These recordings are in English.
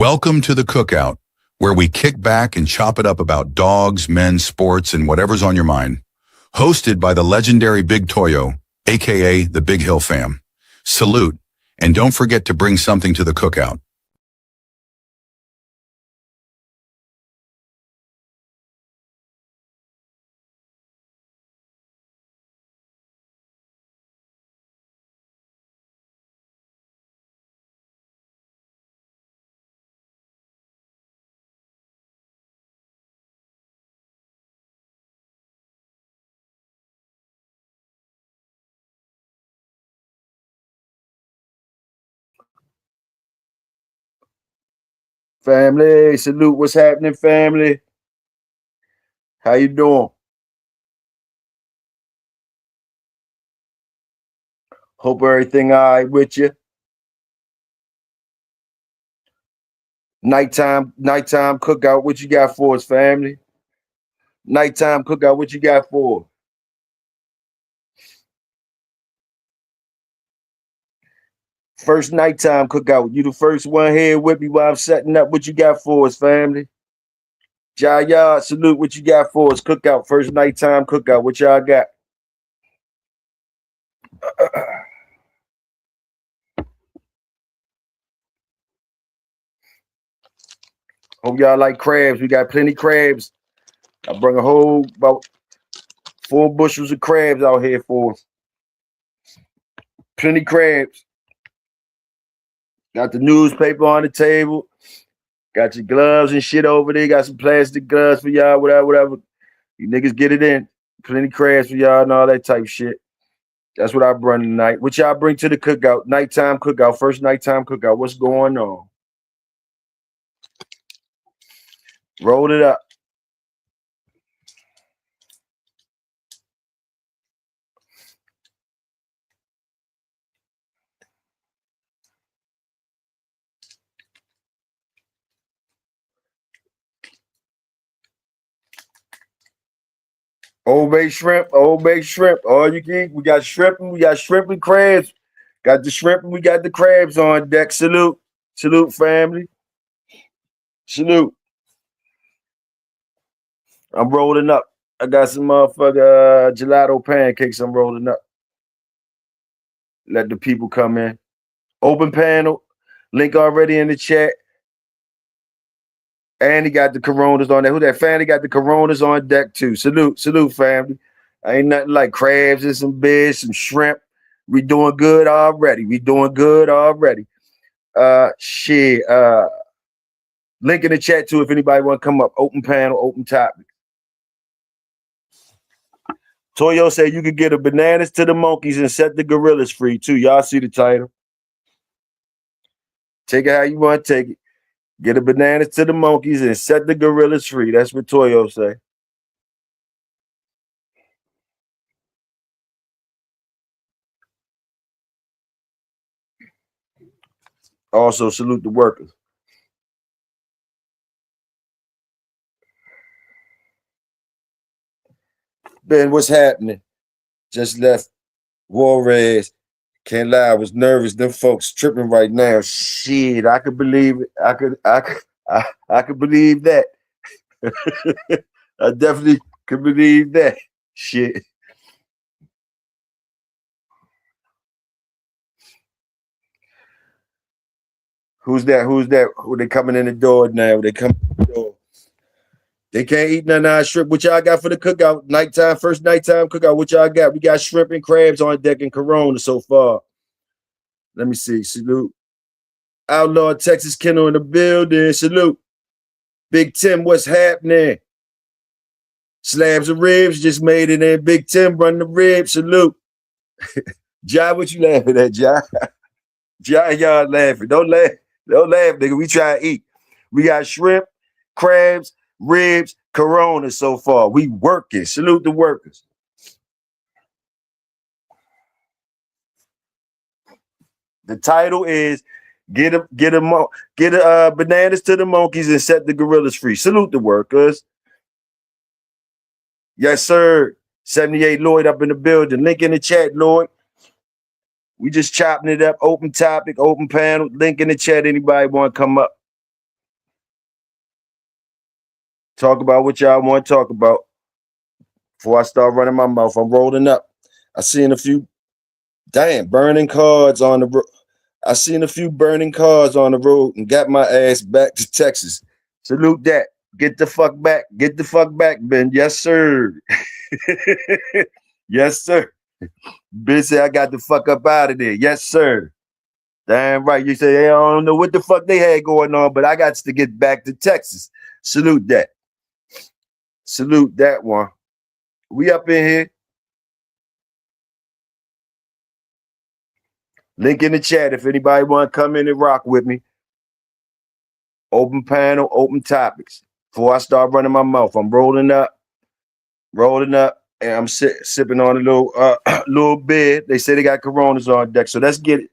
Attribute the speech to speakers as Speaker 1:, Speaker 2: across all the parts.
Speaker 1: Welcome to the Cookout, where we kick back and chop it up about dogs, men, sports, and whatever's on your mind. Hosted by the legendary Big Toyo, aka the Big Hill Fam. Salute, and don't forget to bring something to the cookout.
Speaker 2: Family, salute. What's happening, family? How you doing? Hope everything all right with you. Nighttime cookout. What you got for us, family? Nighttime cookout. What you got for us? First nighttime cookout. You the first one here with me while I'm setting up. What you got for us, family? Jaya, salute. What you got for us? Cookout. First nighttime cookout. What y'all got? Hope y'all like crabs. We got plenty crabs. I bring a whole about 4 bushels of crabs out here for us. Plenty crabs. Got the newspaper on the table. Got your gloves and shit over there. Got some plastic gloves for y'all, whatever. You niggas get it in. Plenty crabs for y'all and all that type shit. That's what I bring tonight. What y'all bring to the cookout? Nighttime cookout. First nighttime cookout. What's going on? Roll it up. Old Bay shrimp. All you can eat. We got shrimp and crabs. Got the shrimp and we got the crabs on deck. Salute. Salute, family. Salute. I'm rolling up. I got some motherfucker gelato pancakes I'm rolling up. Let the people come in. Open panel. Link already in the chat. And he got the Coronas on there. Who that? Family got the Coronas on deck too. Salute, family. Ain't nothing like crabs and some fish, some shrimp. We doing good already. Shit. Link in the chat too if anybody want to come up. Open panel, open topic. Toyo said you could get a bananas to the monkeys and set the gorillas free too. Y'all see the title. Take it how you want to take it. Get a bananas to the monkeys and set the gorillas free. That's what Toyo say. Also salute the workers. Ben, what's happening? Just left Juarez. Can't lie, I was nervous. Them folks tripping right now. Shit, I could believe it. I could believe that. I definitely could believe that. Shit. Who's that? Who they coming in the door now? They come in the door. They can't eat none of our shrimp. What y'all got for the cookout? Nighttime, first nighttime cookout. What y'all got? We got shrimp and crabs on deck and Corona so far. Let me see. Salute. Outlaw Texas Kennel in the building. Salute. Big Tim, what's happening? Slabs of ribs just made it in. Big Tim run the ribs. Salute. Jai, what you laughing at, Jai? Jai, y'all laughing. Don't laugh, nigga. We try to eat. We got shrimp, crabs, ribs, Corona so far. We working. Salute the workers. The title is Get bananas to the monkeys and set the gorillas free. Salute the workers. Yes, sir. 78 Lloyd up in the building. Link in the chat, Lloyd. We just chopping it up. Open topic, open panel. Link in the chat. Anybody want to come up? Talk about what y'all want to talk about. Before I start running my mouth, I'm rolling up. I seen a few burning cars on the road. I seen a few burning cars on the road and got my ass back to Texas. Salute that. Get the fuck back. Get the fuck back, Ben. Yes, sir. Yes, sir. Ben said I got the fuck up out of there. Yes, sir. Damn right. You say, hey, I don't know what the fuck they had going on, but I got to get back to Texas. Salute that. Salute that one. We up in here. Link in the chat if anybody want to come in and rock with me. Open panel, open topics. Before I start running my mouth, I'm rolling up, and I'm sipping on a little bit. They say they got Coronas on deck, so let's get it.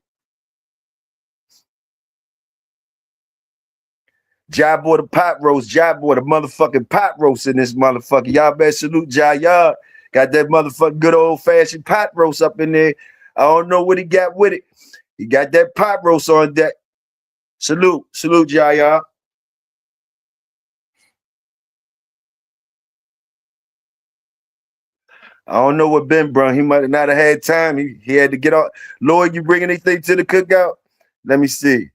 Speaker 2: Jai boy the pot roast, Jai boy the motherfucking pot roast in this motherfucker. Y'all better salute Jai. Y'all got that motherfucking good old fashioned pot roast up in there. I don't know what he got with it. He got that pot roast on deck. Salute Jai, y'all. I don't know what Ben brung. He might not have had time. He had to get out. Lloyd, you bring anything to the cookout? Let me see.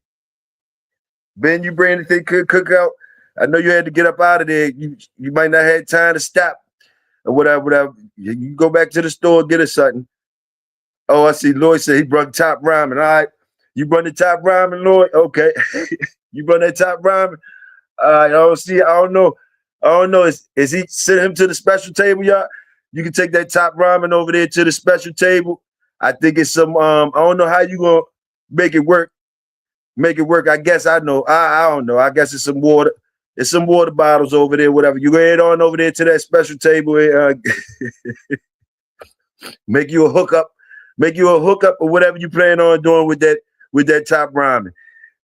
Speaker 2: Ben, you bring anything to the cookout? I know you had to get up out of there. You might not have had time to stop or whatever. You go back to the store, get us something. Oh, I see. Lloyd said he brought top ramen. All right. You brought the top ramen, Lloyd? Okay. You brought that top ramen? I don't know. Is he sending him to the special table, y'all? You can take that top ramen over there to the special table. I think it's some I don't know how you gonna make it work. I guess I know. I don't know. I guess it's some water. It's some water bottles over there, whatever. You go head on over there to that special table and make you a hookup or whatever you plan on doing with that top ramen.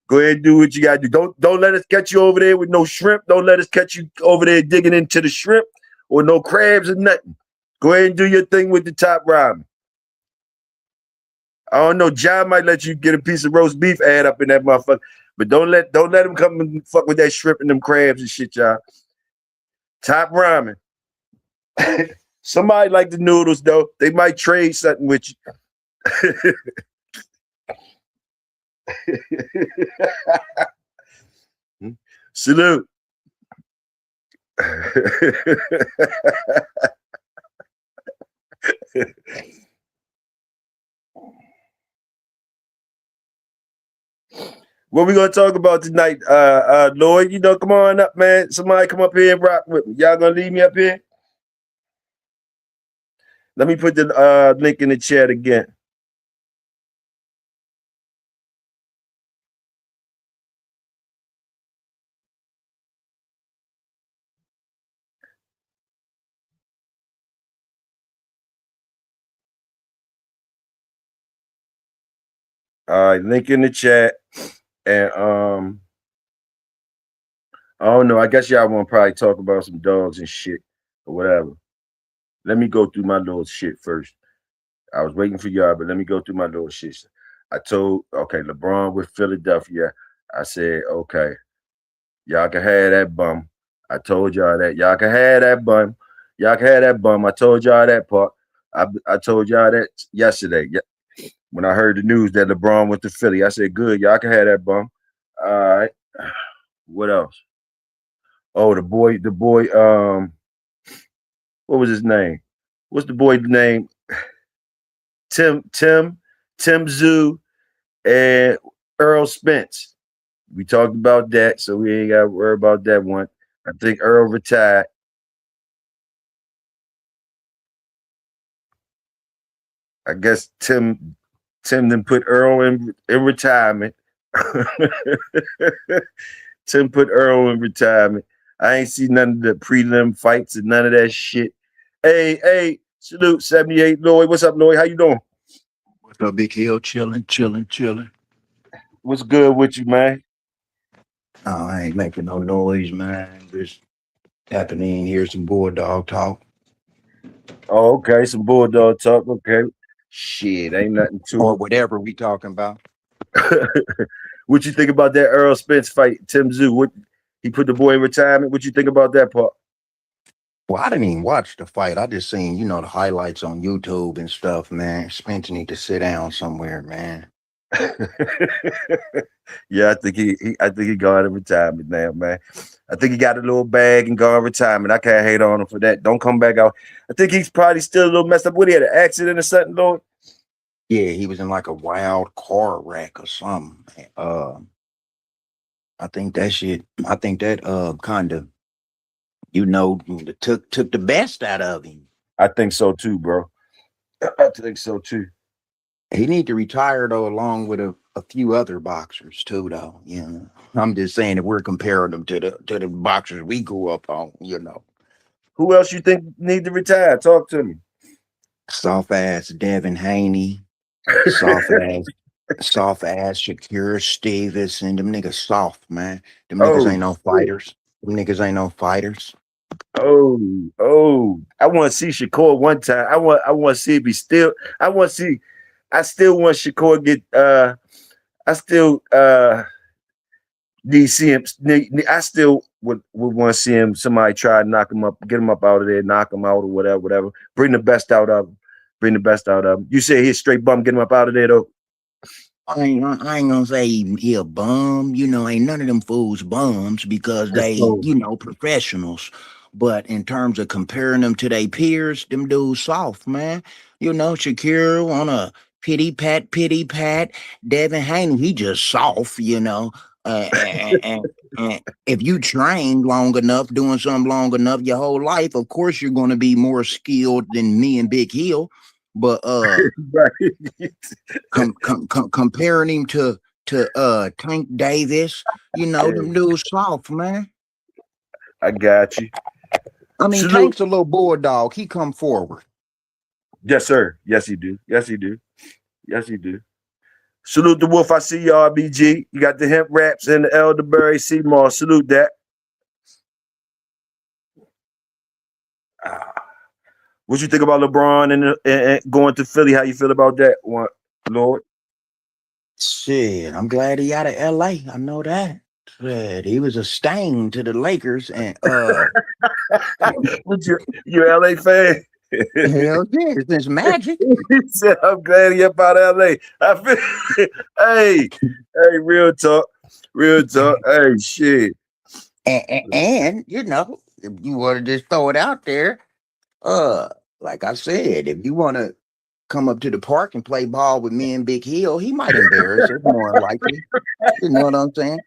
Speaker 2: Go ahead and do what you gotta do. Don't let us catch you over there with no shrimp. Don't let us catch you over there digging into the shrimp or no crabs or nothing. Go ahead and do your thing with the top ramen. I don't know. John might let you get a piece of roast beef add up in that motherfucker, but don't let him come and fuck with that shrimp and them crabs and shit, y'all. Top ramen. Somebody like the noodles though. They might trade something with you. Salute. What we gonna talk about tonight, Lloyd? Come on up, man. Somebody come up here and rock with me. Y'all gonna leave me up here? Let me put the link in the chat again. All right, link in the chat. And I don't know. I guess y'all want to probably talk about some dogs and shit or whatever. Let me go through my little shit first. I was waiting for y'all, but let me go through my little shit. LeBron with Philadelphia. I said, okay, y'all can have that bum. I told y'all that. Y'all can have that bum. Y'all can have that bum. I told y'all that part. I told y'all that yesterday. When I heard the news that LeBron went to Philly, I said, good, y'all can have that bum. All right. What else? Oh, the boy, what was his name? What's the boy's name? Tim Zoo and Earl Spence. We talked about that, so we ain't got to worry about that one. I think Earl retired. I guess Tim then put Earl in retirement. Tim put Earl in retirement. I ain't seen none of the prelim fights and none of that shit. Hey, salute 78 Lloyd. What's up, Lloyd? How you doing?
Speaker 3: What's up, Big Hill? Chilling.
Speaker 2: What's good with you, man?
Speaker 3: Oh, I ain't making no noise, man. Just happening hear some bulldog talk.
Speaker 2: Oh, okay. Some bulldog talk. Okay. Shit, ain't nothing to
Speaker 3: Or
Speaker 2: it.
Speaker 3: whatever we talking about.
Speaker 2: What you think about that Earl Spence fight, Tim Zoo? He put the boy in retirement. What you think about that part?
Speaker 3: Well, I didn't even watch the fight. I just seen, the highlights on YouTube and stuff, man. Spence need to sit down somewhere, man.
Speaker 2: Yeah, I think he gone in retirement now, man. I think he got a little bag and gone retirement. I can't hate on him for that. Don't come back out. I think he's probably still a little messed up. What, he had an accident or something, Lord?
Speaker 3: Yeah, he was in like a wild car wreck or something. I think that shit. I think that kind of took the best out of him.
Speaker 2: I think so too, bro. I think so too.
Speaker 3: He need to retire though, along with a few other boxers too, though. I'm just saying that we're comparing them to the boxers we grew up on.
Speaker 2: Who else you think need to retire? Talk to me.
Speaker 3: Soft ass Devin Haney, soft ass Shakira Stevens, and them niggas soft, man. Them niggas ain't no fighters. Them niggas ain't no fighters.
Speaker 2: I want to see Shakur one time. I want to see it be still. I still want Shakur get I still need to see him. I still would want to see him. Somebody try to knock him up, get him up out of there, knock him out or whatever. Bring the best out of him. You say he's straight bum, get him up out of there though.
Speaker 3: I ain't gonna say he a bum. Ain't none of them fools bums because they, professionals. But in terms of comparing them to their peers, them dudes soft, man. Shakira on a pity pat. Devin Haney, he just soft, and if you train long enough, doing something long enough your whole life, of course you're going to be more skilled than me and Big Hill. But comparing him to Tank Davis, them dudes soft, man.
Speaker 2: I got you.
Speaker 3: I mean, Salute. Tank's a little bulldog. He come forward.
Speaker 2: Yes, sir. Yes, he do. Salute the Wolf. I see y'all, BG. You got the hemp wraps and the elderberry sea moss. Salute that. What you think about LeBron and going to Philly? How you feel about that one, Lord?
Speaker 3: Shit, I'm glad he out of LA. I know that. Shit, he was a stain to the Lakers, and
Speaker 2: you LA fan?
Speaker 3: Hell yeah, it's magic.
Speaker 2: He said, I'm glad he up out of LA. Hey, real talk. Hey, shit.
Speaker 3: And if you want to just throw it out there, like I said, if you want to come up to the park and play ball with me and Big Hill, he might embarrass us more likely. You know what I'm saying?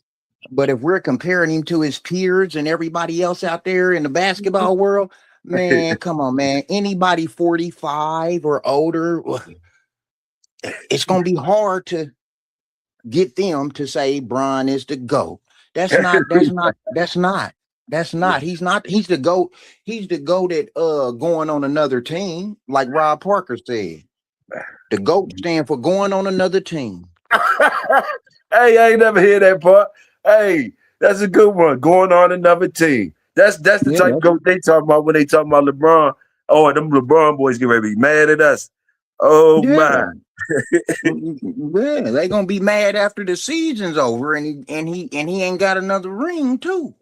Speaker 3: But if we're comparing him to his peers and everybody else out there in the basketball world, man, come on, man. Anybody 45 or older, it's gonna be hard to get them to say Bron is the GOAT. That's not. He's the GOAT. He's the GOAT at going on another team, like Rob Parker said. The GOAT stand for going on another team.
Speaker 2: Hey, I ain't never hear that part. Hey, that's a good one. Going on another team. That's the type of GOAT they talk about when they talk about LeBron. Oh, them LeBron boys get ready to be mad at us. Oh my.
Speaker 3: Yeah, they gonna be mad after the season's over, and he ain't got another ring too.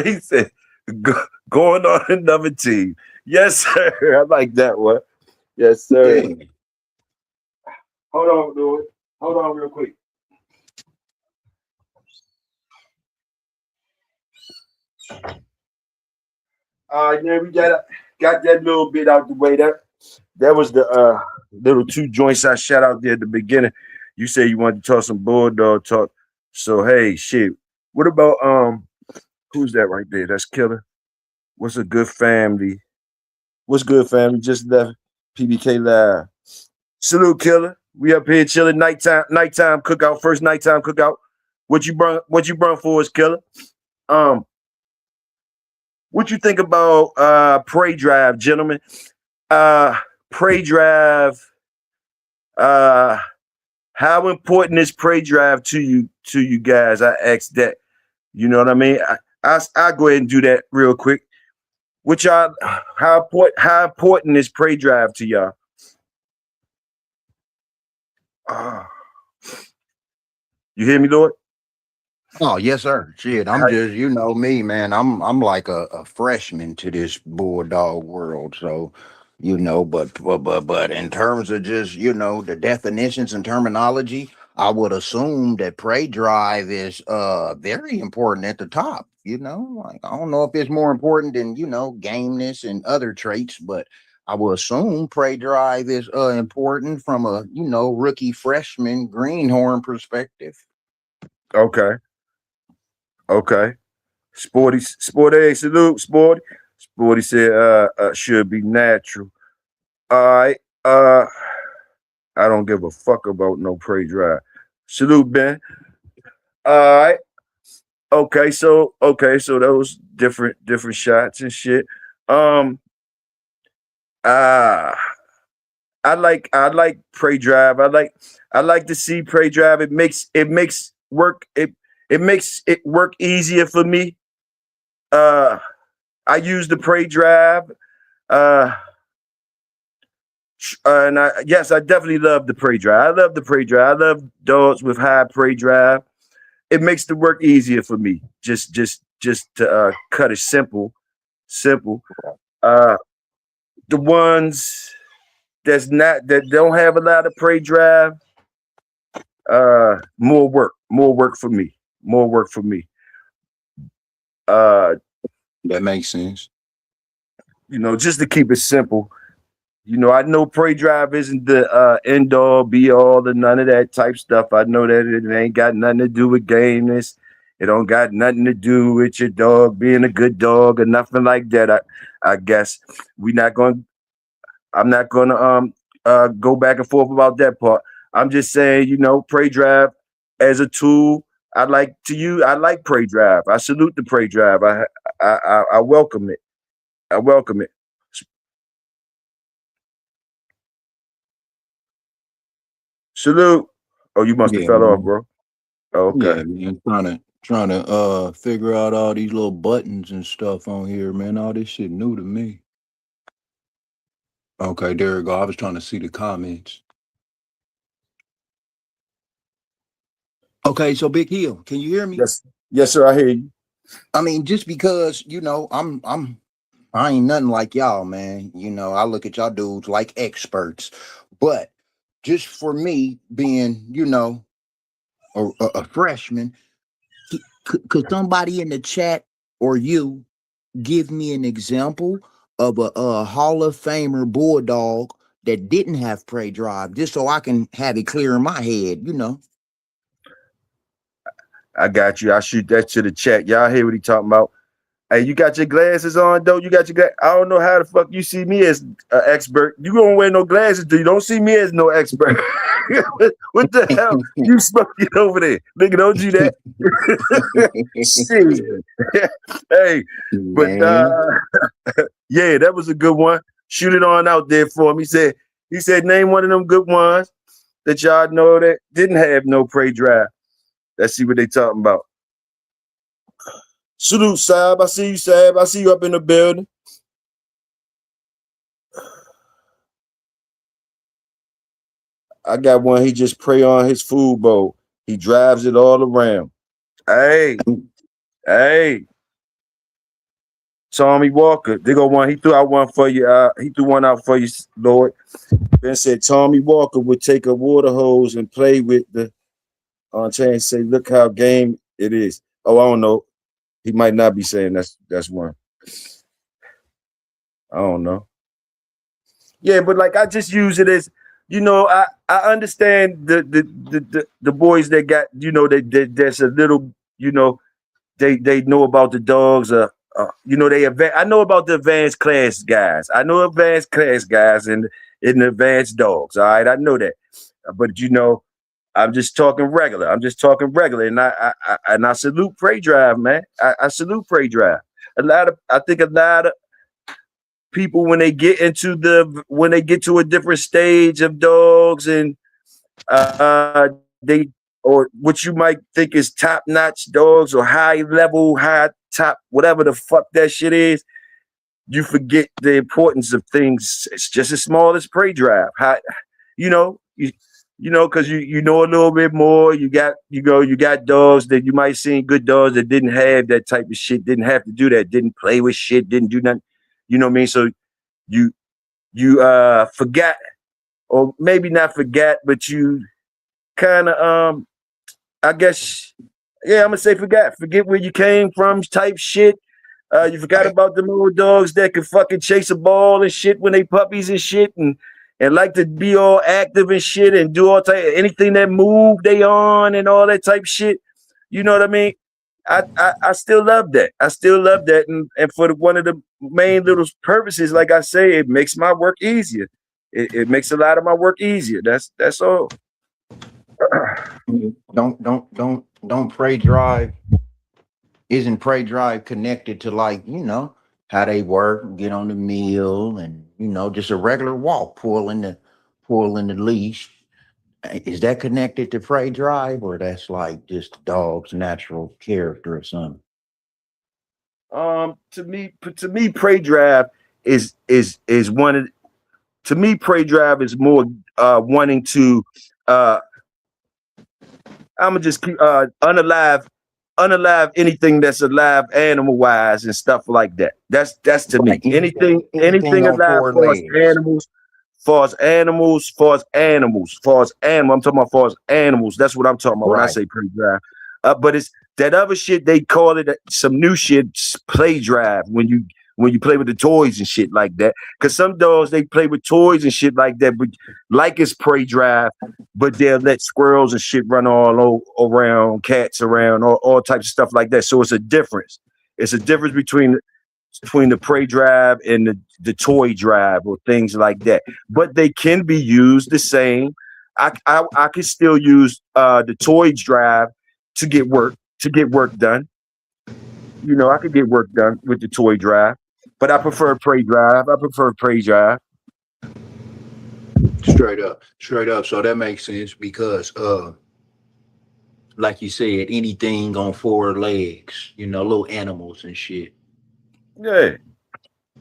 Speaker 2: He said, going on another team. Yes, sir. I like that one. Yes, sir. Yeah. Hold on, dude. Hold on real quick. Yeah, we got that little bit out the way. That was the little two joints I shot out there at the beginning. You say you wanted to talk some Bulldog talk. So hey, shit. What about who's that right there? That's Killer. What's good family? Just left PBK Live. Salute, Killer. We up here chilling. Nighttime cookout. First nighttime cookout. What you brought for us, Killer? What you think about Prey Drive, gentlemen? Prey Drive. How important is Prey Drive to you guys? I asked that. You know what I mean? I go ahead and do that real quick. What y'all? How important is Prey Drive to y'all? You hear me, Lord?
Speaker 3: Oh, yes, sir. Shit, I'm just, you know me, man. I'm like a freshman to this bulldog world. So, but in terms of just, the definitions and terminology, I would assume that prey drive is very important at the top. Like I don't know if it's more important than, gameness and other traits, but I will assume prey drive is important from a, rookie freshman greenhorn perspective.
Speaker 2: Okay. Okay. Sporty, salute, Sporty. Sporty said, should be natural. All right. I don't give a fuck about no prey drive. Salute, Ben. All right. So those different shots and shit. Um, uh, I like prey drive. I like to see prey drive. It makes it work easier for me. Uh, I use the prey drive. Uh, and yes, I definitely love the prey drive. I love the prey drive. I love dogs with high prey drive. It makes the work easier for me. Just to cut it simple. Uh, the ones that don't have a lot of prey drive, more work for me. More work for me. Uh,
Speaker 3: That makes sense.
Speaker 2: just to keep it simple. I know prey drive isn't the end all be all and none of that type stuff. I know that it ain't got nothing to do with gameness. It don't got nothing to do with your dog being a good dog or nothing like that. I guess we not going. I'm not going to go back and forth about that part. I'm just saying, prey drive as a tool. I like to use. I like prey drive. I salute the prey drive. I welcome it. I welcome it. Salute. Oh, you must have
Speaker 3: Yeah,
Speaker 2: fell off,
Speaker 3: man.
Speaker 2: bro. Oh, okay.
Speaker 3: Yeah, man. Trying to figure out all these little buttons and stuff on here, man. All this shit new to me. Okay, there we go. I was trying to see the comments. Okay, so Big Hill, can you hear me?
Speaker 2: Yes, yes, sir. I hear you.
Speaker 3: I mean, just because, I ain't nothing like y'all, man. I look at y'all dudes like experts. But just for me being, a freshman, could somebody in the chat or you give me an example of a Hall of Famer bulldog that didn't have prey drive, just so I can have it clear in my head?
Speaker 2: I got you. I shoot that to the chat. Y'all hear what he talking about? Hey, you got your glasses on, though? You got your I don't know how the fuck you see me as an expert. You don't wear no glasses, do you? Don't see me as no expert. What the hell? You smoking over there. Nigga, don't do that. Shit. Hey, but
Speaker 3: Man.
Speaker 2: yeah, that was a good one. Shoot it on out there for him. He said, name one of them good ones that y'all know that didn't have no prey drive. Let's see what they talking about. Salute, Sab. I see you, Sab. I see you up in the building. I got one. He just pray on his food bowl. He drives it all around. Hey, hey. Tommy Walker. They go one. He threw out one for you. He threw one out for you, Lord. Ben said Tommy Walker would take a water hose and play with the on chain and say, look how game it is. Oh, I don't know. He might not be saying that's one. I don't know. Yeah, but like I just use it as, I understand the boys that got, that's a little, they know about the dogs. I know about the advanced class guys. I know advanced class guys and in the advanced dogs. All right, I know that. But I'm just talking regular. And I salute Prey Drive, man. I salute Prey Drive. I think a lot of people when they get to a different stage of dogs and they or what you might think is top notch dogs or high level, high top, whatever the fuck that shit is, you forget the importance of things. It's just as small as Prey Drive. You You know, because you know a little bit more. You got dogs that you might see good dogs that didn't have that type of shit, didn't have to do that, didn't play with shit, didn't do nothing. You know what I mean? So you forgot, or maybe not forgot, but you kind of I guess, yeah, I'm gonna say forget where you came from type shit. You forgot
Speaker 3: Right.
Speaker 2: about the little dogs that could fucking chase a ball and shit when they puppies and shit, and like to be all active and shit and do all type anything that move they on and all that type shit. You know what I mean? I still love that. I still love that, and for one of the main little purposes, like I say, it makes my work easier. It makes a lot of my work easier. That's all.
Speaker 3: Don't Prey Drive. Isn't Prey Drive connected to, like, how they work, get on the meal, and just a regular walk, pulling the leash? Is that connected to Prey Drive, or that's like just the dog's natural character or something?
Speaker 2: To me, Prey Drive is one of to me, Prey Drive is more wanting to I'm gonna just keep unalive anything that's alive animal wise and stuff like that. That's to me.
Speaker 3: Like anything
Speaker 2: Anything
Speaker 3: on
Speaker 2: alive
Speaker 3: four
Speaker 2: for us
Speaker 3: legs.
Speaker 2: animals, I'm talking about for us animals. That's what I'm talking about when I
Speaker 3: Right.
Speaker 2: say Prey Drive. But it's that other shit, they call it some new shit, Play Drive, when you play with the toys and shit like that. Cause some dogs they play with toys and shit like that, but like it's Prey Drive, but they'll let squirrels and shit run around, cats around, all types of stuff like that. So it's a difference. It's a difference between the Prey Drive and the toy drive or things like that. But they can be used the same. I can still use the toy drive to get work done. You know, I could get work done with the toy drive, but I prefer Prey Drive. I prefer Prey Drive.
Speaker 3: Straight up. Straight up. So that makes sense because like you said, anything on four legs, little animals and shit.
Speaker 2: Yeah,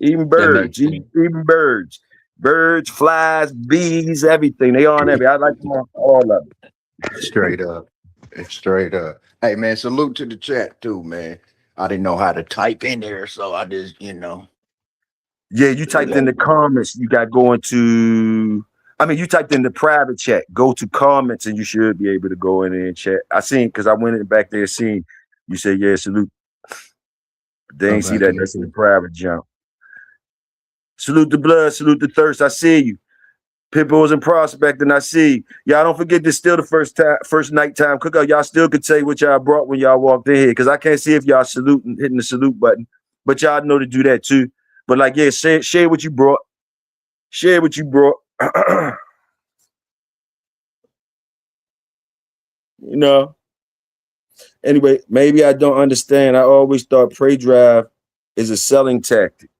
Speaker 2: even
Speaker 3: That makes
Speaker 2: birds,
Speaker 3: sense.
Speaker 2: even birds, flies, bees, everything. They on every. I like them all of them.
Speaker 3: Straight up. Straight up. Hey man, salute to the chat too, man. I didn't know how to type in there, so I just.
Speaker 2: Yeah, you typed in the comments. You got going to. I mean, you typed in the private chat. Go to comments, and you should be able to go in there and chat. I seen because I went in back there, seen you said yeah, salute. They ain't see
Speaker 3: Okay.
Speaker 2: that. That's in the private jump. Salute the blood, salute the thirst. I see you. Pitbulls and prospecting. I see. Y'all don't forget this still the first nighttime cookout. Y'all still could say what y'all brought when y'all walked in here. Cause I can't see if y'all saluting, hitting the salute button. But y'all know to do that too. But like, yeah, share what you brought. Share what you brought. You know. Anyway, maybe I don't understand. I always thought Prey Drive is a selling tactic.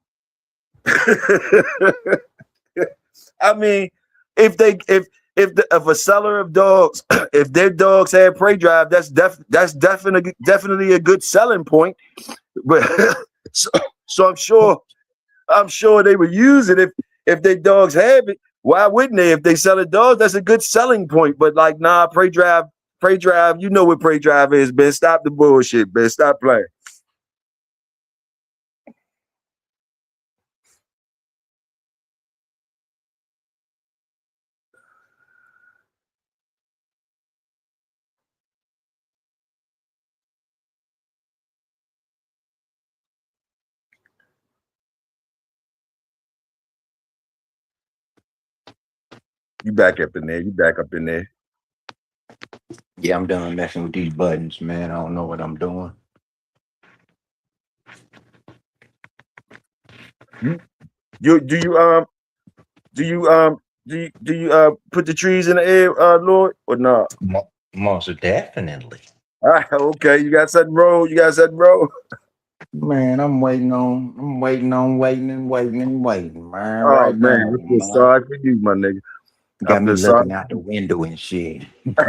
Speaker 2: I mean, if a seller of dogs, if their dogs had Prey Drive, that's definitely a good selling point. But so, so I'm sure they would use it if their dogs have it. Why wouldn't they? If they sell a dog, that's a good selling point. But like, nah, Prey Drive, you know what Prey Drive is, man. Stop the bullshit, man. Stop playing. You back up in there. You back up in there.
Speaker 3: Yeah, I'm done messing with these buttons, man. I don't know what I'm doing.
Speaker 2: You do you do you put the trees in the air, Lord, or not?
Speaker 3: Most definitely.
Speaker 2: Okay, you got something roll. You got something roll.
Speaker 3: Man, I'm waiting and waiting and waiting, man,
Speaker 2: Oh
Speaker 3: right
Speaker 2: man,
Speaker 3: now,
Speaker 2: I feel
Speaker 3: man.
Speaker 2: sorry for you, my nigga. I
Speaker 3: Got me
Speaker 2: feel sorry.
Speaker 3: looking out the window and shit.
Speaker 2: I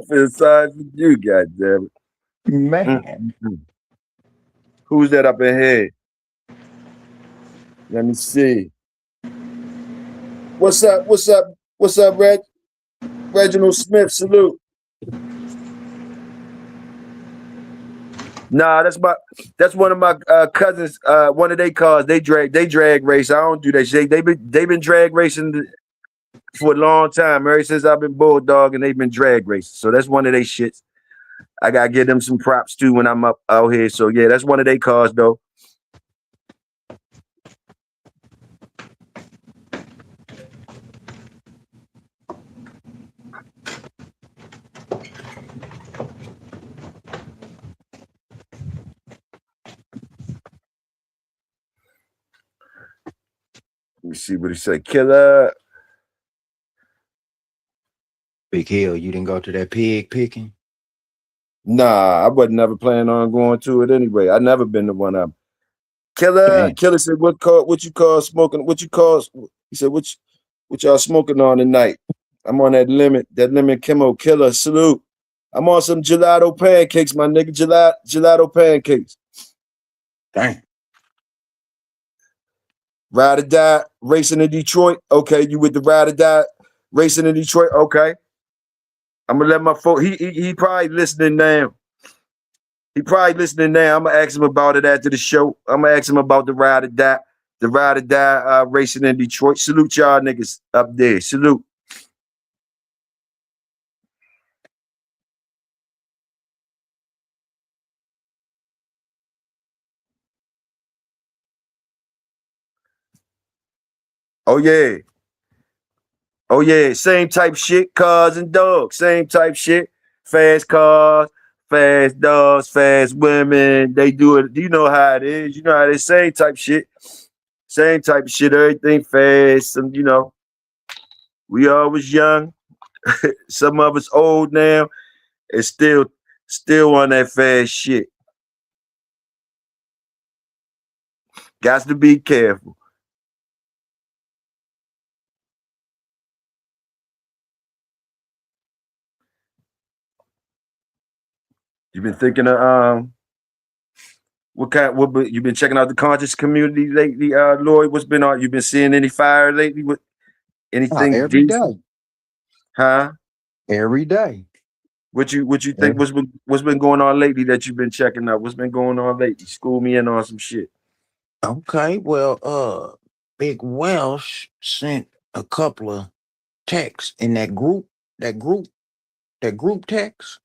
Speaker 2: feel sorry for you, goddamn it.
Speaker 3: Man.
Speaker 2: Who's that up ahead? Let me see. What's up? What's up? What's up, Reginald Smith? Salute. Nah, that's one of my cousins. One of their cars. They drag race. I don't do that shit. They've been drag racing for a long time. Ever since I've been bulldog, and they've been drag racing. So that's one of their shits. I gotta give them some props too when I'm up out here. So yeah, that's one of their cars though. Let me see what he said. Killer.
Speaker 3: Big Hill, you didn't go to that pig picking?
Speaker 2: Nah, I wasn't never planning on going to it anyway. I never been to one of them. Killer said, what you call smoking? What you call? He said, what y'all smoking on tonight? I'm on that lemon chemo. Killer, salute. I'm on some gelato pancakes, my nigga. Gelato pancakes.
Speaker 3: Dang.
Speaker 2: Ride or die, racing in Detroit. Okay, you with the ride or die, racing in Detroit. Okay. I'm gonna let my folks. He probably listening now. I'm gonna ask him about it after the show. I'm gonna ask him about the ride or die, racing in Detroit. Salute y'all niggas up there. Salute. Oh yeah, same type shit, cars and dogs, same type shit. Fast cars, fast dogs, fast women. They do it. You know how it is. You know how they same type shit. Same type of shit, everything fast. And we always young. Some of us old now and still on that fast shit. Got to be careful. You've been thinking of what you've been checking out the conscious community lately, Lloyd? What's been on? You been seeing any fire lately? With anything
Speaker 3: every
Speaker 2: decent?
Speaker 3: day.
Speaker 2: Huh?
Speaker 3: Every day.
Speaker 2: What you think? What's been going on lately that you've been checking out? What's been going on lately? School me in on some shit.
Speaker 3: Okay, well, Big Welsh sent a couple of texts in that group text.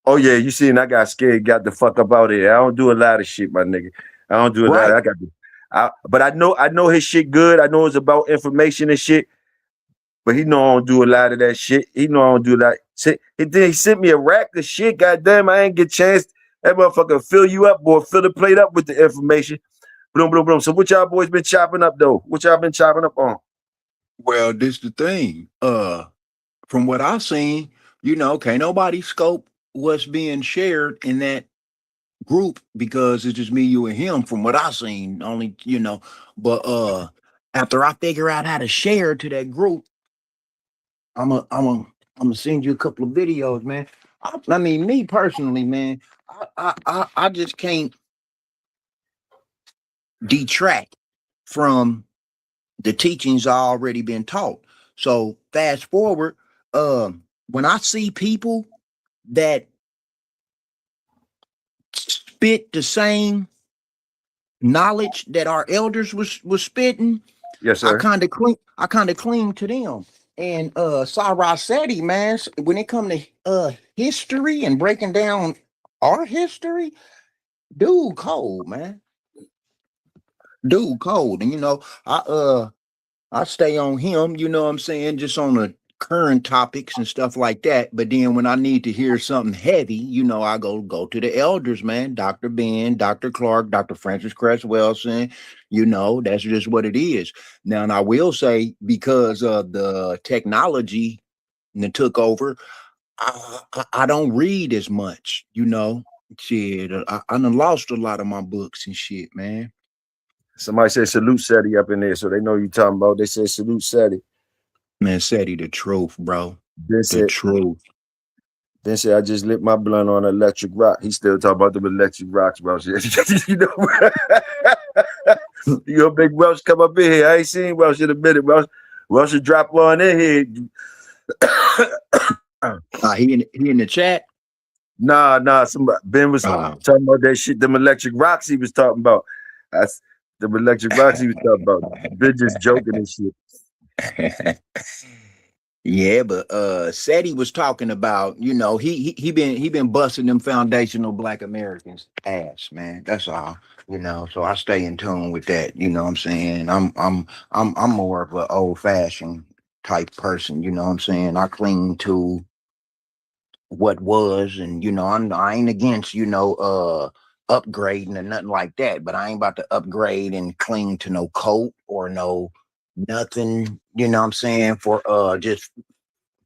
Speaker 2: Oh yeah, you seen I got scared, got the fuck up out of here. I don't do a lot of shit, my nigga. I don't do a lot. But I know his shit good. I know it's about information and shit. But he know I don't do a lot of that shit. He know I don't do that. And then he sent me a rack of shit. Goddamn, I ain't get a chance. That motherfucker fill you up, boy. Fill the plate up with the information. Boom, boom, boom. So what y'all boys been chopping up though? What y'all been chopping up on?
Speaker 3: Well, this the thing. From what I've seen, can't nobody scope what's being shared in that group because it's just me, you, and him. From what I've seen, only But after I figure out how to share to that group, I'm gonna send you a couple of videos, man. I mean, me personally, man, I just can't detract from the teachings already been taught. So fast forward, when I see people that spit the same knowledge that our elders was spitting,
Speaker 2: yes, sir.
Speaker 3: I kind of cling to them. And Sarah Seti, man, when it come to history and breaking down our history, dude cold, man. Dude cold. And I stay on him, you know what I'm saying, just on the current topics and stuff like that. But then when I need to hear something heavy, I go to the elders, man. Dr. Ben, Dr. Clark, Dr. Francis Cress Wilson, that's just what it is. Now, and I will say, because of the technology that took over, I don't read as much, shit. I done lost a lot of my books and shit, man.
Speaker 2: Somebody said salute Seti up in there, so they know you talking about. They said salute Seti.
Speaker 3: Man, Seti, the truth, bro.
Speaker 2: Truth. Then said I just lit my blunt on electric rock. He still talking about them electric rocks, bro. You a big Welsh come up in here. I ain't seen Welsh in a minute, bro. Well, should drop one in here.
Speaker 3: He in the chat.
Speaker 2: Nah. Somebody Ben was talking about that shit. Them electric rocks he was talking about. That's them electric rocks he was talking about. Ben just joking and shit.
Speaker 3: Yeah, but said he was talking about, you know, he been busting them foundational Black Americans ass, man. That's all, you know. So I stay in tune with that. You know what I'm saying? I'm more of an old fashioned type person. You know what I'm saying? I cling to what was, and you know, I ain't against, you know, upgrading or nothing like that. But I ain't about to upgrade and cling to no coat or no nothing. You know what I'm saying? For just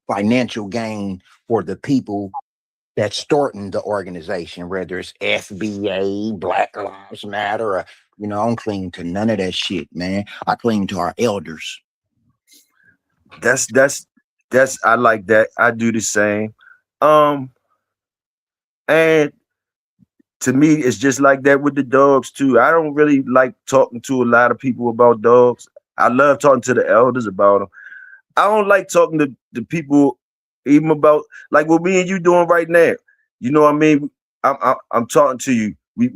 Speaker 3: financial gain for the people that's starting the organization, whether it's FBA, Black Lives Matter, or, you know, I don't cling to none of that shit, man. I cling to our elders.
Speaker 2: That's I like that. I do the same. And to me, it's just like that with the dogs too. I don't really like talking to a lot of people about dogs. I love talking to the elders about them. I don't like talking to the people even about like what me and you doing right now. You know what I mean? I'm talking to you. We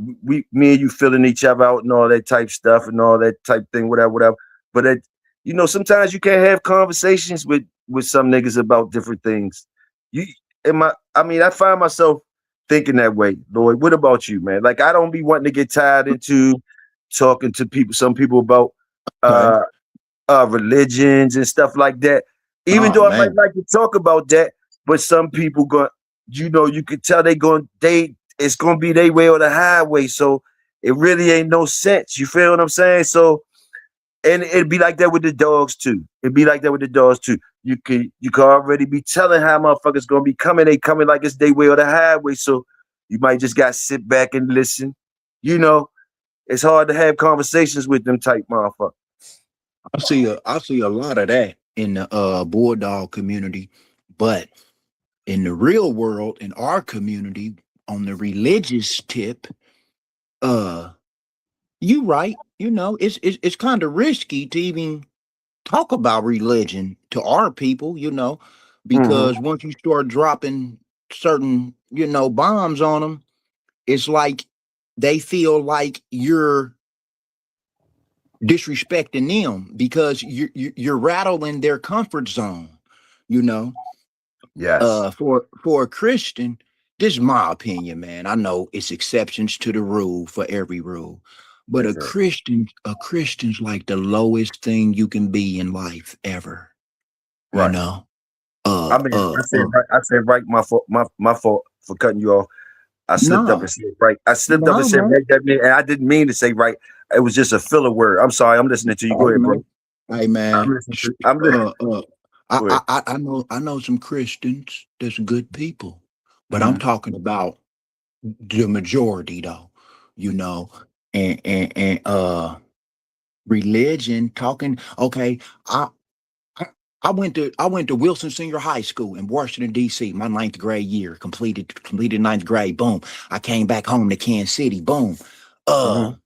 Speaker 2: me and you filling each other out and all that type stuff and all that type thing, whatever. But you know, sometimes you can't have conversations with some niggas about different things. I find myself thinking that way, Lloyd. What about you, man? Like I don't be wanting to get tied into talking to some people about religions and stuff like that. Even though I might like to talk about that, but some people you could tell it's gonna be their way or the highway. So it really ain't no sense. You feel what I'm saying? So and it'd be like that with the dogs too. You could already be telling how motherfuckers gonna be coming. They coming like it's their way or the highway. So you might just gotta sit back and listen. You know, it's hard to have conversations with them type motherfuckers.
Speaker 3: I see a lot of that in the bulldog community, but in the real world, in our community, on the religious tip, you right. You know, it's kind of risky to even talk about religion to our people, you know, because once you start dropping certain, you know, bombs on them, it's like they feel like you're disrespecting them because you're rattling their comfort zone, you know.
Speaker 2: Yes.
Speaker 3: For a Christian, this is my opinion, man. I know it's exceptions to the rule for every rule, but
Speaker 2: Yes,
Speaker 3: a Christian's like the lowest thing you can be in life ever.
Speaker 2: right.
Speaker 3: You know.
Speaker 2: I said right. My fault for cutting you off. I slipped up
Speaker 3: Nah,
Speaker 2: and said right. I slipped up and
Speaker 3: nah,
Speaker 2: said
Speaker 3: man.
Speaker 2: right that mean, and I didn't mean to say right. It was just a filler word. I'm sorry. I'm listening to you. Go
Speaker 3: Hey
Speaker 2: ahead, bro.
Speaker 3: man. Hey man.
Speaker 2: I'm listening. Go ahead.
Speaker 3: I know some Christians that's good people, but I'm
Speaker 2: Mhm.
Speaker 3: talking about the majority though, you know, and religion talking. Okay, I I I went to Wilson Senior High School in Washington D.C. My ninth grade year completed ninth grade. Boom, I came back home to Kansas City. Boom,
Speaker 2: Mhm.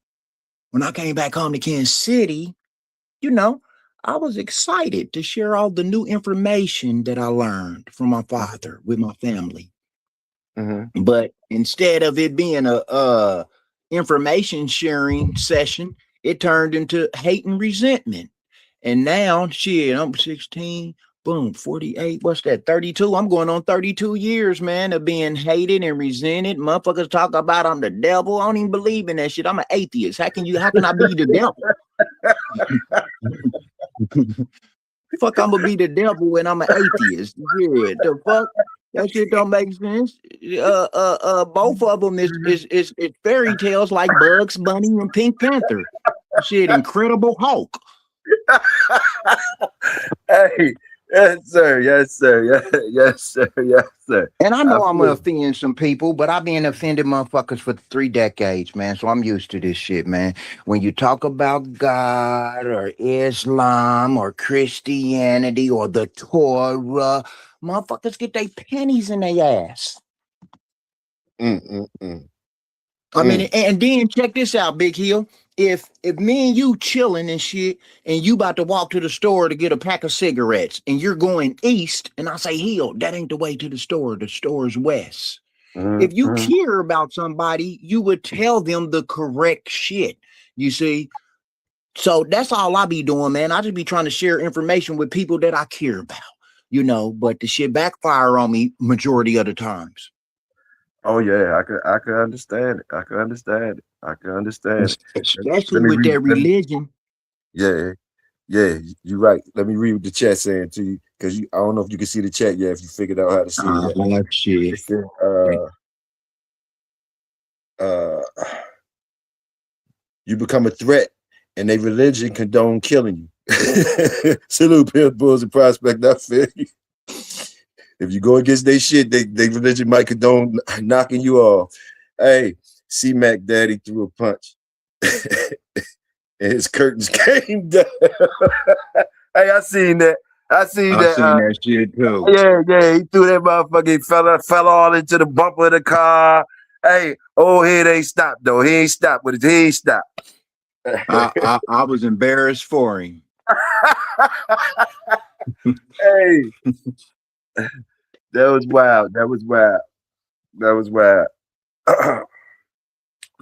Speaker 3: when I came back home to Kansas City, you know, I was excited to share all the new information that I learned from my father with my family.
Speaker 2: Mhm.
Speaker 3: But instead of it being a information sharing session, it turned into hate and resentment. And now, shit, I'm 16, boom, 48. What's that? 32. I'm going on 32 years, man, of being hated and resented. Motherfuckers talk about I'm the devil. I don't even believe in that shit. I'm an atheist. How can I be the devil? Fuck, I'm gonna be the devil when I'm an atheist. Yeah, the fuck? That shit don't make sense. Both of them is fairy tales like Bugs Bunny and Pink Panther. Shit, Incredible Hulk.
Speaker 2: Hey, yes, sir. Yes, sir. Yes, sir. Yes, sir.
Speaker 3: And I
Speaker 2: I
Speaker 3: know I'm
Speaker 2: feel
Speaker 3: gonna offend some people, but I've been offended motherfuckers for 3 decades, man. So I'm used to this shit, man. When you talk about God or Islam or Christianity or the Torah, motherfuckers get their pennies in their ass. I mean, and then check this out, Big Hill. If me and you chilling and shit, and you about to walk to the store to get a pack of cigarettes, and you're going east, and I say, Hill, that ain't the way to the store. The store's west. If you care about somebody, you would tell them the correct shit. You see? So that's all I be doing, man. I just be trying to share information with people that I care about, you know, but the shit backfire on me majority of the times.
Speaker 2: Oh yeah, I can understand it. I can understand it. I can understand it.
Speaker 3: Especially with their religion.
Speaker 2: Yeah, yeah, you're right. Let me read what the chat saying to you, because I don't know if you can see the chat yet, if you figured out how to see it.
Speaker 3: Shit.
Speaker 2: It said, you become a threat and a religion condone killing you. Salute, Pimp Bulls and Prospect. I feel you. If you go against their shit, they religion might condone knocking you off. Hey, C-Mac Daddy threw a punch. And his curtains came down. Hey, I seen that. I seen that
Speaker 3: shit too.
Speaker 2: Yeah, he threw that motherfucker. He fell all into the bumper of the car. Hey, old head ain't stopped though. He ain't stopped with it. He ain't stopped.
Speaker 3: I was embarrassed for him.
Speaker 2: Hey, that was wild. That was wild. That was wild.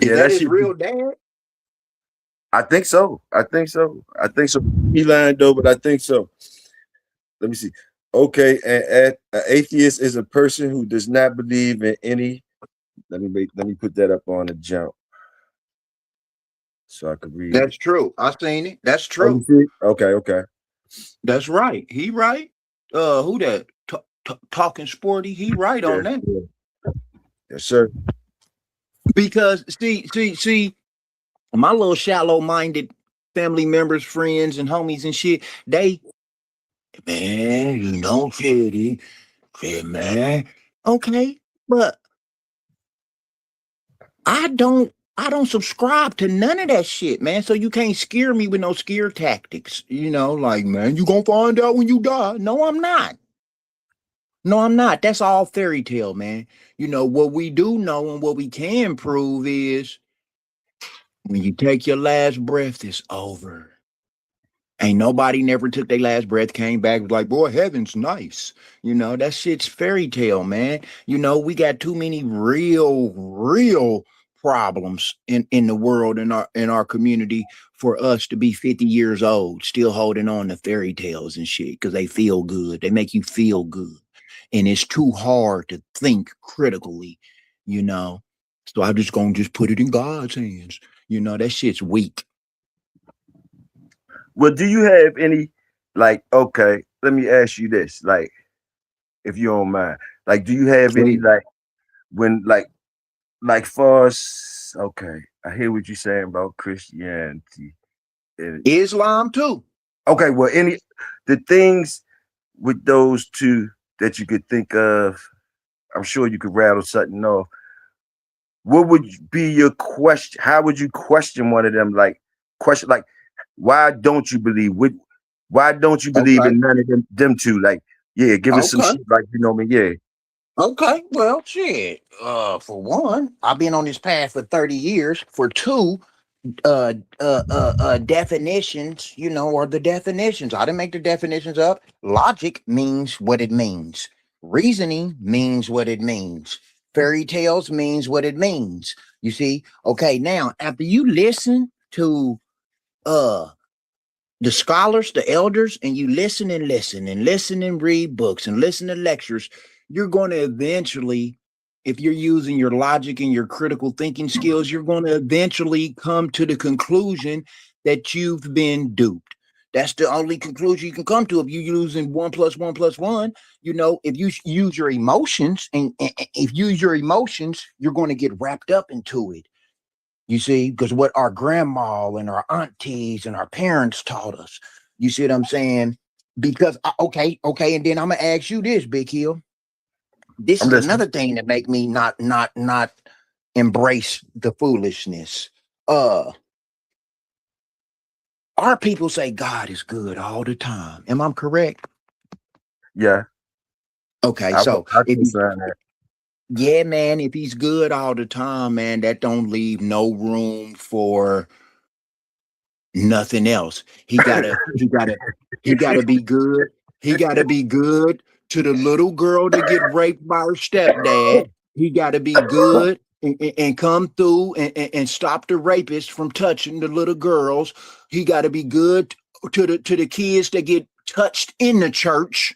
Speaker 3: Yeah, that is real, Dad.
Speaker 2: I think so. I think so. I think so. He lying though, but I think so. Let me see. Okay, an atheist is a person who does not believe in any. Let me put that up on the jump so I could read.
Speaker 3: That's true. I seen it. That's true.
Speaker 2: Okay.
Speaker 3: That's right. He right. Who that? Talking Sporty. He right on that.
Speaker 2: Yeah. Yes, sir.
Speaker 3: Because see, my little shallow-minded family members, friends, and homies and shit, they, man, you know, shit, man, okay, but I don't subscribe to none of that shit, man. So you can't scare me with no scare tactics, you know, like, man, you gonna find out when you die. No, I'm not. No, I'm not. That's all fairy tale, man. You know, what we do know and what we can prove is when you take your last breath, it's over. Ain't nobody never took their last breath, came back, was like, boy, heaven's nice. You know, that shit's fairy tale, man. You know, we got too many real problems in the world, in our community, for us to be 50 years old, still holding on to fairy tales and shit, because they feel good. They make you feel good. And it's too hard to think critically, you know. So I'm just gonna put it in God's hands. You know, that shit's weak.
Speaker 2: Well, do you have any, like, okay, let me ask you this, like, if you don't mind, like, do you have any, like, when, like, for us, okay, I hear what you're saying about Christianity.
Speaker 3: Islam, too.
Speaker 2: Okay, well, the things with those two that you could think of, I'm sure you could rattle something off. What would be your question? How would you question one of them? Like, question, like, why don't you believe? Why don't you believe in none of them two? Like, yeah, give us some shit, like, you know what I mean? Yeah.
Speaker 3: Okay, well, shit. For one, I've been on this path for 30 years. For two, definitions, you know, are the definitions. I didn't make the definitions up. Logic means what it means. Reasoning means what it means. Fairy tales means what it means. You see? Okay, now, after you listen to the scholars, the elders, and you listen and read books and listen to lectures, you're going to eventually, if you're using your logic and your critical thinking skills, you're going to eventually come to the conclusion that you've been duped. That's the only conclusion you can come to if you're using 1 + 1 + 1. You know, if you use your emotions and if you use your emotions, you're going to get wrapped up into it. You see, because what our grandma and our aunties and our parents taught us. You see what I'm saying? Because, okay. And then I'm going to ask you this, Big Hill. This is another thing that make me not embrace the foolishness. Our people say God is good all the time. Am I correct?
Speaker 2: Yeah.
Speaker 3: Okay,
Speaker 2: I
Speaker 3: so
Speaker 2: can sign that.
Speaker 3: Yeah, man, if he's good all the time, man, that don't leave no room for nothing else. He gotta be good. He gotta be good to the little girl that get raped by her stepdad. He gotta be good and come through and stop the rapist from touching the little girls. He gotta be good to the kids that get touched in the church.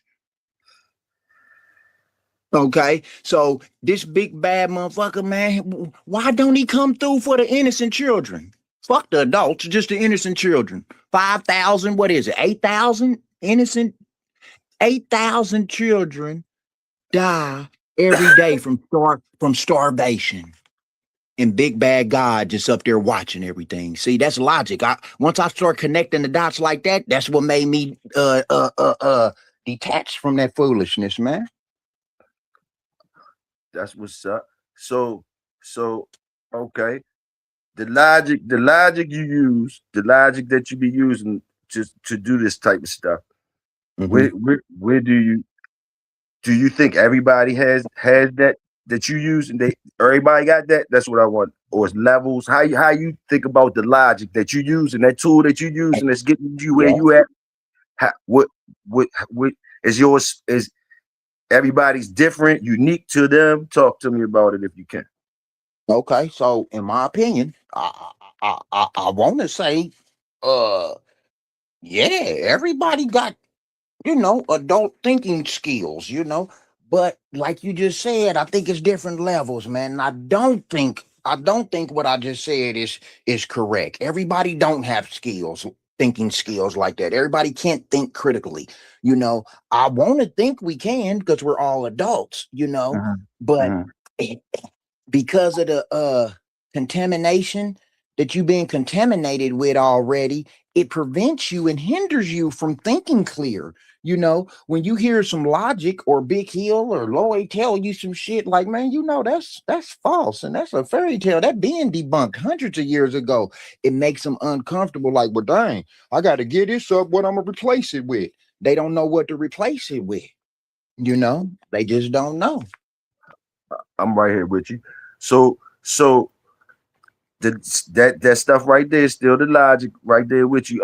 Speaker 3: Okay, so this big bad motherfucker, man, why don't he come through for the innocent children? Fuck the adults, just the innocent children. 5,000, what is it? 8,000 innocent, 8,000 children die every day from starvation. And big bad God just up there watching everything. See, that's logic. Once I start connecting the dots like that, that's what made me detach from that foolishness, man.
Speaker 2: That's what's up. So, so okay. The logic you use, the logic that you be using to do this type of stuff.
Speaker 3: Mhm.
Speaker 2: Where do you think everybody has that you use and they everybody got that? That's what I want. Or it's levels. How you think about the logic that you use and that tool that you use and that's getting you where
Speaker 3: Yeah.
Speaker 2: you at? How, what is yours? Is everybody's different, unique to them? Talk to me about it if you can.
Speaker 3: Okay, so in my opinion, I want to say, uh, yeah, everybody got adult thinking skills, but like you just said, I think it's different levels, man. And I don't think what I just said is correct. Everybody don't have thinking skills like that. Everybody can't think critically, you know. I want to think we can because we're all adults,
Speaker 2: Mhm,
Speaker 3: but
Speaker 2: mhm.
Speaker 3: because of the contamination that you've been contaminated with already, it prevents you and hinders you from thinking clear. When you hear some Logic or Big Hill or Lloyd tell you some shit like, man, that's false and that's a fairy tale that being debunked hundreds of years ago, it makes them uncomfortable. Like, well, dang, I got to get this up. What I'm gonna replace it with? They don't know what to replace it with. They just don't know.
Speaker 2: I'm right here with you. So that stuff right there is still the logic right there with you.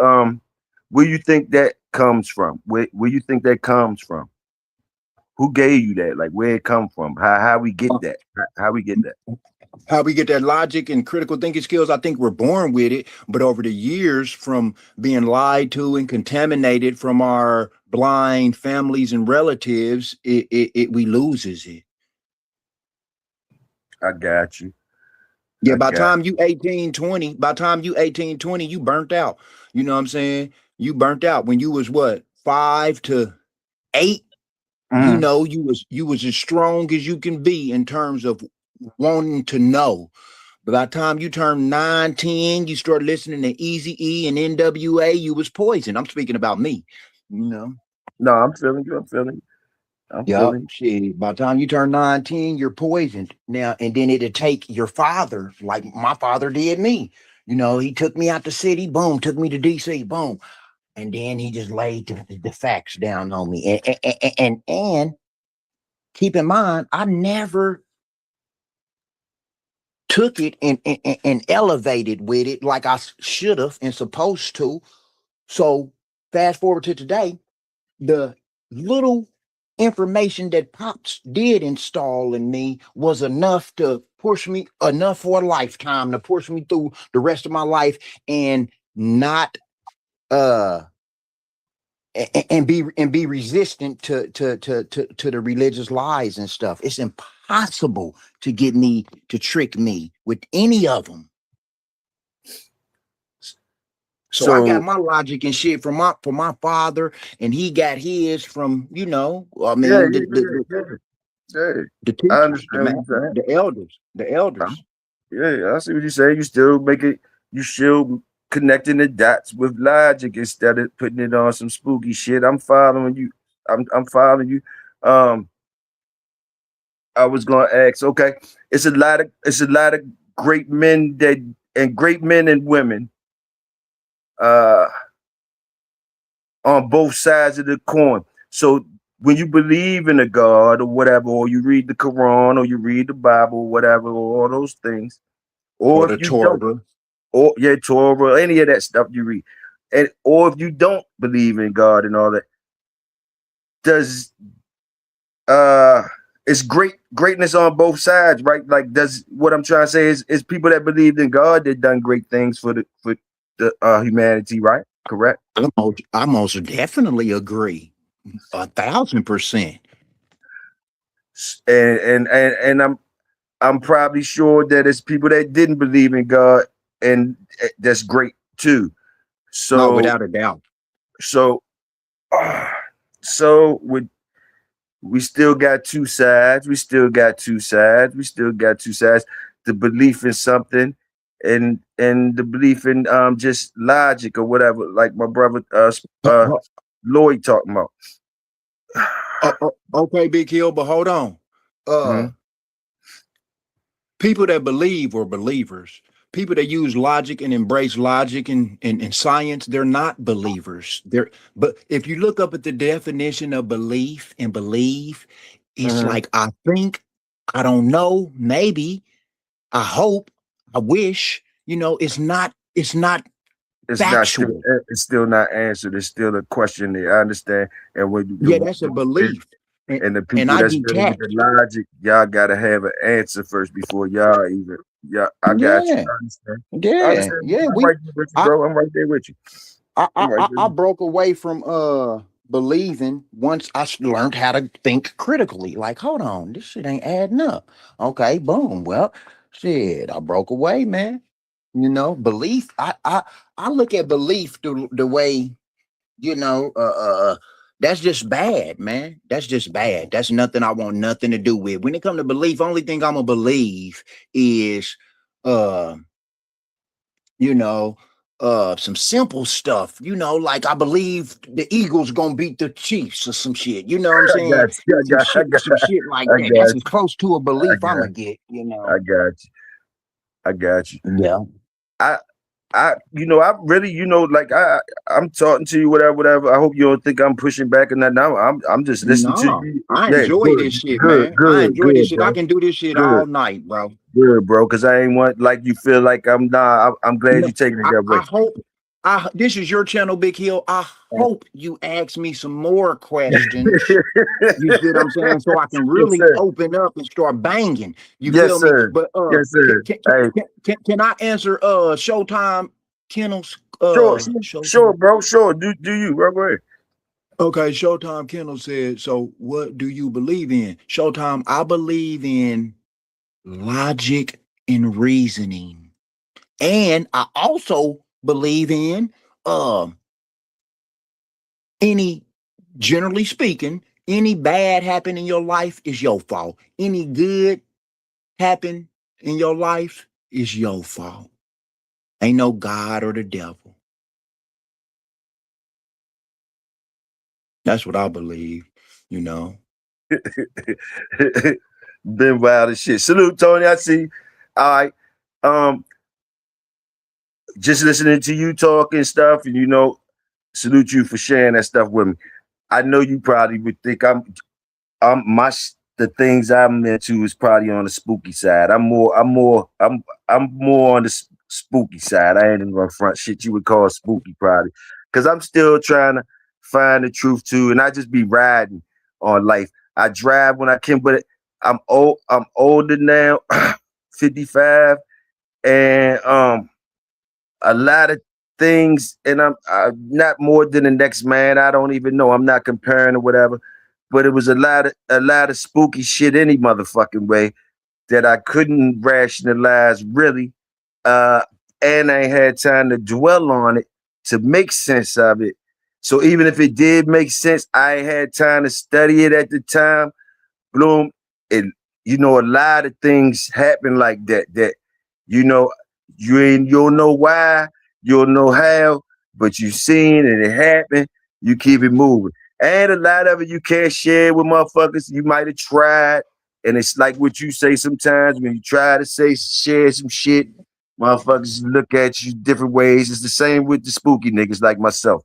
Speaker 2: Where you think that comes from? Where you think that comes from? Who gave you that? Like where it come from? How we get that? How we get that?
Speaker 3: How we get that logic and critical thinking skills, I think we're born with it, but over the years from being lied to and contaminated from our blind families and relatives, we loses it.
Speaker 2: I got you.
Speaker 3: Yeah,
Speaker 2: I got.
Speaker 3: by time you 18, 20, you burnt out. You know what I'm saying? You burnt out when you was what, 5 to 8.
Speaker 2: Mhm.
Speaker 3: You was as strong as you can be in terms of wanting to know. But by the time you turned 9, 10, you started listening to Easy E and NWA, you was poison. I'm speaking about me. You know.
Speaker 2: No, I'm feeling you. I'm feeling you. I'm
Speaker 3: Yup.
Speaker 2: feeling you.
Speaker 3: Shit. By the time you turn 9, 10, you're poisoned. Now, and then it'd take your father, like my father did me. He took me out the city, boom, took me to DC, boom. And then he just laid the facts down on me. And keep in mind, I never took it and elevated with it like I should have and supposed to. So fast forward to today, the little information that Pops did install in me was enough for a lifetime to push me through the rest of my life and not uh and be resistant to the religious lies and stuff. It's impossible to get me to trick me with any of them. So I got
Speaker 2: So
Speaker 3: my logic and shit from my father, and he got his from I
Speaker 2: yeah,
Speaker 3: mean
Speaker 2: yeah, yeah, yeah. Yeah.
Speaker 3: the
Speaker 2: I
Speaker 3: teachers,
Speaker 2: understand what you're saying.
Speaker 3: the elders, the
Speaker 2: Um,
Speaker 3: elders.
Speaker 2: yeah, I see what you're saying. You still make it. You still connecting the dots with logic instead of putting it on some spooky shit. I'm following you. I'm following you. Um, I was gonna ask. Okay, it's a lot of great men that and great men and women. Uh, on both sides of the coin. So when you believe in a God or whatever, or you read the Quran or you read the Bible or whatever, or all those things,
Speaker 3: Or
Speaker 2: or
Speaker 3: the
Speaker 2: if you don't,
Speaker 3: Torah.
Speaker 2: or yeah, Torah, any of that stuff you read, and or if you don't believe in God and all that, does it's greatness on both sides, right? Like, does what I'm trying to say is people that believed in God that done great things for the humanity, right? Correct.
Speaker 3: I most definitely agree. 1,000%.
Speaker 2: And I'm probably sure that it's people that didn't believe in God, and that's great too.
Speaker 3: No,
Speaker 2: So
Speaker 3: without a doubt.
Speaker 2: so uh, so with we still got two sides. We still got two sides. We still got two sides. The belief in something, and the belief in just logic or whatever. Like my brother Lloyd talking about.
Speaker 3: Okay, Big Hill, but hold on.
Speaker 2: Mhm.
Speaker 3: People that believe or believers, people that use logic and embrace logic and science, they're not believers. But if you look up at the definition of belief and believe, it's
Speaker 2: Mhm.
Speaker 3: like I think, I don't know, maybe, I hope, I wish, it's not
Speaker 2: It's not still.
Speaker 3: factual.
Speaker 2: It's still not answered. It's still a question there. I understand. And when
Speaker 3: Yeah, that's a
Speaker 2: the
Speaker 3: belief. And,
Speaker 2: and the
Speaker 3: and
Speaker 2: people
Speaker 3: I
Speaker 2: that's dealing with the
Speaker 3: detach.
Speaker 2: logic, y'all gotta have an answer first before y'all even. Yeah, I got you.
Speaker 3: Yeah,
Speaker 2: I understand. I
Speaker 3: yeah,
Speaker 2: understand.
Speaker 3: yeah.
Speaker 2: I'm right there with you,
Speaker 3: I,
Speaker 2: bro. I'm right there with you.
Speaker 3: I
Speaker 2: I'm
Speaker 3: I
Speaker 2: right
Speaker 3: I
Speaker 2: there.
Speaker 3: I broke away from believing once learned how to think critically. Like, hold on, this shit ain't adding up. Okay, boom. Well, shit, I broke away, man. Belief. I look at belief the way, you know, that's just bad, man. That's just bad. That's nothing I want nothing to do with. When it comes to belief, only thing I'm gonna believe is uh you know, some simple stuff, like I believe the Eagles gonna beat the Chiefs or some shit. You know what I'm
Speaker 2: I
Speaker 3: saying?
Speaker 2: got you.
Speaker 3: Some shit like
Speaker 2: I
Speaker 3: that. That's
Speaker 2: got
Speaker 3: as
Speaker 2: you.
Speaker 3: close to a
Speaker 2: I
Speaker 3: belief I'm
Speaker 2: got
Speaker 3: gonna get.
Speaker 2: I got you. I got you.
Speaker 3: Yeah.
Speaker 2: I I really, like I'm talking to you, whatever. I hope you don't think I'm pushing back and that. Now I'm just listening to
Speaker 3: No,
Speaker 2: you.
Speaker 3: I
Speaker 2: Yeah,
Speaker 3: enjoy this shit, man. I enjoy this
Speaker 2: good,
Speaker 3: shit. I
Speaker 2: bro.
Speaker 3: can do this shit
Speaker 2: Good,
Speaker 3: all night, bro.
Speaker 2: good, bro. Because I ain't want like you feel like I'm not. I'm glad
Speaker 3: No,
Speaker 2: you're taking it
Speaker 3: I,
Speaker 2: that
Speaker 3: I
Speaker 2: way.
Speaker 3: hope this is your channel, Big Hill. I hope you ask me some more questions. You see what I'm saying? So I can
Speaker 2: Yes,
Speaker 3: really
Speaker 2: sir.
Speaker 3: open up and start banging. You
Speaker 2: Yes,
Speaker 3: feel me?
Speaker 2: sir.
Speaker 3: But
Speaker 2: Yes,
Speaker 3: can
Speaker 2: sir.
Speaker 3: can can,
Speaker 2: Hey,
Speaker 3: can, can can I answer Showtime Kennels
Speaker 2: sure,
Speaker 3: Showtime?
Speaker 2: bro. Sure. Do you, bro? Go ahead.
Speaker 3: Okay, Showtime Kennel said, so what do you believe in? Showtime, I believe in logic and reasoning. And I also believe in um any generally speaking, any bad happen in your life is your fault. Any good happen in your life is your fault. Ain't no God or the devil. That's what I believe, you know.
Speaker 2: Been wild as shit. Salute, Tony. I see. All right. Um, just listening to you talk and stuff, and salute you for sharing that stuff with me. I know you probably would think the things I'm into is probably on the spooky side. I'm more on the spooky side. I ain't even gonna front shit you would call spooky probably, because I'm still trying to find the truth too, and I just be riding on life. I drive when I can, but I'm old. I'm older now, 55, and a lot of things, and I'm not more than the next man. I don't even know. I'm not comparing or whatever, but it was a lot of spooky shit any motherfucking way that I couldn't rationalize really, uh, and I ain't had time to dwell on it to make sense of it. So even if it did make sense, I ain't had time to study it at the time. Bloom, and a lot of things happen like that. You know, you'll know why, you'll know how, but you seen and it happened. You keep it moving, and a lot of it you can't share with motherfuckers. You might have tried, and it's like what you say sometimes when you try to share some shit. Motherfuckers look at you different ways. It's the same with the spooky niggas like myself.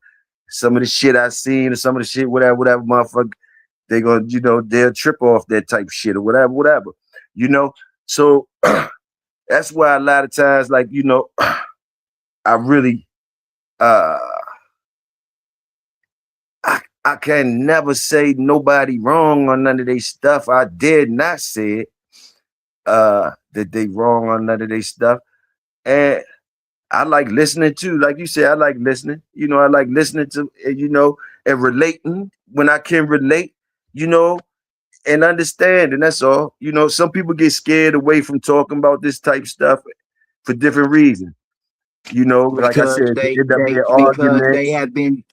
Speaker 2: Some of the shit I seen, or some of the shit, whatever, motherfucker. they gonna, they'll trip off that type shit or whatever. You know, so that's why a lot of times, like, I really uh I can never say nobody wrong on none of their stuff. I did not say it, that they wrong on none of their stuff. And I like listening too. Like you said, I like listening. I like listening to, and relating when I can relate, and understand. And that's all. Some people get scared away from talking about this type stuff for different reasons. Like I
Speaker 3: Because
Speaker 2: said, it
Speaker 3: they
Speaker 2: end up being
Speaker 3: they because
Speaker 2: argument.
Speaker 3: they have been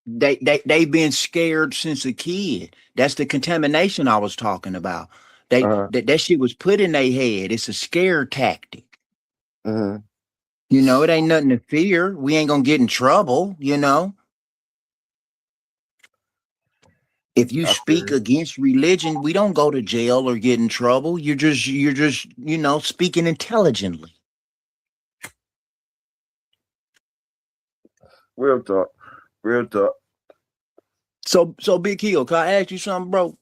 Speaker 3: they've been scared since a kid. That's the contamination I was talking about.
Speaker 2: Uh,
Speaker 3: That shit was put in their head. It's a scare tactic.
Speaker 2: mhm.
Speaker 3: It ain't nothing to fear. We ain't gonna get in trouble. If you
Speaker 2: I feel
Speaker 3: speak
Speaker 2: you.
Speaker 3: against religion, we don't go to jail or get in trouble. You're just speaking intelligently.
Speaker 2: Real talk. Real talk.
Speaker 3: So Big Hill, can I ask you something, bro?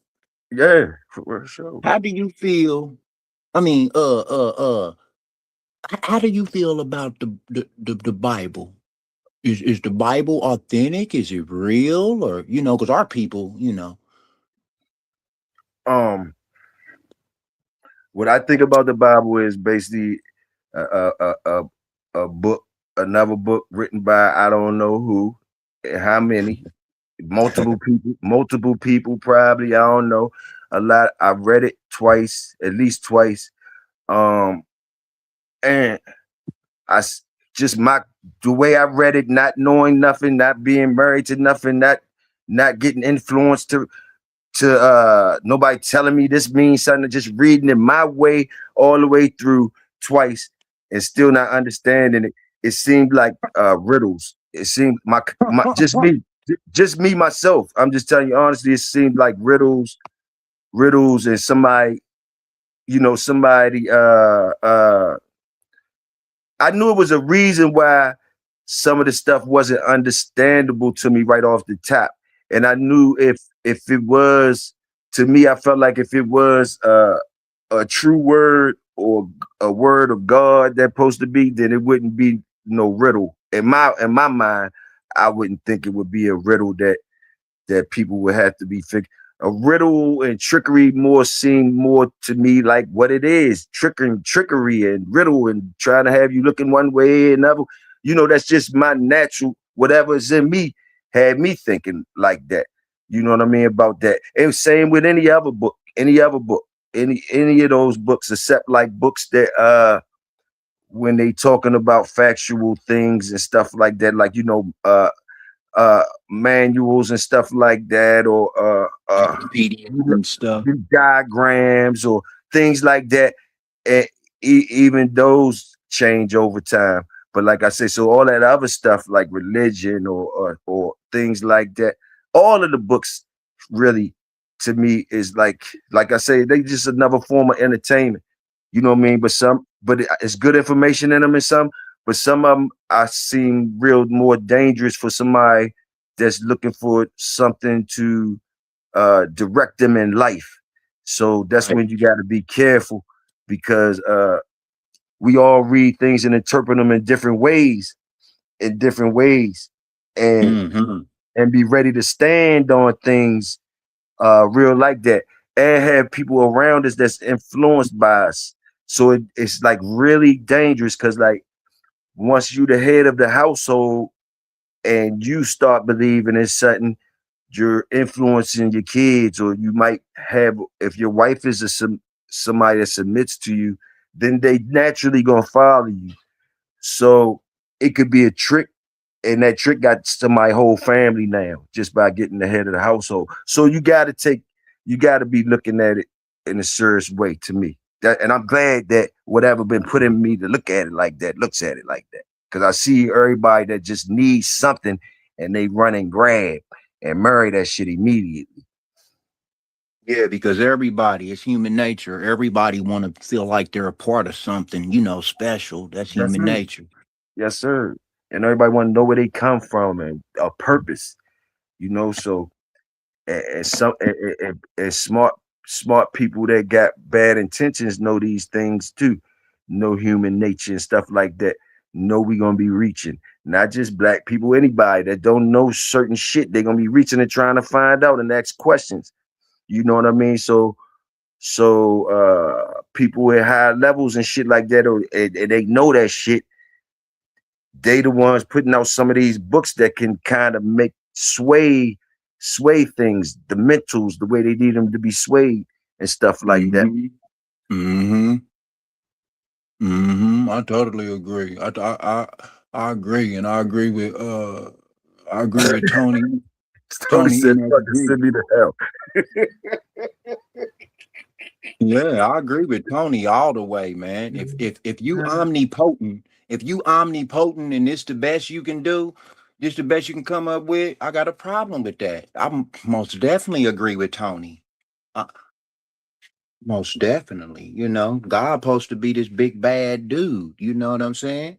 Speaker 2: Yeah, for sure.
Speaker 3: How do you feel? I mean, how do you feel about the Bible? Is the Bible authentic? Is it real? Or because our people.
Speaker 2: Um, what I think about the Bible is basically a book, another book written by I don't know who, and how many, multiple people probably. I don't know. A lot. I read it twice, at least twice. Um, and just the way I read it, not knowing nothing, not being married to nothing, not getting influenced to nobody telling me this means something, just reading it my way all the way through twice and still not understanding it. It seemed like riddles. It seemed my just me myself. I'm just telling you honestly, it seemed like riddles and somebody I knew it was a reason why some of the stuff wasn't understandable to me right off the top. And I knew if it was, to me, I felt like if it was a true word or a word of God that's supposed to be, then it wouldn't be no riddle. In my mind, I wouldn't think it would be a riddle that people would have to be figured. A riddle and trickery more seem more to me like what it is, trickery and riddle and trying to have you looking one way and another. That's just my natural, whatever's in me had me thinking like that. You know what I mean about that. And same with any other book, any of those books, except like books that when they talking about factual things and stuff like that, like manuals and stuff like that, or
Speaker 3: Wikipedia and stuff.
Speaker 2: diagrams or things like that. And even those change over time. But like I say, so all that other stuff like religion or things like that, all of the books really to me is like I say, they just another form of entertainment. You know what I mean? But it's good information in them and some. But some of them I seem real more dangerous for somebody that's looking for something to direct them in life. So that's
Speaker 3: Right.
Speaker 2: when you got to be careful because we all read things and interpret them in different ways, and
Speaker 3: Hmm.
Speaker 2: and be ready to stand on things real like that, and have people around us that's influenced by us. So it's like really dangerous because like once you the head of the household and you start believing in something, you're influencing your kids, or you might have, if your wife is somebody that submits to you, then they naturally gonna follow you. So it could be a trick, and that trick got to my whole family now just by getting the head of the household. So you got to be looking at it in a serious way to me. And I'm glad that whatever been put in me to look at it like that looks at it like that, because I see everybody that just needs something and they run and grab and marry that shit immediately.
Speaker 3: Yeah, because everybody, it's human nature. Everybody want to feel like they're a part of something, special. That's
Speaker 2: Yes,
Speaker 3: human
Speaker 2: sir.
Speaker 3: nature.
Speaker 2: Yes, sir. And everybody want to know where they come from and a purpose, so and some and smart people that got bad intentions know these things too, know human nature and stuff like that. Know we gonna be reaching, not just black people, anybody that don't know certain shit, they're gonna be reaching and trying to find out and ask questions. You know what I mean? So people with high levels and shit like that, or and they know that shit. They the ones putting out some of these books that can kind of make sway things, the mentals, the way they need them to be swayed and stuff like that.
Speaker 4: Mm-hmm. I totally agree. I agree, and I agree with Tony.
Speaker 2: Tony said,
Speaker 4: in that
Speaker 2: "Fucking
Speaker 4: degree.
Speaker 2: send me to hell."
Speaker 4: Yeah, I agree with Tony all the way, man. If you omnipotent, and it's the best you can do, this the best you can come up with, I got a problem with that. I most definitely agree with Tony. Uh, Most definitely. You know, God supposed to be this big bad dude. You know what I'm saying?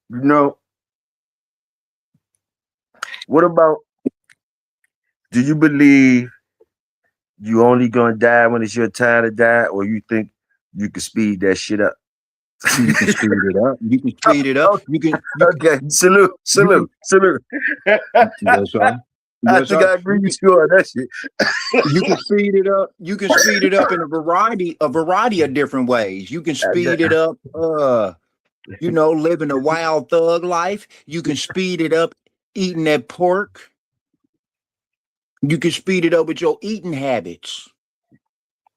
Speaker 2: You know, what about? Do you believe you only gonna die when it's your time to die, or you think you can speed that shit up?
Speaker 4: You can speed it up. You can speed it up.
Speaker 2: Okay, salute.
Speaker 4: Yes, sir.
Speaker 2: I
Speaker 4: Yes,
Speaker 2: think
Speaker 4: sir.
Speaker 2: I agree with you on that shit.
Speaker 4: You can speed it up. You can speed it up in a variety of different ways. You can speed it up, living a wild thug life. You can speed it up eating that pork. You can speed it up with your eating habits.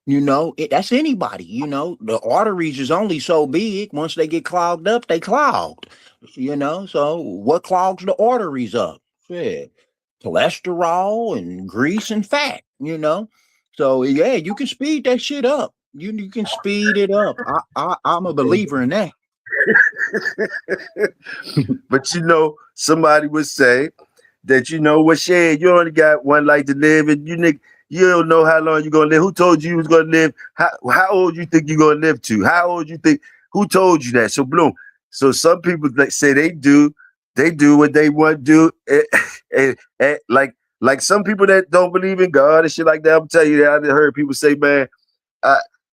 Speaker 4: That's anybody. The arteries is only so big. Once they get clogged up, they clogged. So what clogs the arteries up? Yeah, cholesterol and grease and fat. So yeah, you can speed that shit up. You can speed it up. I'm a believer in that.
Speaker 2: But somebody would say that what shit, you only got one life to live, and you don't know how long you're gonna live. Who told you was gonna live? How old you think you're gonna live to? How old you think? Who told you that? So Bloom. So some people say they do what they want to do, and like some people that don't believe in God and shit like that. I'm telling you that I heard people say, man,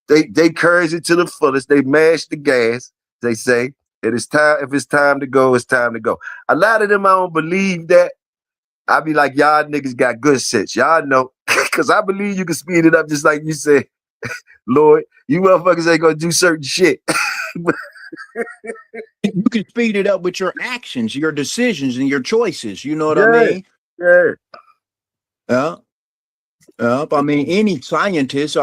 Speaker 2: they courage it to the fullest. They mash the gas. They say it is time. If it's time to go, it's time to go. A lot of them I don't believe that. I be like, y'all niggas got good sense. Y'all know, because I believe you can speed it up just like you said, Lord. You motherfuckers ain't gonna do certain shit.
Speaker 4: You can speed it up with your actions, your decisions, and your choices. You know what I
Speaker 2: Yeah,
Speaker 4: mean?
Speaker 2: yeah.
Speaker 4: Yeah. I mean, any scientist, this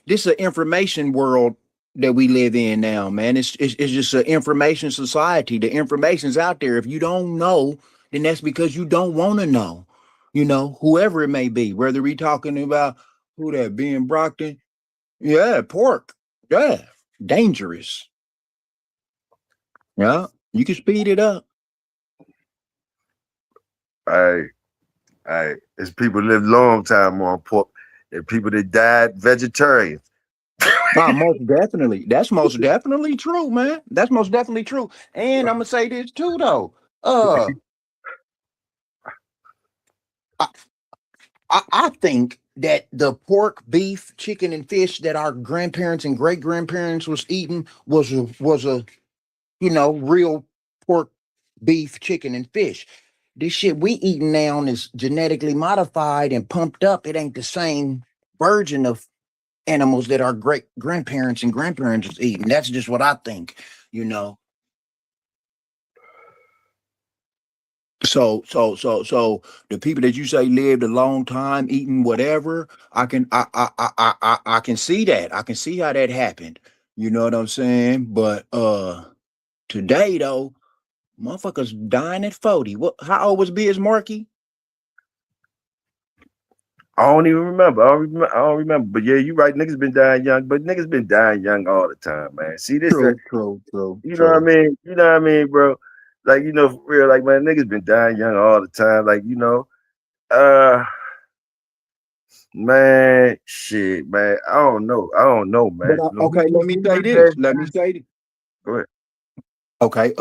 Speaker 4: is an information world that we live in now, man. It's just an information society. The information's out there. If you don't know, then that's because you don't want to know. Whoever it may be, whether we talking about who that Ben Brockton, yeah, pork, yeah, dangerous. Yeah, you can speed it up.
Speaker 2: There's people live long time on pork. There are people that died vegetarians.
Speaker 4: Most definitely. That's most definitely true, man. That's most definitely true. And I'm gonna say this too, though. I think that the pork, beef, chicken, and fish that our grandparents and great grandparents was eating was a real pork, beef, chicken, and fish. This shit we eating now is genetically modified and pumped up. It ain't the same version of animals that our great grandparents and grandparents was eating. That's just what I think, you know. So the people that you say lived a long time eating whatever, I can see that. I can see how that happened. You know what I'm saying? But today though, motherfuckers dying at 40. How old was Biz Markie?
Speaker 2: I don't even remember. I don't remember. But yeah, you right. Niggas been dying young, but niggas been dying young all the time, man. See this?
Speaker 4: True.
Speaker 2: You know what I mean? You know what I mean, bro? Like, for real, like, man, niggas been dying young all the time. Like, man, shit, man. I don't know, man.
Speaker 4: But okay, let me say this. Let me say this.
Speaker 2: Go ahead.
Speaker 4: Okay,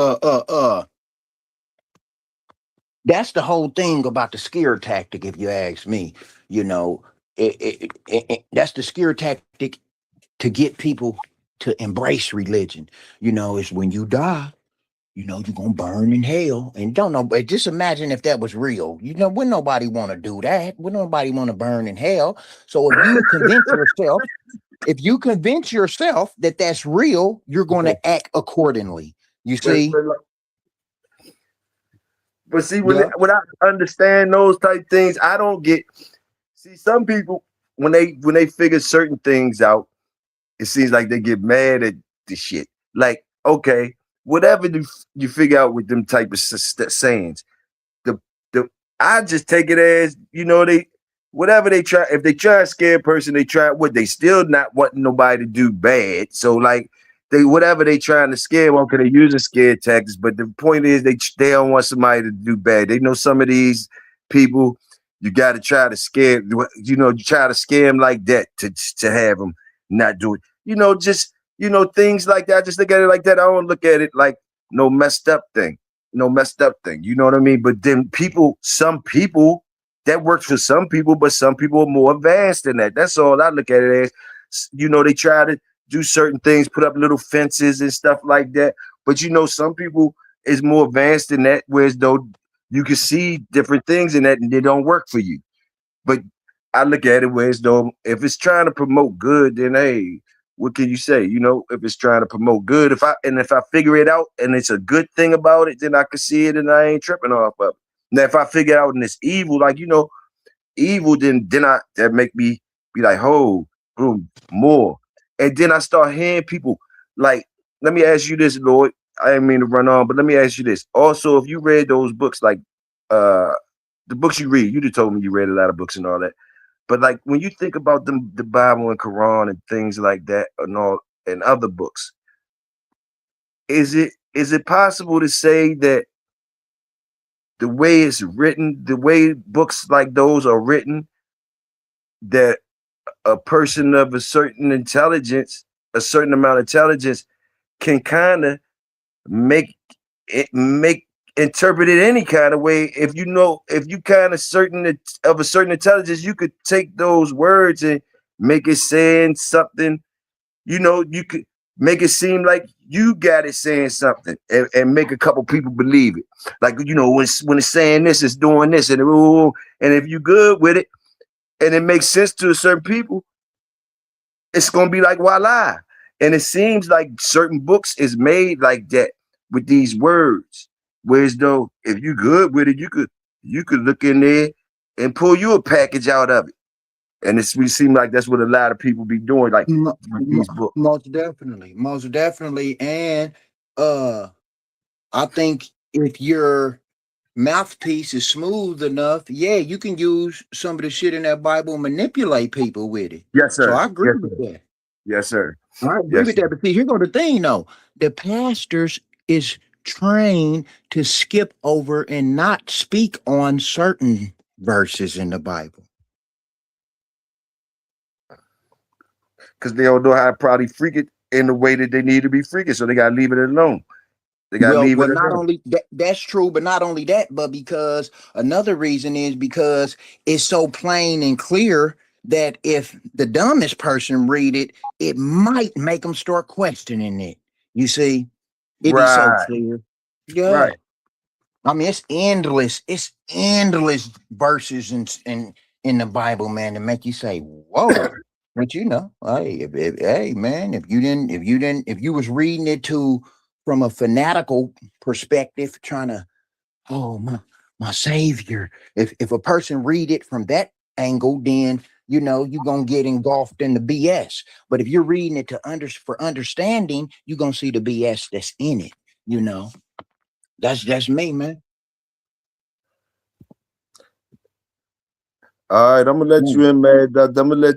Speaker 4: That's the whole thing about the scare tactic, if you ask me. You know, that's the scare tactic to get people to embrace religion. You know, it's when you die, you know, you're gonna burn in hell. And don't know, but just imagine if that was real. You know, wouldn't nobody want to do that? Wouldn't nobody want to burn in hell? So if you convince yourself that that's real, you're going to act accordingly. You
Speaker 2: But,
Speaker 4: see?
Speaker 2: but, but see,
Speaker 4: Yeah.
Speaker 2: when I understand those type things, I don't get. See, some people when they figure certain things out, it seems like they get mad at the shit. Like, okay, whatever you figure out with them type of sayings, the the I just take it as they whatever they try. If they try to scare a person, they try what they still not wanting nobody to do bad. So like they whatever they trying to scare them, because they're using scare tactics. But the point is they don't want somebody to do bad. They know some of these people. You got to try to scare, you try to scare them like that to have them not do it. Just things like that. I just look at it like that. I don't look at it like no messed up thing. No messed up thing. You know what I mean? But then some people, that works for some people, but some people are more advanced than that. That's all I look at it as. They try to do certain things, put up little fences and stuff like that. But some people is more advanced than that, whereas though you can see different things in that and they don't work for you. But I look at it whereas though if it's trying to promote good, then hey, what can you say? If it's trying to promote good, if I figure it out and it's a good thing about it, then I can see it and I ain't tripping off of it. Now if I figure out and it's evil, like evil, then that make me be like, oh, boom, more. And then I start hearing people like, let me ask you this, Lord. I didn't mean to run on, but let me ask you this. Also, if you read those books, like the books you read, you just told me you read a lot of books and all that. But like when you think about the Bible and Quran and things like that and all and other books, is it possible to say that the way it's written, the way books like those are written, that a person of a certain intelligence, a certain amount of intelligence, can kind of make interpret it any kind of way? If you kind of certain of a certain intelligence, you could take those words and make it saying something. You could make it seem like you got it saying something, and make a couple people believe it. Like when it's saying this, it's doing this, and if you good with it and it makes sense to a certain people, it's gonna be like voila. And it seems like certain books is made like that with these words. Whereas though, if you good with it, you could look in there and pull you a package out of it. And we seem like that's what a lot of people be doing, like with these books.
Speaker 4: Most definitely. And uh, I think if your mouthpiece is smooth enough, yeah, you can use some of the shit in that Bible and manipulate people with it.
Speaker 2: Yes,
Speaker 4: So
Speaker 2: sir.
Speaker 4: I agree
Speaker 2: Yes,
Speaker 4: with
Speaker 2: sir.
Speaker 4: that.
Speaker 2: Yes, sir.
Speaker 4: I agree
Speaker 2: Yes,
Speaker 4: with
Speaker 2: sir.
Speaker 4: that. But see, here go the thing though. The pastors is trained to skip over and not speak on certain verses in the Bible.
Speaker 2: Because they don't know how to probably freak it in the way that they need to be freaking, so they gotta leave it alone. They gotta leave it
Speaker 4: Not
Speaker 2: alone.
Speaker 4: only that's true, but not only that, but because another reason is because it's so plain and clear that if the dumbest person read it, it might make them start questioning it. You see, it be so
Speaker 2: Right,
Speaker 4: clear. Yeah.
Speaker 2: right.
Speaker 4: I mean, it's endless verses in the Bible, man, to make you say, "Whoa!" But hey, hey, man, if you was reading it from a fanatical perspective, trying to, oh my savior. If a person read it from that angle, then you're gonna get engulfed in the BS. But if you're reading it for understanding, you're gonna see the BS that's in it. You know, that's me, man.
Speaker 2: All right, I'm gonna let you in, man. I'm gonna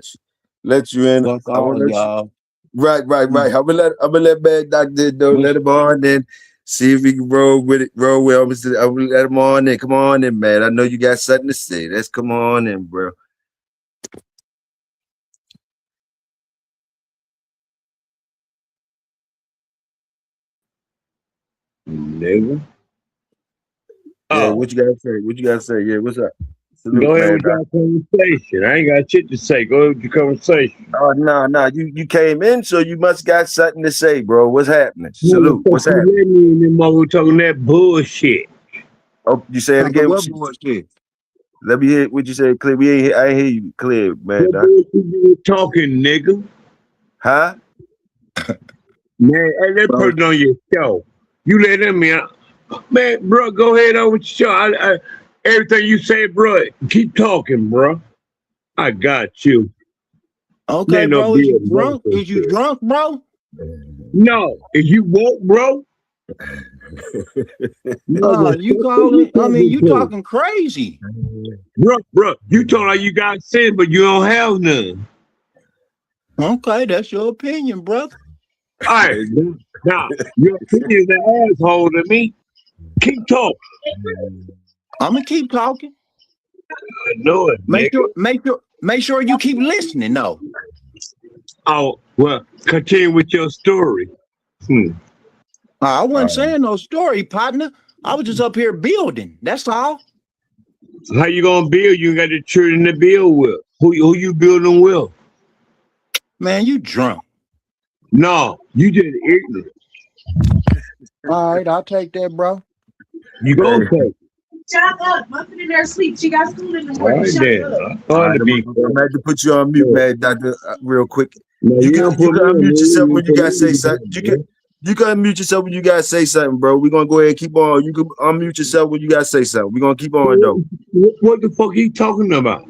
Speaker 2: let you in.
Speaker 4: Fuck
Speaker 2: I'm gonna
Speaker 4: all
Speaker 2: let you.
Speaker 4: y'all.
Speaker 2: Right.
Speaker 4: Mm.
Speaker 2: I'm gonna let Bad Doctor know.
Speaker 4: Well,
Speaker 2: Let him on and see if he can roll with it. Roll with him. I'm gonna let him on in. Come on in, man. I know you got something to say. Let's come on in, bro. Nigga. Yeah,
Speaker 5: Oh,
Speaker 2: What you gotta say? What you gotta say? Yeah, what's up? Salute,
Speaker 5: Go ahead
Speaker 2: man.
Speaker 5: with your conversation. I ain't got shit to say. Go ahead with your conversation.
Speaker 2: Oh no. You came in, so you must got something to say, bro. What's happening? Salute. What's
Speaker 5: Motherfucker,
Speaker 2: happening?
Speaker 5: let me in them mother talking that bullshit.
Speaker 2: Oh, you say it again?
Speaker 4: What bullshit?
Speaker 2: Let me hear what you said clear. I ain't hear you clear, man.
Speaker 5: What bullshit you was talking, nigga?
Speaker 2: Huh?
Speaker 5: Man, hey, that person on your show. You let them in. Man, bro, go ahead on with your show. Everything you say, bro, keep talking, bro. I got you.
Speaker 4: Okay,
Speaker 5: Ain't no
Speaker 4: bro. Is you
Speaker 5: deal,
Speaker 4: drunk?
Speaker 5: bro.
Speaker 4: Is you drunk, bro?
Speaker 5: No, if you woke, bro.
Speaker 4: No, you calling? I mean, you talking crazy.
Speaker 5: Bro, you talking like you got sense, but you don't have none.
Speaker 4: Okay, that's your opinion, brother.
Speaker 5: All right, now your opinion is an asshole to me. Keep talking.
Speaker 4: I'm gonna keep talking.
Speaker 5: I know it,
Speaker 4: Make sure you keep listening. No.
Speaker 5: Oh, well, continue with your story.
Speaker 4: I wasn't saying no story, partner. I was just up here building. That's all.
Speaker 5: How you gonna build? You got the children to build with. Who you building with?
Speaker 4: Man, you drunk.
Speaker 5: No, you just ignorant.
Speaker 4: All right, I'll take that, bro.
Speaker 5: You gonna take.
Speaker 6: Shut up. Muffin in there asleep. She got school in the
Speaker 5: All
Speaker 6: morning.
Speaker 5: right,
Speaker 6: Shut
Speaker 5: then.
Speaker 6: up.
Speaker 5: I'm
Speaker 2: All
Speaker 5: trying
Speaker 2: right,
Speaker 5: to be.
Speaker 2: I'm gonna have to put you on mute, man, Doctor, real quick.
Speaker 5: No,
Speaker 2: You
Speaker 5: don't
Speaker 2: can
Speaker 5: put me on
Speaker 2: unmute
Speaker 5: mute.
Speaker 2: yourself when you
Speaker 5: put
Speaker 2: gotta
Speaker 5: me
Speaker 2: say
Speaker 5: on
Speaker 2: something.
Speaker 5: mute,
Speaker 2: You can unmute yourself when you gotta say something, bro. We're gonna go ahead and keep on. You can unmute yourself when you gotta say something. We're gonna keep on though.
Speaker 5: What the fuck he talking about?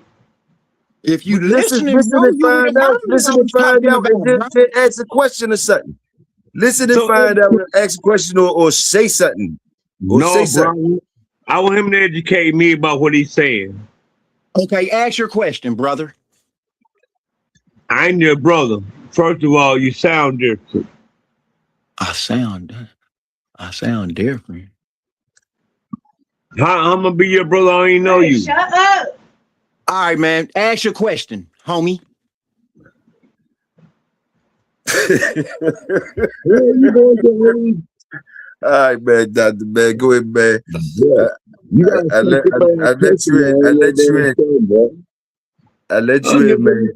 Speaker 4: If you
Speaker 2: Listen
Speaker 4: listening, bro,
Speaker 2: and
Speaker 4: you would have
Speaker 2: find out.
Speaker 4: heard what I
Speaker 2: Listen and
Speaker 4: was
Speaker 2: find
Speaker 4: talking
Speaker 2: out,
Speaker 4: about,
Speaker 2: and
Speaker 4: bro.
Speaker 2: then ask a question or something. Listen and
Speaker 5: So,
Speaker 2: find out, ask a question or say something. Or say
Speaker 5: no,
Speaker 2: something.
Speaker 5: bro. I want him to educate me about what he's saying.
Speaker 4: Okay, ask your question, brother.
Speaker 5: I ain't your brother. First of all, you sound different.
Speaker 4: I sound different.
Speaker 5: How I'm gonna be your brother? I ain't know
Speaker 6: Hey,
Speaker 5: you.
Speaker 6: shut up.
Speaker 4: All right, man. Ask your question, homie.
Speaker 5: Where you going to?
Speaker 2: All right, man, Doctor, man, go ahead, man.
Speaker 5: Yeah. You gotta
Speaker 2: I let you in. I let you in. I let you in, man.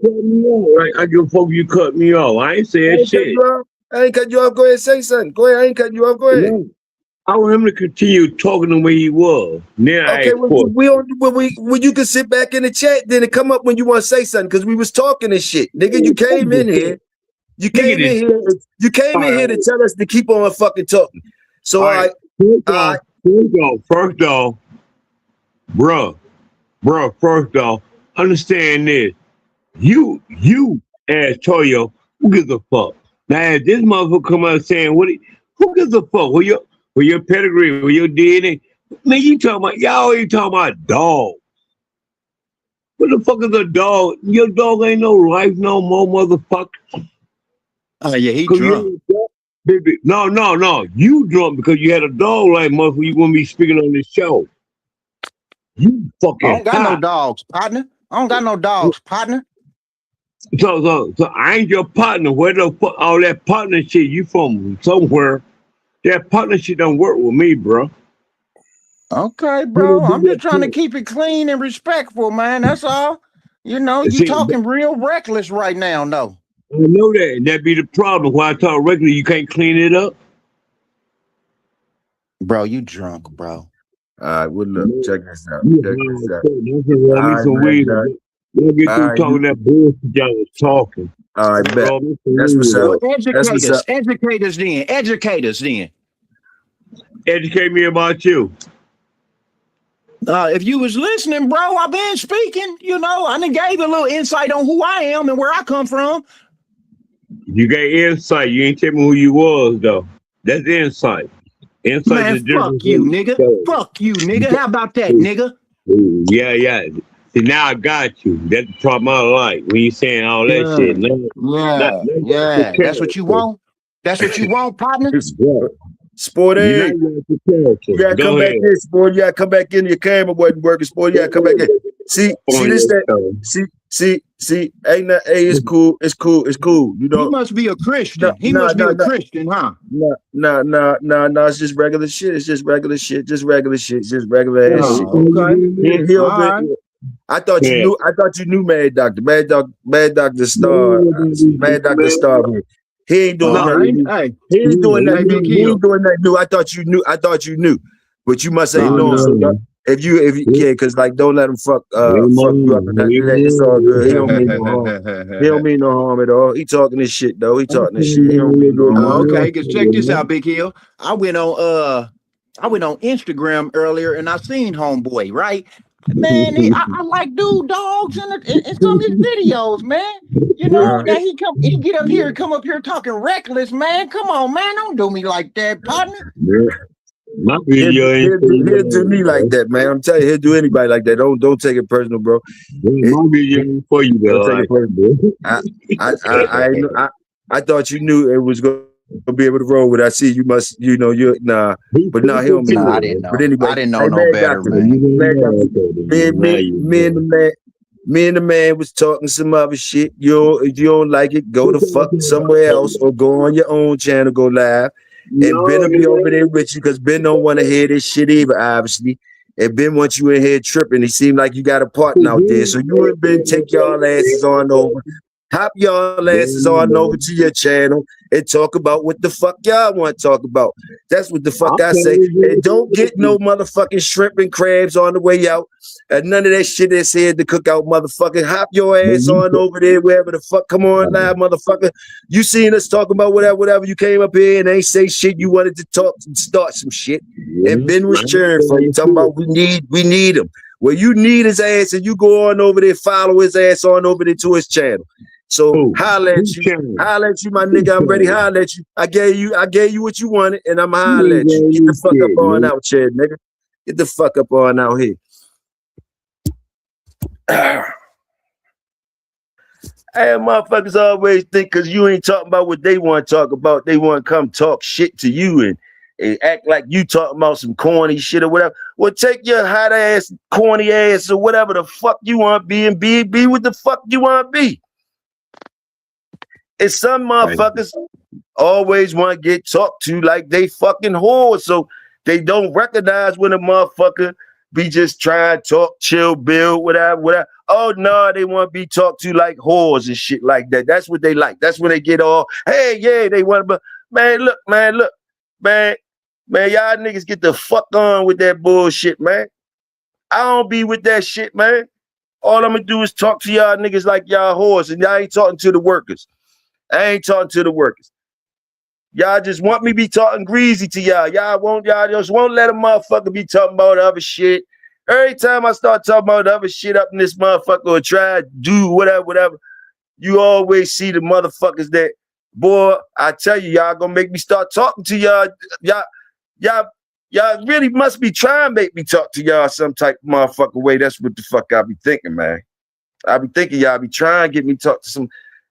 Speaker 5: I give a fuck if you cut me off. I ain't saying shit.
Speaker 2: I ain't cut you off. Go ahead and say something. Go ahead. I ain't cutting you off. Go ahead.
Speaker 5: No. I want him to continue talking the way he was. Now
Speaker 2: Okay, when you can sit back in the chat, then it come up when you want to say something because we was talking and shit, nigga. You came in here. You came in here. You came in here to tell us to keep on fucking talking. So
Speaker 5: First off, bro, first off, understand this. You asked Toyo, who gives a fuck? Now as this motherfucker come out saying, who gives a fuck? With your pedigree, with your DNA? Man, y'all ain't talking about dogs. What the fuck is a dog? Your dog ain't no life no more, motherfucker.
Speaker 4: Oh yeah, he drunk.
Speaker 5: Baby, no. You drunk because you had a dog like motherfucker. You gonna be speaking on this show. You fucking
Speaker 4: I don't got
Speaker 5: hot.
Speaker 4: no dogs, partner. I don't got no dogs, partner.
Speaker 5: So I ain't your partner. Where the fuck all that partner shit? You from somewhere? That partnership don't work with me, bro.
Speaker 4: Okay, bro. I'm just trying to keep it clean and respectful, man. That's all. You know, you talking real reckless right now, though.
Speaker 5: I know that, and that be the problem. When I talk regularly, you can't clean it up.
Speaker 4: Bro, you drunk, bro.
Speaker 2: all right, well, look, check this out.
Speaker 5: You
Speaker 2: Check this out.
Speaker 5: All right, some weed. Don't get through talking that bullshit y'all was talking.
Speaker 2: All right, bet. That's what's up.
Speaker 4: Educate us then.
Speaker 5: Educate me about you.
Speaker 4: If you was listening, bro, I've been speaking. You know, I done gave a little insight on who I am and where I come from.
Speaker 5: You got insight. You ain't tell me who you was, though. That's insight. Insight
Speaker 4: Man,
Speaker 5: is different.
Speaker 4: fuck you, nigga. Fuck you, nigga. How about that, nigga?
Speaker 5: Yeah. See, now I got you. That's the problem I like when you saying all that shit.
Speaker 4: Yeah. That's what you want? That's what you want, partner?
Speaker 2: Sport A. You gotta come back in, Sport. You gotta come back in. Your camera wasn't working, Sport. You gotta come back in. See See, ain't that? Hey, it's cool. It's cool. It's cool. You
Speaker 4: He
Speaker 2: know,
Speaker 4: must be a
Speaker 2: no,
Speaker 4: Christian. He
Speaker 2: no,
Speaker 4: must be
Speaker 2: no,
Speaker 4: a
Speaker 2: no,
Speaker 4: Christian, huh?
Speaker 2: no. It's just regular shit. It's just regular shit. Just regular shit. Just regular ass shit.
Speaker 4: Oh, okay.
Speaker 2: He
Speaker 4: All
Speaker 2: over.
Speaker 4: right.
Speaker 2: I thought you
Speaker 5: Yeah.
Speaker 2: knew. I thought you knew Mad Doctor. Mad Doctor Star. Mad Doctor Star. He ain't doing
Speaker 4: All
Speaker 2: nothing
Speaker 4: right.
Speaker 2: new.
Speaker 4: Hey,
Speaker 2: He ain't doing
Speaker 4: hey,
Speaker 2: nothing
Speaker 4: Big
Speaker 2: new. He
Speaker 4: Hill.
Speaker 2: ain't doing nothing new. I thought you knew. I thought you knew. But you must ain't
Speaker 4: Oh,
Speaker 2: know him. So
Speaker 4: no.
Speaker 2: if you can, cause like don't let him fuck you up. It's all good. He don't mean no harm. He don't mean no harm at all. He talking this shit though. He talking this shit. He don't mean no harm.
Speaker 4: Okay, cause check this out, Big Hill. I went on Instagram earlier and I seen Homeboy, right? Man, I like dude dogs in some of his videos, man. You know,
Speaker 2: Uh-huh.
Speaker 4: now he get up here, come up here talking reckless, man. Come on, man, don't do me like that, partner.
Speaker 5: My
Speaker 2: He'll
Speaker 5: video ain't
Speaker 2: he'll do me like that, man. I'm telling you, he'll do anybody like that. Don't take it personal, bro.
Speaker 5: My video ain't for you,
Speaker 2: Don't
Speaker 5: though.
Speaker 2: take it personal. I thought you knew it was gonna be able to roll with. I see you must, you're nah, but nah, he don't mean
Speaker 4: No, I
Speaker 2: that.
Speaker 4: didn't know.
Speaker 2: But anyway,
Speaker 4: I didn't know
Speaker 2: hey,
Speaker 4: no
Speaker 2: man,
Speaker 4: better,
Speaker 2: doctor,
Speaker 4: man.
Speaker 2: man, doctor, me and the man was talking some other shit. If you don't like it, go to fuck somewhere else or go on your own channel, go live. And Ben will be over there with you because Ben don't want to hear this shit either, obviously. And Ben wants you in here tripping. He seemed like you got a partner out there. So you and Ben take y'all asses on over. Hop y'all asses on over to your channel and talk about what the fuck y'all want to talk about. That's what the fuck I say. And don't get no motherfucking shrimp and crabs on the way out. And none of that shit that's here to cook out, motherfucker. Hop your ass on over there, wherever the fuck. Come on live, motherfucker. You seen us talking about whatever. You came up here and ain't say shit. You wanted to talk and start some shit. And Ben was cheering for you, talking about we need him. Well, you need his ass, and you go on over there, follow his ass on over there to his channel. So holla at you, my nigga. I'm ready. Holla at you. I gave you what you wanted, and I'm holla at you. Get the fuck up on out, Chad, nigga. Get the fuck up on out here. Hey, motherfuckers always think because you ain't talking about what they want to talk about, they want to come talk shit to you and act like you talking about some corny shit or whatever. Well, take your hot ass, corny ass, or whatever the fuck you want to be and be what the fuck you want to be. And some motherfuckers always want to get talked to like they fucking whores, so they don't recognize when a motherfucker be just trying to talk, chill, build, whatever. Oh no, they want to be talked to like whores and shit like that. That's what they like. That's when they get all, hey, yeah, they want to, but man, look, man, y'all niggas get the fuck on with that bullshit, man. I don't be with that shit, man. All I'm gonna do is talk to y'all niggas like y'all whores, and y'all ain't talking to the workers. I ain't talking to the workers. Y'all just want me to be talking greasy to y'all. Y'all just won't let a motherfucker be talking about other shit. Every time I start talking about other shit up in this motherfucker or try to do whatever, you always see the motherfuckers that, boy, I tell you, y'all gonna make me start talking to y'all. Y'all really must be trying to make me talk to y'all some type of motherfucker way. That's what the fuck I be thinking, man. I be thinking y'all be trying to get me talk to some.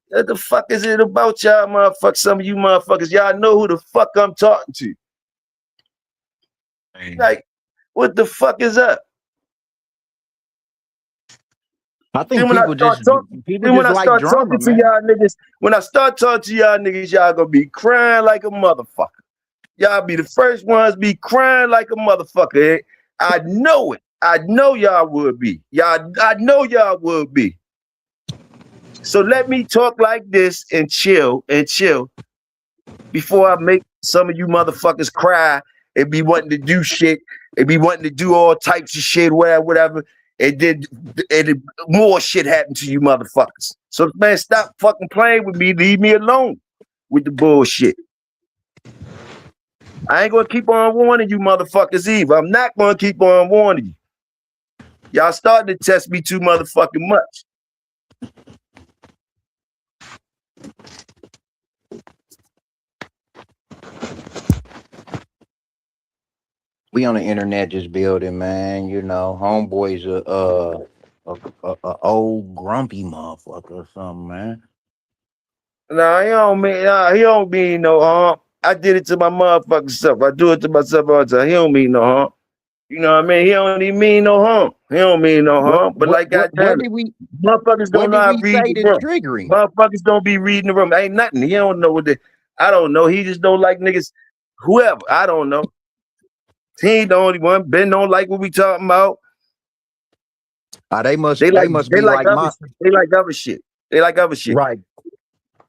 Speaker 2: What the fuck is it about y'all motherfuckers? Some of you motherfuckers, y'all know who the fuck I'm talking to. Like, what the fuck is up?
Speaker 4: I think
Speaker 2: Then when I start talking to y'all niggas, when I start talking to y'all niggas, y'all gonna be crying like a motherfucker. Y'all be the first ones be crying like a motherfucker. I know it. I know y'all would be. I know y'all would be. So let me talk like this and chill before I make some of you motherfuckers cry and be wanting to do shit and be wanting to do all types of shit, whatever. And then more shit happen to you motherfuckers. So man, stop fucking playing with me. Leave me alone with the bullshit. I ain't gonna keep on warning you motherfuckers either. I'm not gonna keep on warning you. Y'all starting to test me too motherfucking much.
Speaker 4: We on the internet just building, man. You know, homeboy's a old grumpy motherfucker or something, man.
Speaker 2: Nah, he don't mean no harm. I did it to my motherfucking self. I do it to myself all the time. He don't mean no harm. You know what I mean? He don't even mean no harm. He don't mean no harm. But like goddamn it, motherfuckers
Speaker 3: what
Speaker 2: don't know
Speaker 3: did
Speaker 2: how to
Speaker 3: we
Speaker 2: read
Speaker 3: say
Speaker 2: the
Speaker 3: to
Speaker 2: room.
Speaker 3: trigger him?
Speaker 2: Motherfuckers don't be reading the room. Ain't nothing. He don't know what they. I don't know. He just don't like niggas. Whoever. I don't know. He ain't the only one. Ben don't like what we talking about.
Speaker 3: They must
Speaker 2: They like
Speaker 3: be like
Speaker 2: other
Speaker 3: my
Speaker 2: shit. They like other shit. They like other shit.
Speaker 3: right.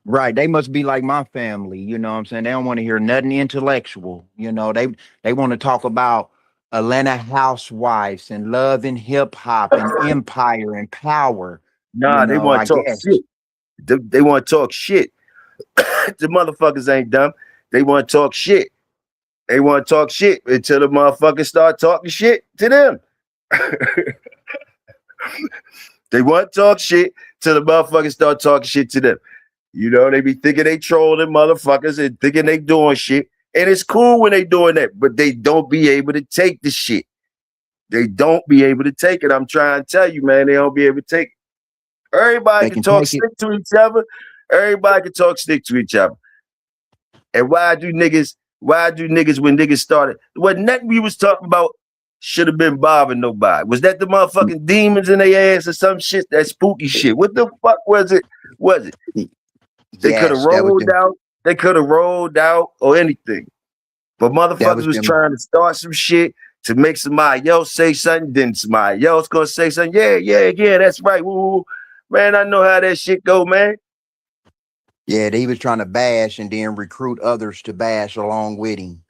Speaker 3: Right. They must be like my family. You know what I'm saying? They don't want to hear nothing intellectual. You know, they want to talk about Atlanta housewives and love and hip hop and empire and power. You
Speaker 2: Nah, they
Speaker 3: know,
Speaker 2: want
Speaker 3: I
Speaker 2: to talk
Speaker 3: guess.
Speaker 2: shit. They want to talk shit. The motherfuckers ain't dumb. They want to talk shit. They want to talk shit until the motherfuckers start talking shit to them. They want to talk shit till the motherfuckers start talking shit to them. You know, they be thinking they trolling motherfuckers and thinking they doing shit. And it's cool when they doing that, but they don't be able to take the shit. They don't be able to take it. I'm trying to tell you, man, they don't be able to take it. Everybody
Speaker 3: They
Speaker 2: can
Speaker 3: can
Speaker 2: talk
Speaker 3: take it.
Speaker 2: stick to each other. Everybody can talk stick to each other. And why do niggas when niggas started, what nothing we was talking about should have been bothering nobody? Was that the motherfucking demons in their ass or some shit? That spooky shit. What the fuck was it? They could have
Speaker 3: Yes, that was
Speaker 2: rolled
Speaker 3: them.
Speaker 2: out. They could have rolled out or anything. But
Speaker 3: That was
Speaker 2: motherfuckers was
Speaker 3: them.
Speaker 2: trying to start some shit to make somebody else say something. Then somebody else gonna say something. Yeah, that's right. Woo. Man, I know how that shit go, man.
Speaker 3: Yeah, they was trying to bash and then recruit others to bash along with him.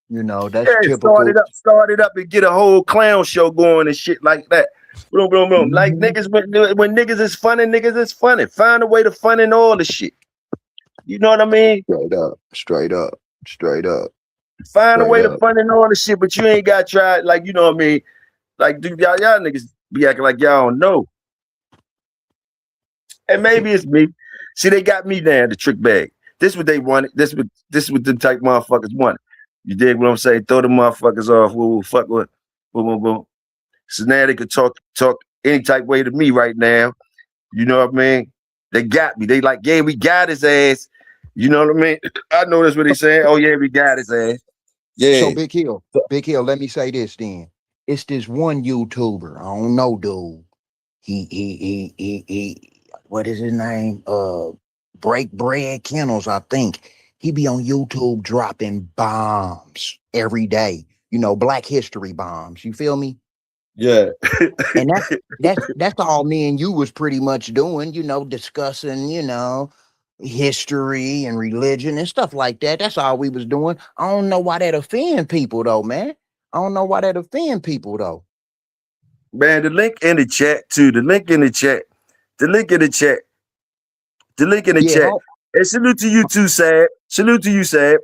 Speaker 3: You know, that's
Speaker 2: Yeah,
Speaker 3: typical.
Speaker 2: start it up and get a whole clown show going and shit like that. Boom, boom, boom. Like
Speaker 3: Mhm.
Speaker 2: niggas, when niggas is funny, niggas is funny. Find a way to fun in all the shit. You know what I mean?
Speaker 3: Straight up, straight up, straight up,
Speaker 2: Find a
Speaker 3: straight
Speaker 2: way to
Speaker 3: up.
Speaker 2: fun in all the shit, but you ain't got to try, like, you know what I mean? Like, dude, y'all niggas be acting like y'all don't know. And maybe it's me. See, they got me down the trick bag. This what they wanted. This what them type motherfuckers wanted. You dig what I'm saying? Throw the motherfuckers off. Woo, fuck with. Boom, boom, boom. So now they could talk any type way to me right now. You know what I mean? They got me. They like, yeah, we got his ass. You know what I mean? I know that's what they saying. Oh yeah, we got his ass.
Speaker 3: So
Speaker 2: Yeah.
Speaker 3: Big Hill, let me say this then. It's this one YouTuber. I don't know, dude. He what is his name? Break Bread Kennels, I think. He be on YouTube dropping bombs every day. You know, Black History bombs. You feel me?
Speaker 2: Yeah.
Speaker 3: And that's all me and you was pretty much doing, you know, discussing, you know, history and religion and stuff like that. That's all we was doing. I don't know why that offend people though, man. I don't know why that offend people though.
Speaker 2: Man, the link in the chat too. The link in the chat. The link in the chat. The link in the
Speaker 3: Yeah,
Speaker 2: chat. And salute to you too, Sab. Salute to you, Sab.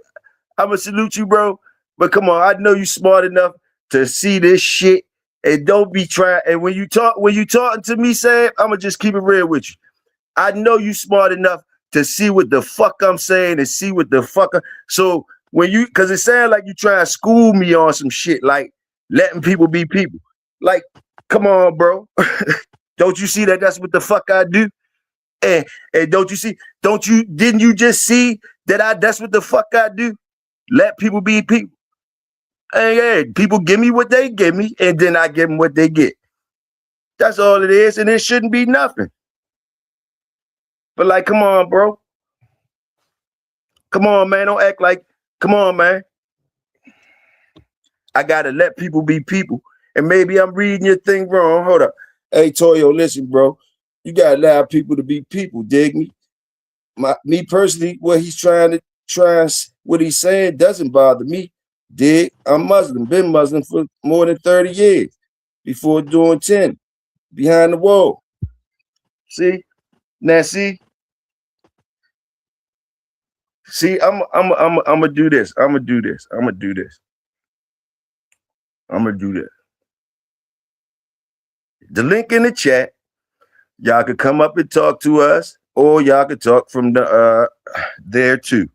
Speaker 2: I'ma salute you, bro. But come on, I know you smart enough to see this shit and don't be trying. And when you talking to me, Sam, I'ma just keep it real with you. I know you smart enough to see what the fuck I'm saying and see what the fuck. So when you, cause it sounds like you trying to school me on some shit, like letting people be people. Like, come on, bro. Don't you see that that's what the fuck I do? And don't you see? Didn't you just see that that's what the fuck I do? Let people be people. And yeah, people give me what they give me, and then I give them what they get. That's all it is, and it shouldn't be nothing. But like, come on, bro. Come on, man. Don't act like, come on, man. I gotta let people be people. And maybe I'm reading your thing wrong. Hold up. Hey, Toyo, listen, bro. You gotta allow people to be people, dig me? Me personally, what he's saying doesn't bother me. Dig? I'm Muslim, been Muslim for more than 30 years before doing 10 behind the wall. See? Now see, I'm gonna do this. I'm gonna do this. The link in the chat, y'all could come up and talk to us, or y'all could talk from the there too.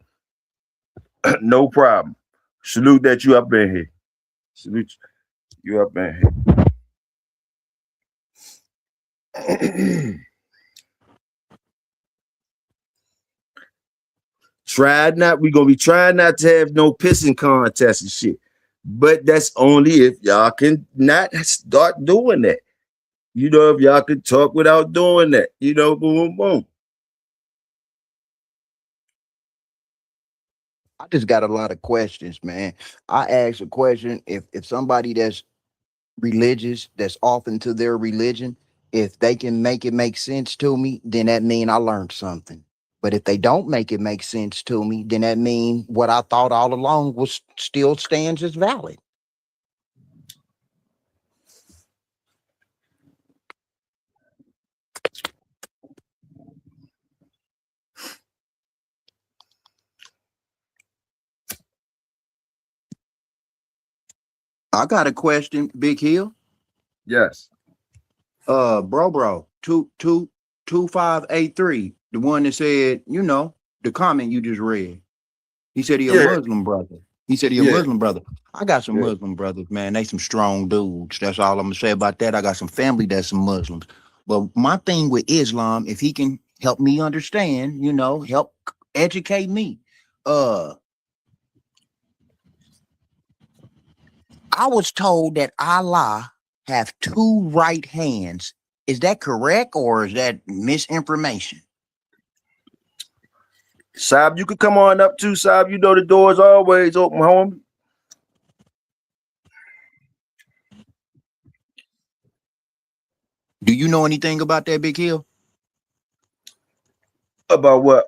Speaker 2: No problem. Salute that you up in here. Salute you up in here. We're gonna be trying not to have no pissing contest and shit. But that's only if y'all can not start doing that. You know, if y'all could talk without doing that, you know, boom, boom, boom.
Speaker 3: I just got a lot of questions, man. I asked a question: if somebody that's religious, that's off into their religion, if they can make it make sense to me, then that mean I learned something. But if they don't make it make sense to me, then that mean what I thought all along was still stands as valid. I got a question, Big Hill.
Speaker 2: Yes.
Speaker 3: Bro, 22583, the one that said, you know, the comment you just read. He said he a
Speaker 2: Yeah.
Speaker 3: Muslim brother. He said he a
Speaker 2: Yeah.
Speaker 3: Muslim brother. I got some
Speaker 2: Yeah.
Speaker 3: Muslim brothers, man. They some strong dudes. That's all I'm gonna say about that. I got some family that's some Muslims. But my thing with Islam, if he can help me understand, you know, help educate me. I was told that Allah have two right hands. Is that correct or is that misinformation?
Speaker 2: Saab, you could come on up too, Saab. You know the door's always open, homie.
Speaker 3: Do you know anything about that, Big Hill?
Speaker 2: About what?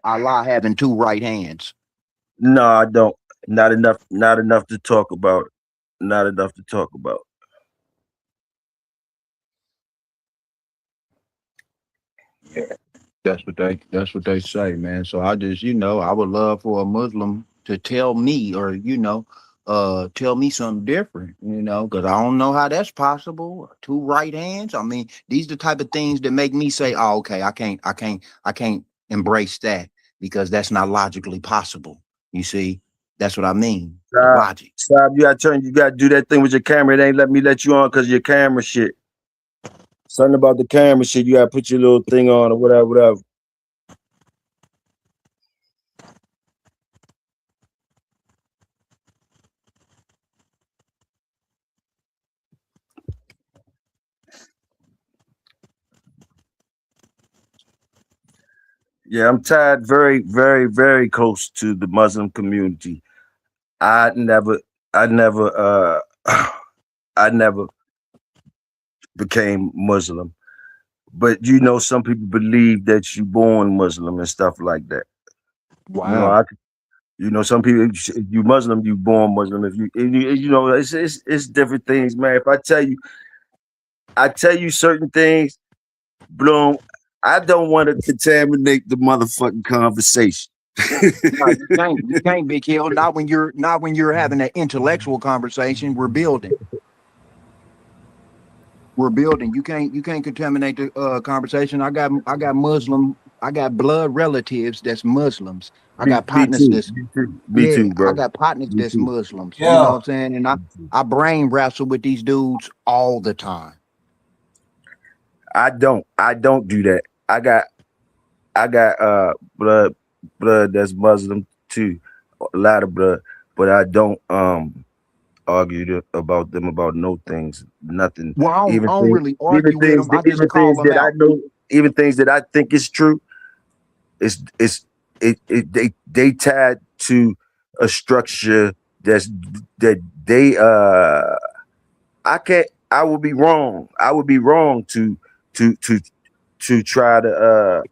Speaker 3: Allah having two right hands.
Speaker 2: No, I don't. Not enough. Not enough to talk about. Not enough to talk about.
Speaker 3: That's what they say, man. So I just, you know, I would love for a Muslim to tell me or, you know, tell me something different, you know, because I don't know how that's possible. Two right hands. I mean, these the type of things that make me say, oh, okay, I can't embrace that because that's not logically possible. You see, that's what I mean. The
Speaker 2: Saab,
Speaker 3: logic.
Speaker 2: Saab, you gotta do that thing with your camera. It ain't let me let you on because your camera shit. Something about the camera shit. You gotta put your little thing on or whatever, whatever. Yeah, I'm tied very, very, very close to the Muslim community. I never, I never, I never became Muslim. But you know, some people believe that you born Muslim and stuff like that. You know,
Speaker 3: Wow.
Speaker 2: you know, some people, you Muslim, you born Muslim. If you know, it's different things, man. If I tell you certain things, Bloom, I don't want to contaminate the motherfucking conversation.
Speaker 3: No, you can't, Big Hill. Not when you're having an intellectual conversation. We're building. You can't contaminate the conversation. I got blood relatives that's Muslims. I got
Speaker 2: Me
Speaker 3: partners
Speaker 2: too.
Speaker 3: that's
Speaker 2: Me too. Me
Speaker 3: yeah,
Speaker 2: too,
Speaker 3: I
Speaker 2: bro.
Speaker 3: got partners
Speaker 2: Me
Speaker 3: that's
Speaker 2: too.
Speaker 3: Muslims. You know what
Speaker 7: Yeah.
Speaker 3: I'm saying? And
Speaker 2: Me too.
Speaker 3: I brain wrestle with these dudes all the time.
Speaker 2: I don't do that. I got blood that's Muslim too. A lot of blood. But I don't argue about them about no things. Nothing.
Speaker 3: Well,
Speaker 2: Even
Speaker 3: I don't
Speaker 2: things
Speaker 3: really argue with them. I just
Speaker 2: even
Speaker 3: call
Speaker 2: things
Speaker 3: them
Speaker 2: that I
Speaker 3: out.
Speaker 2: know, even things that I think is true, it's they tied to a structure that they I would be wrong. I would be wrong to to to try to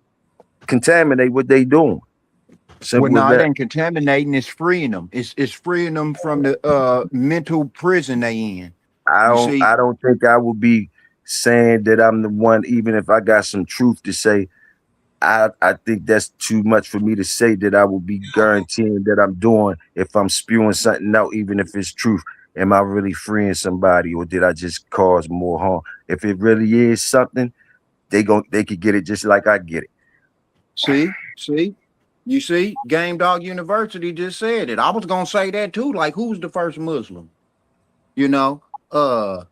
Speaker 2: contaminate what they doing.
Speaker 3: Well,
Speaker 2: Simple as
Speaker 3: no, it
Speaker 2: that.
Speaker 3: ain't contaminating. It's freeing them. It's freeing them from the mental prison they in. You see,
Speaker 2: I don't think I would be saying that I'm the one, even if I got some truth to say. I think that's too much for me to say that I will be guaranteeing that I'm doing if I'm spewing something out, even if it's truth. Am I really freeing somebody or did I just cause more harm? If it really is something, they could get it just like I get it.
Speaker 3: see, you see, Game Dog University just said it. I was gonna say that too. Like, who's the first Muslim? You know, uh,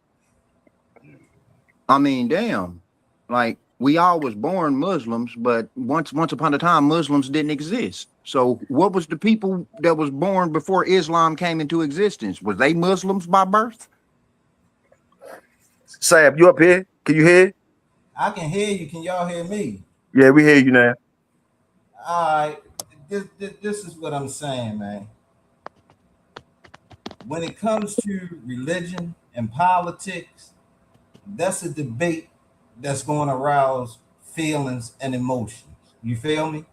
Speaker 3: I mean, damn, like we all was born Muslims, but once upon a time, Muslims didn't exist.
Speaker 4: So what was the people that was born before Islam came into existence? Was they Muslims by birth?
Speaker 2: Sam, you up here? Can you hear?
Speaker 7: I can hear you. Can y'all hear me?
Speaker 2: Yeah, we hear you now.
Speaker 7: All right. This is what I'm saying, man. When it comes to religion and politics, that's a debate that's going to arouse feelings and emotions. You feel me?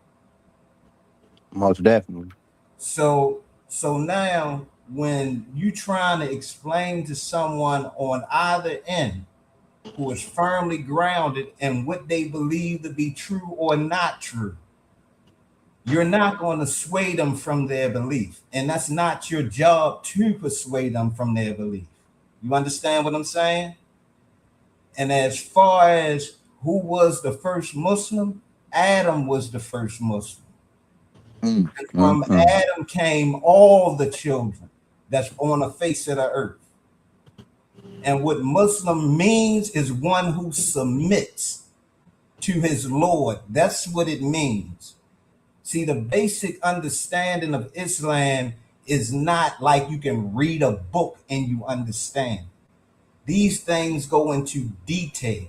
Speaker 4: Most definitely.
Speaker 7: So now when you trying to explain to someone on either end who is firmly grounded in what they believe to be true or not true, you're not going to sway them from their belief. And that's not your job to persuade them from their belief. You understand what I'm saying? And as far as who was the first Muslim, Adam was the first Muslim. From Adam came all the children that's on the face of the earth. And what Muslim means is one who submits to his Lord. That's what it means. See, the basic understanding of Islam is not like you can read a book and you understand. These things go into detail.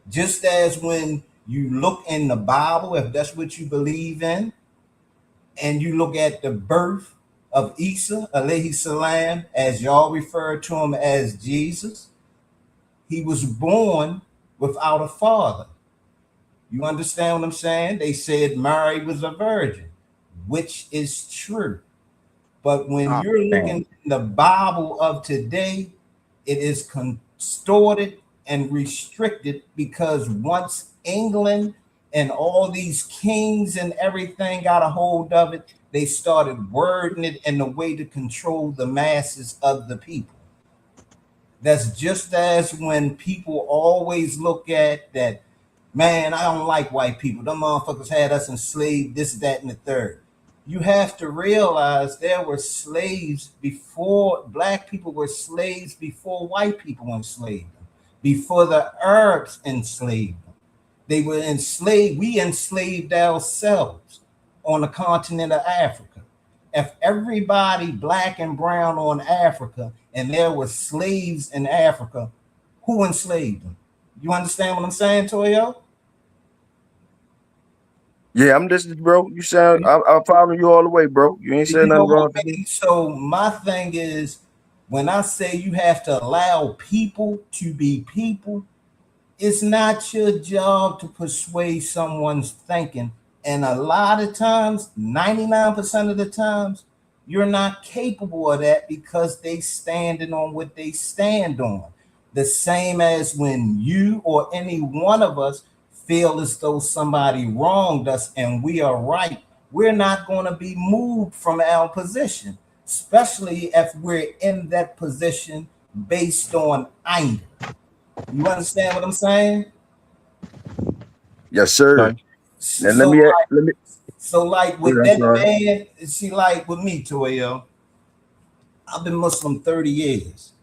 Speaker 7: Just as when you look in the Bible, if that's what you believe in, and you look at the birth of Isa, alayhi salam, as y'all refer to him as Jesus, he was born without a father. You understand what I'm saying? They said Mary was a virgin, which is true. But when you're looking in the Bible of today, it is distorted and restricted because once England and all these kings and everything got a hold of it, they started wording it in a way to control the masses of the people. That's just as when people always look at that, man, I don't like white people. Them motherfuckers had us enslaved, this, that, and the third. You have to realize there were slaves before, black people were slaves before white people enslaved them, before the Arabs enslaved them. They were enslaved. We enslaved ourselves on the continent of Africa. If everybody black and brown on Africa and there were slaves in Africa, who enslaved them? You understand what I'm saying, Toyo?
Speaker 2: Yeah, I'm listening, bro. You sound, I'm following you all the way, bro. You ain't saying nothing wrong to me.
Speaker 7: So my thing is, when I say you have to allow people to be people, it's not your job to persuade someone's thinking. And a lot of times, 99% of the times, you're not capable of that because they standing on what they stand on. The same as when you or any one of us feel as though somebody wronged us and we are right, we're not going to be moved from our position, especially if we're in that position based on anger. You understand what I'm saying?
Speaker 2: Yes, sir.
Speaker 7: Now
Speaker 2: let me.
Speaker 7: So like with that man, see, like with me, Toyo, I've been Muslim 30 years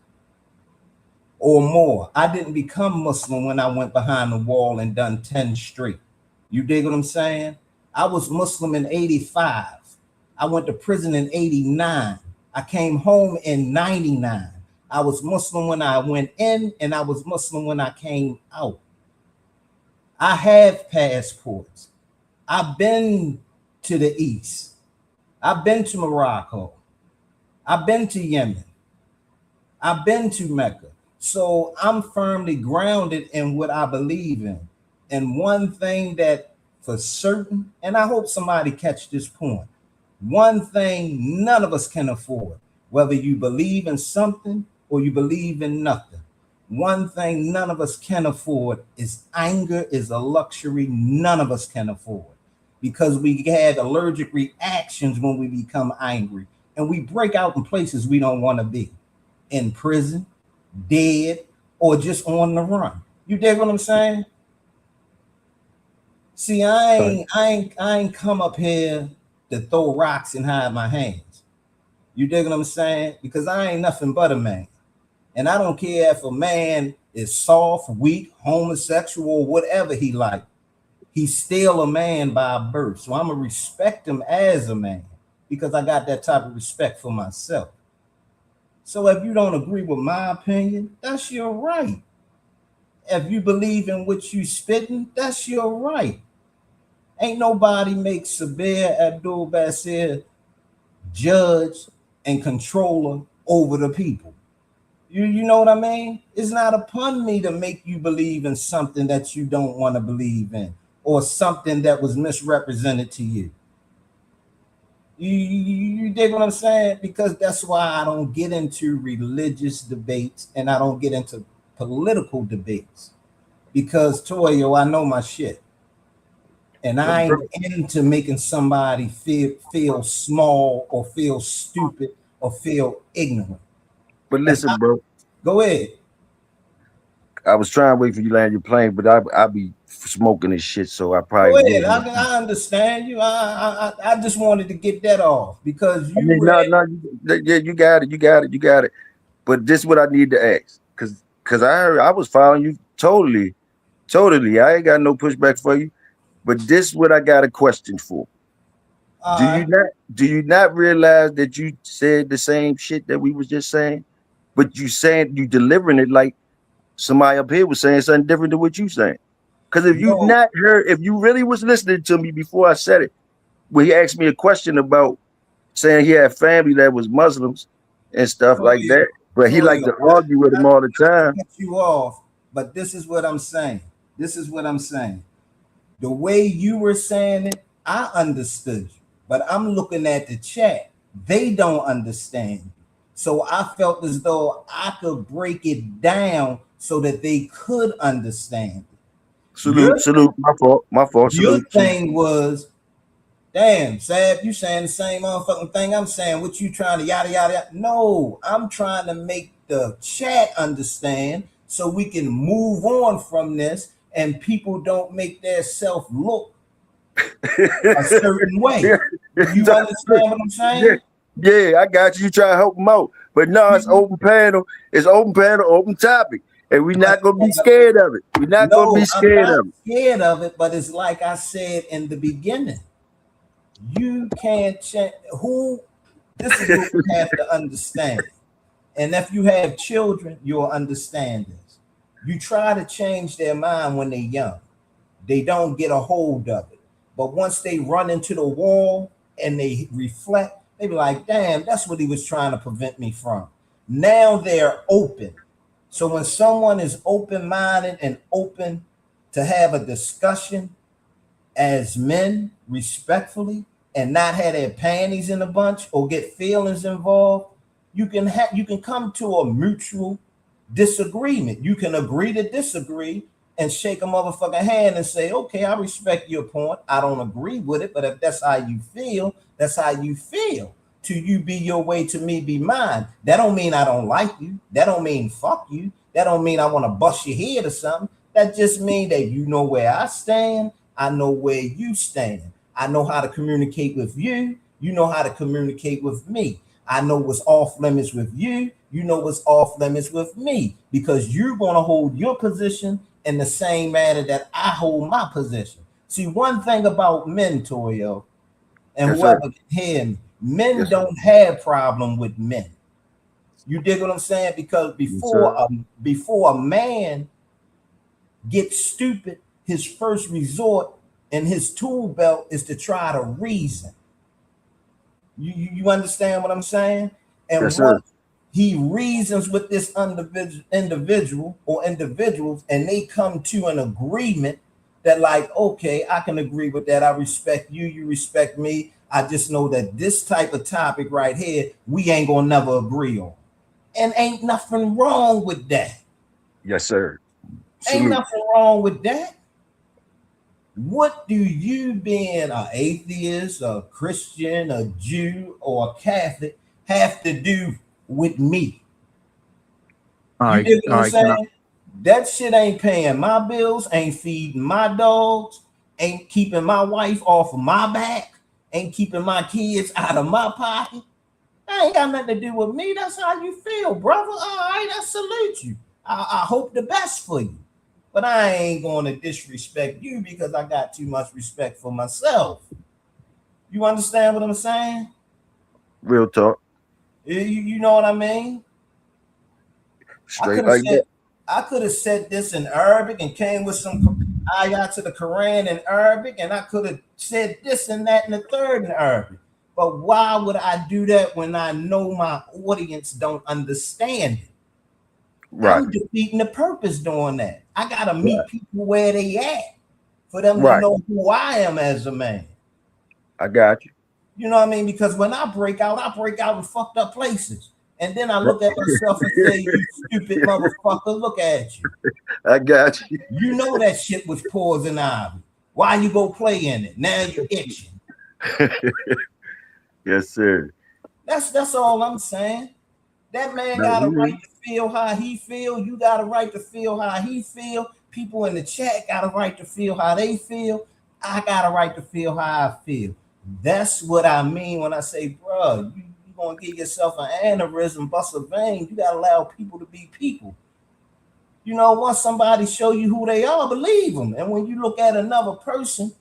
Speaker 7: or more. I didn't become Muslim when I went behind the wall and done 10 straight. You dig what I'm saying? I was Muslim in 85. I went to prison in 89. I came home in 99. I was Muslim when I went in, and I was Muslim when I came out. I have passports. I've been to the East. I've been to Morocco. I've been to Yemen. I've been to Mecca. So I'm firmly grounded in what I believe in. And one thing that for certain, and I hope somebody catch this point, one thing none of us can afford, whether you believe in something or you believe in nothing. One thing none of us can afford is anger is a luxury none of us can afford because we had allergic reactions when we become angry and we break out in places we don't want to be, in prison, dead, or just on the run. You dig what I'm saying? See, I ain't come up here to throw rocks and hide my hands. You dig what I'm saying? Because I ain't nothing but a man. And I don't care if a man is soft, weak, homosexual, whatever he like. He's still a man by birth. So I'm going to respect him as a man because I got that type of respect for myself. So if you don't agree with my opinion, that's your right. If you believe in what you spitting, that's your right. Ain't nobody make Sabir Abdul Basir judge and controller over the people. You know what I mean? It's not upon me to make you believe in something that you don't want to believe in or something that was misrepresented to you. You dig what I'm saying? Because that's why I don't get into religious debates and I don't get into political debates. Because Toyo, I know my shit. And I ain't into making somebody feel small or feel stupid or feel ignorant.
Speaker 2: But listen, bro.
Speaker 7: Go ahead.
Speaker 2: I was trying to wait for you to land your plane, but I be smoking this shit, so I
Speaker 7: Go
Speaker 2: probably
Speaker 7: ahead. I understand you. I just wanted to get that off because you
Speaker 2: you got it. But this is what I need to ask, because I was following you totally. I ain't got no pushback for you, but this is what I got a question for. Do you not realize that you said the same shit that we was just saying, but you delivering it like somebody up here was saying something different than what you saying? Because if you not heard, if you really was listening to me before I said it, when he asked me a question about saying he had family that was Muslims and stuff like that, but he liked to argue with them all the time.
Speaker 7: Cut you off, but this is what I'm saying. The way you were saying it, I understood you, but I'm looking at the chat. They don't understand. So I felt as though I could break it down so that they could understand.
Speaker 2: Salute. My fault.
Speaker 7: Your thing was, damn, Sab, you saying the same motherfucking thing I'm saying. What you trying to yada yada? No, I'm trying to make the chat understand so we can move on from this and people don't make their self look a certain way. You understand what I'm saying?
Speaker 2: Yeah, I got you. You try to help them out. But no, it's open panel. It's open panel, open topic. And we're not going to be scared of it. We're not going to be scared of it.
Speaker 7: Scared of it, but it's like I said in the beginning. You can't change this is what you have to understand. And if you have children, you'll understand this. You try to change their mind when they're young. They don't get a hold of it. But once they run into the wall and they reflect, they be like, damn, that's what he was trying to prevent me from. Now they're open. So when someone is open-minded and open to have a discussion as men respectfully and not have their panties in a bunch or get feelings involved, you can come to a mutual disagreement. You can agree to disagree and shake a motherfucking hand and say, okay, I respect your point. I don't agree with it, but if that's how you feel, that's how you feel. To you be your way, to me be mine. That don't mean I don't like you. That don't mean fuck you. That don't mean I want to bust your head or something. That just means that you know where I stand. I know where you stand. I know how to communicate with you. You know how to communicate with me. I know what's off limits with you. You know what's off limits with me, because you're going to hold your position in the same manner that I hold my position. See, one thing about men, Toyo, and whoever can hear me, men don't have problem with men. You dig what I'm saying? Because before a man gets stupid, his first resort and his tool belt is to try to reason. You understand what I'm saying? And once he reasons with this individual or individuals, and they come to an agreement that, like, okay, I can agree with that. I respect you. You respect me. I just know that this type of topic right here, we ain't gonna never agree on. And ain't nothing wrong with that.
Speaker 2: Yes, sir.
Speaker 7: Ain't nothing wrong with that. What do you, being an atheist, a Christian, a Jew, or a Catholic, have to do with me? You dig what I'm saying? That shit ain't paying my bills, ain't feeding my dogs, ain't keeping my wife off of my back, ain't keeping my kids out of my pocket. That ain't got nothing to do with me. That's how you feel, brother. All right, I salute you. I hope the best for you. But I ain't going to disrespect you because I got too much respect for myself. You understand what I'm saying?
Speaker 2: Real talk.
Speaker 7: You know what I mean?
Speaker 2: Straight like that.
Speaker 7: I could have said this in Arabic and came with some ayat to the Quran in Arabic, and I could have said this and that and the third in Arabic. But why would I do that when I know my audience don't understand it?
Speaker 2: Right.
Speaker 7: I'm defeating the purpose doing that. I gotta meet
Speaker 2: Right.
Speaker 7: people where they at for them
Speaker 2: Right.
Speaker 7: to know who I am as a man.
Speaker 2: I got you.
Speaker 7: You know what I mean? Because when I break out in fucked up places. And then I look at myself and say, you stupid motherfucker, look at you.
Speaker 2: I got you.
Speaker 7: You know that shit was poison ivy. Why you go play in it? Now you're itching.
Speaker 2: Yes, sir.
Speaker 7: That's all I'm saying. That man got a right to feel how he feel. You got a right to feel how he feel. People in the chat got a right to feel how they feel. I got a right to feel how I feel. That's what I mean when I say, bro, you gonna give yourself an aneurysm, bust a vein. You gotta allow people to be people. You know, once somebody show you who they are, believe them. And when you look at another person,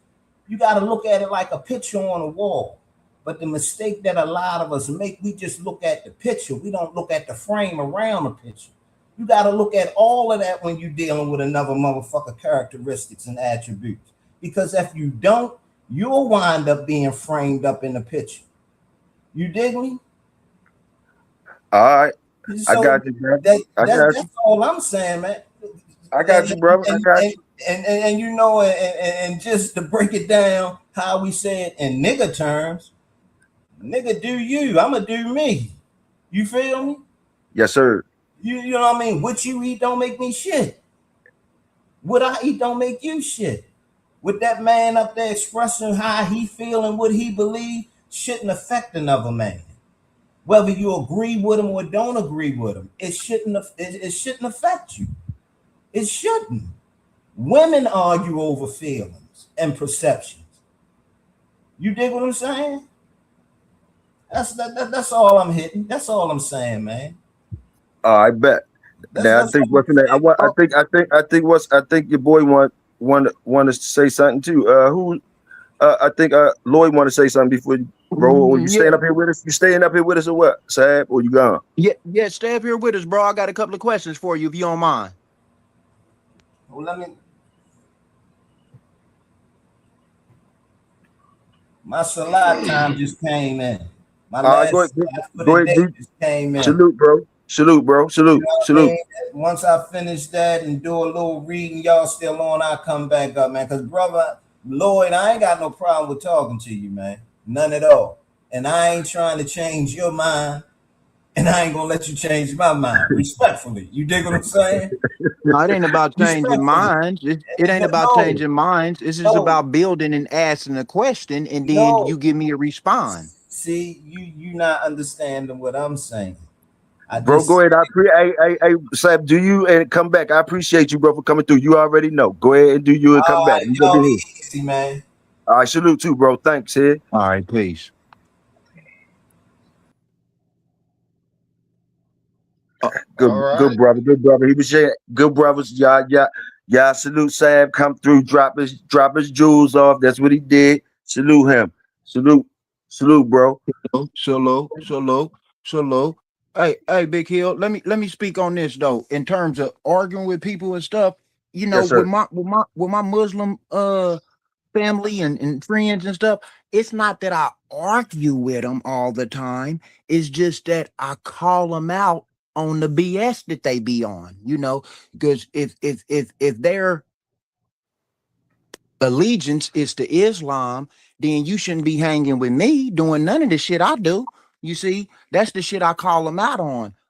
Speaker 7: you got to look at it like a picture on a wall. But the mistake that a lot of us make, we just look at the picture. We don't look at the frame around the picture. You got to look at all of that when you're dealing with another motherfucker characteristics and attributes. Because if you don't, you'll wind up being framed up in the picture. You dig me?
Speaker 2: All right.
Speaker 7: So
Speaker 2: I got you, bro.
Speaker 7: That's all I'm saying, man.
Speaker 2: I got you, brother. I got you.
Speaker 7: And you know, and just to break it down, how we say it in nigga terms, nigga, do you? I'ma do me. You feel me?
Speaker 2: Yes, sir.
Speaker 7: You know what I mean? What you eat don't make me shit. What I eat don't make you shit. With that man up there expressing how he feel and what he believe shouldn't affect another man. Whether you agree with him or don't agree with him, it shouldn't affect you. It shouldn't. Women argue over feelings and perceptions. You dig what I'm saying? That's all I'm hitting. That's all I'm saying, man.
Speaker 2: I bet. Now I think what's the name? I think your boy want to say something too. I think Lloyd want to say something before you, bro. Or you staying up here with us? You staying up here with us or what, Sab? Or you gone?
Speaker 4: Yeah, stay up here with us, bro. I got a couple of questions for you if you don't mind.
Speaker 7: Well, let me. My Salat time just came in. My last
Speaker 2: go ahead.
Speaker 7: just came in.
Speaker 2: Salute, bro. Salute, bro. Salute.
Speaker 7: You know
Speaker 2: Salute.
Speaker 7: I mean? Once I finish that and do a little reading, y'all still on, I'll come back up, man. Because, brother Lloyd, I ain't got no problem with talking to you, man. None at all. And I ain't trying to change your mind. And I ain't gonna let you change my mind. Respectfully. You dig what I'm saying?
Speaker 4: No, it ain't about changing minds. It ain't about changing minds. It's just about building and asking a question, and then you give me a response.
Speaker 7: See, you not understanding what I'm saying.
Speaker 2: Bro, go ahead. Hey, Sab, do you and come back. I appreciate you, bro, for coming through. You already know. Go ahead and do you and come back. You
Speaker 7: know, easy, man.
Speaker 2: All right, salute too, bro. Thanks, here.
Speaker 4: All right, peace.
Speaker 2: Good brother. He was saying, good brothers. Yeah. Salute Sab. Come through. Drop his jewels off. That's what he did. Salute him. Salute, bro.
Speaker 4: Salute. Hey, Big Hill. Let me speak on this though. In terms of arguing with people and stuff, you know,
Speaker 2: yes,
Speaker 4: with my Muslim family and friends and stuff, it's not that I argue with them all the time. It's just that I call them out on the BS that they be on, you know, because if their allegiance is to Islam, then you shouldn't be hanging with me doing none of the shit I do. You see, that's the shit I call them out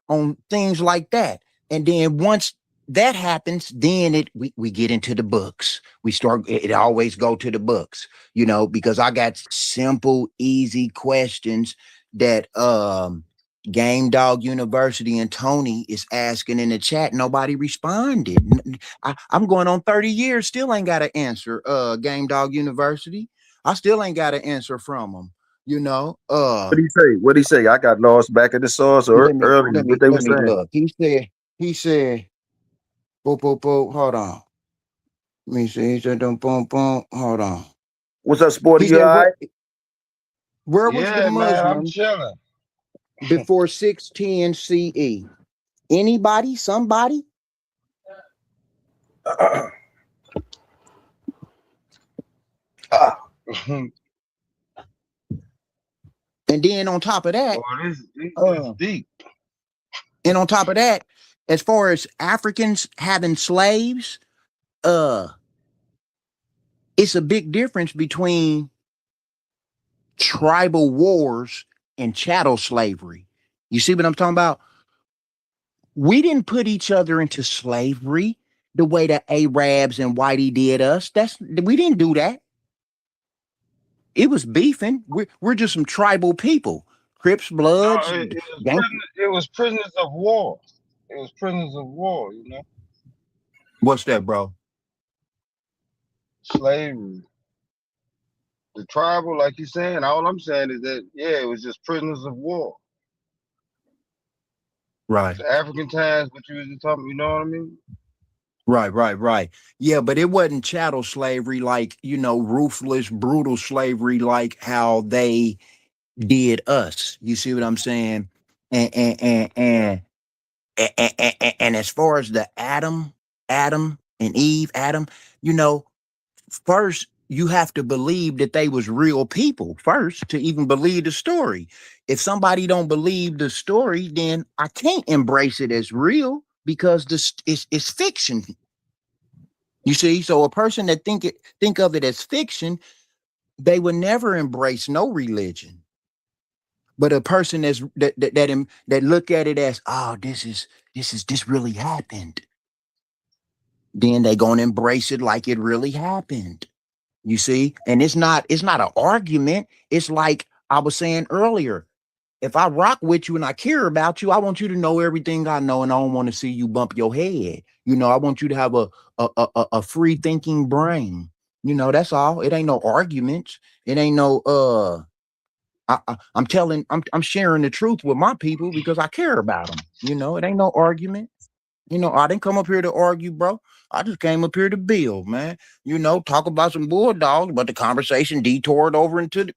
Speaker 4: on things like that. And then once that happens, then we get into the books. It always go to the books, you know, because I got simple, easy questions that Game Dog University and Tony is asking in the chat. Nobody responded. I'm going on 30 years, still ain't got an answer. Game Dog University, I still ain't got an answer from them. You know,
Speaker 2: what did he say? I got lost back in the source earlier. What they were saying?
Speaker 4: Look, he said, boop, hold on.
Speaker 3: Let me see. He said, "Don't boom boom." Hold on.
Speaker 2: What's up, Sporty?
Speaker 3: He
Speaker 2: You
Speaker 3: said,
Speaker 2: all right?
Speaker 3: where was the
Speaker 8: Yeah, man, I'm
Speaker 3: Muslims
Speaker 8: chilling.
Speaker 3: before 610 CE? Anybody? Somebody?
Speaker 8: Boy,
Speaker 3: And then on top of that,
Speaker 8: this
Speaker 3: uh,
Speaker 8: deep.
Speaker 3: and on top of that, as far as Africans having slaves, uh, it's a big difference between tribal wars and chattel slavery. You see what I'm talking about? We didn't put each other into slavery the way the Arabs and Whitey did us. We didn't do that. It was beefing. We're just some tribal people. Crips,
Speaker 8: No,
Speaker 3: Bloods,
Speaker 8: it was prisoners of war. It was prisoners of war, you know,
Speaker 4: What's that, bro?
Speaker 8: slavery. The tribal, like you're saying, all I'm saying is that, yeah, it was just prisoners of war.
Speaker 4: Right.
Speaker 8: The African times, what you was just talking, you know what I mean?
Speaker 4: Right. Yeah, but it wasn't chattel slavery like, ruthless, brutal slavery like how they did us. You see what I'm saying? And as far as the Adam and Eve, you know, first you have to believe that they was real people first to even believe the story. If somebody don't believe the story, then I can't embrace it as real because this is fiction. You see, so a person that think of it as fiction, they would never embrace no religion. But a person that look at it as, oh, this really happened, then they gonna embrace it like it really happened. You see, and it's not an argument. It's like I was saying earlier. If I rock with you and I care about you, I want you to know everything I know, and I don't want to see you bump your head. I want you to have a free thinking brain. That's all. It ain't no arguments. It ain't no I'm sharing the truth with my people because I care about them. It ain't no argument. I didn't come up here to argue, bro. I just came up here to build, man. Talk about some bulldogs, but the conversation detoured over to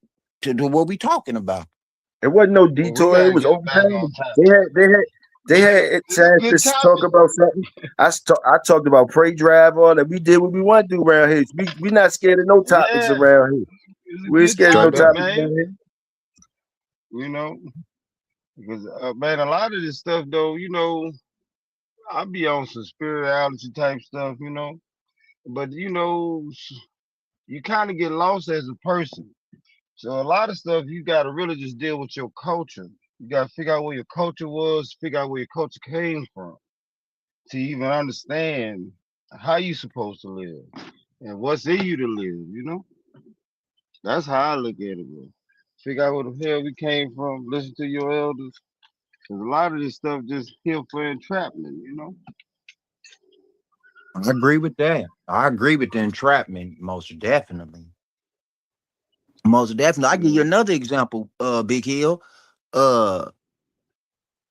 Speaker 4: what we talking about.
Speaker 2: It wasn't no
Speaker 8: Well, we
Speaker 2: detour. It
Speaker 8: gotta
Speaker 2: was
Speaker 8: get back on
Speaker 2: overtime.
Speaker 8: time.
Speaker 2: They had a
Speaker 8: This is a
Speaker 2: chance
Speaker 8: good
Speaker 2: to talk
Speaker 8: topic.
Speaker 2: about something. I talked about prey drive, all that. We did what we want to do around here. We not scared of no topics
Speaker 8: Yeah,
Speaker 2: around here.
Speaker 8: it's a
Speaker 2: We ain't
Speaker 8: good
Speaker 2: scared of no
Speaker 4: Straight
Speaker 8: topic,
Speaker 4: up.
Speaker 2: topics
Speaker 8: man.
Speaker 2: around here.
Speaker 8: You know, because man, a lot of this stuff though, I be on some spirituality type stuff, but you kind of get lost as a person. So a lot of stuff you got to really just deal with your culture. You got to figure out where your culture was, figure out where your culture came from to even understand how you supposed to live and what's in you to live. That's how I look at it, bro. Figure out where the hell we came from, listen to your elders. Because a lot of this stuff just here for entrapment.
Speaker 4: I agree with that. I agree with the entrapment, most definitely. Most definitely. I give you
Speaker 8: Yeah.
Speaker 4: another example, Big Hill. Uh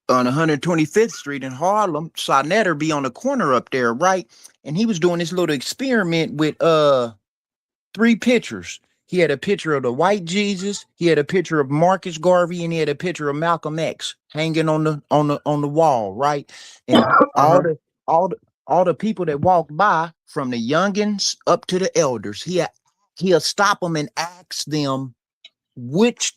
Speaker 4: on 125th Street in Harlem, Sonetter be on the corner up there, right? And he was doing this little experiment with three pictures. He had a picture of the white Jesus, he had a picture of Marcus Garvey, and he had a picture of Malcolm X hanging on the wall, right? And all
Speaker 2: Uh-huh.
Speaker 4: the people that walked by, from the youngins up to the elders, he'll stop them and ask them which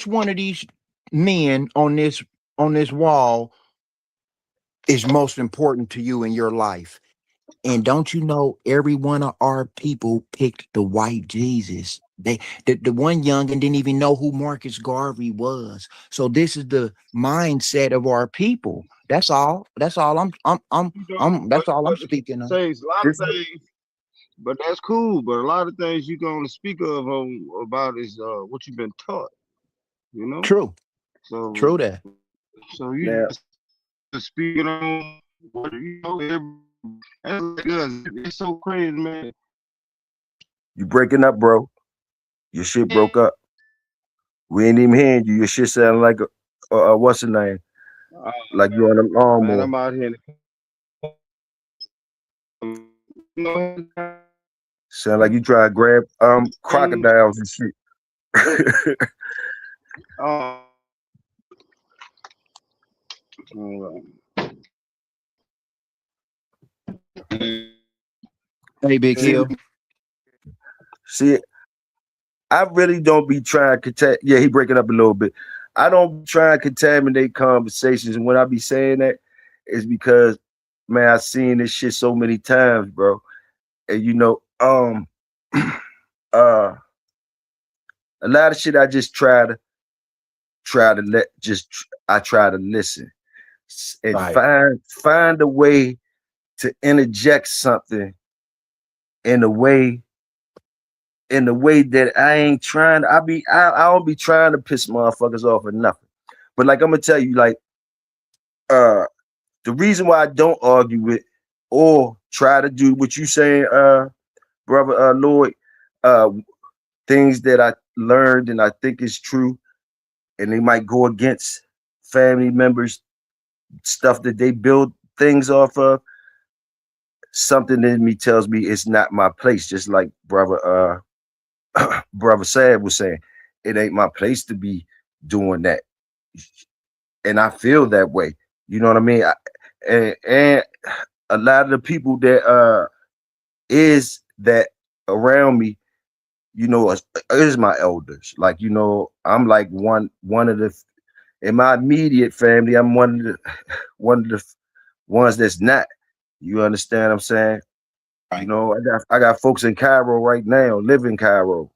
Speaker 4: one of these men on this wall is most important to you in your life. And don't you know, every one of our people picked the white Jesus. The one youngin didn't even know who Marcus Garvey was. So this is the mindset of our people. That's all. That's all
Speaker 8: But
Speaker 4: that's all I'm
Speaker 8: but
Speaker 4: speaking of.
Speaker 8: say a lot of
Speaker 2: This
Speaker 8: things, but that's cool. But a lot of things you can only speak about is what you've been taught. You know.
Speaker 4: True.
Speaker 8: So
Speaker 4: True that.
Speaker 8: so you
Speaker 2: now
Speaker 8: just speaking on what that's like us. It's so crazy, man.
Speaker 2: you breaking up, bro. Your shit broke up. We ain't even hearing you. Your shit sound like what's the name?
Speaker 8: Oh
Speaker 2: Like you on the
Speaker 8: man,
Speaker 2: lawnmower.
Speaker 8: I'm out here in the know,
Speaker 2: Sound like you try to grab
Speaker 8: and
Speaker 2: crocodiles and shit.
Speaker 8: uh, hold on.
Speaker 4: Hey, Big
Speaker 2: See,
Speaker 4: Hill.
Speaker 2: see, I really don't be trying to yeah, he breaking up a little bit. I don't try and contaminate conversations, and when I be saying that, it's because man, I've seen this shit so many times, bro. And you know, uh a lot of shit I just I try to listen and
Speaker 4: Right.
Speaker 2: find a way to interject something in a way that I ain't trying to, I don't be trying to piss motherfuckers off or nothing. But like I'm gonna tell you, like uh the reason why I don't argue with or try to do what you saying, brother Lloyd, uh things that I learned and I think is true, and they might go against family members, stuff that they build things off of. Something in me tells me it's not my place. Just like brother Sad was saying, it ain't my place to be doing that, and I feel that way. You know what I mean? And a lot of the people that is that around me, you know, is my elders. Like, you know, I'm like one of the in my immediate family. I'm one of the ones that's not. You understand what I'm saying? You
Speaker 4: Right.
Speaker 2: know, I got folks in Cairo right now, live in Cairo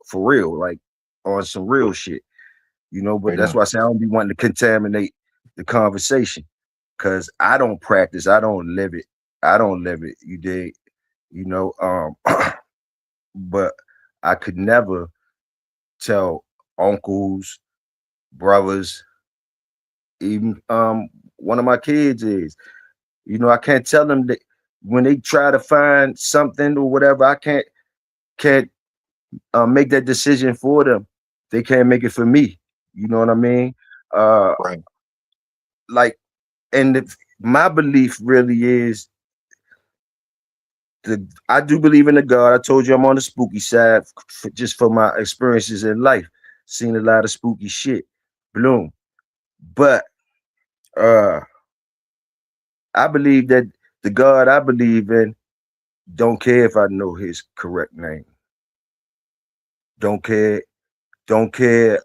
Speaker 2: for real, like on some real shit. You know, but
Speaker 4: Right
Speaker 2: that's
Speaker 4: on.
Speaker 2: why I say I don't be wanting to contaminate the conversation because I don't practice, I don't live it. I don't live it. You dig? You know, but I could never tell uncles, brothers, even one of my kids is, you know, I can't tell them that when they try to find something or whatever, I can't make that decision for them. They can't make it for me. You know what I mean? Uh,
Speaker 4: Right.
Speaker 2: like, and my belief really is I do believe in the God. I told you I'm on the spooky side just for my experiences in life. Seen a lot of spooky shit. Bloom. But uh I believe that the God I believe in don't care if I know his correct name. Don't care, don't care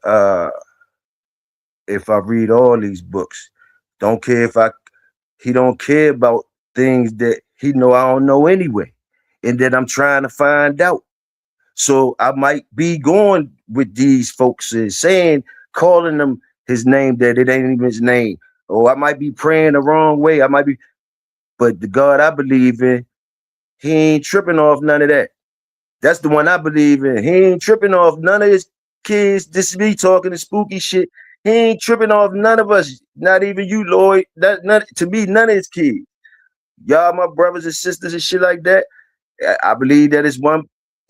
Speaker 2: if I read all these books. Don't care if I he don't care about things that he know I don't know anyway. And that I'm trying to find out. So I might be going with these folks and saying, calling them his name that it ain't even his name. Or I might be praying the wrong way. I might be, but the God I believe in, he ain't tripping off none of that. That's the one I believe in. He ain't tripping off none of his kids. This is me talking the spooky shit. He ain't tripping off none of us, not even you, Lloyd. None, to me, none of his kids. Y'all, my brothers and sisters and shit like that. I believe that it's one.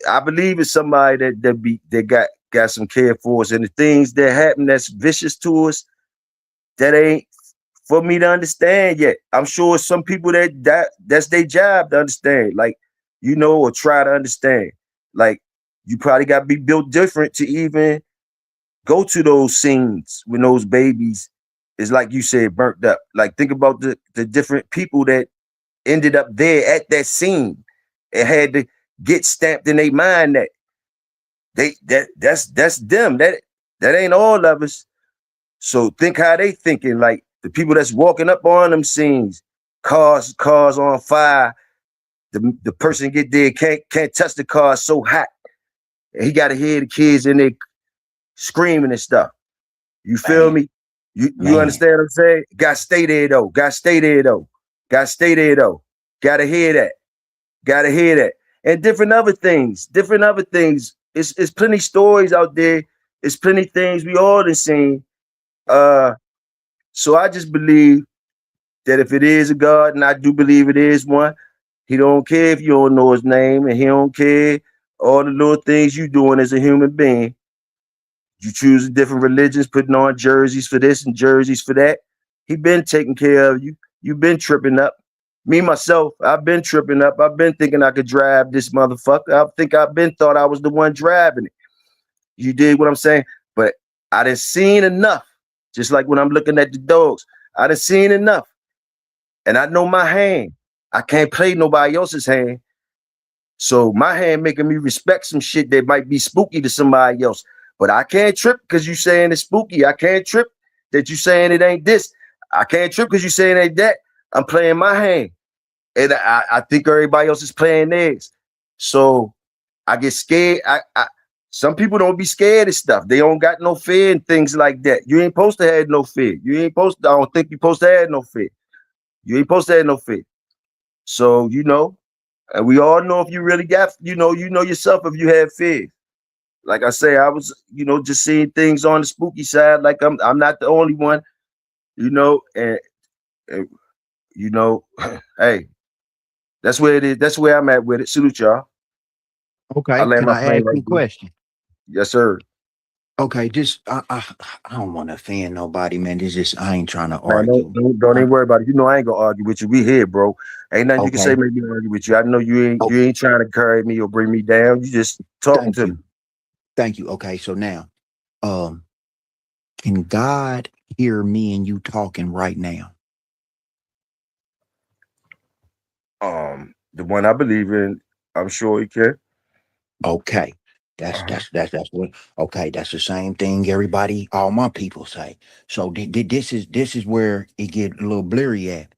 Speaker 2: I believe it's somebody that got some care for us, and the things that happen that's vicious to us that ain't for me to understand yet. I'm sure some people that's their job to understand, like you know, or try to understand. Like you probably got to be built different to even go to those scenes when those babies is like you said burnt up. Like think about the different people that ended up there at that scene and had to get stamped in their mind that that's them. That ain't all of us. So think how they thinking, like the people that's walking up on them scenes, cars on fire. The person get there, can't touch the car, it's so hot. And he gotta hear the kids in there screaming and stuff. You feel
Speaker 4: Man.
Speaker 2: me? You
Speaker 4: Man.
Speaker 2: understand what I'm saying? Gotta stay there though. Gotta stay there though. Gotta stay there though. Gotta hear that. Gotta hear that. And different other things. Different other things. It's plenty stories out there. It's plenty things we all done seen. So I just believe that if it is a God, and I do believe it is one, he don't care if you don't know his name, and he don't care all the little things you doing as a human being. You choose different religions, putting on jerseys for this and jerseys for that. He been taking care of you. You've been tripping up. Me myself, I've been tripping up. I've been thinking I could drive this motherfucker. I think I've been thought I was the one driving it. You dig what I'm saying? But I done seen enough. Just like when I'm looking at the dogs, I done seen enough. And I know my hand. I can't play nobody else's hand. So my hand making me respect some shit that might be spooky to somebody else. But I can't trip because you saying it's spooky. I can't trip that you saying it ain't this. I can't trip because you saying it ain't that. I'm playing my hand. And I think everybody else is playing theirs. So I get scared. Some people don't be scared of stuff. They don't got no fear and things like that. You ain't supposed to have no fear. I don't think you're supposed to have no fear. You ain't supposed to have no fear. So, and we all know if you really got, you know yourself if you have fear. Like I say, I was, just seeing things on the spooky side. Like I'm not the only one, and hey, that's where it is. That's where I'm at with it. Salute y'all.
Speaker 4: Okay,
Speaker 2: land
Speaker 4: can
Speaker 2: my
Speaker 4: I
Speaker 2: plane
Speaker 4: ask
Speaker 2: right
Speaker 4: you a
Speaker 2: there.
Speaker 4: question?
Speaker 2: Yes, sir.
Speaker 4: Okay, just I don't want to offend nobody, man. It's just I ain't trying to
Speaker 2: Man,
Speaker 4: argue.
Speaker 2: don't even worry about it. I ain't gonna argue with you. We here, bro. Ain't nothing you can say
Speaker 4: Okay.
Speaker 2: make me argue with you. I know you
Speaker 4: Oh,
Speaker 2: ain't trying to carry me or bring me down. You just talking
Speaker 4: thank
Speaker 2: to me.
Speaker 4: you. Thank you. Okay, so now, can God hear me and you talking right now?
Speaker 2: The one I believe in, I'm sure he can.
Speaker 4: Okay. That's what. Okay, that's the same thing everybody, all my people say. So this is where it get a little blurry at.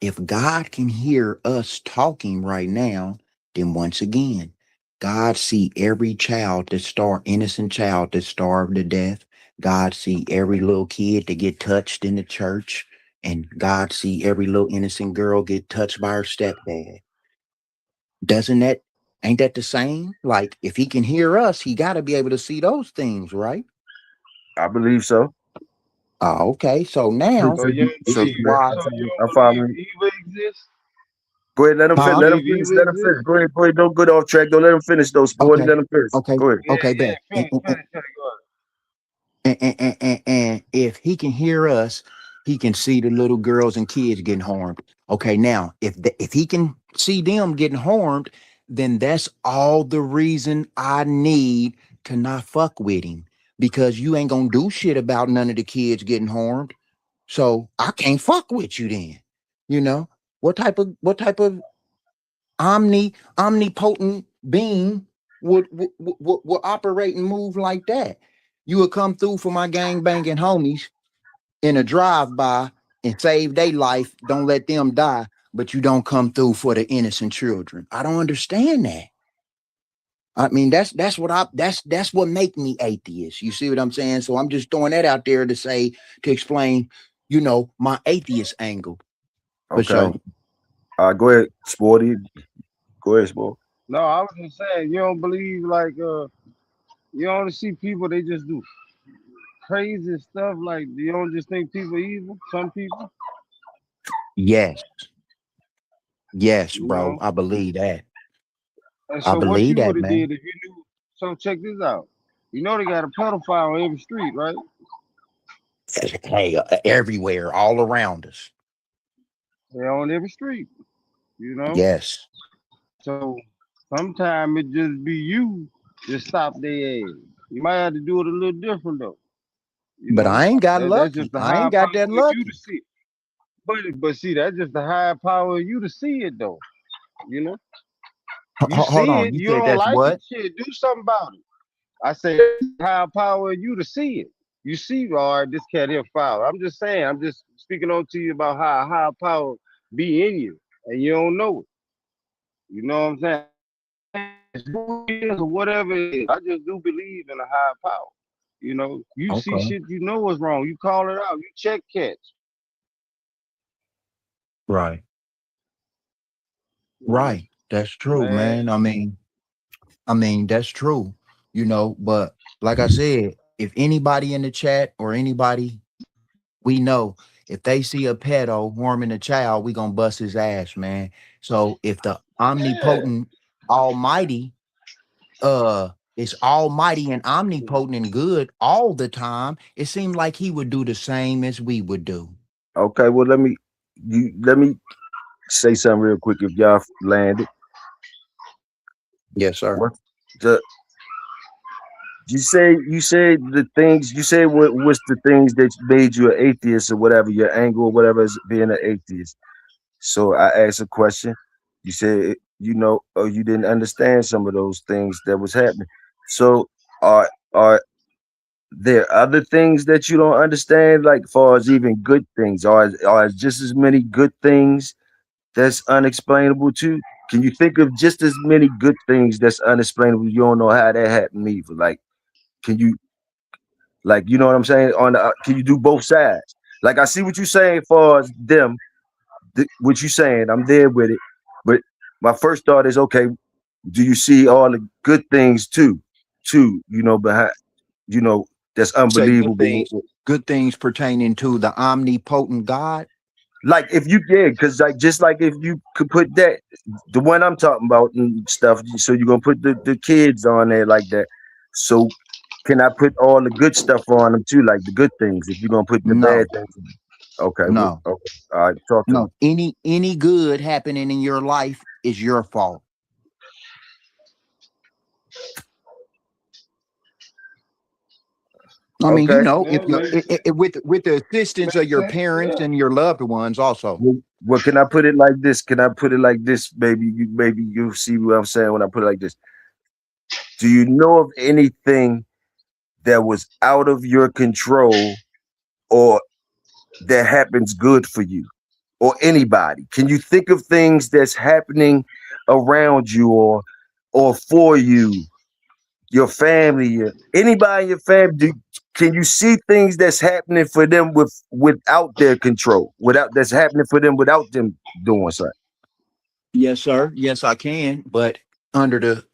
Speaker 4: If God can hear us talking right now, then once again, God see every innocent child that starved to death. God see every little kid that get touched in the church, and God see every little innocent girl get touched by her stepdad. Ain't that the same? Like if he can hear us, he got to be able to see those things, right?
Speaker 2: I believe so.
Speaker 4: Okay. So now
Speaker 8: So you don't
Speaker 4: this
Speaker 2: So
Speaker 4: is
Speaker 8: believe,
Speaker 4: why,
Speaker 8: so you
Speaker 2: I'm
Speaker 8: don't believe
Speaker 2: following.
Speaker 8: evil exists?
Speaker 2: Go ahead, let him
Speaker 8: You
Speaker 2: finish.
Speaker 4: huh?
Speaker 2: Let him
Speaker 8: believe
Speaker 2: finish.
Speaker 8: evil
Speaker 2: Let him finish.
Speaker 8: exists?
Speaker 2: Go ahead. Don't get off track. Don't let him finish those sporty.
Speaker 4: Okay.
Speaker 2: Let him finish.
Speaker 4: Okay.
Speaker 2: Go ahead.
Speaker 8: Yeah,
Speaker 4: Okay,
Speaker 8: yeah.
Speaker 4: bet.
Speaker 8: Finish.
Speaker 4: And if he can hear us, he can see the little girls and kids getting harmed. Okay, now if he can see them getting harmed, then that's all the reason I need to not fuck with him, because you ain't gonna do shit about none of the kids getting harmed. So I can't fuck with you then. You know what type of omnipotent being would operate and move like that? You would come through for my gang banging homies in a drive-by and save their life, don't let them die, but you don't come through for the innocent children. I don't understand that. I mean, that's what make me atheist. You see what I'm saying? So I'm just throwing that out there to explain, my atheist angle for
Speaker 2: Okay.
Speaker 4: sure.
Speaker 2: Go ahead, sporty. Go ahead, sport.
Speaker 8: No, I was just saying you don't believe you only see people they just do crazy stuff. Like you don't just think people evil. Some people,
Speaker 4: Yes, yes,
Speaker 8: you
Speaker 4: bro.
Speaker 8: know.
Speaker 4: I believe that.
Speaker 8: And
Speaker 4: I
Speaker 8: so what
Speaker 4: believe
Speaker 8: you
Speaker 4: that,
Speaker 8: would have
Speaker 4: man.
Speaker 8: did if you knew? So check this out. You know they got a pedophile on every street, right?
Speaker 4: Hey, everywhere, all around us.
Speaker 8: They're on every street, you know.
Speaker 4: Yes.
Speaker 8: So sometimes it just be you to stop their ass. You might have to do it a little different though. You
Speaker 4: But
Speaker 8: know,
Speaker 4: I ain't got
Speaker 8: that's just
Speaker 4: lucky.
Speaker 8: the
Speaker 4: I
Speaker 8: high
Speaker 4: ain't got
Speaker 8: power
Speaker 4: that
Speaker 8: of you to
Speaker 4: lucky.
Speaker 8: see it. But see, that's just the high power of you to see it though. You know, you
Speaker 4: Hold
Speaker 8: see
Speaker 4: on.
Speaker 8: it,
Speaker 4: You
Speaker 8: you
Speaker 4: said
Speaker 8: don't
Speaker 4: that's
Speaker 8: like it,
Speaker 4: what?
Speaker 8: shit, do something about it. I say high power of you to see it. You see, all right, this cat here foul. I'm just saying, I'm just speaking on to you about how high power be in you, and you don't know it. You know what I'm saying? It's who it is or whatever it is. I just do believe in a higher power. You know, you see
Speaker 4: Okay.
Speaker 8: shit you know is wrong. You call it out. You check cats.
Speaker 4: Right.
Speaker 8: You know,
Speaker 4: Right. That's true,
Speaker 8: man.
Speaker 4: man. I mean, that's true, but like I said, if anybody in the chat or anybody we know, if they see a pedo harming a child, we gonna bust his ass, man. So if the
Speaker 8: Yeah.
Speaker 4: omnipotent almighty is almighty and omnipotent and good all the time, it seemed like he would do the same as we would do.
Speaker 2: Okay, well let me say something real quick if y'all landed.
Speaker 4: Yes, sir.
Speaker 2: What the you said the things you said what's the things that made you an atheist or whatever, your angle or whatever is being an atheist. So I asked a question. You said or you didn't understand some of those things that was happening. So are there other things that you don't understand, like far as even good things, or just as many good things that's unexplainable too? Can you think of just as many good things that's unexplainable? You don't know how that happened either. Like, can you you know what I'm saying? Can you do both sides? Like, I see what you're saying far as them, what you saying. I'm there with it, but my first thought is, okay, do you see all the good things too? Behind that's
Speaker 4: Say
Speaker 2: unbelievable.
Speaker 4: good things pertaining to the omnipotent God.
Speaker 2: Like if you did, because just like if you could put that, the one I'm talking about and stuff, so you're gonna put the kids on there like that. So can I put all the good stuff on them too, like the good things? If you're gonna put the bad
Speaker 4: No,
Speaker 2: things, okay,
Speaker 4: no,
Speaker 2: okay, all right, talk to me.
Speaker 4: no. Any good happening in your life is your fault. I mean,
Speaker 2: Okay,
Speaker 4: if you with the assistance of
Speaker 8: makes
Speaker 4: your
Speaker 8: sense.
Speaker 4: parents
Speaker 8: Yeah.
Speaker 4: and your loved ones, also.
Speaker 2: well, can I put it like this? Can I put it like this? Maybe you see what I'm saying when I put it like this. Do you know of anything that was out of your control or that happens good for you or anybody? Can you think of things that's happening around you or for you, your family, anybody in your family? Can you see things that's happening for them without their control, without that's happening for them without them doing something?
Speaker 4: Yes, sir. Yes, I can. But under the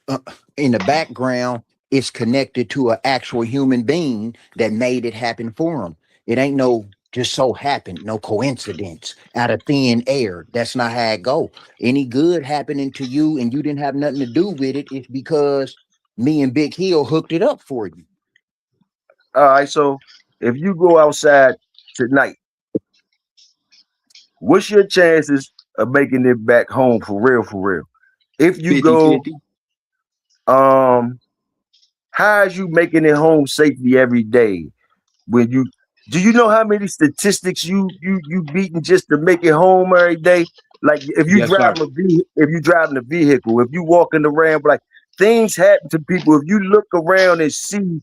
Speaker 4: in the background, it's connected to an actual human being that made it happen for him. It ain't no just so happened, no coincidence out of thin air. That's not how it go. Any good happening to you and you didn't have nothing to do with it, it's because me and Big Hill hooked it up for you.
Speaker 2: All right, so if you go outside tonight, what's your chances of making it back home for real, for real? If you go,
Speaker 4: 50-50.
Speaker 2: how is you making it home safely every day? When you do you know how many statistics you beating just to make it home every day? Like if you
Speaker 4: Yes, sir.
Speaker 2: if you driving a vehicle, if you walking around, like things happen to people. If you look around and see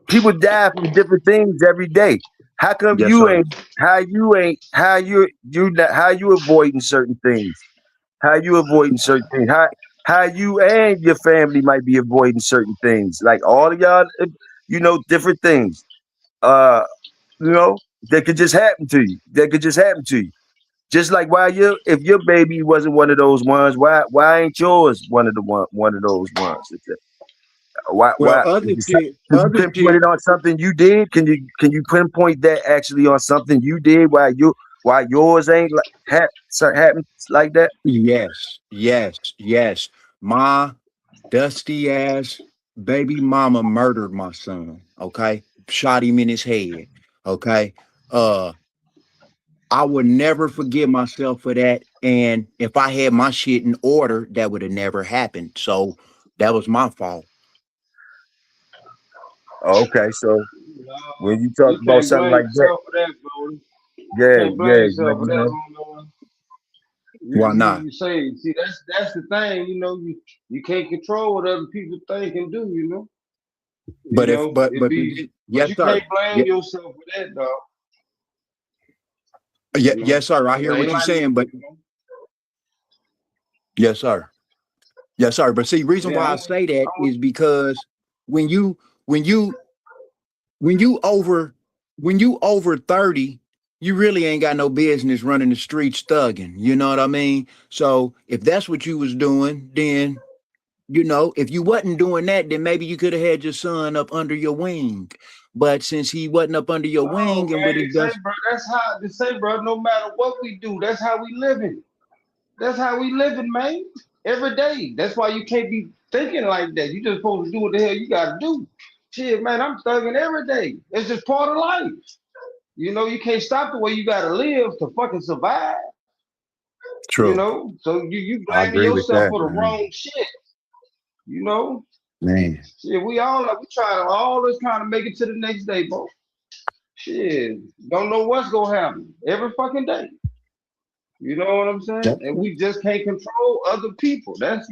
Speaker 2: people die from different things every day, how come
Speaker 4: Yes,
Speaker 2: you
Speaker 4: sir.
Speaker 2: ain't? How you avoiding certain things? How you avoiding certain things? How you and your family might be avoiding certain things? Like all of y'all, different things. Uh, that could just happen to you. That could just happen to you. Just like if your baby wasn't one of those ones, why ain't yours one of those ones?
Speaker 4: Well,
Speaker 2: Could you pinpoint it on something you did? Can you pinpoint that actually on something you did? Why yours ain't happen like that?
Speaker 4: yes. My dusty ass baby mama murdered my son. Okay, shot him in his head. Okay, I would never forgive myself for that. And if I had my shit in order, that would have never happened. So that was my fault.
Speaker 2: Okay, so
Speaker 8: No,
Speaker 2: when you talk
Speaker 8: you
Speaker 2: about
Speaker 8: can't
Speaker 2: something
Speaker 8: blame
Speaker 2: like that,
Speaker 8: yourself for that, bro. You
Speaker 2: yeah,
Speaker 8: can't blame
Speaker 2: yeah,
Speaker 8: yourself for that, homeboy.
Speaker 4: Why not?
Speaker 8: You say, see, that's the thing, you can't control what other people think and do,
Speaker 4: But if
Speaker 8: it be, but
Speaker 4: yes,
Speaker 8: you
Speaker 4: sir.
Speaker 8: can't blame yourself for that, dog.
Speaker 4: Yes, sir. I hear
Speaker 8: It
Speaker 4: what
Speaker 8: ain't
Speaker 4: you're
Speaker 8: like,
Speaker 4: saying, but yes, sir. Yes, sir. But see, reason
Speaker 8: yeah,
Speaker 4: why I say that is because when you when you when you over when you over 30, you really ain't got no business running the streets thugging. You know what I mean? So if that's what you was doing, then if you wasn't doing that, then maybe you could have had your son up under your wing. But since he wasn't up under your
Speaker 8: no,
Speaker 4: wing and with
Speaker 8: man,
Speaker 4: his dust,
Speaker 8: bro, that's how they say, bro. No matter what we do, that's how we living. That's how we living, man. Every day. That's why you can't be thinking like that. You just supposed to do what the hell you gotta do. Shit, man, I'm thugging every day. It's just part of life. You can't stop the way you gotta live to fucking survive.
Speaker 2: True.
Speaker 8: So you
Speaker 3: I
Speaker 8: blaming
Speaker 3: agree with
Speaker 8: yourself
Speaker 3: that,
Speaker 8: for the
Speaker 3: man.
Speaker 8: wrong shit. You know,
Speaker 3: Man,
Speaker 8: shit, we always trying to make it to the next day, bro. Shit, don't know what's gonna happen every fucking day. You know what I'm saying?
Speaker 3: that's
Speaker 8: And
Speaker 3: true.
Speaker 8: we just can't control other people. That's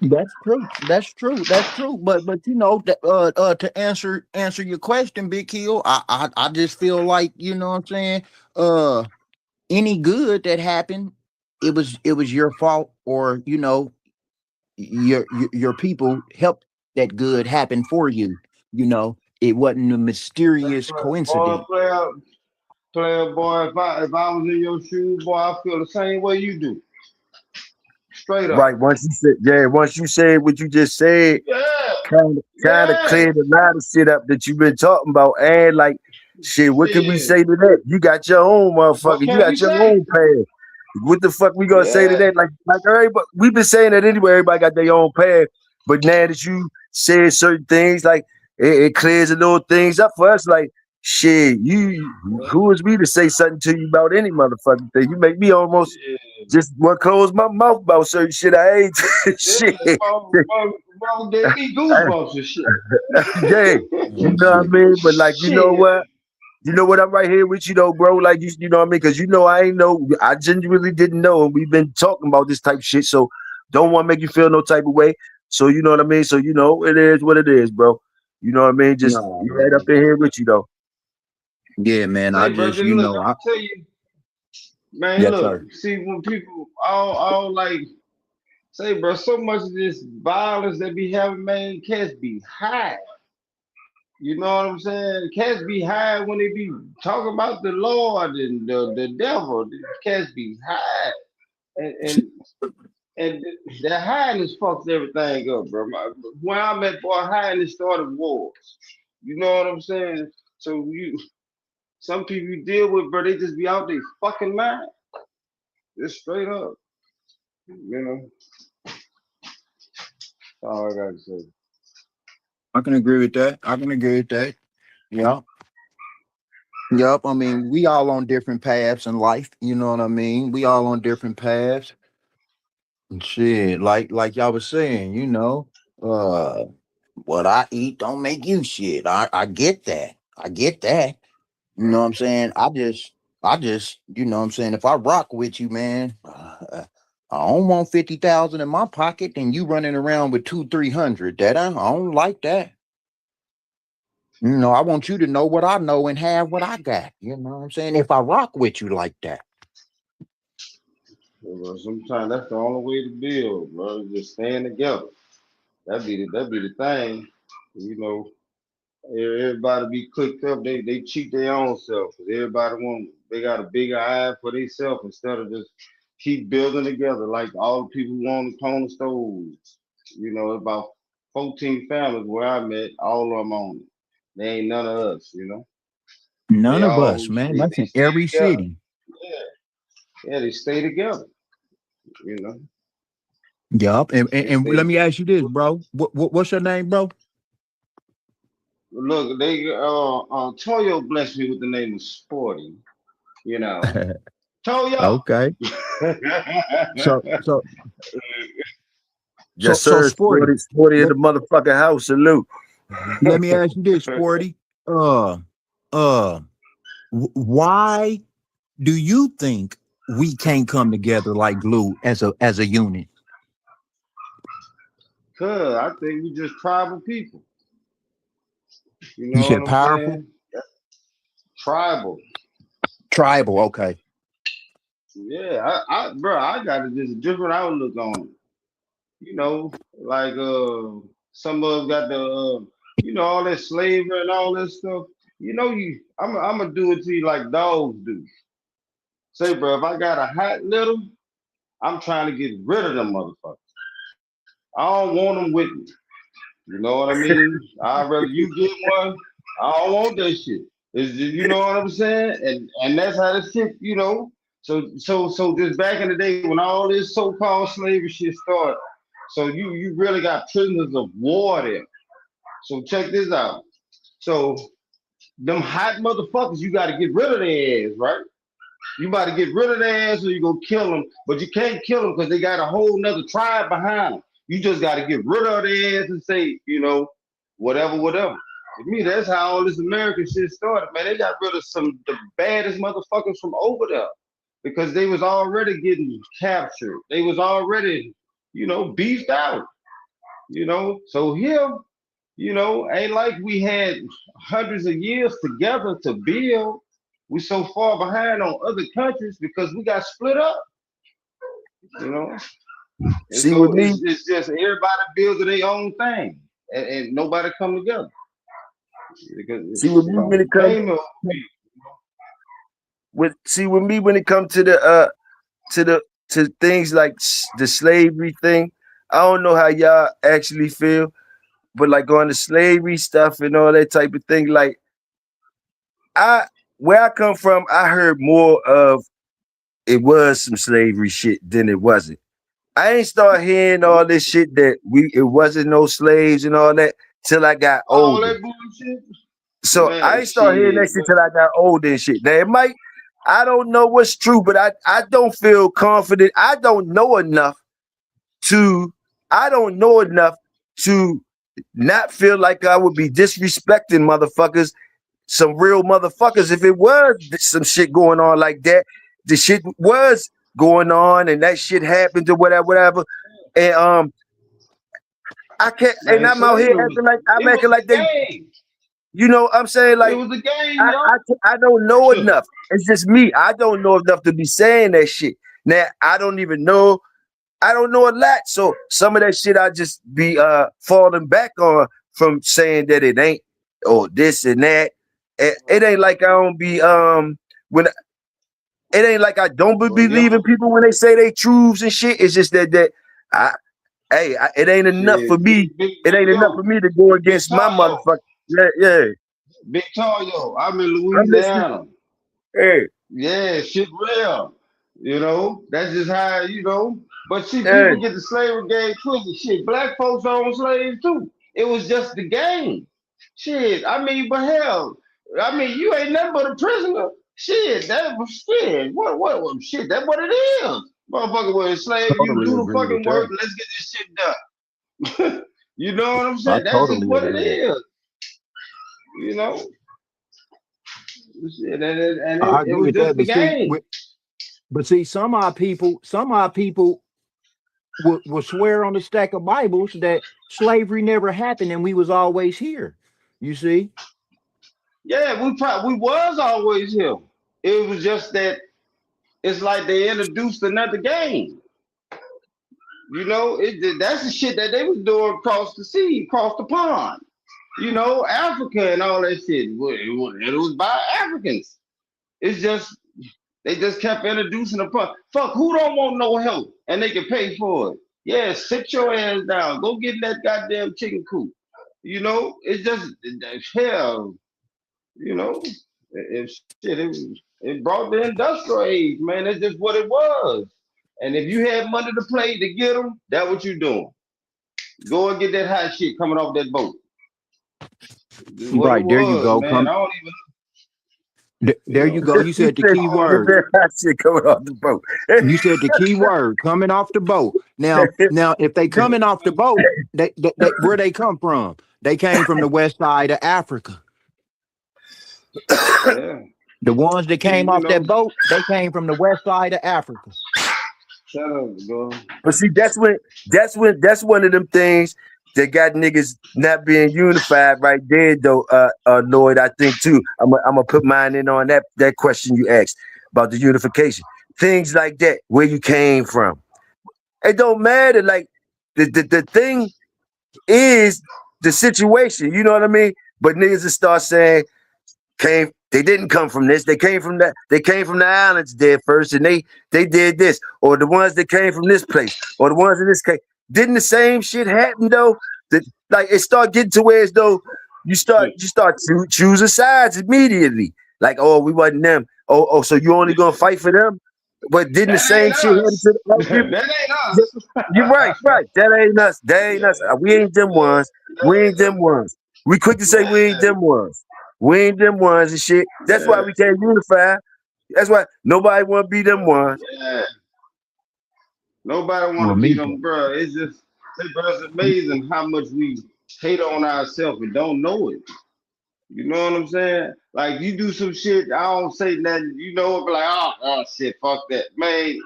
Speaker 4: That's true. That's true. That's true. But you know, to answer your question, Big Hill, I just feel like, you know what I'm saying? Uh any good that happened, it was your fault, or you know, your people helped that good happen for you. You know, it wasn't a mysterious
Speaker 8: boy,
Speaker 4: coincidence.
Speaker 8: player boy. If I was in your shoes, boy, I feel the same way you do. Straight up.
Speaker 2: Right. Once you said what you just said,
Speaker 8: Yeah,
Speaker 2: kind of
Speaker 8: yeah.
Speaker 2: cleared a lot of shit up that you've been talking about. And like shit, what can we
Speaker 8: Shit.
Speaker 2: say to that? You got your own
Speaker 8: What
Speaker 2: motherfucker. You
Speaker 8: can we
Speaker 2: got your
Speaker 8: say?
Speaker 2: own path. What the fuck we gonna say to
Speaker 8: Yeah.
Speaker 2: that? Like everybody, we've been saying that anyway. Everybody got their own path. But now that you said certain things, like it clears a little things up for us. Like shit, who is we to say something to you about any motherfucking thing? You make me almost
Speaker 8: Yeah.
Speaker 2: just want to close my mouth about certain shit I ain't.
Speaker 8: Yeah.
Speaker 2: Shit.
Speaker 8: Mom gave me goosebumps and shit.
Speaker 2: Yeah, you
Speaker 3: Oh,
Speaker 2: know what I
Speaker 3: shit.
Speaker 2: mean? But like, you know
Speaker 8: Shit.
Speaker 2: what? You know what? I'm right here with you though, bro. Like you know what I mean? Because you know I ain't know. I genuinely didn't know, and we've been talking about this type of shit. So don't want to make you feel no type of way. So you know what I mean? So you know it is what it is, bro. You know what I mean? Just
Speaker 3: No,
Speaker 2: be right up
Speaker 3: man.
Speaker 2: in here with you though.
Speaker 4: Yeah, man. I
Speaker 8: Say,
Speaker 4: just,
Speaker 8: brother,
Speaker 4: you
Speaker 8: look,
Speaker 4: know,
Speaker 8: I'm tell you, man,
Speaker 4: yes,
Speaker 8: look,
Speaker 4: sir.
Speaker 8: see when people all like say, bro, so much of this violence that be having, man, cats be high. You know what I'm saying? Cats be high when they be talking about the Lord and the devil. The cats be high. And that highness fucks everything up, bro. When I met boy, highness started wars. You know what I'm saying? So some people you deal with, bro, they just be out there fucking mind. Just straight up. You know, that's all I gotta say.
Speaker 4: I can agree with that. I can agree with that. Yeah. Yep. I mean, we all on different paths in life. You know what I mean? We all on different paths. And shit, like y'all was saying, you know, uh, what I eat don't make you shit. I get that. I get that. You know what I'm saying? I just, you know what I'm saying? If I rock with you, man, I don't want 50,000 in my pocket and you running around with 300. That I don't like that. You know, I want you to know what I know and have what I got. You know what I'm saying? If I rock with you like that.
Speaker 8: Bro, sometimes that's the only way to build, bro. Just staying together. That'd be the thing. You know, everybody be clicked up. They cheat their own self. 'Cause they got a bigger eye for themselves instead of just keep building together like all the people who own the corner stores. You know, about 14 families where I met, all of them on it. They ain't none of us, you know.
Speaker 4: None
Speaker 8: They
Speaker 4: of
Speaker 8: all
Speaker 4: us, man. That's
Speaker 8: they
Speaker 4: in
Speaker 8: stay
Speaker 4: every
Speaker 8: together.
Speaker 4: city.
Speaker 8: Yeah, yeah, they stay together, you know.
Speaker 4: Yup.
Speaker 8: They
Speaker 4: And
Speaker 8: stay
Speaker 4: let me ask you this, bro. What's your name, bro?
Speaker 8: look, they Toyo blessed me with the name of Sporty, you know. Toyo.
Speaker 4: Okay. So so
Speaker 2: Yes,
Speaker 4: so
Speaker 2: sir.
Speaker 4: Sporty.
Speaker 2: Sporty in the motherfucking house. Salute.
Speaker 4: Let me ask you this, Sporty. Uh, uh, why do you think we can't come together like glue as a unit?
Speaker 8: Cause I think we just tribal people. You
Speaker 4: You
Speaker 8: know what
Speaker 4: said
Speaker 8: I'm
Speaker 4: powerful,
Speaker 8: saying? Tribal.
Speaker 4: tribal. Okay.
Speaker 8: Yeah, bro, I got just a different outlook on it. You know, like some of us got the all that slavery and all that stuff. You know, I'm gonna do it to you like dogs do. Say, bro, if I got a hot little, I'm trying to get rid of them motherfuckers. I don't want them with me. You know what I mean? I'd rather you get one. I don't want that shit. You know what I'm saying? And that's how this shit, you know. So just back in the day when all this so-called slavery shit started, so you really got prisoners of war there. So check this out. So them hot motherfuckers, you got to get rid of their ass, right? You about to get rid of their ass or you gonna kill them, but you can't kill them because they got a whole nother tribe behind them. You just got to get rid of their ass and say, you know, whatever. To me, that's how all this American shit started, man. They got rid of the baddest motherfuckers from over there because they was already getting captured. They was already, you know, beefed out, you know. So here, you know, ain't like we had hundreds of years together to build. We so far behind on other countries because we got split up, you know. And
Speaker 2: See,
Speaker 8: so
Speaker 2: with me,
Speaker 8: it's just everybody builds their own thing and nobody come together. Because
Speaker 2: see with me when it comes when it comes to things like the slavery thing, I don't know how y'all actually feel, but like on the slavery stuff and all that type of thing, like where I come from, I heard more of it was some slavery shit than it wasn't. I ain't start hearing all this shit that it wasn't no slaves and all that till I got
Speaker 8: all
Speaker 2: older.
Speaker 8: that bullshit.
Speaker 2: So
Speaker 8: Man,
Speaker 2: I ain't start hearing that shit till I got older and shit. Now it might, I don't know what's true, but I don't feel confident. I don't know enough to not feel like I would be disrespecting motherfuckers, some real motherfuckers. If it was some shit going on like that, the shit was going on and that shit happened or whatever. And I can't,
Speaker 8: Man,
Speaker 2: and I'm out here acting like they,
Speaker 8: game.
Speaker 2: you know what I'm saying? Like,
Speaker 8: It was a game,
Speaker 2: I don't know enough. It's just me. I don't know enough to be saying that shit. Now, I don't know a lot. So some of that shit I just be falling back on from saying that it ain't or this and that. It ain't like I don't be when it ain't like I don't believe in people when they say they truths and shit. It's just that it ain't enough for me. It ain't enough for me to go against my motherfucker. Yeah.
Speaker 8: Victorio, I'm in Louisiana.
Speaker 2: Hey.
Speaker 8: Yeah, shit real. You know, that's just how, you know. But see, people get the slavery game twisted. Shit, black folks own slaves too. It was just the game. Shit, I mean, but hell, I mean, you ain't nothing but a prisoner. Shit, that was shit. What shit, that's what it is. Motherfucker was a slave, you do the fucking work, and let's get this shit done. You know what I'm saying? That's just what it is. You know? Shit, and
Speaker 4: I
Speaker 8: it
Speaker 4: agree
Speaker 8: was
Speaker 4: with
Speaker 8: just
Speaker 4: that,
Speaker 8: the game.
Speaker 4: but see, some of our people will swear on the stack of Bibles that slavery never happened and we was always here. You see?
Speaker 8: Yeah, we was always here. It was just that it's like they introduced another game. You know, that's the shit that they was doing across the sea, across the pond. You know, Africa and all that shit. It was by Africans. It's just they just kept introducing upon. Fuck, who don't want no help and they can pay for it? Yeah, sit your ass down. Go get in that goddamn chicken coop. You know, it's just hell. You know, it brought the industrial age, man. That's just what it was. And if you had money to play to get them, that's what you doing. Go and get that hot shit coming off that boat.
Speaker 4: Right, there you go.
Speaker 8: Man, I don't even.
Speaker 4: There you go. You said the key word.
Speaker 2: That shit coming off the boat.
Speaker 4: You said the key word, coming off the boat. Now, if they coming off the boat, they where they come from? They came from the west side of Africa.
Speaker 8: Yeah.
Speaker 4: The ones that came off that boat, they came from the west side of Africa.
Speaker 8: Shut up, bro.
Speaker 2: But see, that's one of them things that got niggas not being unified right there, though. Lloyd, I think too. I'm gonna put mine in on that question you asked about the unification. Things like that, where you came from. It don't matter. Like the thing is the situation. You know what I mean? But niggas will start saying they didn't come from this. They came from that. They came from the islands there first, and they did this, or the ones that came from this place, or the ones in this case. Didn't the same shit happen though? Like it start getting to where as though you start choosing sides immediately. Like, oh, we wasn't them. Oh, so you only gonna fight for them? But didn't the same shit happen to the other people?
Speaker 8: That ain't us.
Speaker 2: You're right. That ain't us. That ain't us. We ain't them ones. We ain't them ones. We quick to say we ain't them ones. We ain't them ones and shit. That's why we can't unify. That's why nobody want to be them ones.
Speaker 8: Yeah. Nobody want
Speaker 4: Well,
Speaker 8: to be
Speaker 4: me.
Speaker 8: them, bro. It's just, bro, it's amazing how much we hate on ourselves and don't know it. You know what I'm saying? Like you do some shit, I don't say nothing. You know, be like, oh shit, fuck that, man.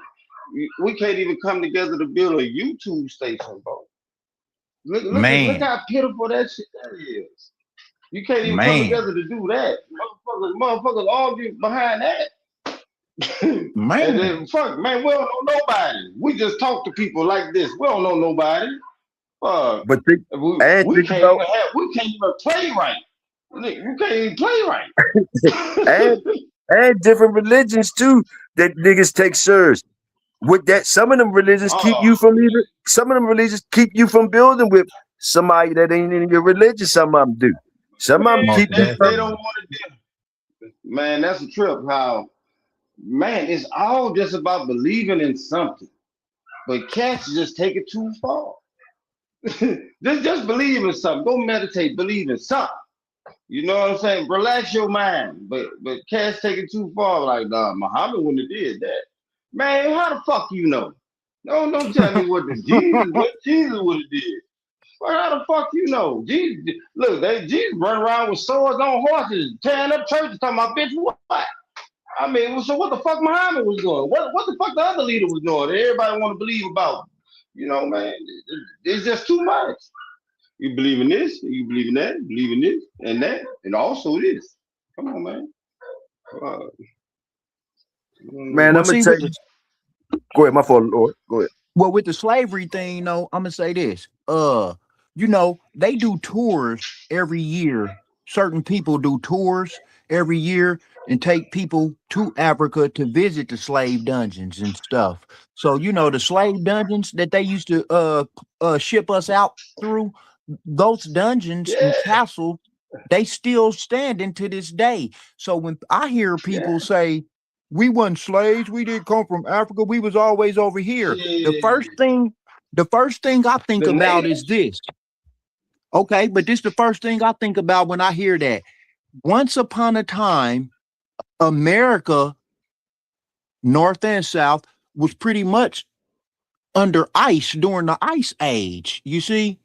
Speaker 8: We can't even come together to build a YouTube station, bro. Look
Speaker 4: Man,
Speaker 8: how pitiful that shit that is. You can't even come
Speaker 4: man,
Speaker 8: together to do that. Motherfuckers argue behind that. And
Speaker 4: man,
Speaker 8: then fuck, man, we don't know nobody. We just talk to people like this. We don't know nobody. Fuck.
Speaker 2: But think, and
Speaker 8: We
Speaker 2: think
Speaker 8: can't
Speaker 2: about
Speaker 8: even play right. You can't even play right.
Speaker 2: and different religions too that niggas take serious. With that, some of them religions keep you from even. Some of them religions keep you from building with somebody that ain't in your religion. Some of them do. Some of them
Speaker 4: most
Speaker 2: keep you
Speaker 8: They
Speaker 2: from.
Speaker 8: don't want to do. Man, that's a trip. How, man, it's all just about believing in something. But cats just take it too far. just believe in something. Go meditate. Believe in something. You know what I'm saying? Relax your mind. But cats take it too far. Like, nah, Muhammad wouldn't have did that. Man, how the fuck you know? No, don't tell me what Jesus would have did. Well, how the fuck you know? Jesus, look, Jesus run around with swords on horses, tearing up churches, talking about bitch what? I mean, so what the fuck Muhammad was doing? What the fuck the other leader was doing? That everybody want to believe about. You know, man, it's just too much. You believe in this, you believe in that, you believe in this and that, and also this. Come on, man.
Speaker 2: Man,
Speaker 4: well,
Speaker 2: I'm gonna
Speaker 4: see,
Speaker 2: tell you. Go ahead, my fault, Lord. Go ahead.
Speaker 4: well, with the slavery thing, I'm gonna say this. They do tours every year. Certain people do tours every year and take people to Africa to visit the slave dungeons and stuff. So, the slave dungeons that they used to ship us out through, those dungeons
Speaker 8: Yeah,
Speaker 4: and castles, they still standing to this day. So when I hear people
Speaker 8: yeah.
Speaker 4: say we wasn't slaves, we didn't come from Africa, we was always over here. The
Speaker 8: Shit.
Speaker 4: first thing I think
Speaker 8: The
Speaker 4: about is
Speaker 8: natives.
Speaker 4: this. Okay, but this the first thing I think about when I hear that. Once upon a time, America, North and South, was pretty much under ice during the ice age. You see?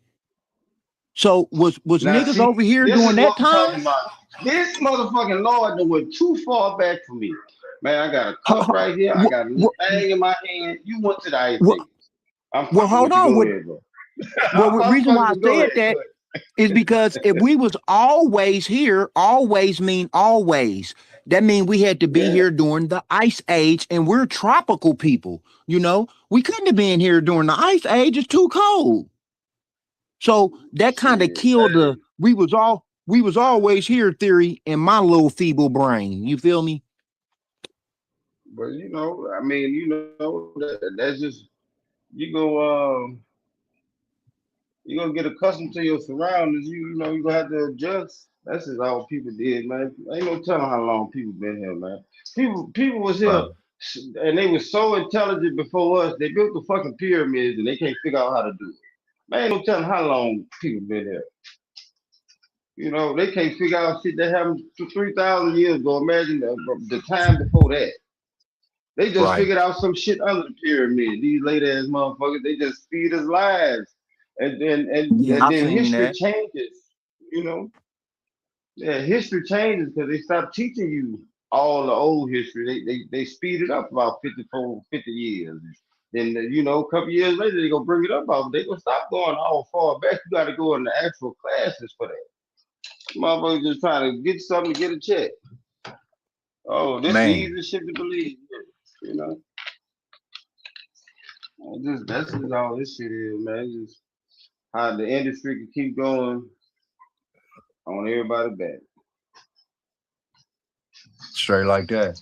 Speaker 4: So was
Speaker 8: Now,
Speaker 4: niggas
Speaker 8: see,
Speaker 4: over here
Speaker 8: this
Speaker 4: during
Speaker 8: is
Speaker 4: that
Speaker 8: what I'm
Speaker 4: time?
Speaker 8: talking about. This motherfucking Lord that went too far back for me. Man, I got a cup right here. I got a little thing in my hand. You went to the ice age. I'm
Speaker 4: Well,
Speaker 8: fucking
Speaker 4: hold
Speaker 8: with you.
Speaker 4: on.
Speaker 8: Go ahead, bro.
Speaker 4: Well, the
Speaker 8: I'm
Speaker 4: reason
Speaker 8: fucking
Speaker 4: why I
Speaker 8: with you. Go
Speaker 4: said
Speaker 8: ahead.
Speaker 4: that is because if we was always here, always mean always. That mean we had to be
Speaker 8: Yeah.
Speaker 4: here during the ice age, and we're tropical people. We couldn't have been here during the ice age. It's too cold. So that kind of
Speaker 8: Shit.
Speaker 4: killed the we was always here theory in my little feeble brain. You feel me?
Speaker 8: But I mean, that's just you go you gonna get accustomed to your surroundings. You gonna have to adjust. That's just all people did, man. Ain't no telling how long people been here, man. People was here, and they were so intelligent before us. They built the fucking pyramids, and they can't figure out how to do it. Man, ain't no telling how long people been here. They can't figure out shit that happened 3,000 years ago. Imagine the time before that. They just
Speaker 4: Right.
Speaker 8: figured out some shit under the pyramid. These late ass motherfuckers, they just feed us lies.
Speaker 4: Yeah, I
Speaker 8: And then
Speaker 4: seen
Speaker 8: history
Speaker 4: that.
Speaker 8: changes, you know. Yeah, history changes because they stop teaching you all the old history. They speed it up about 50 years. Then a couple years later they gonna bring it up out. They gonna stop going all far back. You gotta go in the actual classes for that. Motherfuckers just trying to get something to get a check. Oh, this is the
Speaker 4: Man.
Speaker 8: easiest shit to believe. You know. That's just all this shit is, man. Just how the industry can keep going on everybody back.
Speaker 4: Straight like that.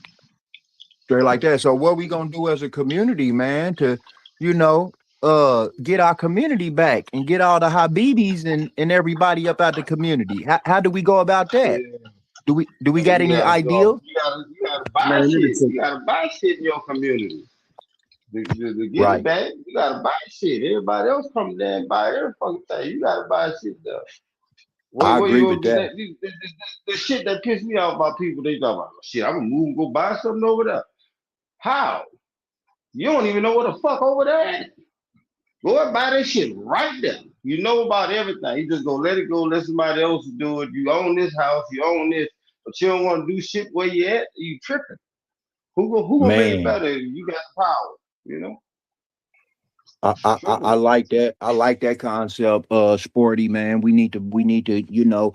Speaker 4: Straight like that. So what we gonna do as a community, man, to, get our community back and get all the Habibis and everybody up out the community. How do we go about that?
Speaker 8: Yeah,
Speaker 4: Do we got
Speaker 8: you
Speaker 4: any
Speaker 8: gotta
Speaker 4: idea?
Speaker 8: go. You gotta buy
Speaker 2: Man, let me
Speaker 8: shit.
Speaker 2: tell
Speaker 8: You gotta buy shit in your community. To get it
Speaker 4: Right.
Speaker 8: back, you gotta buy shit. Everybody else come there and buy every fucking thing. You gotta buy shit though.
Speaker 4: I
Speaker 8: What you
Speaker 4: agree
Speaker 8: gonna
Speaker 4: with
Speaker 8: do?
Speaker 4: that.
Speaker 8: The shit that pissed me off about people, they talk about shit. I'm gonna move and go buy something over there. How? You don't even know what the fuck over there at. Go and buy that shit right there. You know about everything. You just gonna let it go, let somebody else do it. You own this house, you own this, but you don't want to do shit where you at. You tripping. Who gonna make it
Speaker 4: Man,
Speaker 8: better? You got the power. You know.
Speaker 4: I
Speaker 8: Tripping.
Speaker 4: like that. I like that concept, Sporty man. We need to, the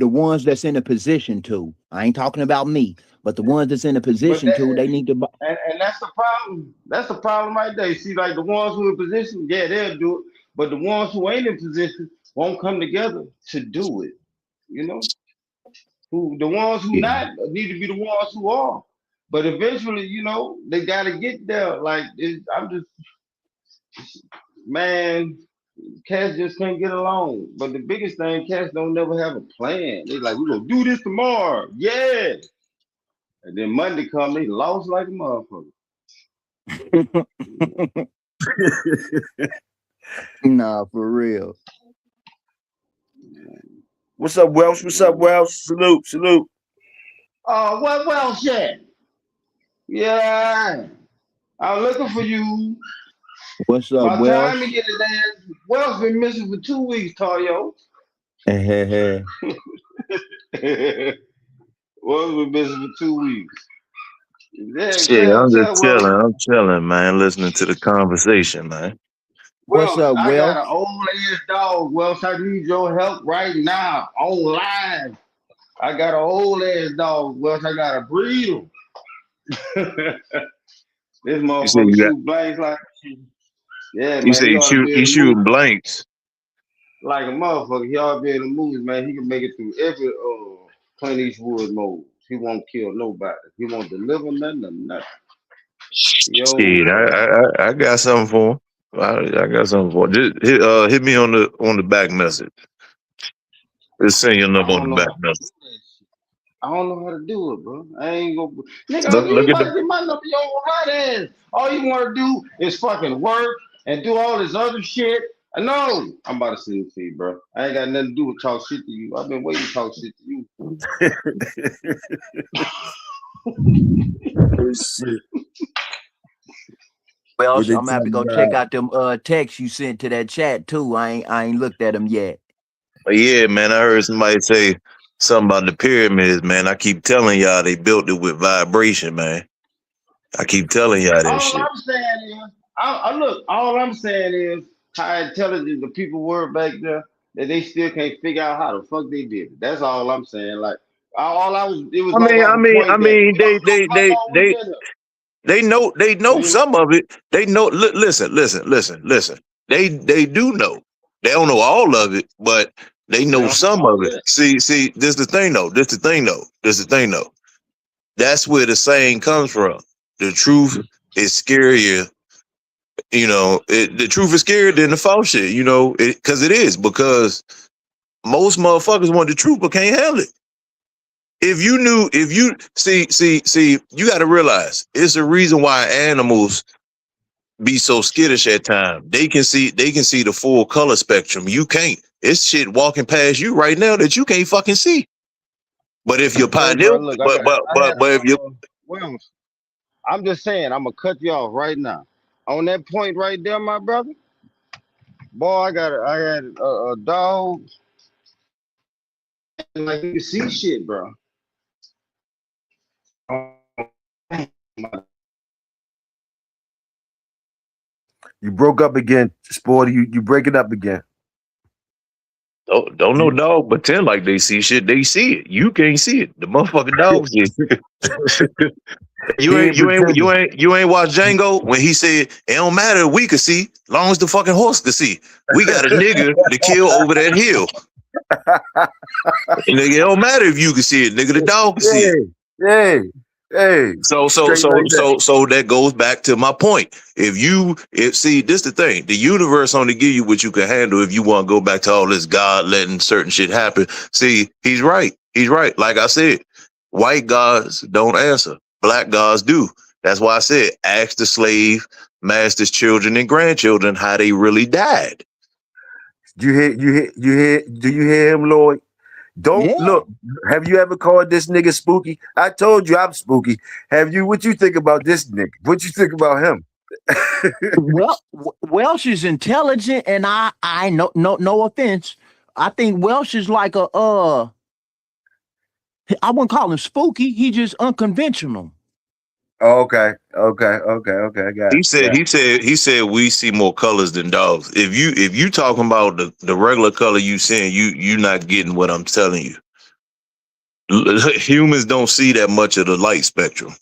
Speaker 4: ones that's in a position to. I ain't talking about me, but the ones that's in a
Speaker 8: But
Speaker 4: position
Speaker 8: that
Speaker 4: to, they need to
Speaker 8: and that's the problem. That's the problem right there. You see, like the ones who in position, yeah, they'll do it. But the ones who ain't in position won't come together to do it. You know, who the ones who
Speaker 4: yeah.
Speaker 8: not need to be the ones who are. But eventually, they gotta get there. Like I'm just man, cats just can't get along. But the biggest thing, cats don't never have a plan. They like, we're gonna do this tomorrow. Yeah. And then Monday come, they lost like a motherfucker.
Speaker 4: Nah, for real.
Speaker 2: What's up, Welsh? What's up, Welsh? Salute, salute.
Speaker 8: Oh, what shit? Yeah. I'm looking for you.
Speaker 4: What's up,
Speaker 8: My time to
Speaker 4: Welsh?
Speaker 8: get it there. Wells been missing for 2 weeks, Tario. Wells been missing for 2 weeks. Yeah,
Speaker 9: Shit, I'm just
Speaker 8: tell Wells.
Speaker 9: chilling. I'm chilling, man, listening to the conversation, man.
Speaker 4: What's
Speaker 8: Wells,
Speaker 4: up,
Speaker 8: I got
Speaker 4: Welsh?
Speaker 8: an old ass dog. Wells, I need your help right now on live. I got an old ass dog. Wells, I got to breed him. This
Speaker 9: You say
Speaker 8: motherfucker
Speaker 9: you got
Speaker 8: shoot blanks like yeah,
Speaker 9: you
Speaker 8: man.
Speaker 9: say
Speaker 8: He
Speaker 9: you
Speaker 8: ought to
Speaker 9: shoot
Speaker 8: be in
Speaker 9: you
Speaker 8: the movie
Speaker 9: shooting blanks.
Speaker 8: like a motherfucker. He ought to be in the movies, man. He can make it through every Clint Eastwood mode. He won't kill nobody. He won't deliver nothing or nothing. Yo,
Speaker 9: Shit, I got something for him. I got something for him. Just hit me on the back message. Just send your
Speaker 8: I
Speaker 9: number on
Speaker 8: don't
Speaker 9: the
Speaker 8: know
Speaker 9: back
Speaker 8: how to do
Speaker 9: message.
Speaker 8: that shit. I don't know how to do it, bro. I ain't gonna. Nigga,
Speaker 9: Look
Speaker 8: you
Speaker 9: at
Speaker 8: about
Speaker 9: the
Speaker 8: to get my number your right ass. All you want to do is fucking work and do all this other shit. I know. I'm about to send it to you, bro. I ain't got nothing to do with talk shit to you. I've been waiting to talk shit to you.
Speaker 2: Oh, shit.
Speaker 4: Well,
Speaker 2: What
Speaker 4: so
Speaker 2: they
Speaker 4: I'm gonna have to
Speaker 2: talking
Speaker 4: go check
Speaker 2: about?
Speaker 4: out them texts you sent to that chat too. I ain't looked at them yet.
Speaker 9: Yeah, man. I heard somebody say something about the pyramids, man. I keep telling y'all they built it with vibration, man. I keep telling y'all that
Speaker 8: All
Speaker 9: shit.
Speaker 8: I'm saying is, I look. All I'm saying is how intelligent the people were back there that they still can't figure out how the fuck they did it. That's all I'm saying. Like it was
Speaker 9: I
Speaker 8: like
Speaker 9: mean,
Speaker 8: off
Speaker 9: I
Speaker 8: a
Speaker 9: mean, I
Speaker 8: point that
Speaker 9: mean,
Speaker 8: look how long we
Speaker 9: they
Speaker 8: been here.
Speaker 9: they know
Speaker 8: You know,
Speaker 9: some of it. They know. Listen. They do know. They don't know all of it, but they
Speaker 8: they
Speaker 9: know
Speaker 8: don't know
Speaker 9: some
Speaker 8: all
Speaker 9: of
Speaker 8: of
Speaker 9: it.
Speaker 8: that.
Speaker 9: See. This the thing though. That's where the saying comes from. The truth is scarier. The truth is scarier than the false shit. Because it is. Because most motherfuckers want the truth but can't handle it. If you see, you got to realize it's a reason why animals be so skittish at times. They can see the full color spectrum. You can't. It's shit walking past you right now that you can't fucking see. But if you're
Speaker 8: Hey,
Speaker 9: pioneer,
Speaker 8: bro, look,
Speaker 9: but if you
Speaker 8: well, I'm just saying, I'm gonna cut you off right now. On that point right there, my brother. Boy, I had a dog like you can see shit, bro.
Speaker 2: You broke up again, Sporty. You breaking up again.
Speaker 9: don't know dog pretend like they see shit. They see it. You can't see it. The motherfucking dog see it.
Speaker 2: He ain't pretending.
Speaker 9: You ain't watched Django when he said it don't matter if we could see, long as the fucking horse could see. We got a nigga to kill over that hill. Nigga, it don't matter if you can see it, nigga. The dog can see it.
Speaker 2: Hey.
Speaker 9: So
Speaker 2: Straight like that.
Speaker 9: that goes back to my point. See, this the thing. The universe only give you what you can handle. If you want to go back to all this God letting certain shit happen, see, he's right. He's right. Like I said, white gods don't answer. Black gods do. That's why I said, ask the slave master's children and grandchildren how they really died.
Speaker 2: Do you hear him, Lloyd? Don't
Speaker 4: Yeah.
Speaker 2: look. Have you ever called this nigga spooky? I told you I'm spooky. Have you? What you think about this nigga? What you think about him?
Speaker 4: Well, Welsh is intelligent, and I no offense. I think Welsh is like a I wouldn't call him spooky. He just unconventional.
Speaker 2: Okay. I got
Speaker 9: He
Speaker 2: it.
Speaker 9: said, he said we see more colors than dogs. If you talking about the regular color you seeing, you not getting what I'm telling you. Humans don't see that much of the light spectrum.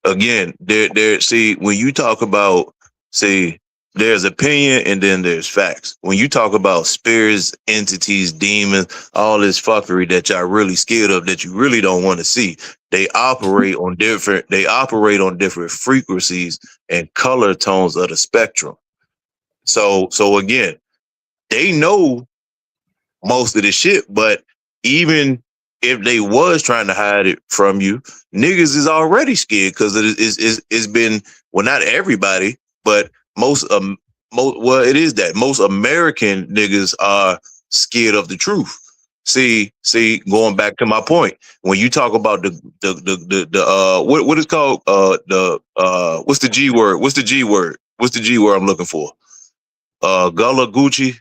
Speaker 9: Again, there see when you talk about, see, there's opinion and then there's facts. When you talk about spirits, entities, demons, all this fuckery that y'all really scared of, that you really don't want to see, they operate on different frequencies and color tones of the spectrum. So again, they know most of the shit, but even if they was trying to hide it from you, niggas is already scared because it's been, well, not everybody, but most it is that most American niggas are scared of the truth. See, going back to my point, when you talk about what is called what's the G word? What's the G word? What's the G word I'm looking for? Gullah Gucci,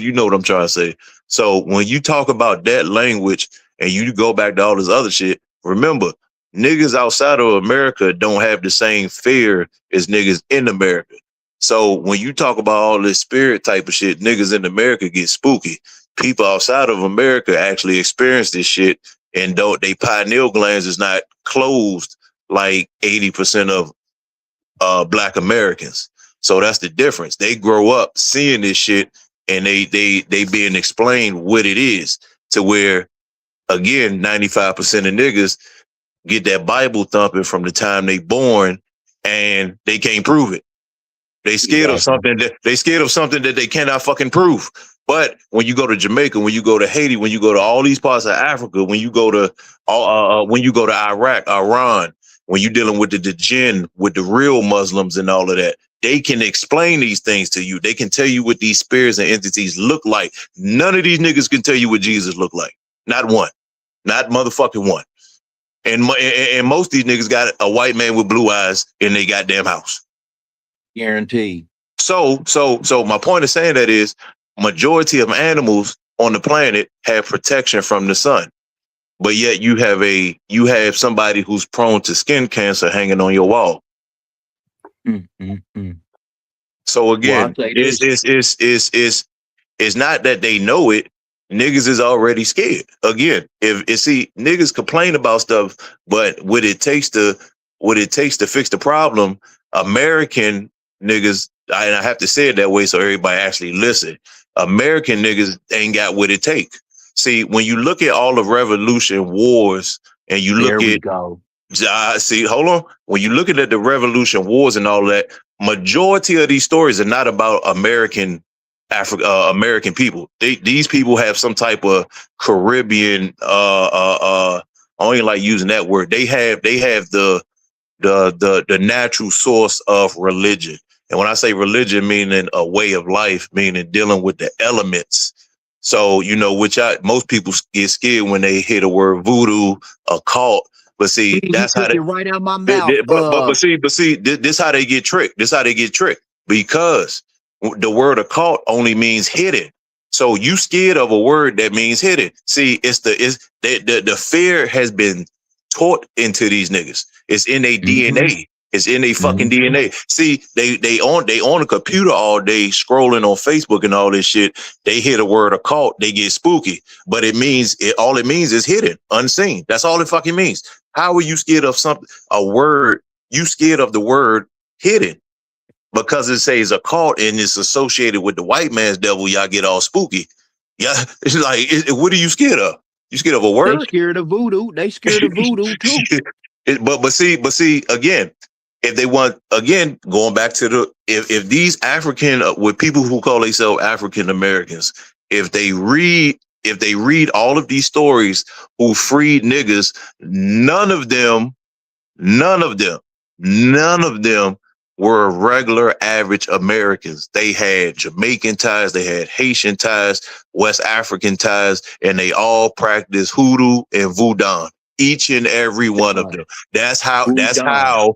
Speaker 9: you know what I'm trying to say. So when you talk about that language and you go back to all this other shit, remember, niggas outside of America don't have the same fear as niggas in America. So when you talk about all this spirit type of shit, niggas in America get spooky. People outside of America actually experience this shit, and don't they pineal glands is not closed like 80% of Black Americans. So that's the difference. They grow up seeing this shit, and they being explained what it is, to where, again, 95% of niggas get that Bible thumping from the time they born, and they can't prove it. They scared of something that they cannot fucking prove. But when you go to Jamaica, when you go to Haiti, when you go to all these parts of Africa, when you go to Iraq, Iran, when you're dealing with the jinn, with the real Muslims and all of that, they can explain these things to you. They can tell you what these spirits and entities look like. None of these niggas can tell you what Jesus looked like. Not one. Not motherfucking one. And most of these niggas got a white man with blue eyes in their goddamn house.
Speaker 4: Guaranteed.
Speaker 9: So my point of saying that is, majority of animals on the planet have protection from the sun. But yet you have somebody who's prone to skin cancer hanging on your wall. So again, it's not that they know it. Niggas is already scared. Again, if niggas complain about stuff, but what it takes to fix the problem, American niggas, and I have to say it that way so everybody actually listen. American niggas ain't got what it takes. See, when you look at all the revolution wars, and you look hold on. When you're looking at the revolution wars and all that, majority of these stories are not about American people. These people have some type of Caribbean. I don't even like using that word. They have the natural source of religion. And when I say religion, meaning a way of life, meaning dealing with the elements. So, most people get scared when they hear the word voodoo, occult. But see, that's how they
Speaker 4: right out my mouth.
Speaker 9: But see, this how they get tricked. Because the word occult only means hidden. So you scared of a word that means hidden. See, the fear has been taught into these niggas. It's in their DNA. It's in their fucking DNA. See, they on a computer all day scrolling on Facebook and all this shit. They hear the word occult, they get spooky. But all it means is hidden, unseen. That's all it fucking means. How are you scared of a word? You scared of the word hidden because it says occult and it's associated with the white man's devil. Y'all get all spooky. Yeah, it's like, what are you scared of? You scared of a word?
Speaker 4: They scared of voodoo. They scared of voodoo too.
Speaker 9: But see again. If they want, again, going back to if these African, with people who call themselves African Americans, if they read all of these stories who freed niggas, none of them were regular average Americans. They had Jamaican ties, they had Haitian ties, West African ties, and they all practiced hoodoo and voodoo. Each and every one of them. That's how the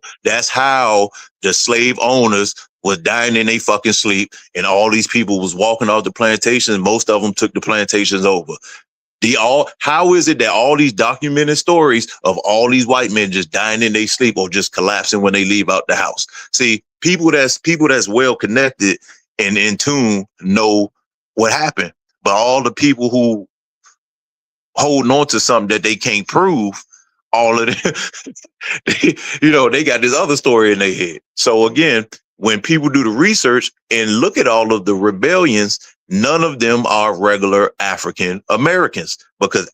Speaker 9: slave owners was dying in their fucking sleep, and all these people was walking off the plantations. Most of them took the plantations over. How is it that all these documented stories of all these white men just dying in their sleep or just collapsing when they leave out the house? See, people that's well connected and in tune know what happened. But all the people who holding on to something that they can't prove, all of them, they got this other story in their head. So again, when people do the research and look at all of the rebellions, none of them are regular African Americans, because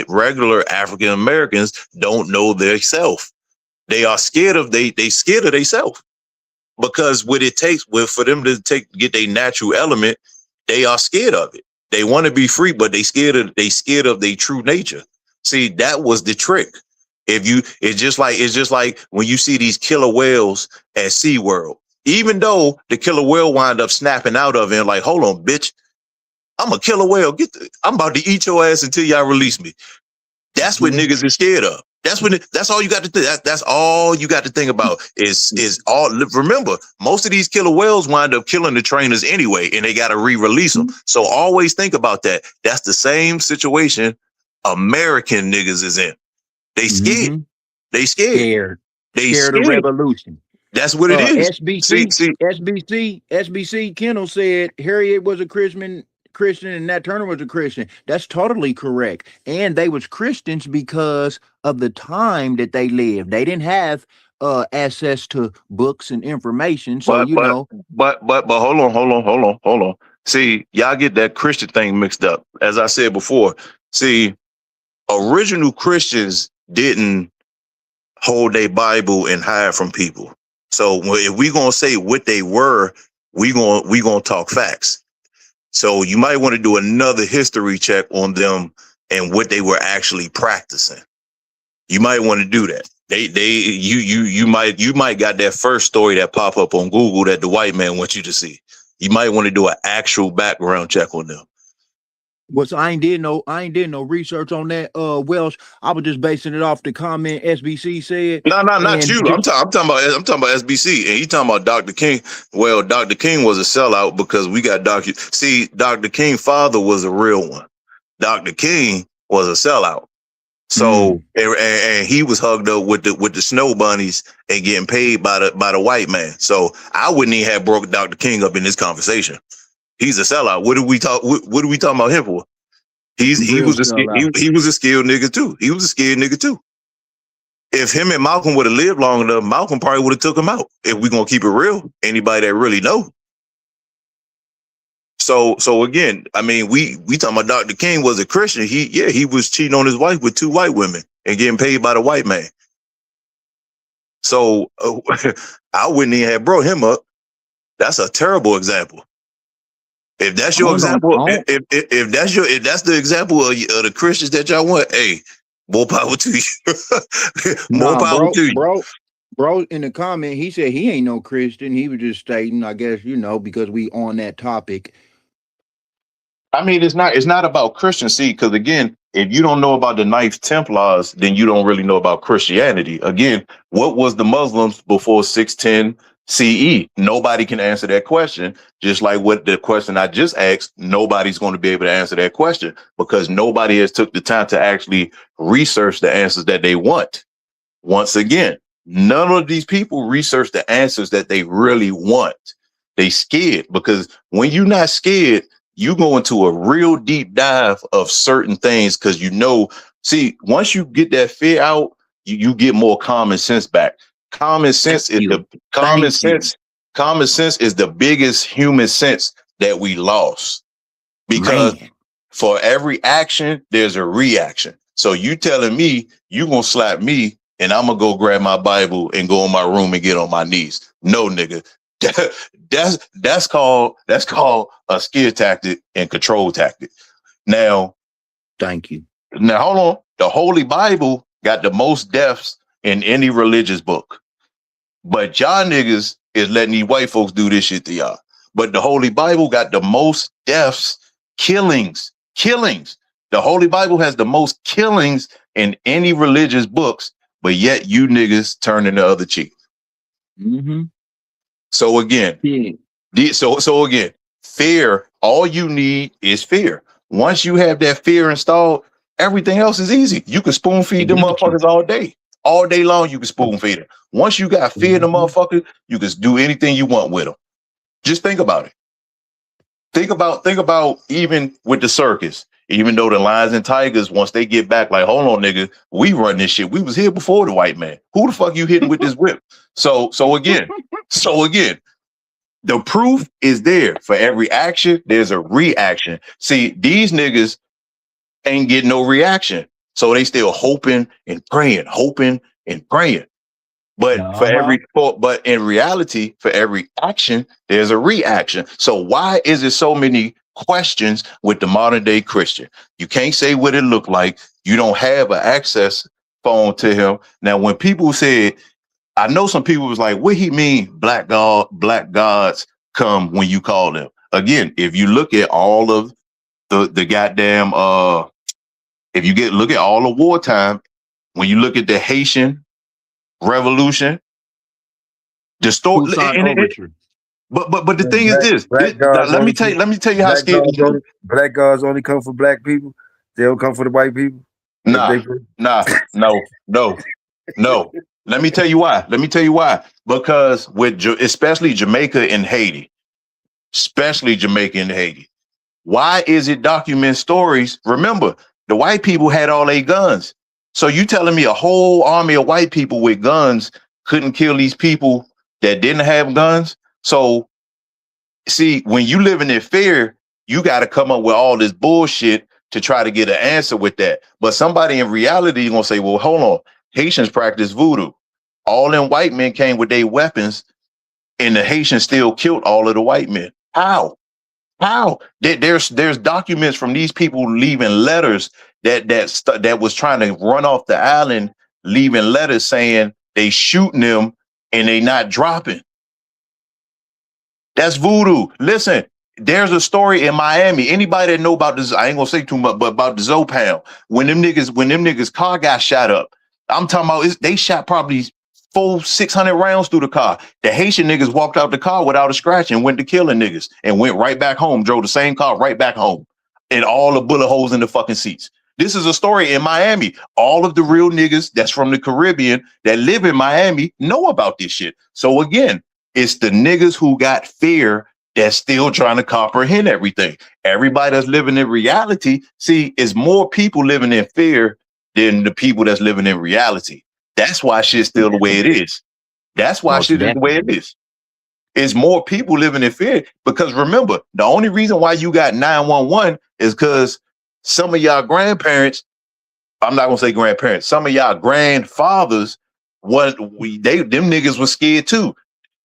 Speaker 9: regular African Americans don't know their self. They are scared of they scared of themselves, because what it takes for them to get their natural element, they are scared of it. They want to be free, but they scared of their true nature. See, that was the trick. It's just like when you see these killer whales at SeaWorld. Even though the killer whale wind up snapping out of it and like, hold on, bitch, I'm a killer whale. I'm about to eat your ass until y'all release me. That's what niggas is scared of. That's all you got to think. That's all you got to think about is all. Remember, most of these killer whales wind up killing the trainers anyway, and they got to re-release them. So always think about that. That's the same situation American niggas is in. They scared. They scared. They
Speaker 4: scared of revolution.
Speaker 9: That's what it is.
Speaker 4: SBC Kendall said Harriet was a Christian and Nat Turner was a Christian. That's totally correct. And they was Christians because of the time that they lived. They didn't have access to books and information. So
Speaker 9: But hold on. See, y'all get that Christian thing mixed up. As I said before, see, original Christians didn't hold their Bible and hide from people. So if we gonna say what they were, we gonna talk facts. So you might want to do another history check on them and what they were actually practicing. You might want to do that. You might got that first story that pop up on Google that the white man wants you to see. You might want to do an actual background check on them.
Speaker 4: Well, so I ain't did no research on that, Welsh. I was just basing it off the comment SBC said.
Speaker 9: No, not you. I'm talking about SBC, and he talking about Dr. King. Well, Dr. King was a sellout because we got Dr. King's father was a real one. Dr. King was a sellout. So and he was hugged up with the snow bunnies and getting paid by the white man. So I wouldn't even have broke Dr. King up in this conversation. He's a sellout. What are we talking about him for? He was a skilled nigga too. He was a scared nigga too. If him and Malcolm would have lived long enough, Malcolm probably would have took him out. If we gonna keep it real, anybody that really know. So again, I mean, we talking about Dr. King was a Christian. He was cheating on his wife with 2 white women and getting paid by the white man. So I wouldn't even have brought him up. That's a terrible example. If that's your example, if that's the example of the Christians that y'all want, hey, more power to you. More power to you.
Speaker 4: Bro, in the comment, he said he ain't no Christian. He was just stating, I guess, because we on that topic.
Speaker 9: I mean, it's not about Christian. See, because again, if you don't know about the Knights Templars, then you don't really know about Christianity. Again, what was the Muslims before 610 CE? Nobody can answer that question. Just like what the question I just asked, nobody's going to be able to answer that question because nobody has took the time to actually research the answers that they want. Once again, none of these people research the answers that they really want. They scared because when you're not scared, you go into a real deep dive of certain things because see, once you get that fear out, you get more common sense back. Common sense is the biggest human sense that we lost because for every action, there's a reaction. So you telling me you gonna slap me and I'm gonna go grab my Bible and go in my room and get on my knees. No, nigga. That's called a scare tactic and control tactic. Now,
Speaker 4: thank you.
Speaker 9: Now hold on. The Holy Bible got the most deaths in any religious book, but y'all niggas is letting these white folks do this shit to y'all. But the Holy Bible got the most deaths, killings. The Holy Bible has the most killings in any religious books, but yet you niggas turning the other cheek.
Speaker 4: Mm-hmm.
Speaker 9: So again, so again, fear, all you need is fear. Once you have that fear installed, everything else is easy. You can spoon feed them motherfuckers all day. All day long, you can spoon feed them. Once you got fear in the motherfucker, you can do anything you want with them. Just think about it. Think about even with the circus, even though the lions and tigers, once they get back, like, hold on, nigga, we run this shit. We was here before the white man. Who the fuck you hitting with this whip? So again, the proof is there. For every action, there's a reaction. See, these niggas ain't getting no reaction. So they still hoping and praying. But in reality, for every action, there's a reaction. So why is it so many questions with the modern day Christian? You can't say what it looked like. You don't have an access phone to him. Now, when people said, I know some people was like, what he mean black gods come when you call them? Again, if you look at all of the goddamn look at all the wartime, when you look at the Haitian Revolution, the story. But the thing is this. Let me tell you how scary.
Speaker 2: Black gods only come for black people. They don't come for the white people.
Speaker 9: No. Let me tell you why. Because especially Jamaica and Haiti, why is it document stories? Remember, the white people had all their guns. So you telling me a whole army of white people with guns couldn't kill these people that didn't have guns? So see, when you living in fear, you got to come up with all this bullshit to try to get an answer with that. But somebody in reality is going to say, well, hold on. Haitians practice voodoo. All them white men came with their weapons and the Haitians still killed all of the white men. How? There's documents from these people leaving letters that was trying to run off the island, leaving letters saying they shooting them and they not dropping. That's voodoo. Listen, there's a story in Miami. Anybody that know about this, I ain't gonna say too much, but about the Zopound. When them niggas car got shot up, I'm talking about they shot probably 400-600 rounds through the car. The Haitian niggas walked out the car without a scratch and went to killing niggas and went right back home, drove the same car right back home, and all the bullet holes in the fucking seats. This is a story in Miami. All of the real niggas that's from the Caribbean that live in Miami know about this shit. So again, it's the niggas who got fear that's still trying to comprehend everything. Everybody that's living in reality, see, is more people living in fear than the people that's living in reality. That's why shit's still the way it is. That's why shit is the way it is. It's more people living in fear. Because remember, the only reason why you got 911 is because some of y'all grandparents, I'm not gonna say grandparents, some of y'all grandfathers, them niggas was scared too.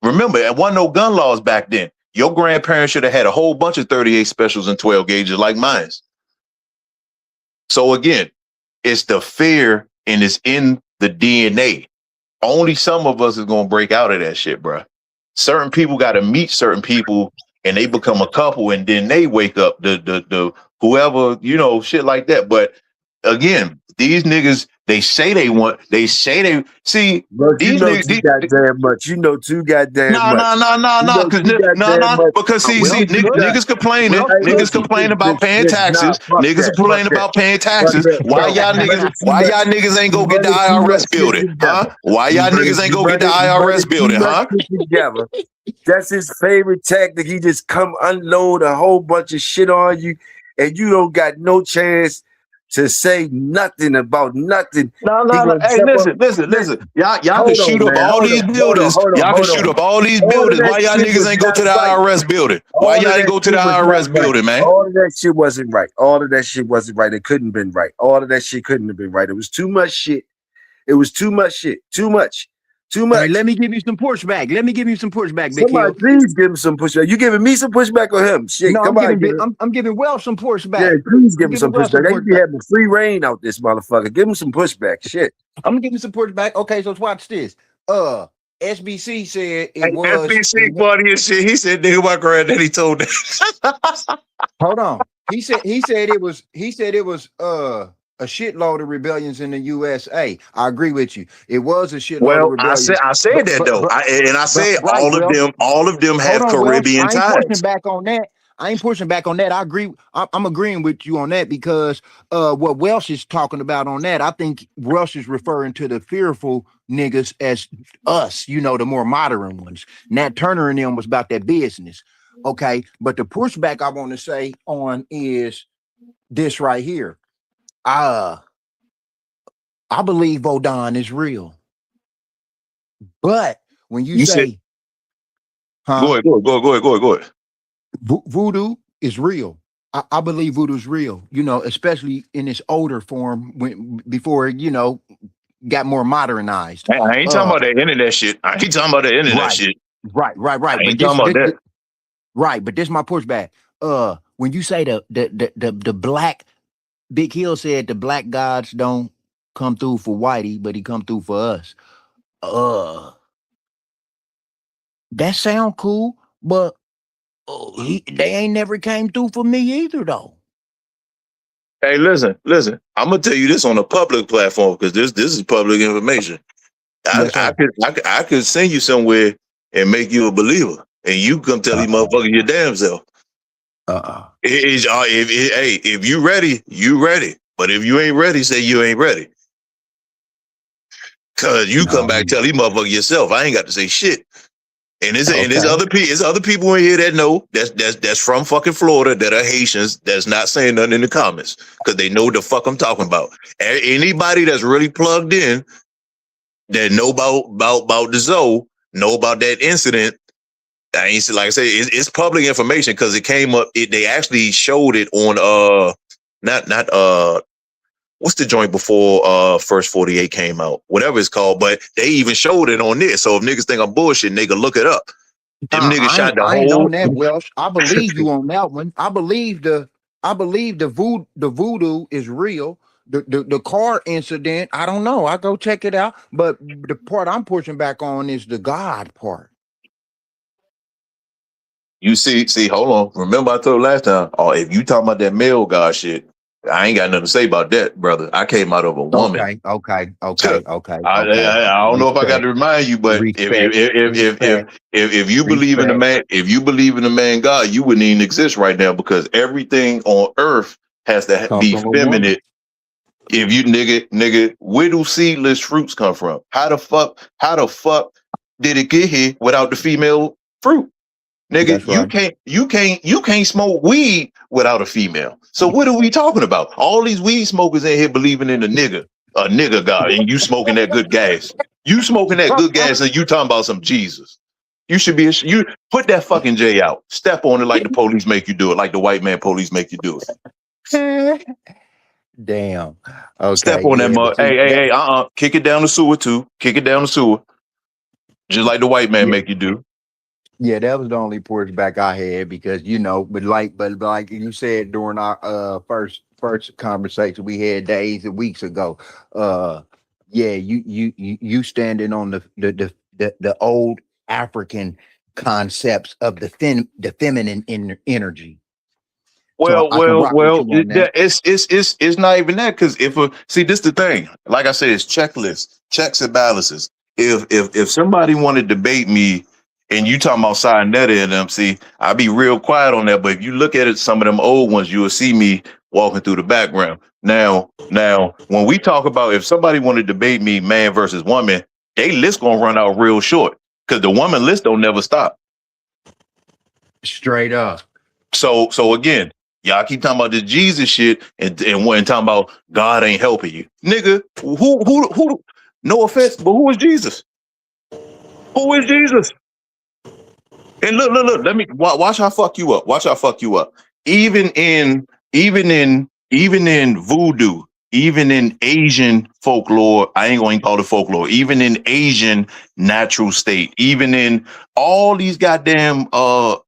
Speaker 9: Remember, there wasn't no gun laws back then. Your grandparents should have had a whole bunch of 38 specials and 12 gauges like mine. So again, it's the fear and it's in the DNA. Only some of us is gonna break out of that shit, bro. Certain people got to meet certain people and they become a couple and then they wake up the whoever, shit like that. But again, these niggas, they say they see.
Speaker 2: Bro, these niggas too goddamn much. You know too goddamn much.
Speaker 9: No. Because niggas complaining. Niggas complain about paying taxes. Niggas complain about paying taxes. Why y'all niggas ain't go get the IRS building? Huh? Why y'all niggas ain't go get the IRS building? Huh?
Speaker 2: That's his favorite tactic. He just come unload a whole bunch of shit on you, and you don't got no chance to say nothing about nothing.
Speaker 9: No. Hey, listen. Y'all can shoot up all these buildings. Y'all can shoot up all these buildings. Why y'all niggas ain't go to the IRS building? Why y'all ain't go to the IRS building, man?
Speaker 2: All of that shit wasn't right. It couldn't have been right. All of that shit couldn't have been right. It was too much shit. Too much.
Speaker 4: All right, let me give you some pushback. Big
Speaker 2: Somebody
Speaker 4: Hill.
Speaker 2: please give him some pushback. You giving me some pushback or him? Shit,
Speaker 4: No,
Speaker 2: come
Speaker 4: I'm giving Wells some pushback.
Speaker 2: Yeah, please give him some pushback. They be having free reign out this motherfucker. Give him some pushback. Shit.
Speaker 4: I'm gonna give you some pushback. Okay, so watch this. SBC said it
Speaker 9: Hey,
Speaker 4: was.
Speaker 9: FBC funny as shit. He said, nigga, my granddaddy told that.
Speaker 4: Hold on. He said it was a shitload of rebellions in the USA. I agree with you. It was a shitload of
Speaker 9: Well,
Speaker 4: rebellions.
Speaker 9: I said that though. I said
Speaker 4: right,
Speaker 9: all
Speaker 4: Welsh.
Speaker 9: of them
Speaker 4: Hold
Speaker 9: have
Speaker 4: on, Welsh.
Speaker 9: Caribbean
Speaker 4: I ain't pushing
Speaker 9: ties.
Speaker 4: back on that. I ain't pushing back on that. I agree. I'm agreeing with you on that because what Welsh is talking about on that, I think Welsh is referring to the fearful niggas as us, you know, the more modern ones. Nat Turner and them was about that business. Okay. But the pushback I want to say on is this right here. I believe Vodon is real. But when you
Speaker 9: said,
Speaker 4: say, huh?
Speaker 9: Go ahead.
Speaker 4: Voodoo is real. I believe voodoo is real, you know, especially in its older form before it, you know, got more modernized.
Speaker 9: I ain't talking about that internet shit. I ain't talking about that internet shit.
Speaker 4: Right.
Speaker 9: I ain't talking about that.
Speaker 4: Right, but this is my pushback. When you say the black, Big Hill said the black gods don't come through for Whitey, but he come through for us. That sound cool, but they ain't never came through for me either, though.
Speaker 9: Hey, listen. I'm gonna tell you this on a public platform because this is public information. I could send you somewhere and make you a believer, and you come tell these motherfuckers your damn self. If you ready, you ready. But if you ain't ready, say you ain't ready. Cause you come back tell these motherfuckers yourself. I ain't got to say shit. And there's other people in here that know that's from fucking Florida that are Haitians that's not saying nothing in the comments because they know the fuck I'm talking about. Anybody that's really plugged in that know about the Zoe, know about that incident. I ain't like I say it's public information because it came up. They actually showed it on not what's the joint before First 48 came out, whatever it's called, but they even showed it on this. So if niggas think I'm bullshitting, they can look it up. Them niggas shot the whole.
Speaker 4: I ain't on that, Welsh. I believe you on that one. I believe the voodoo is real. The car incident, I don't know. I go check it out. But the part I'm pushing back on is the God part.
Speaker 9: You see, hold on. Remember I told last time, if you talking about that male God shit, I ain't got nothing to say about that, brother. I came out of a woman.
Speaker 4: Okay.
Speaker 9: I don't know if I got to remind you, but if you believe in the man, if you believe in the man God, you wouldn't even exist right now because everything on earth has to be feminine. If you nigga, where do seedless fruits come from? How the fuck did it get here without the female fruit? Nigga, right. you can't smoke weed without a female. So what are we talking about? All these weed smokers in here believing in a nigga God, and you smoking that good gas. You smoking that good gas, and you talking about some Jesus. You should be you put that fucking J out. Step on it like the police make you do it, like the white man police make you do
Speaker 4: it. Damn. Okay.
Speaker 9: Step on that mud. Hey, kick it down the sewer too. Kick it down the sewer. Just like the white man make you do.
Speaker 4: Yeah, that was the only pushback I had because but like you said during our first conversation we had days and weeks ago, you standing on the old African concepts of the feminine energy.
Speaker 9: Well, it's not even that because this is the thing. Like I said, it's checklists, checks and balances. If somebody want to debate me. And you talking about Sinetta and them, see, I'll be real quiet on that. But if you look at it, some of them old ones, you will see me walking through the background. Now, when we talk about if somebody want to debate me, man versus woman, they list gonna run out real short because the woman list don't never stop.
Speaker 4: Straight up.
Speaker 9: So again, y'all keep talking about this Jesus shit and talking about God ain't helping you, nigga. Who? No offense, but who is Jesus? Who is Jesus? And look, let me watch how fuck you up. Watch how fuck you up. Even in voodoo, even in Asian folklore, I ain't going to call it folklore, even in Asian natural state, even in all these goddamn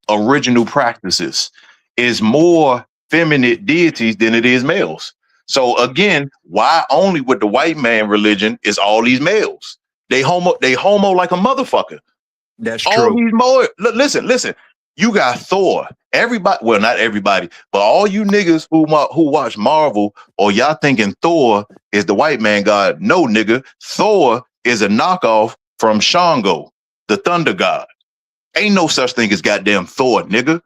Speaker 9: original practices, is more feminine deities than it is males. So again, why only with the white man religion is all these males? They homo like a motherfucker.
Speaker 4: That's
Speaker 9: All
Speaker 4: true.
Speaker 9: these more. Listen. You got Thor. Everybody, well, not everybody, but all you niggas who watch Marvel or y'all thinking Thor is the white man god. No, nigga. Thor is a knockoff from Shango, the thunder god. Ain't no such thing as goddamn Thor, nigga.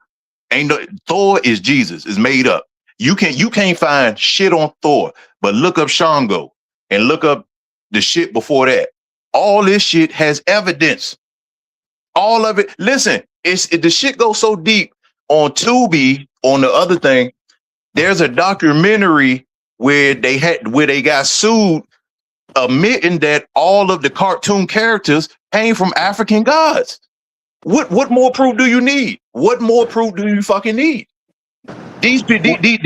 Speaker 9: Thor is Jesus. Is made up. You can't find shit on Thor, but look up Shango and look up the shit before that. All this shit has evidence. All of it. Listen, the shit goes so deep on Tubi, on the other thing. There's a documentary where they got sued, admitting that all of the cartoon characters came from African gods. What more proof do you need? What more proof do you fucking need? These
Speaker 2: One of you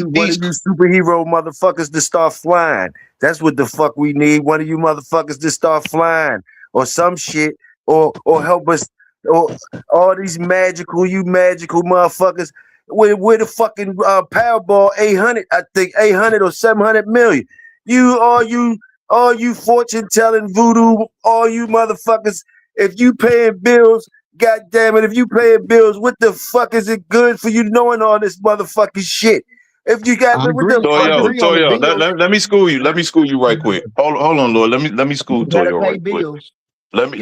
Speaker 2: superhero motherfuckers to start flying. That's what the fuck we need. One of you motherfuckers to start flying or some shit, or help us, or all these magical motherfuckers. Where the fucking Powerball 800, I think 800 or 700 million. All you fortune telling voodoo, all you motherfuckers. If you paying bills, God damn it, if you paying bills, what the fuck is it good for you knowing all this motherfucking shit? If you got
Speaker 9: Toyo, let me school you. Let me school you right quick. Hold on, Lord. Let me school Toyo right quick. Let me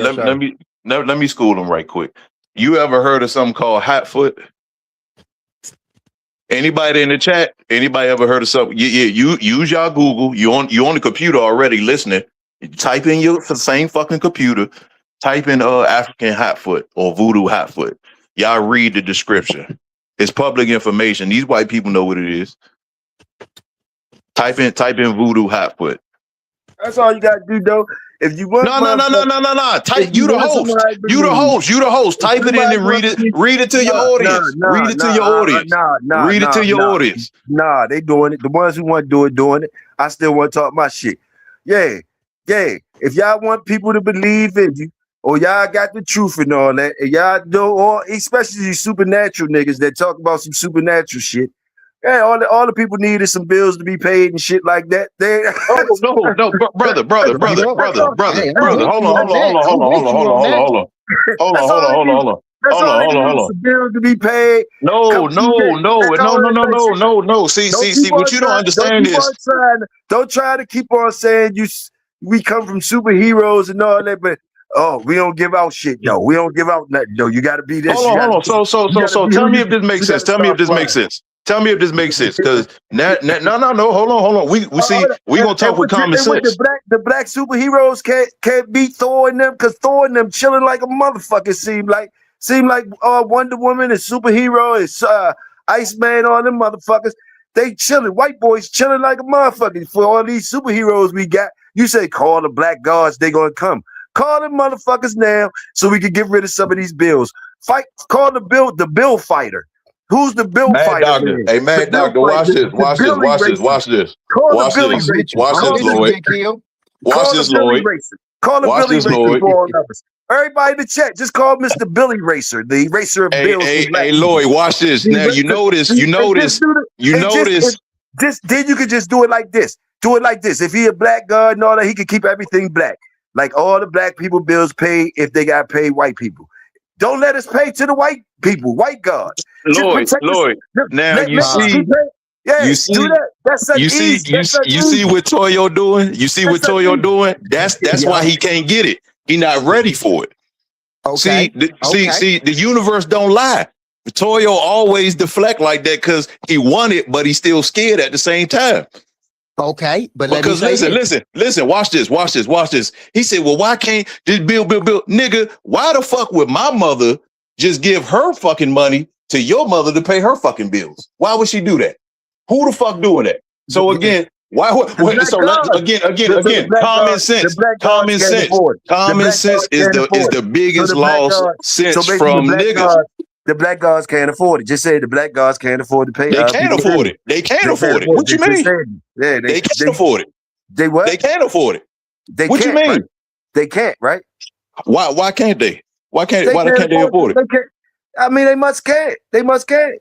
Speaker 9: school him right quick. You ever heard of something called Hatfoot? Anybody in the chat? Anybody ever heard of something? Yeah. You use y'all Google. You on the computer already listening. Type in your same fucking computer. Type in African Hatfoot or Voodoo Hatfoot. Y'all read the description. It's public information. These white people know what it is. Type in Voodoo Hatfoot.
Speaker 2: That's all you gotta do, though. If you want,
Speaker 9: no. Type you the host. Type it in and read it. Read it to your audience. Read it to your audience. Read it to your audience.
Speaker 2: Nah, they doing it. The ones who want to do it, doing it. I still want to talk my shit. Yeah. If y'all want people to believe in you, or y'all got the truth and all that, and y'all know, or especially these supernatural niggas that talk about some supernatural shit. Yeah, all the people need is some bills to be paid and shit like that.
Speaker 9: No, brother. Hold on.
Speaker 2: Some bills to be paid.
Speaker 9: No. See, what you don't understand is
Speaker 2: don't try to keep on saying we come from superheroes and all that, but we don't give out shit. No, we don't give out nothing. No, you got to be this.
Speaker 9: Hold on. So tell me if this makes sense. Tell me if this makes sense. Because no. Hold on. We gonna talk with common sense.
Speaker 2: The black superheroes can't beat Thor and them, because Thor and them chilling like a motherfucker. Seem like Wonder Woman is superhero, is Iceman, all them motherfuckers. They chilling. White boys chilling like a motherfucker. For all these superheroes we got, you say call the black gods, they gonna come. Call them motherfuckers now so we can get rid of some of these bills. Call the bill fighter. Who's the bill
Speaker 9: Mad
Speaker 2: fighter?
Speaker 9: Doctor. Hey, Mad Doctor, watch this, Lloyd. Watch this, Lloyd.
Speaker 2: Call the Billy Racer for all numbers. Everybody in the chat, just call Mr. Billy Racer, the eraser of bills.
Speaker 9: Hey, Lloyd, watch this. Now you notice.
Speaker 2: Then you could just do it like this. Do it like this. If he a black god and all that, he could keep everything black. Like all the black people bills paid if they got paid white people. Don't let us pay to the white people, white gods.
Speaker 9: Lloyd. Now you see what Toyo doing? You see what Toyo doing? That's why he can't get it. He not ready for it.
Speaker 3: Okay.
Speaker 9: See, the universe don't lie. Toyo always deflect like that because he won it, but he's still scared at the same time.
Speaker 3: Okay, but
Speaker 9: because listen, watch this. He said, well, why can't this bill, nigga, why the fuck would my mother just give her fucking money to your mother to pay her fucking bills? Why would she do that? Who the fuck doing that? So again, common sense is the biggest loss sense from niggas.
Speaker 2: The black gods can't afford it. Just say the black gods can't afford to pay.
Speaker 9: They can't afford it. They can't afford it. What you mean? They can't afford it.
Speaker 2: They what?
Speaker 9: They can't afford it.
Speaker 2: What you mean? Right? They can't, right?
Speaker 9: Why can't they? Why can't they afford it?
Speaker 2: I mean, they must can't. They must can't.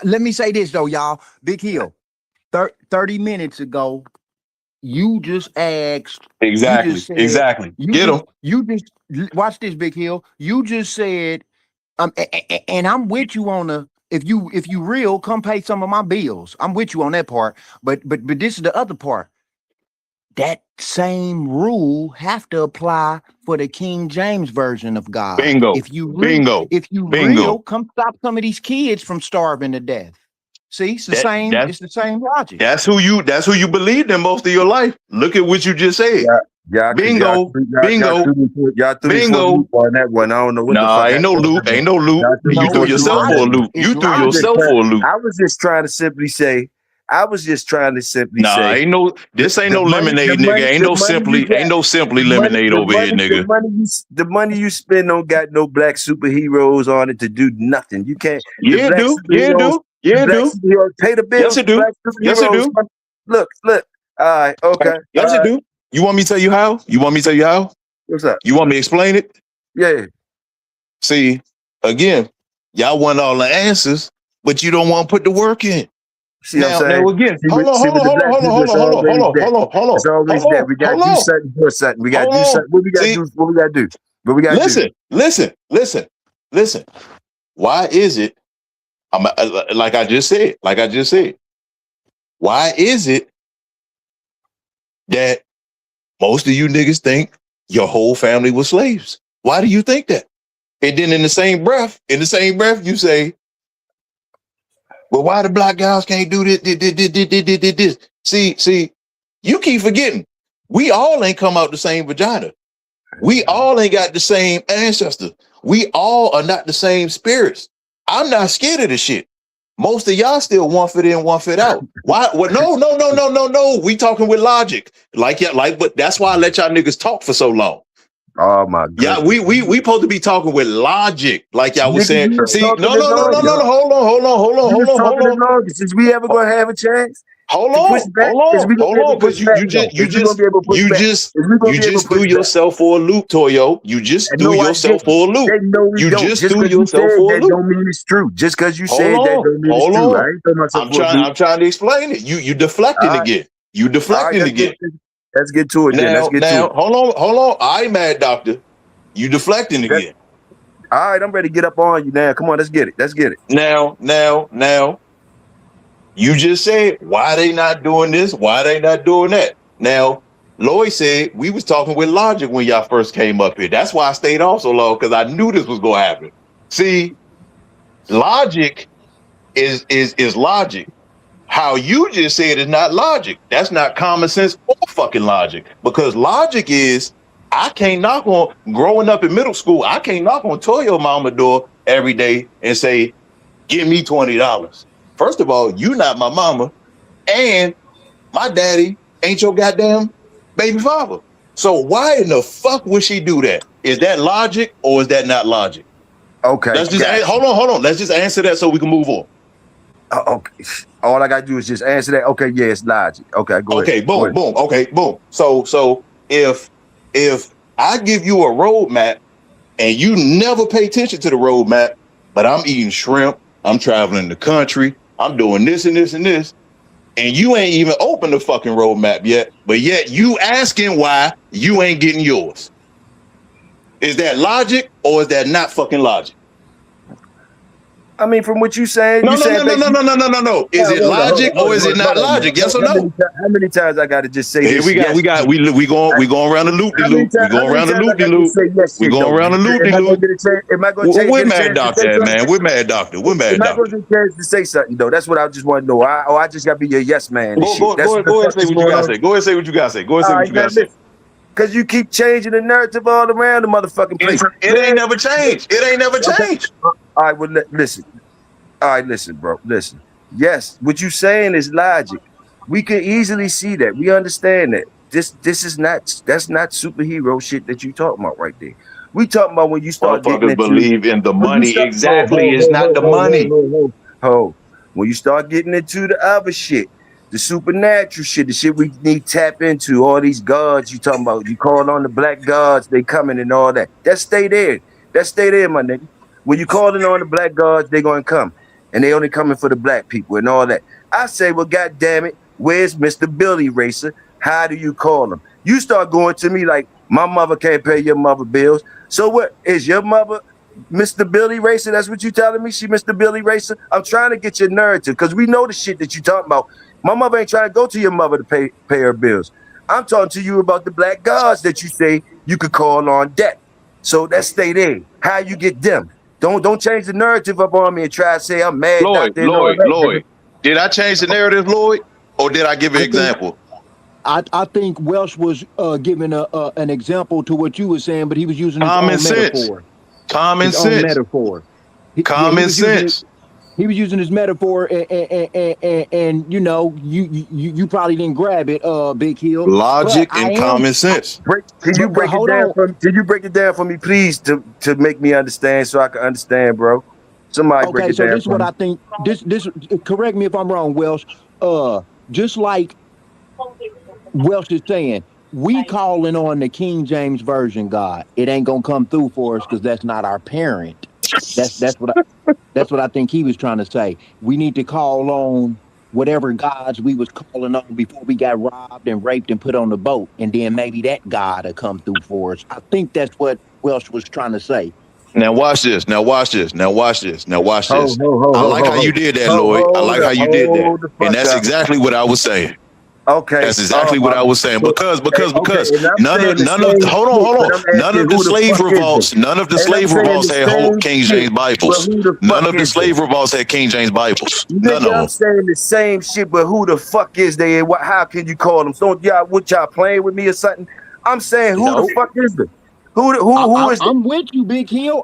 Speaker 4: Let me say this though, y'all. Big Hill. 30 minutes ago, You just asked.
Speaker 9: Exactly.
Speaker 4: You just said.
Speaker 9: Exactly.
Speaker 4: You
Speaker 9: Get
Speaker 4: just,
Speaker 9: them.
Speaker 4: you just watch this, Big Hill. You just said, and I'm with you on the. If you real, come pay some of my bills. I'm with you on that part. But this is the other part. That same rule have to apply for the King James version of God.
Speaker 9: Bingo.
Speaker 4: If you
Speaker 9: Bingo.
Speaker 4: real, come stop some of these kids from starving to death. See, it's the same. It's the same logic.
Speaker 9: That's who you believed in most of your life. Look at what you just said.
Speaker 2: Yeah,
Speaker 9: Bingo.
Speaker 2: Bingo. Y'all threw me for a loop on that one. I don't know what the fuck.
Speaker 9: Ain't no loop. Ain't no loop. You threw yourself for a loop. You threw yourself for a loop.
Speaker 2: I was just trying to simply say.
Speaker 9: Ain't no. This ain't no lemonade, nigga. Ain't no simply lemonade over here, nigga.
Speaker 2: The money you spend don't got no black superheroes on it to do nothing. You can't.
Speaker 9: Yeah, do. Pay
Speaker 2: the bills.
Speaker 9: Yes, it do. Yes, it do.
Speaker 2: Look. All right. Okay.
Speaker 9: Yes, it do. You want me to tell you how?
Speaker 2: What's up?
Speaker 9: You want me to explain it?
Speaker 2: Yeah.
Speaker 9: See, again, y'all want all the answers, but you don't want to put the work in.
Speaker 2: See what I'm saying?
Speaker 9: Again, hold on.
Speaker 2: It's always that. We got to do something for something. We got to do something. What we got to do? What we got to do? What we got to do?
Speaker 9: Listen. Why is it? Like I just said. Why is it that most of you niggas think your whole family was slaves? Why do you think that? And then in the same breath, you say, well, why the black guys can't do this? See, you keep forgetting. We all ain't come out the same vagina. We all ain't got the same ancestors. We all are not the same spirits. I'm not scared of this shit. Most of y'all still one foot in, one foot out. Why? Well, no. We talking with logic. But that's why I let y'all niggas talk for so long.
Speaker 2: Oh my God.
Speaker 9: Yeah, we supposed to be talking with logic, like y'all was saying. See, no. Hold on.
Speaker 2: Is we ever gonna have a chance?
Speaker 9: Hold on. Because you just threw yourself for a loop, Toyo. You just threw yourself for a loop. You just threw yourself for a loop.
Speaker 2: That don't mean it's true. Just because you said that don't mean it's true.
Speaker 9: I'm trying to explain it. You deflecting again.
Speaker 2: Let's get to it. Hold
Speaker 9: on. I'm mad, doctor. You deflecting again.
Speaker 2: All right, I'm ready to get up on you now. Come on, let's get it.
Speaker 9: Now. You just said, why they not doing this? Why they not doing that? Now, Lloyd said we was talking with logic when y'all first came up here. That's why I stayed off so long, because I knew this was going to happen. See, logic is logic. How you just said is not logic. That's not common sense or fucking logic. Because logic is, growing up in middle school, I can't knock on Toyo mama door every day and say, give me $20. First of all, you not my mama, and my daddy ain't your goddamn baby father. So why in the fuck would she do that? Is that logic or is that not logic?
Speaker 2: Okay.
Speaker 9: Hold on. Let's just answer that so we can move on.
Speaker 2: Okay. All I gotta do is just answer that. Okay, yeah, it's logic. Okay, go ahead.
Speaker 9: Okay, boom. Okay, boom. So if I give you a roadmap and you never pay attention to the roadmap, but I'm eating shrimp, I'm traveling the country, I'm doing this and this and this, and you ain't even opened the fucking roadmap yet, but yet you asking why you ain't getting yours. Is that logic or is that not fucking logic?
Speaker 2: I mean, from what you saying,
Speaker 9: no. Is it logic or is it not logic? Yes or no?
Speaker 2: How many times I got to just say this?
Speaker 9: We going around the loop de loop. We going around the loop de loop. We going around the loop de loop.
Speaker 2: Am I going to change?
Speaker 9: We're mad doctor, man. We're mad doctor. We're mad doctor.
Speaker 2: Am I going to chance to say something though? That's what I just want to know. I just got to be your yes man.
Speaker 9: Go ahead, say what you gotta say. Go ahead, say what you gotta say.
Speaker 2: Because you keep changing the narrative all around the motherfucking place.
Speaker 9: It ain't never changed.
Speaker 2: All right, well, listen. All right, listen, bro. Listen. Yes, what you saying is logic. We can easily see that. We understand that. That's not superhero shit that you talking about right there. We talking about when you start getting into,
Speaker 9: believe in the money. Exactly. It's not the money.
Speaker 2: When you start getting into the other shit, the supernatural shit, the shit we need to tap into, all these gods you talking about, you calling on the black gods, they coming and all that. That stay there, my nigga. When you calling on the black gods, they gonna come. And they only coming for the black people and all that. I say, well, God damn it, where's Mr. Billy Racer? How do you call them? You start going to me like, my mother can't pay your mother bills. So what, is your mother Mr. Billy Racer? That's what you telling me? She Mr. Billy Racer? I'm trying to get your narrative because we know the shit that you talking about. My mother ain't trying to go to your mother to pay her bills. I'm talking to you about the black gods that you say you could call on debt. So let's stay there. How you get them? Don't change the narrative up on me and try to say I'm mad.
Speaker 9: Lloyd, did I change the narrative, Lloyd, or did I give an example?
Speaker 4: I think Welsh was giving an example to what you were saying, but he was using his
Speaker 9: Common
Speaker 4: own
Speaker 9: sense.
Speaker 4: metaphor.
Speaker 9: Common
Speaker 4: His own
Speaker 9: sense.
Speaker 4: metaphor.
Speaker 9: Common sense.
Speaker 4: He was using his metaphor, and you know, you probably didn't grab it, Big Hill.
Speaker 9: Logic
Speaker 4: But I
Speaker 9: and
Speaker 4: am-
Speaker 9: common sense.
Speaker 2: Can you break it down for me? Can you break it down for me, please, to make me understand so I can understand, bro? Somebody break
Speaker 4: Okay,
Speaker 2: it
Speaker 4: so
Speaker 2: down.
Speaker 4: this is what I think. This correct me if I'm wrong, Welsh. Just like Welsh is saying, we calling on the King James Version God. It ain't gonna come through for us because that's not our parent. That's what I think he was trying to say. We need to call on whatever gods we was calling on before we got robbed and raped and put on the boat, and then maybe that God will come through for us. I think that's what Welsh was trying to say.
Speaker 9: Now watch this. Now watch this. Now watch this. Now watch this. I like how you did that, Lloyd. I like how you did that. And that's exactly what I was saying.
Speaker 2: Okay.
Speaker 9: That's exactly what I was saying. Because none of hold on. None of the slave revolts had whole King James Bibles. None of the slave revolts had King James Bibles. None of them.
Speaker 2: I'm saying the same shit, but who the fuck is they? And how can you call them? So y'all playing with me or something? I'm saying who the fuck is it? Who is?
Speaker 4: I'm with you, Big Hill.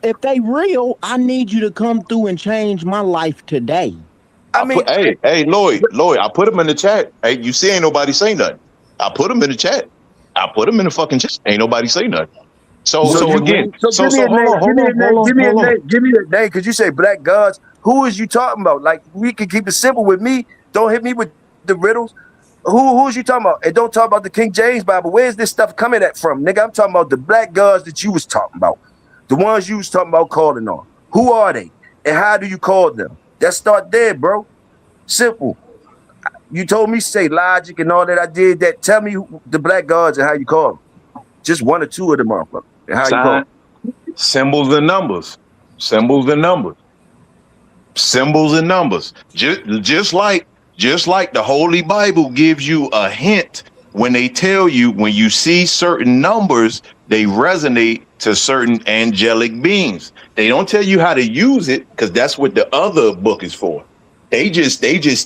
Speaker 4: If they real, I need you to come through and change my life today.
Speaker 9: Hey, Lloyd, I put them in the chat. Hey, you see, ain't nobody say nothing. I put them in the chat. I put them in the fucking chat. Ain't nobody say nothing. So again,
Speaker 2: give me a name, because you say black gods. Who is you talking about? Like, we can keep it simple with me. Don't hit me with the riddles. Who is you talking about? And don't talk about the King James Bible. Where's this stuff coming at from, nigga? I'm talking about the black gods that you was talking about. The ones you was talking about calling on. Who are they? And how do you call them? Let's start there, bro. Simple. You told me say logic and all that. I did that. Tell me the black gods and how you call them. Just one or two of them, motherfucker. And how you call them.
Speaker 9: Symbols and numbers. Symbols and numbers. Symbols and numbers. Just like the Holy Bible gives you a hint when they tell you when you see certain numbers, they resonate to certain angelic beings. They don't tell you how to use it because that's what the other book is for. They just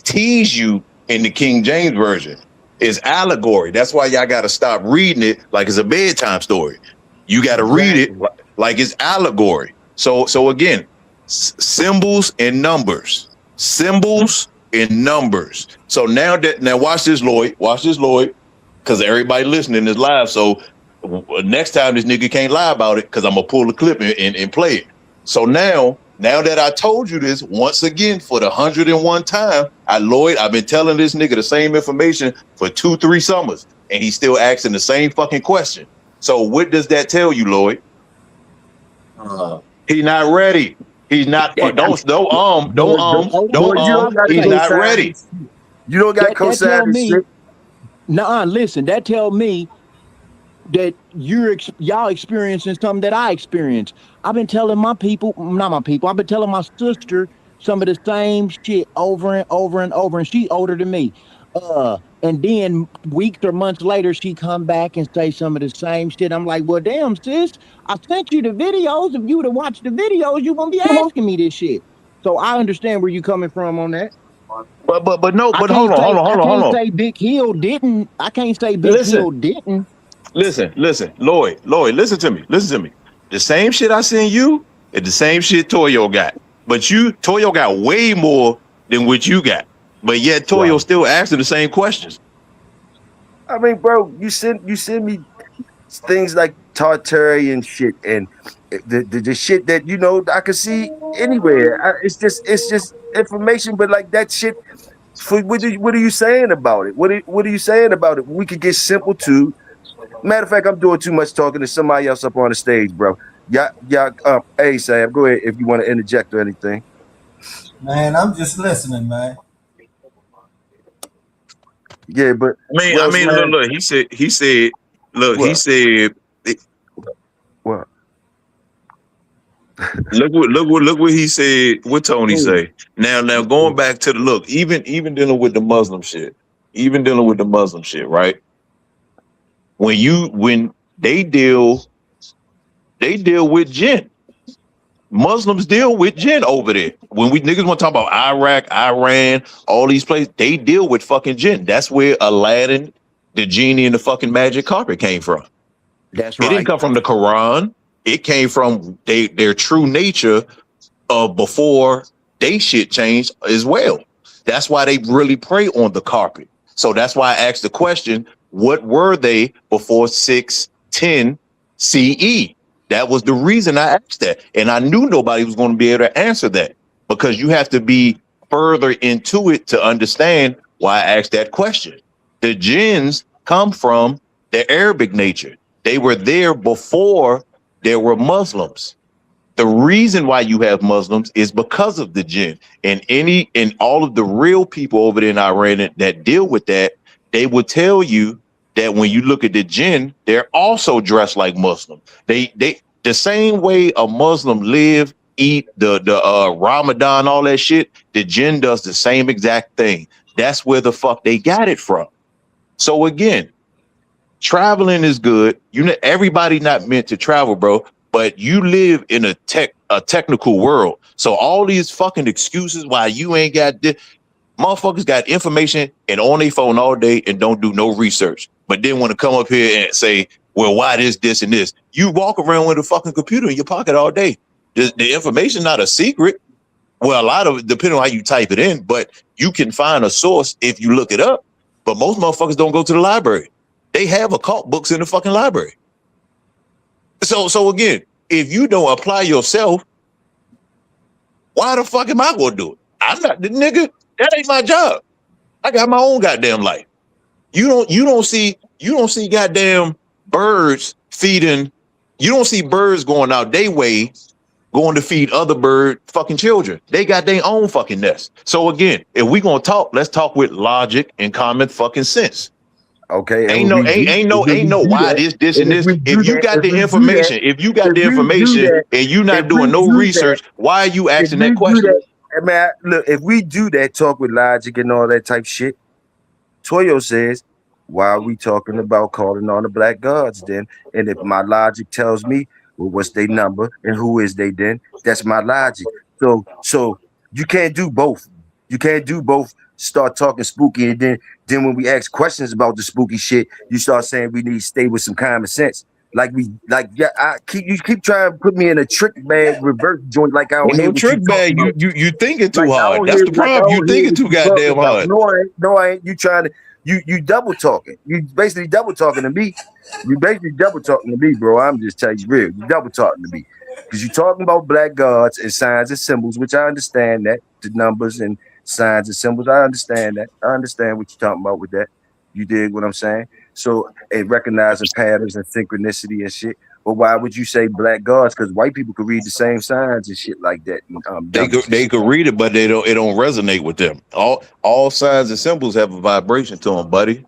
Speaker 9: tease you in the King James Version. It's allegory. That's why y'all got to stop reading it like it's a bedtime story. You got to read it like it's allegory. So again, symbols and numbers. Symbols and numbers. So now watch this, Lloyd. Watch this, Lloyd. Because everybody listening is live. So next time this nigga can't lie about it because I'm going to pull the clip and play it. So now that I told you this once again for the 101 time, I've been telling this nigga the same information for 2-3 summers, and he's still asking the same fucking question. So what does that tell you, Lloyd? He's not ready. He's not. He's not ready.
Speaker 2: You don't got co-sign shit.
Speaker 4: Nah, listen. That tell me that y'all experiencing something that I experienced. I've been telling I've been telling my sister some of the same shit over and over and over, and she older than me. And then weeks or months later, she come back and say some of the same shit. I'm like, well, damn, sis, I sent you the videos. If you would have watched the videos, you won't be asking me this shit. So I understand where you coming from on that.
Speaker 9: But hold on.
Speaker 4: I can't say Big Hill didn't. Hill didn't.
Speaker 9: Listen, Lloyd, listen to me. The same shit I send you is the same shit Toyo got. But Toyo got way more than what you got. But yet Toyo still asking the same questions.
Speaker 2: I mean, bro, you send me things like Tartarian shit and the shit that I can see anywhere. It's just information, but like that shit. What are you saying about it? What are you saying about it? We could get simple too. Matter of fact, I'm doing too much talking to somebody else up on the stage, bro. Hey, Sam, go ahead if you want to interject or anything.
Speaker 7: Man, I'm just listening, man.
Speaker 2: Yeah, but
Speaker 9: I mean, look. He said, look.
Speaker 2: What?
Speaker 9: He said,
Speaker 2: What?
Speaker 9: look what he said. What Tony say? Now going back to the look. Even dealing with the Muslim shit. Right? When they deal with jinn. Muslims deal with jinn over there. When we niggas want to talk about Iraq, Iran, all these places, they deal with fucking jinn. That's where Aladdin, the genie, and the fucking magic carpet came from.
Speaker 4: That's
Speaker 9: It didn't come from the Quran. It came from their true nature of before they shit changed as well. That's why they really prey on the carpet. So that's why I asked the question, what were they before 610 CE? That was the reason I asked that. And I knew nobody was going to be able to answer that because you have to be further into it to understand why I asked that question. The jinns come from the Arabic nature. They were there before there were Muslims. The reason why you have Muslims is because of the jinn. And all of the real people over there in Iran that deal with that, they would tell you that when you look at the jinn, they're also dressed like Muslim. They the same way a Muslim live, eat the Ramadan, all that shit, the jinn does the same exact thing. That's where the fuck they got it from. So again, traveling is good. Everybody not meant to travel, bro, but you live in a technical world. So all these fucking excuses why you ain't got this, motherfuckers got information and on their phone all day and don't do no research. But then want to come up here and say, well, why this, and this? You walk around with a fucking computer in your pocket all day. The information not a secret. Well, a lot of it, depending on how you type it in, but you can find a source if you look it up. But most motherfuckers don't go to the library. They have occult books in the fucking library. So again, if you don't apply yourself, why the fuck am I going to do it? I'm not the nigga. That ain't my job. I got my own goddamn life. You don't see goddamn birds feeding. You don't see birds going out their way, going to feed other bird fucking children. They got their own fucking nest. So again, if we gonna talk, let's talk with logic and common fucking sense.
Speaker 2: Okay.
Speaker 9: Ain't no why this and this. If you got the information, and you not doing no research, why are you asking that question?
Speaker 2: Man, look, if we do that, talk with logic and all that type shit, Toyo says, why are we talking about calling on the black gods then? And if my logic tells me, well, what's their number and who is they then? That's my logic. So you can't do both. You can't do both. Start talking spooky, and then when we ask questions about the spooky shit, you start saying we need to stay with some common sense. You keep trying to put me in a trick bag reverse joint like I don't hear
Speaker 9: no trick bag. You thinking too hard. That's the problem. You thinking too goddamn hard.
Speaker 2: No, I ain't. You trying to you double talking. You basically double talking to me. You basically double talking to me, bro. I'm just telling you real. You double talking to me because you talking about black gods and signs and symbols, which I understand that the numbers and signs and symbols. I understand that. I understand what you're talking about with that. You dig what I'm saying? So, and recognizing patterns and synchronicity and shit. But why would you say black gods? Because white people could read the same signs and shit like that.
Speaker 9: They could read it, but it don't resonate with them. All signs and symbols have a vibration to them, buddy.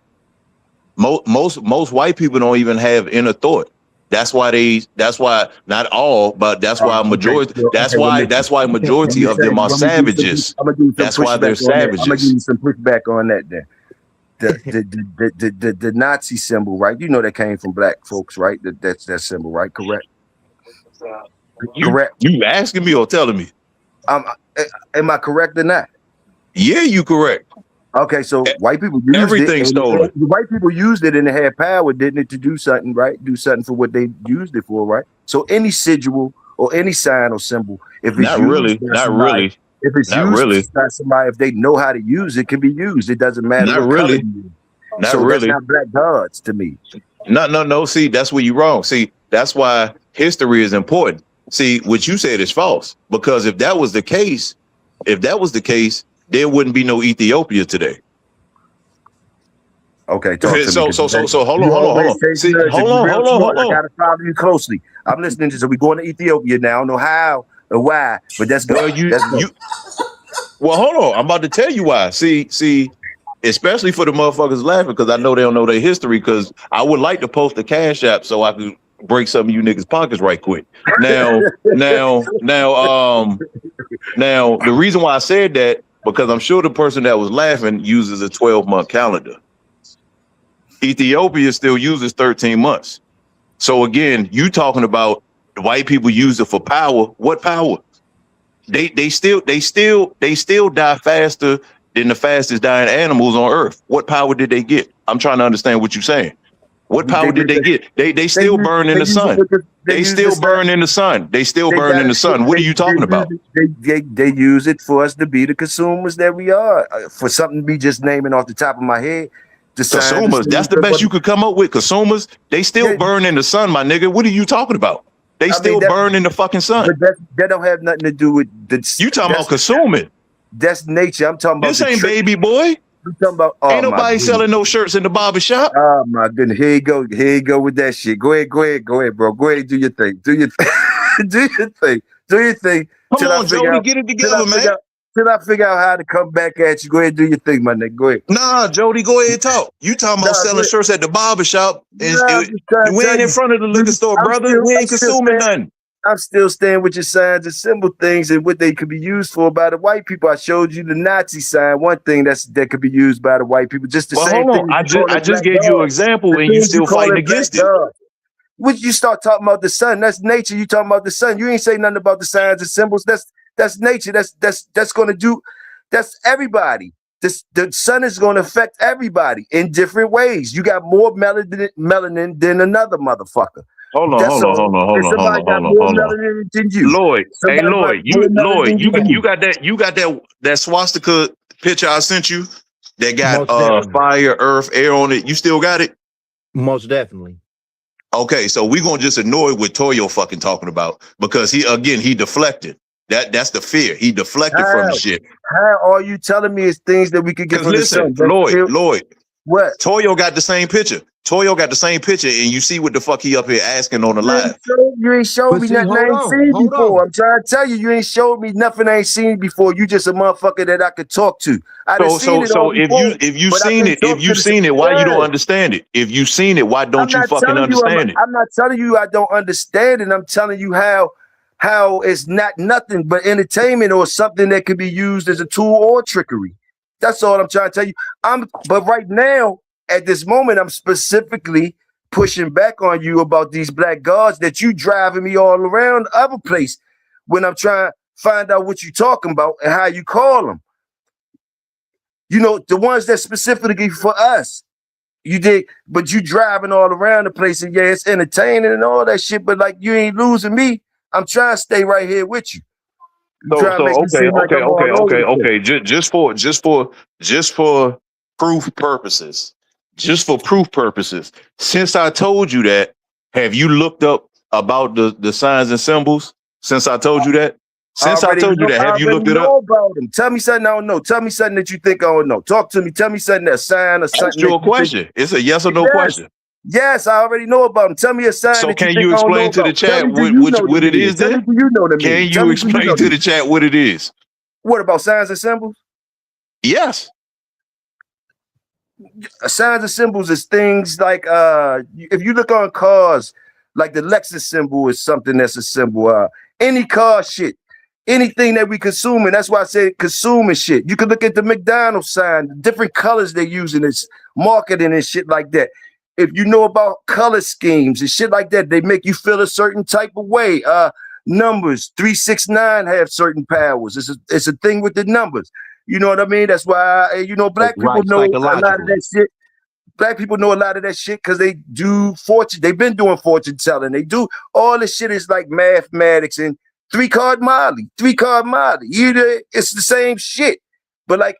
Speaker 9: Most white people don't even have inner thought. That's why not all, but that's why majority. That's why majority of them are savages. That's why they're savages.
Speaker 2: I'm gonna give you some pushback on that then. The Nazi symbol, right? You know that came from black folks, right? That's that symbol, right? Correct. Correct.
Speaker 9: You asking me or telling me?
Speaker 2: Am I correct or not?
Speaker 9: Yeah, you correct.
Speaker 2: Okay, so white people used
Speaker 9: everything stolen.
Speaker 2: The white people used it and they had power, didn't it, to do something, right? Do something for what they used it for, right? So any sigil or any sign or symbol, if it's
Speaker 9: not really,
Speaker 2: if it's
Speaker 9: not
Speaker 2: used
Speaker 9: really,
Speaker 2: by somebody, if they know how to use it, can be used. It doesn't matter.
Speaker 9: Not really.
Speaker 2: That's not black gods to me.
Speaker 9: No. See, that's where you're wrong. See, that's why history is important. See, what you said is false. Because if that was the case, there wouldn't be no Ethiopia today.
Speaker 2: Okay.
Speaker 9: So hold on. See, hold on.
Speaker 2: I gotta follow you closely. I'm listening to. So we going to Ethiopia now. I don't know how or why, but that's good.
Speaker 9: Well, hold on. I'm about to tell you why. See, especially for the motherfuckers laughing, because I know they don't know their history. Because I would like to post the Cash App so I could break some of you niggas' pockets right quick. Now, the reason why I said that, because I'm sure the person that was laughing uses a 12-month calendar. Ethiopia still uses 13 months. So again, you talking about the white people use it for power. What power? They still die faster than the fastest dying animals on Earth. What power did they get? I'm trying to understand what you're saying. What power did they get? They still burn in the sun. They still burn in the sun. They still burn in the sun. What are you talking about?
Speaker 2: They use it for us to be the consumers that we are. For something to be just naming off the top of my head.
Speaker 9: Consumers. That's the best you could come up with. Consumers. They still burn in the sun, my nigga. What are you talking about? They still burn in the fucking sun.
Speaker 2: But that don't have nothing to do with the.
Speaker 9: You talking about consuming?
Speaker 2: That's nature. I'm talking about.
Speaker 9: This ain't baby boy.
Speaker 2: I'm talking about.
Speaker 9: Ain't nobody selling no shirts in the barber shop.
Speaker 2: Oh my goodness! Here you go. Here you go with that shit. Go ahead, bro. Go ahead, do your thing. Do your thing.
Speaker 9: Come on, Jody, get it together, man.
Speaker 2: Till I figure out how to come back at you. Go ahead and do your thing, my nigga. Go ahead.
Speaker 9: Nah, Jody, go ahead and talk. You talking about selling shirts at the barber shop. We ain't in front of the liquor store, brother. We ain't consuming nothing.
Speaker 2: I'm still staying with your signs and symbol things and what they could be used for by the white people. I showed you the Nazi sign, one thing that could be used by the white people. Just the same
Speaker 9: thing. I just gave you an example and you still fighting against it.
Speaker 2: When you start talking about the sun, that's nature. You talking about the sun. You ain't say nothing about the signs and symbols. That's nature. That's gonna do. That's everybody. The sun is gonna affect everybody in different ways. You got more melanin than another motherfucker.
Speaker 9: Hold on. Lloyd, hey Lloyd, you got that swastika picture I sent you that got fire, earth, air on it. You still got it?
Speaker 4: Most definitely.
Speaker 9: Okay, so we're gonna just ignore what Toyo fucking talking about because he deflected. That's the fear. He deflected from the shit.
Speaker 2: How all you telling me is things that we could get from the sun?
Speaker 9: Lloyd.
Speaker 2: What?
Speaker 9: Toyo got the same picture. And you see what the fuck he up here asking on the live.
Speaker 2: You ain't showed me nothing I ain't seen before. I'm trying to tell you, you ain't showed me nothing I ain't seen before. You just a motherfucker that I could talk to.
Speaker 9: So if you seen it, why you don't understand it? If you seen it, why don't you fucking understand it?
Speaker 2: I'm not telling you I don't understand it. I'm telling you how it's not nothing but entertainment or something that could be used as a tool or trickery. That's all I'm trying to tell you. But right now, at this moment, I'm specifically pushing back on you about these black guards that you driving me all around the other place when I'm trying to find out what you talking about and how you call them. You know, the ones that specifically for us. You did, but you driving all around the place and yeah, it's entertaining and all that shit, but like you ain't losing me. I'm trying to stay right here with you.
Speaker 9: Okay. Just for proof purposes. Since I told you that, have you looked up about the signs and symbols? Since I told you that? Have you looked it up?
Speaker 2: About them. Tell me something I don't know. Tell me something that you think I don't know. Talk to me. Tell me something that's sign or something.
Speaker 9: That's your question. It's a yes or no question.
Speaker 2: Yes, I already know about them. Tell me a sign.
Speaker 9: So can you explain to the chat what it is then? Can you explain to the chat what it is?
Speaker 2: What about signs and symbols?
Speaker 9: Yes.
Speaker 2: Signs and symbols is things like if you look on cars, like the Lexus symbol is something that's a symbol. Any car shit. Anything that we consuming, that's why I said consuming shit. You can look at the McDonald's sign, the different colors they're using, it's marketing and shit like that. If you know about color schemes and shit like that, they make you feel a certain type of way. Numbers, 369 have certain powers. It's a thing with the numbers. You know what I mean? That's why, black people know a lot of that shit. Black people know a lot of that shit because they do fortune. They've been doing fortune telling. They do all this shit is like mathematics and three-card Molly. It's the same shit. But like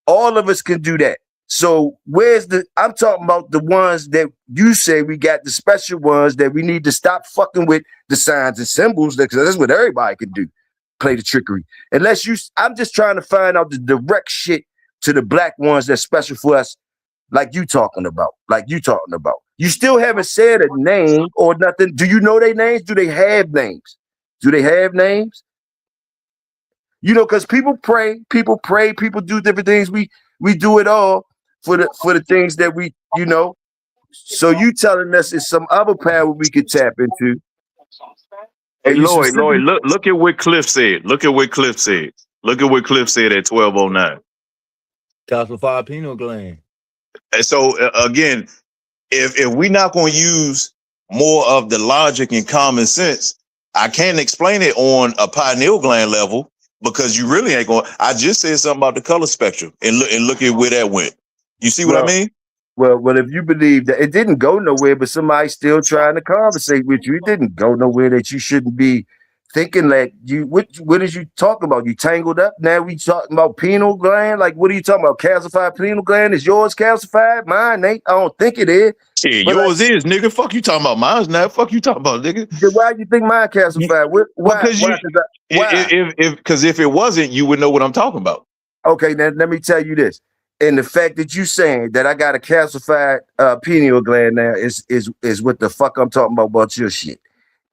Speaker 2: all of us can do that. So I'm talking about the ones that you say we got, the special ones that we need to stop fucking with the signs and symbols, because that's what everybody can do, play the trickery. I'm just trying to find out the direct shit to the black ones that's special for us, like you talking about. You still haven't said a name or nothing. Do you know their names? Do they have names? Because people pray, people do different things. We do it all for the things that we, you know. So you telling us it's some other power we could tap into.
Speaker 9: Hey,
Speaker 2: And you
Speaker 9: Lloyd,
Speaker 2: specifically,
Speaker 9: look at what Cliff said. Look at what Cliff said. Look at what Cliff said at 12:09.
Speaker 4: Calcified pineal gland.
Speaker 9: And so again, if we're not going to use more of the logic and common sense, I can't explain it on a pineal gland level because you really ain't going. I just said something about the color spectrum and look at where that went. You see what I mean?
Speaker 2: well, if you believe that it didn't go nowhere, but somebody's still trying to conversate with you, it didn't go nowhere that you shouldn't be thinking that you. What is you talking about? You tangled up. Now we talking about pineal gland. Like, what are you talking about? Calcified pineal gland? Is yours calcified? Mine ain't. I don't think it is.
Speaker 9: Yeah,
Speaker 2: But
Speaker 9: yours is, nigga. Fuck you talking about. Mine's not. Fuck you talking about, nigga.
Speaker 2: Then why do you think mine calcified? Why?
Speaker 9: Because if it wasn't, you would know what I'm talking about.
Speaker 2: Okay, now let me tell you this. And the fact that you saying that I got a calcified pineal gland now is what the fuck I'm talking about your shit.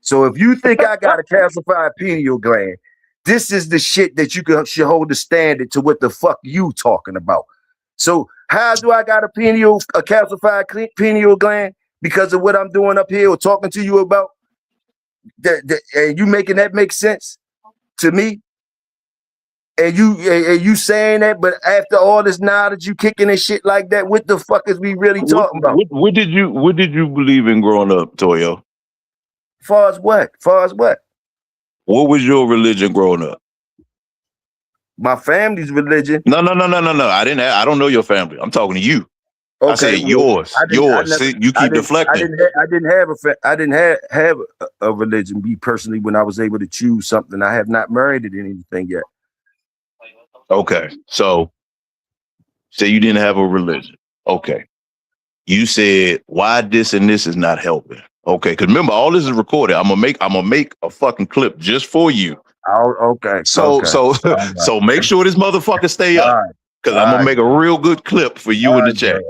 Speaker 2: So if you think I got a calcified pineal gland, this is the shit that you should hold the standard to what the fuck you talking about. So how do I got a calcified pineal gland? Because of what I'm doing up here or talking to you about? And you making that make sense to me? And you saying that, but after all this knowledge, you kicking and shit like that, what the fuck is we really talking about?
Speaker 9: What did you believe in growing up, Toyo?
Speaker 2: Far as what?
Speaker 9: What was your religion growing up?
Speaker 2: My family's religion.
Speaker 9: No. I don't know your family. I'm talking to you.
Speaker 2: Okay,
Speaker 9: I said yours. See, you keep deflecting.
Speaker 2: I didn't have a religion. Me personally, when I was able to choose something, I have not married it in anything yet.
Speaker 9: Okay, so say you didn't have a religion. Okay, you said why this and this is not helping. Okay, because remember all this is recorded. I'm gonna make a fucking clip just for you.
Speaker 2: Oh, okay.
Speaker 9: So make sure this motherfucker stay up. Because I'm gonna make a real good clip for you in the chat.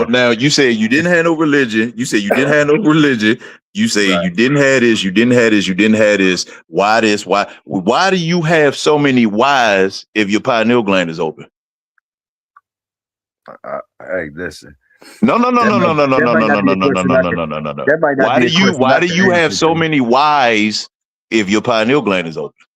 Speaker 9: Now you said you didn't have no religion. You said you didn't have no religion. You say you didn't have this. You didn't have this. You didn't have this. Why this? Why? Why do you have so many whys if your pineal gland is open?
Speaker 2: Hey, listen.
Speaker 9: No. Why do you have so many whys if your pineal gland is open?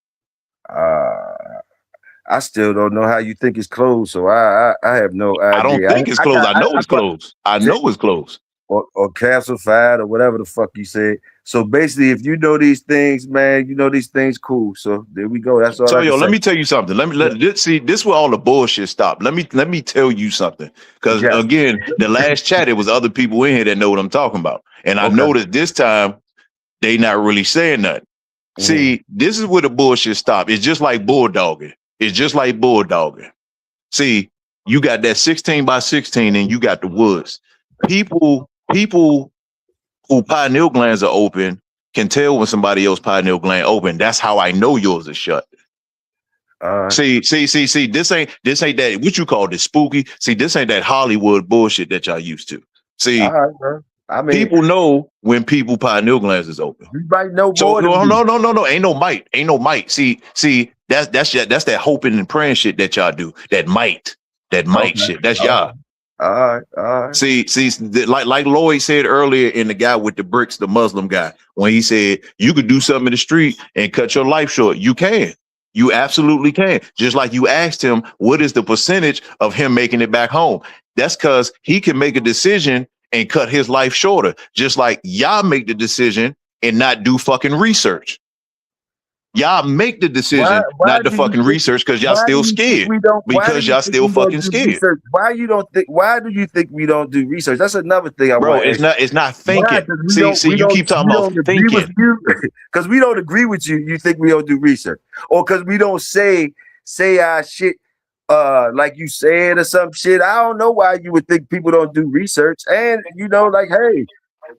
Speaker 2: I still don't know how you think it's closed, so I have no idea.
Speaker 9: I don't think it's closed. I know it's closed. I know it's closed.
Speaker 2: Or calcified or whatever the fuck you said. So basically, if you know these things, man, you know these things, cool. So there we go. That's all.
Speaker 9: So let me tell you something. See this is where all the bullshit stop. Let me tell you something. Because again, the last chat, it was other people in here that know what I'm talking about. And I noticed this time they not really saying nothing. See, this is where the bullshit stop. It's just like bulldogging. See, you got that 16 by 16 and you got the woods. People who pineal glands are open can tell when somebody else pineal gland open. That's how I know yours is shut. See, this ain't that what you call this spooky. See, this ain't that Hollywood bullshit that y'all used to. See, I mean, people know when people pineal glands is open.
Speaker 2: You might know more.
Speaker 9: No. Ain't no might. See, that's that hoping and praying shit that y'all do. That might shit. That's y'all.
Speaker 2: All right.
Speaker 9: See, like Lloyd said earlier in the guy with the bricks, the Muslim guy, when he said you could do something in the street and cut your life short. You can. You absolutely can. Just like you asked him, what is the percentage of him making it back home? That's because he can make a decision and cut his life shorter. Just like y'all make the decision and not do fucking research. Y'all make the decision not to fucking research because y'all still scared. Because y'all still fucking scared.
Speaker 2: Why do you think we don't do research? That's another thing
Speaker 9: it's not thinking. See, you keep talking about thinking.
Speaker 2: Because we don't agree with you, you think we don't do research. Or because we don't say our shit like you said or some shit. I don't know why you would think people don't do research. And like, hey.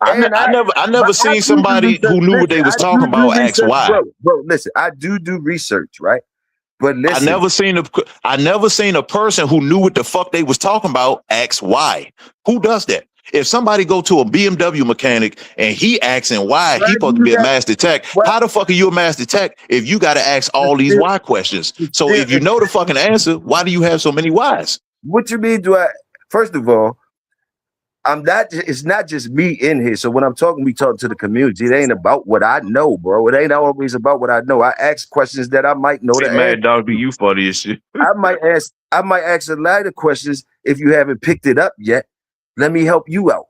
Speaker 9: I never seen somebody who knew what they was talking about ask why.
Speaker 2: Bro, listen, I do research, right? But listen,
Speaker 9: I never seen a person who knew what the fuck they was talking about ask why. Who does that? If somebody go to a BMW mechanic and he asking why he supposed to be a master tech, how the fuck are you a master tech if you got to ask all these why questions? So if you know the fucking answer, why do you have so many whys?
Speaker 2: What you mean? Do I? First of all, I'm not. It's not just me in here. So when I'm talking, we talk to the community. It ain't about what I know, bro. It ain't always about what I know. I ask questions that I might know.
Speaker 9: Hey, Mad Dog, be you funny as shit.
Speaker 2: I might ask a lot of questions if you haven't picked it up yet. Let me help you out.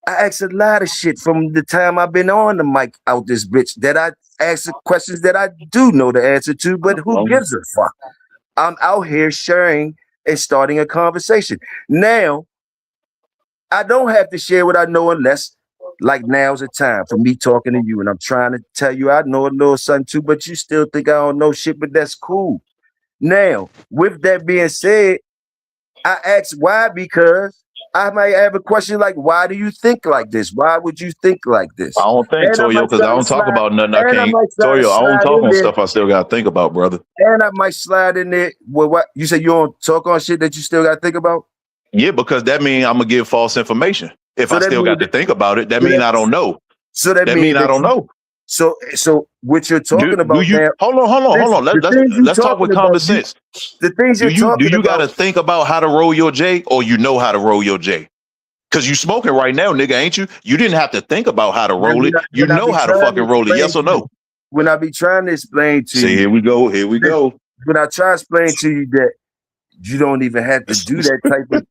Speaker 2: I ask a lot of shit from the time I've been on the mic out this bitch that I ask questions that I do know the answer to, but who gives a fuck? I'm out here sharing and starting a conversation. Now, I don't have to share what I know unless, like, now's the time for me talking to you, and I'm trying to tell you I know a little something too, but you still think I don't know shit, but that's cool. Now, with that being said, I ask why because I might have a question like, why do you think like this? Why would you think like this?
Speaker 9: I don't think,
Speaker 2: And I
Speaker 9: Toyo,
Speaker 2: might
Speaker 9: because I
Speaker 2: try to
Speaker 9: don't talk
Speaker 2: slide-
Speaker 9: about nothing I
Speaker 2: and I
Speaker 9: can't.
Speaker 2: might try to
Speaker 9: Toyo, I don't
Speaker 2: slide
Speaker 9: talk
Speaker 2: in
Speaker 9: on
Speaker 2: there.
Speaker 9: stuff I still got to think about, brother.
Speaker 2: And I might slide in there. Well, what you say you don't talk on shit that you still got to think about?
Speaker 9: Yeah, because that means I'm going to give false information. If
Speaker 2: So
Speaker 9: I
Speaker 2: that
Speaker 9: still
Speaker 2: mean
Speaker 9: got to
Speaker 2: that-
Speaker 9: think about it, that
Speaker 2: so
Speaker 9: means
Speaker 2: that-
Speaker 9: I don't know.
Speaker 2: So that
Speaker 9: That
Speaker 2: means
Speaker 9: means I don't know.
Speaker 2: So what you're talking about
Speaker 9: you,
Speaker 2: now?
Speaker 9: hold on.
Speaker 2: the things you
Speaker 9: Let's talk with
Speaker 2: talking
Speaker 9: common
Speaker 2: about,
Speaker 9: sense.
Speaker 2: The things
Speaker 9: Do
Speaker 2: you're
Speaker 9: you
Speaker 2: talking
Speaker 9: got to
Speaker 2: about.
Speaker 9: think about how to roll your J, or you know how to roll your J? Because you smoking right now, nigga, ain't you? You didn't have to think about how to roll it. You know how to fucking roll it. Yes or no?
Speaker 2: When I be trying to explain to
Speaker 9: See,
Speaker 2: you,
Speaker 9: here we go. Here we go.
Speaker 2: when I try to explain to you that you don't even have to do that type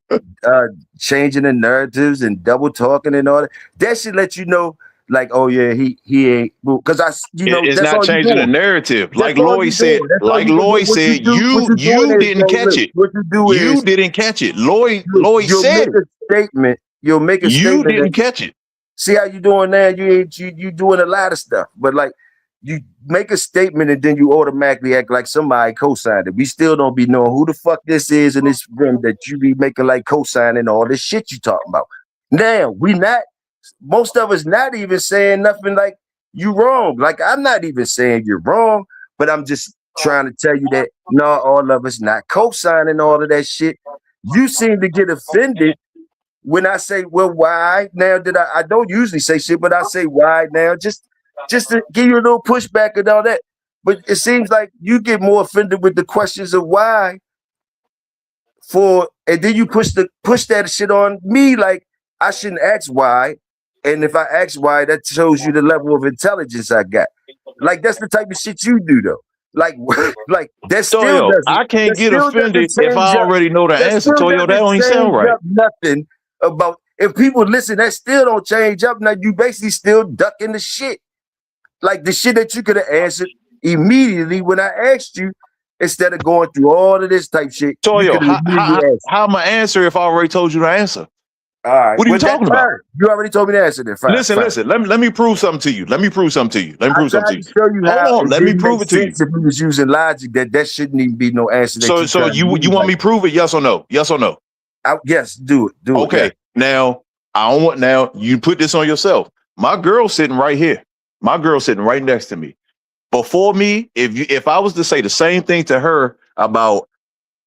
Speaker 2: of changing the narratives and double talking and all that should let you know, like, oh yeah, he ain't, because
Speaker 9: It's
Speaker 2: that's
Speaker 9: not
Speaker 2: all you
Speaker 9: changing the
Speaker 2: doing.
Speaker 9: narrative.
Speaker 2: That's
Speaker 9: Like
Speaker 2: all
Speaker 9: Lloyd
Speaker 2: you
Speaker 9: said,
Speaker 2: doing. That's all you doing. What
Speaker 9: you didn't catch it.
Speaker 2: What you do
Speaker 9: You
Speaker 2: is
Speaker 9: didn't catch it. Lloyd
Speaker 2: you'll
Speaker 9: said
Speaker 2: make a statement. You'll make a
Speaker 9: you
Speaker 2: statement.
Speaker 9: didn't catch it.
Speaker 2: See how you doing now? You doing a lot of stuff, but like you make a statement and then you automatically act like somebody co-signed it. We still don't be knowing who the fuck this is in this room that you be making like co-signing all this shit you talking about. Now most of us not even saying nothing like you wrong. Like I'm not even saying you're wrong, but I'm just trying to tell you that no, all of us not co-signing all of that shit. You seem to get offended when I say, well, why now did I don't usually say shit, but I say why now just to give you a little pushback and all that. But it seems like you get more offended with the questions of why and then you push that shit on me like I shouldn't ask why. And if I ask why, that shows you the level of intelligence I got. Like that's the type of shit you do though. Like that still
Speaker 9: Toyo,
Speaker 2: doesn't.
Speaker 9: I can't
Speaker 2: that
Speaker 9: get
Speaker 2: still
Speaker 9: offended
Speaker 2: doesn't
Speaker 9: if I
Speaker 2: change up-
Speaker 9: already know the
Speaker 2: that
Speaker 9: answer.
Speaker 2: still
Speaker 9: Toyo, that
Speaker 2: doesn't
Speaker 9: don't even sound
Speaker 2: change
Speaker 9: right.
Speaker 2: up nothing about if people listen, that still don't change up. Now you basically still ducking the shit. Like the shit that you could have answered immediately when I asked you, instead of going through all of this type shit. you
Speaker 9: Toyo,
Speaker 2: coulda immediately asked.
Speaker 9: how am I answer if I already told you the answer?
Speaker 2: All right.
Speaker 9: What are you
Speaker 2: Well, that's
Speaker 9: talking about?
Speaker 2: fine. You already told me the answer then. Fine.
Speaker 9: Listen. Let me prove something to you. Let me prove something to you.
Speaker 2: I tried to show you how.
Speaker 9: Hold on. Let me
Speaker 2: didn't
Speaker 9: prove
Speaker 2: make
Speaker 9: it to you.
Speaker 2: sense If we was using logic, that shouldn't even be no answer. That
Speaker 9: So you want me to prove it? Yes or no? Yes or no?
Speaker 2: Yes, do it. Do it.
Speaker 9: Okay.
Speaker 2: Yeah.
Speaker 9: Now I don't want. Now you put this on yourself. My girl's sitting right here. My girl's sitting right next to me. Before me, if I was to say the same thing to her about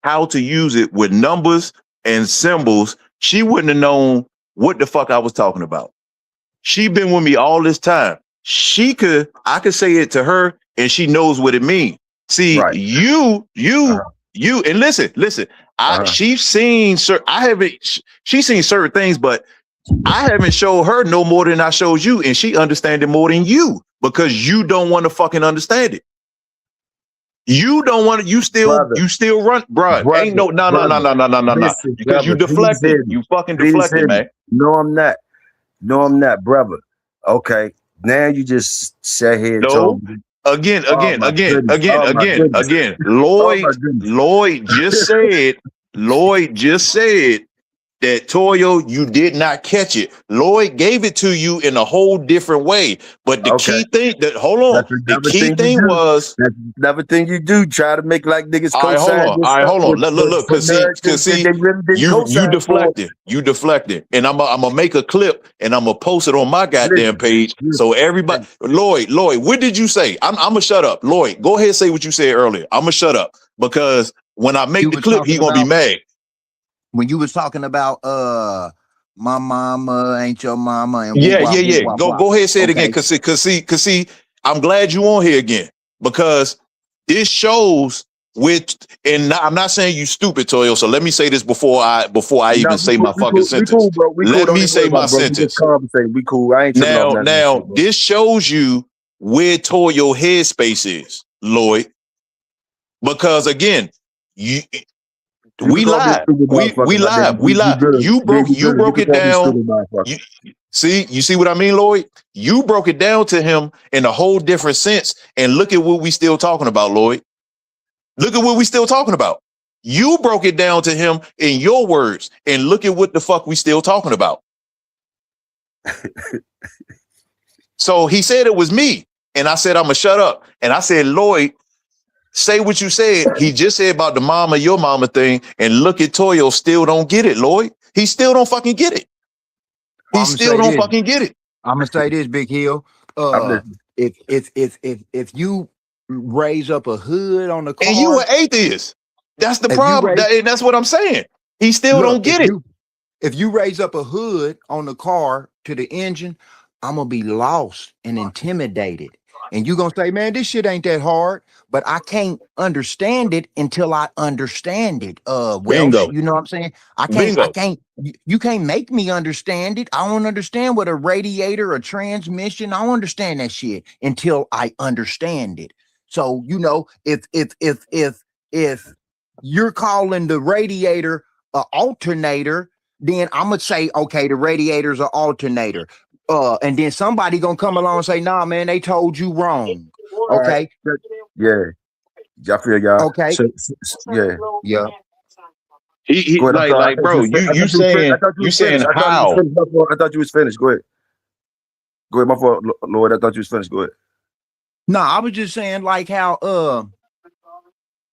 Speaker 9: how to use it with numbers and symbols, she wouldn't have known what the fuck I was talking about. She been with me all this time. I could say it to her and she knows what it means. See,
Speaker 2: Right.
Speaker 9: you, and listen, she's seen she's seen certain things, but I haven't showed her no more than I showed you, and she understand it more than you because you don't want to fucking understand it. You don't want to. You still run, bruh. Ain't no.
Speaker 2: Listen,
Speaker 9: Because you
Speaker 2: brother, please hear
Speaker 9: deflected.
Speaker 2: me.
Speaker 9: You fucking
Speaker 2: Please
Speaker 9: deflected,
Speaker 2: hear me.
Speaker 9: man.
Speaker 2: No, I'm not, brother. Okay, now you just sat here and
Speaker 9: No.
Speaker 2: told me.
Speaker 9: Again.
Speaker 2: Oh, my goodness.
Speaker 9: Lloyd just said that Toyo, you did not catch it. Lloyd gave it to you in a whole different way. But the key thing the key thing was
Speaker 2: that's another thing you do. Try to make like niggas
Speaker 9: all right,
Speaker 2: co-sign.
Speaker 9: hold on. Look, cause see, you deflected. And I'm gonna make a clip and I'm gonna post it on my goddamn page. So everybody, Lloyd, what did you say? I'm gonna shut up. Lloyd, go ahead and say what you said earlier. I'm gonna shut up because when I make the clip, he's gonna be mad.
Speaker 3: When you was talking about my mama ain't your mama and
Speaker 9: Yeah. Go ahead and say it again. Cause see, I'm glad you on here again because this shows I'm not saying you stupid, Toyo. So let me say this before I
Speaker 2: Nah,
Speaker 9: even say my fucking
Speaker 2: we
Speaker 9: sentence.
Speaker 2: cool, bro. We cool.
Speaker 9: Let
Speaker 2: Don't
Speaker 9: me
Speaker 2: even
Speaker 9: say
Speaker 2: worry
Speaker 9: my
Speaker 2: about it, bro. We just
Speaker 9: sentence.
Speaker 2: conversate. We cool. I ain't tripping off nothing.
Speaker 9: Now,
Speaker 2: Shit, bro.
Speaker 9: this shows you where Toyo headspace is, Lloyd. Because again,
Speaker 2: You
Speaker 9: we
Speaker 2: can call me a
Speaker 9: live.
Speaker 2: stupid motherfucker,
Speaker 9: We
Speaker 2: my nigga.
Speaker 9: live. We
Speaker 2: You
Speaker 9: live.
Speaker 2: good.
Speaker 9: You broke
Speaker 2: You good. You
Speaker 9: broke
Speaker 2: can
Speaker 9: it
Speaker 2: call me a
Speaker 9: down.
Speaker 2: stupid motherfucker.
Speaker 9: You see what I mean, Lloyd? You broke it down to him in a whole different sense. And look at what we still talking about, Lloyd. Look at what we still talking about. You broke it down to him in your words, and look at what the fuck we still talking about. So he said it was me, and I said, I'm gonna shut up. And I said, Lloyd, say what you said. He just said about the mama, your mama thing, and look at Toyo still don't get it, Lloyd. He still don't fucking get it. He
Speaker 4: I'm
Speaker 9: still don't fucking get it.
Speaker 4: gonna say this, Big Hill.
Speaker 2: I'm listening.
Speaker 4: If you raise up a hood on the car,
Speaker 9: And you an atheist. That's the
Speaker 4: If you
Speaker 9: problem.
Speaker 4: raise-
Speaker 9: And that's what I'm saying. He still
Speaker 4: look,
Speaker 9: don't get it.
Speaker 4: If you raise up a hood on the car to the engine, I'm gonna be lost and intimidated. And you're gonna say, man, this shit ain't that hard, but I can't understand it until I understand it. Welsh,
Speaker 9: Bingo.
Speaker 4: you know what I'm saying?
Speaker 9: Bingo.
Speaker 4: You can't make me understand it. I don't understand what a radiator, a transmission, I don't understand that shit until I understand it. So, you know, if you're calling the radiator an alternator, then I'm gonna say, okay, the radiator's an alternator. And then somebody gonna come along and say, nah, man, they told you wrong. Okay.
Speaker 2: Yeah. Y'all feel y'all.
Speaker 4: Okay.
Speaker 2: Yeah.
Speaker 4: Yeah.
Speaker 9: He
Speaker 2: Go ahead, I'm sorry.
Speaker 9: bro, you saying
Speaker 2: I thought
Speaker 9: you saying
Speaker 2: finished.
Speaker 9: how?
Speaker 2: I thought you was finished. Go ahead. Go ahead, my fault, Lord. I thought you was finished. Go ahead.
Speaker 4: No, I was just saying like how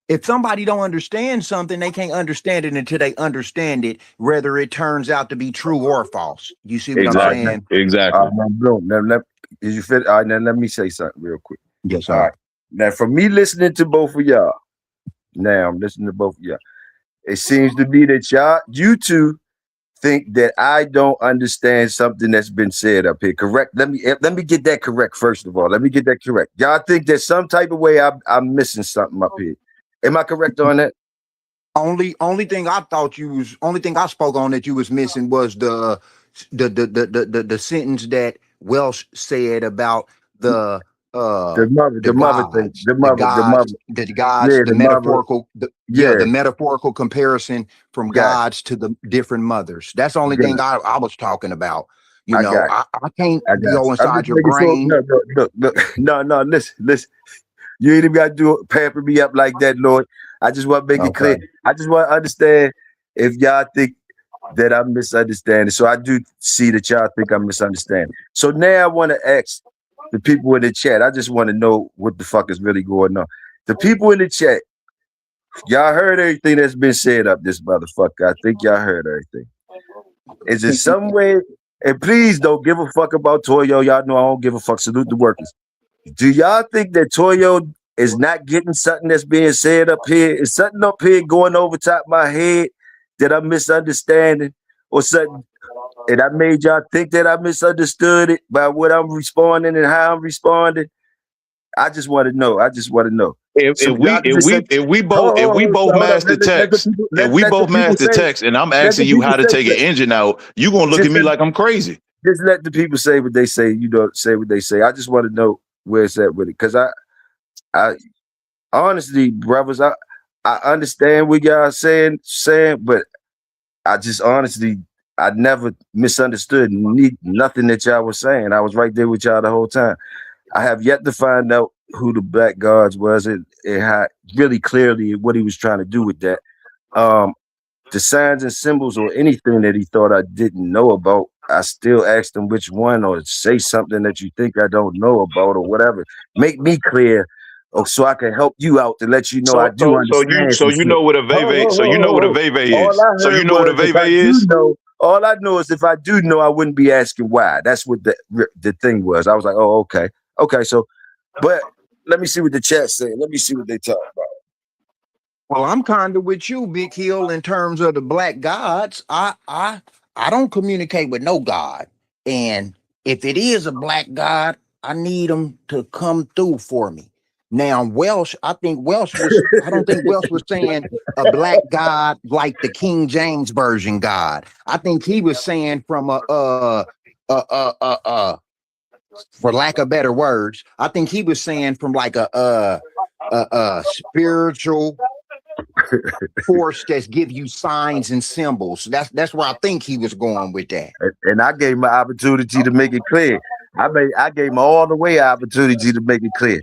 Speaker 4: if somebody don't understand something, they can't understand it until they understand it, whether it turns out to be true or false. You see what I'm saying?
Speaker 9: Exactly.
Speaker 2: Is you fit? All right, now let me say something real quick.
Speaker 4: Yes,
Speaker 2: All
Speaker 4: sir.
Speaker 2: right. Now, for me listening to both of y'all, now I'm listening to both of y'all. It seems to be that you two think that I don't understand something that's been said up here. Correct? Let me get that correct first of all. Let me get that correct. Y'all think that some type of way I'm missing something up here. Am I correct on that?
Speaker 4: Only thing I spoke on that you was missing was the sentence that Welsh said about the
Speaker 2: mother thing. The
Speaker 4: metaphorical comparison from gods to the different mothers. That's the only thing I was talking about. You know, I can't go inside your brain.
Speaker 2: No, listen. You ain't even got to pamper me up like that, Lord. I just want to make it clear. I just want to understand if y'all think that I'm misunderstanding. So I do see that y'all think I'm misunderstanding. So now I want to ask the people in the chat. I just want to know what the fuck is really going on. The people in the chat, y'all heard everything that's been said up this motherfucker. I think y'all heard everything. Is it some way? And please don't give a fuck about Toyo. Y'all know I don't give a fuck. Salute the workers. Do y'all think that Toyo is not getting something that's being said up here? Is something up here going over top my head that I'm misunderstanding or something? And I made y'all think that I misunderstood it by what I'm responding and how I'm responding. I just want to know.
Speaker 9: If we both match the text, and I'm asking you how to take an engine out, you gonna look at me like I'm crazy.
Speaker 2: Just let the people say what they say. You know, say what they say. I just want to know where it's at with it, because I honestly, brothers, I understand what y'all saying, but I just honestly, I never misunderstood nothing that y'all was saying. I was right there with y'all the whole time. I have yet to find out who the Black Gods was and how really clearly what he was trying to do with that. The signs and symbols or anything that he thought I didn't know about, I still asked him which one, or say something that you think I don't know about or whatever. Make me clear, so I can help you out to let you know I do understand.
Speaker 9: So you know what a veve. So you know what a veve is. So you know what a veve is.
Speaker 2: All I know is if I do know, I wouldn't be asking why. That's what the thing was. I was like, oh, okay. So, but let me see what the chat's saying. Let me see what they talk about.
Speaker 4: Well, I'm kind of with you, Big Hill, in terms of the Black Gods. I don't communicate with no God, and if it is a Black God, I need him to come through for me. Now Welsh, I don't think Welsh was saying a black God like the King James Version God. I think he was saying from for lack of better words, I think he was saying from like a spiritual force that's give you signs and symbols. That's where I think he was going with that.
Speaker 2: And I gave him an opportunity to make it clear. I gave him all the way opportunity to make it clear.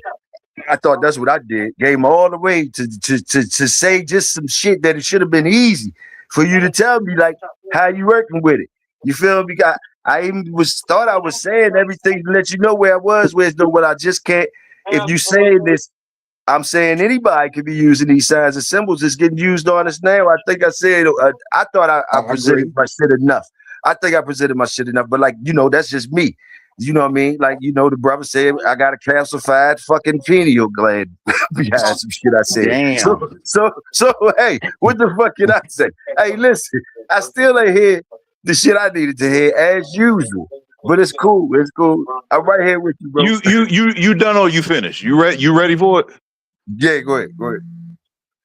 Speaker 2: I thought that's what I did. Gave him all the way to say just some shit that it should have been easy for you to tell me, like, how you working with it. You feel me? I even thought I was saying everything to let you know where I was, whereas though what I just can't. If you saying this, I'm saying anybody could be using these signs and symbols. It's getting used on us now. I think I said, I thought I presented my shit enough. I think I presented my shit enough, but like, you know, that's just me. You know what I mean? Like, you know, the brother said I got a calcified fucking pineal gland behind some shit I said.
Speaker 4: Damn.
Speaker 2: So hey, what the fuck can I say? Hey, listen, I still ain't hear the shit I needed to hear as usual. But it's cool. It's cool. I'm right here with you, bro.
Speaker 9: You done or you finished? You ready for it?
Speaker 2: Yeah, go ahead.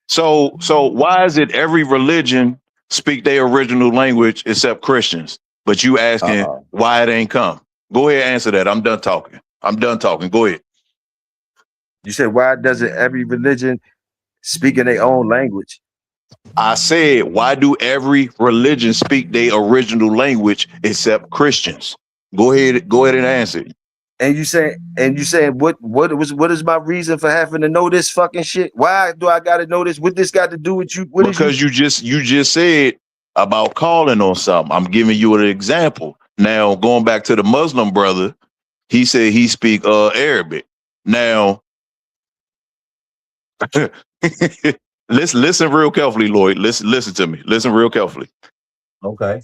Speaker 9: So why is it every religion speak their original language except Christians? But you asking why it ain't come? Go ahead, answer that. I'm done talking. Go ahead.
Speaker 2: You said, why doesn't every religion speak in their own language?
Speaker 9: I said, why do every religion speak their original language except Christians? Go ahead and answer it.
Speaker 2: And you saying what is my reason for having to know this fucking shit? Why do I gotta know this? What this got to do with you?
Speaker 9: Because you just said about calling on something. I'm giving you an example. Now, going back to the Muslim brother, he said he speak Arabic. Now, listen real carefully, Lloyd. Listen to me. Listen real carefully.
Speaker 2: Okay.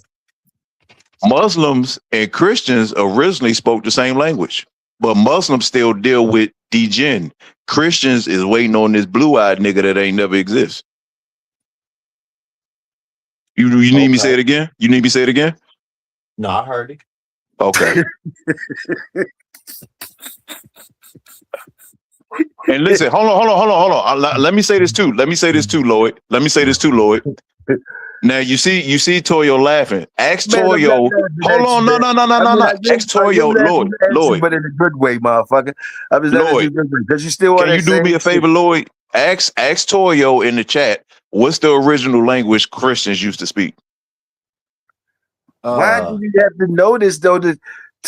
Speaker 9: Muslims and Christians originally spoke the same language, but Muslims still deal with djinn. Christians is waiting on this blue-eyed nigga that ain't never exist. You need me to say it again? You need me to say it again?
Speaker 2: No, I heard it.
Speaker 9: Okay. And listen, hold on. Let me say this too, Lloyd. Now you see Toyo laughing. Ask Toyo. Hold on, no. Ask Toyo, Lloyd.
Speaker 2: But in a good way, motherfucker. I was Lloyd, because you still want.
Speaker 9: Can you do me a favor, Lloyd? Ask Toyo in the chat. What's the original language Christians used to speak?
Speaker 2: Why do we have to know this though to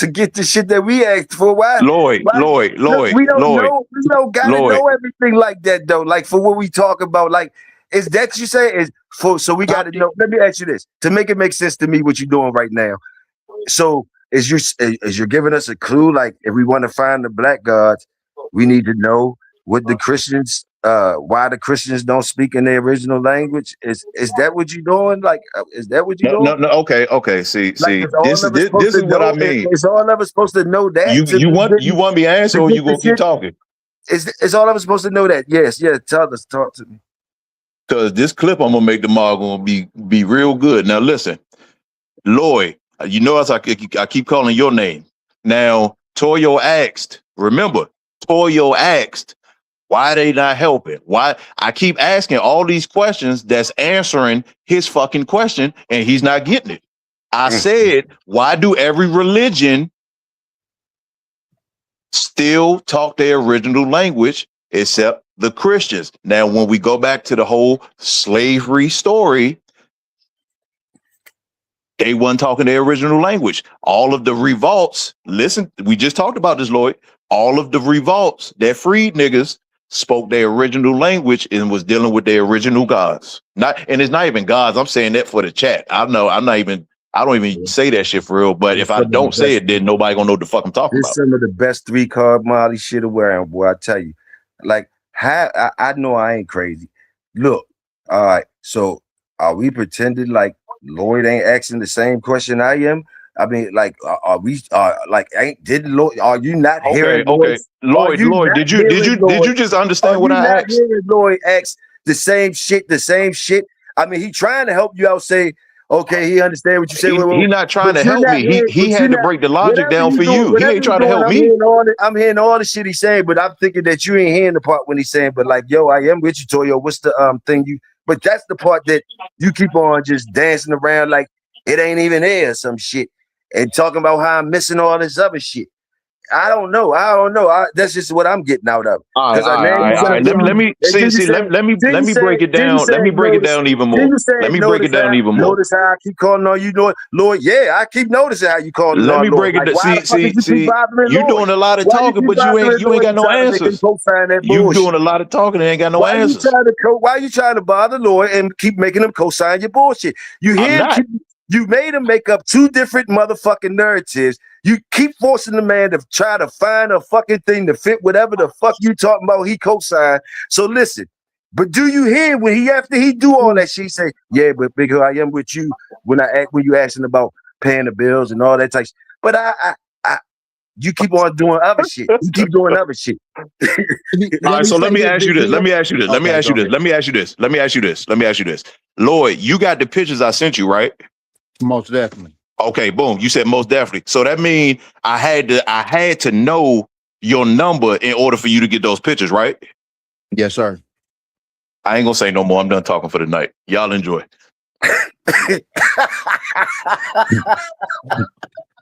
Speaker 2: get the shit that we asked for? Why?
Speaker 9: Lloyd.
Speaker 2: We don't know everything like that though. Like for what we talk about, like is that you say is for? So we got to know. Let me ask you this to make it make sense to me what you're doing right now. So is you're giving us a clue? Like if we want to find the black gods, we need to know what the Christians. Why the Christians don't speak in their original language? Is that what you're doing? Like, is that what you're doing?
Speaker 9: No. Okay. See. This is what I mean.
Speaker 2: Is all of us supposed to know that?
Speaker 9: You want me to answer, or you gonna keep talking?
Speaker 2: Is all of us supposed to know that? Yes. Talk to me.
Speaker 9: Because this clip I'm gonna make tomorrow gonna be real good. Now listen, Lloyd. You know as I keep calling your name. Now Toyo asked. Remember, Toyo asked. Why they not helping? Why I keep asking all these questions that's answering his fucking question and he's not getting it. I said, why do every religion still talk their original language except the Christians? Now, when we go back to the whole slavery story, they weren't talking their original language. All of the revolts, listen, we just talked about this, Lloyd. All of the revolts that freed niggas spoke their original language and was dealing with their original gods. And it's not even gods. I'm saying that for the chat. I don't even say that shit for real. But if I don't say it, then nobody gonna know what the fuck I'm talking about.
Speaker 2: This is some of the best 3-card Molly shit around, boy. I tell you, like, I know I ain't crazy. Look, all right. So are we pretending like Lloyd ain't asking the same question I am? I mean, like, are we? Like, didn't Lloyd? Are you not hearing?
Speaker 9: Okay, Lloyd. Did you just understand what I asked?
Speaker 2: Lloyd asked the same shit. I mean, he trying to help you out. Say, Okay, he understand what you say.
Speaker 9: He not trying
Speaker 2: But
Speaker 9: to
Speaker 2: you're
Speaker 9: help
Speaker 2: not
Speaker 9: me.
Speaker 2: hearing,
Speaker 9: He
Speaker 2: but
Speaker 9: had
Speaker 2: you're
Speaker 9: to
Speaker 2: not,
Speaker 9: break the logic
Speaker 2: whatever
Speaker 9: down
Speaker 2: you
Speaker 9: for
Speaker 2: doing,
Speaker 9: you. He
Speaker 2: whatever
Speaker 9: ain't
Speaker 2: you
Speaker 9: trying to
Speaker 2: doing,
Speaker 9: help me.
Speaker 2: I'm hearing all the shit he's saying, but I'm thinking that you ain't hearing the part when he's saying, but like, yo, I am with you, Toyo. What's the thing you? But that's the part that you keep on just dancing around like it ain't even there or some shit, and talking about how I'm missing all this other shit. I don't know. That's just what I'm getting out of it.
Speaker 9: All right,
Speaker 2: Because
Speaker 9: all right,
Speaker 2: now
Speaker 9: all
Speaker 2: you
Speaker 9: right, all
Speaker 2: trying
Speaker 9: right.
Speaker 2: to tell
Speaker 9: Let
Speaker 2: me,
Speaker 9: me
Speaker 2: and then you
Speaker 9: see.
Speaker 2: say,
Speaker 9: Let me break it
Speaker 2: then you
Speaker 9: down. Let
Speaker 2: say,
Speaker 9: me break it down even
Speaker 2: then
Speaker 9: more.
Speaker 2: you say,
Speaker 9: Let me break it down even more.
Speaker 2: notice how I keep calling on you, Lord. Yeah, I keep noticing how you calling
Speaker 9: Let
Speaker 2: on
Speaker 9: me
Speaker 2: Lord.
Speaker 9: break it
Speaker 2: Like,
Speaker 9: down.
Speaker 2: why the fuck did you keep
Speaker 9: See.
Speaker 2: bothering
Speaker 9: You
Speaker 2: Lord?
Speaker 9: doing a lot of
Speaker 2: Why you
Speaker 9: talking,
Speaker 2: keep
Speaker 9: but
Speaker 2: bothering
Speaker 9: you ain't
Speaker 2: Lord
Speaker 9: got
Speaker 2: and
Speaker 9: no
Speaker 2: trying to make him
Speaker 9: answers.
Speaker 2: co-sign that
Speaker 9: You
Speaker 2: bullshit?
Speaker 9: doing a lot of talking and ain't got no
Speaker 2: Why you
Speaker 9: answers.
Speaker 2: trying to bother Lord and keep making him co-sign your bullshit? You
Speaker 9: I'm
Speaker 2: hear him
Speaker 9: not.
Speaker 2: you made him make up two different motherfucking narratives. You keep forcing the man to try to find a fucking thing to fit whatever the fuck you talking about he co-signed. So listen, but do you hear when he after he do all that shit, he say, yeah, but Big Hill, I am with you when you asking about paying the bills and all that type shit. But I you keep on doing other shit. You keep doing other shit.
Speaker 9: All right, so let
Speaker 4: say
Speaker 9: me
Speaker 4: this,
Speaker 9: ask you
Speaker 4: Big
Speaker 9: this. Let
Speaker 4: Hill.
Speaker 9: me ask you this. Let me
Speaker 4: Okay,
Speaker 9: ask you
Speaker 4: go
Speaker 9: this.
Speaker 4: ahead.
Speaker 9: Let me ask you this. Let me ask you this. Let me ask you this. Lloyd, you got the pictures I sent you, right?
Speaker 4: Most definitely.
Speaker 9: Okay, boom. You said most definitely. So that means I had to know your number in order for you to get those pictures, right?
Speaker 4: Yes, sir.
Speaker 9: I ain't gonna say no more. I'm done talking for the night. Y'all enjoy.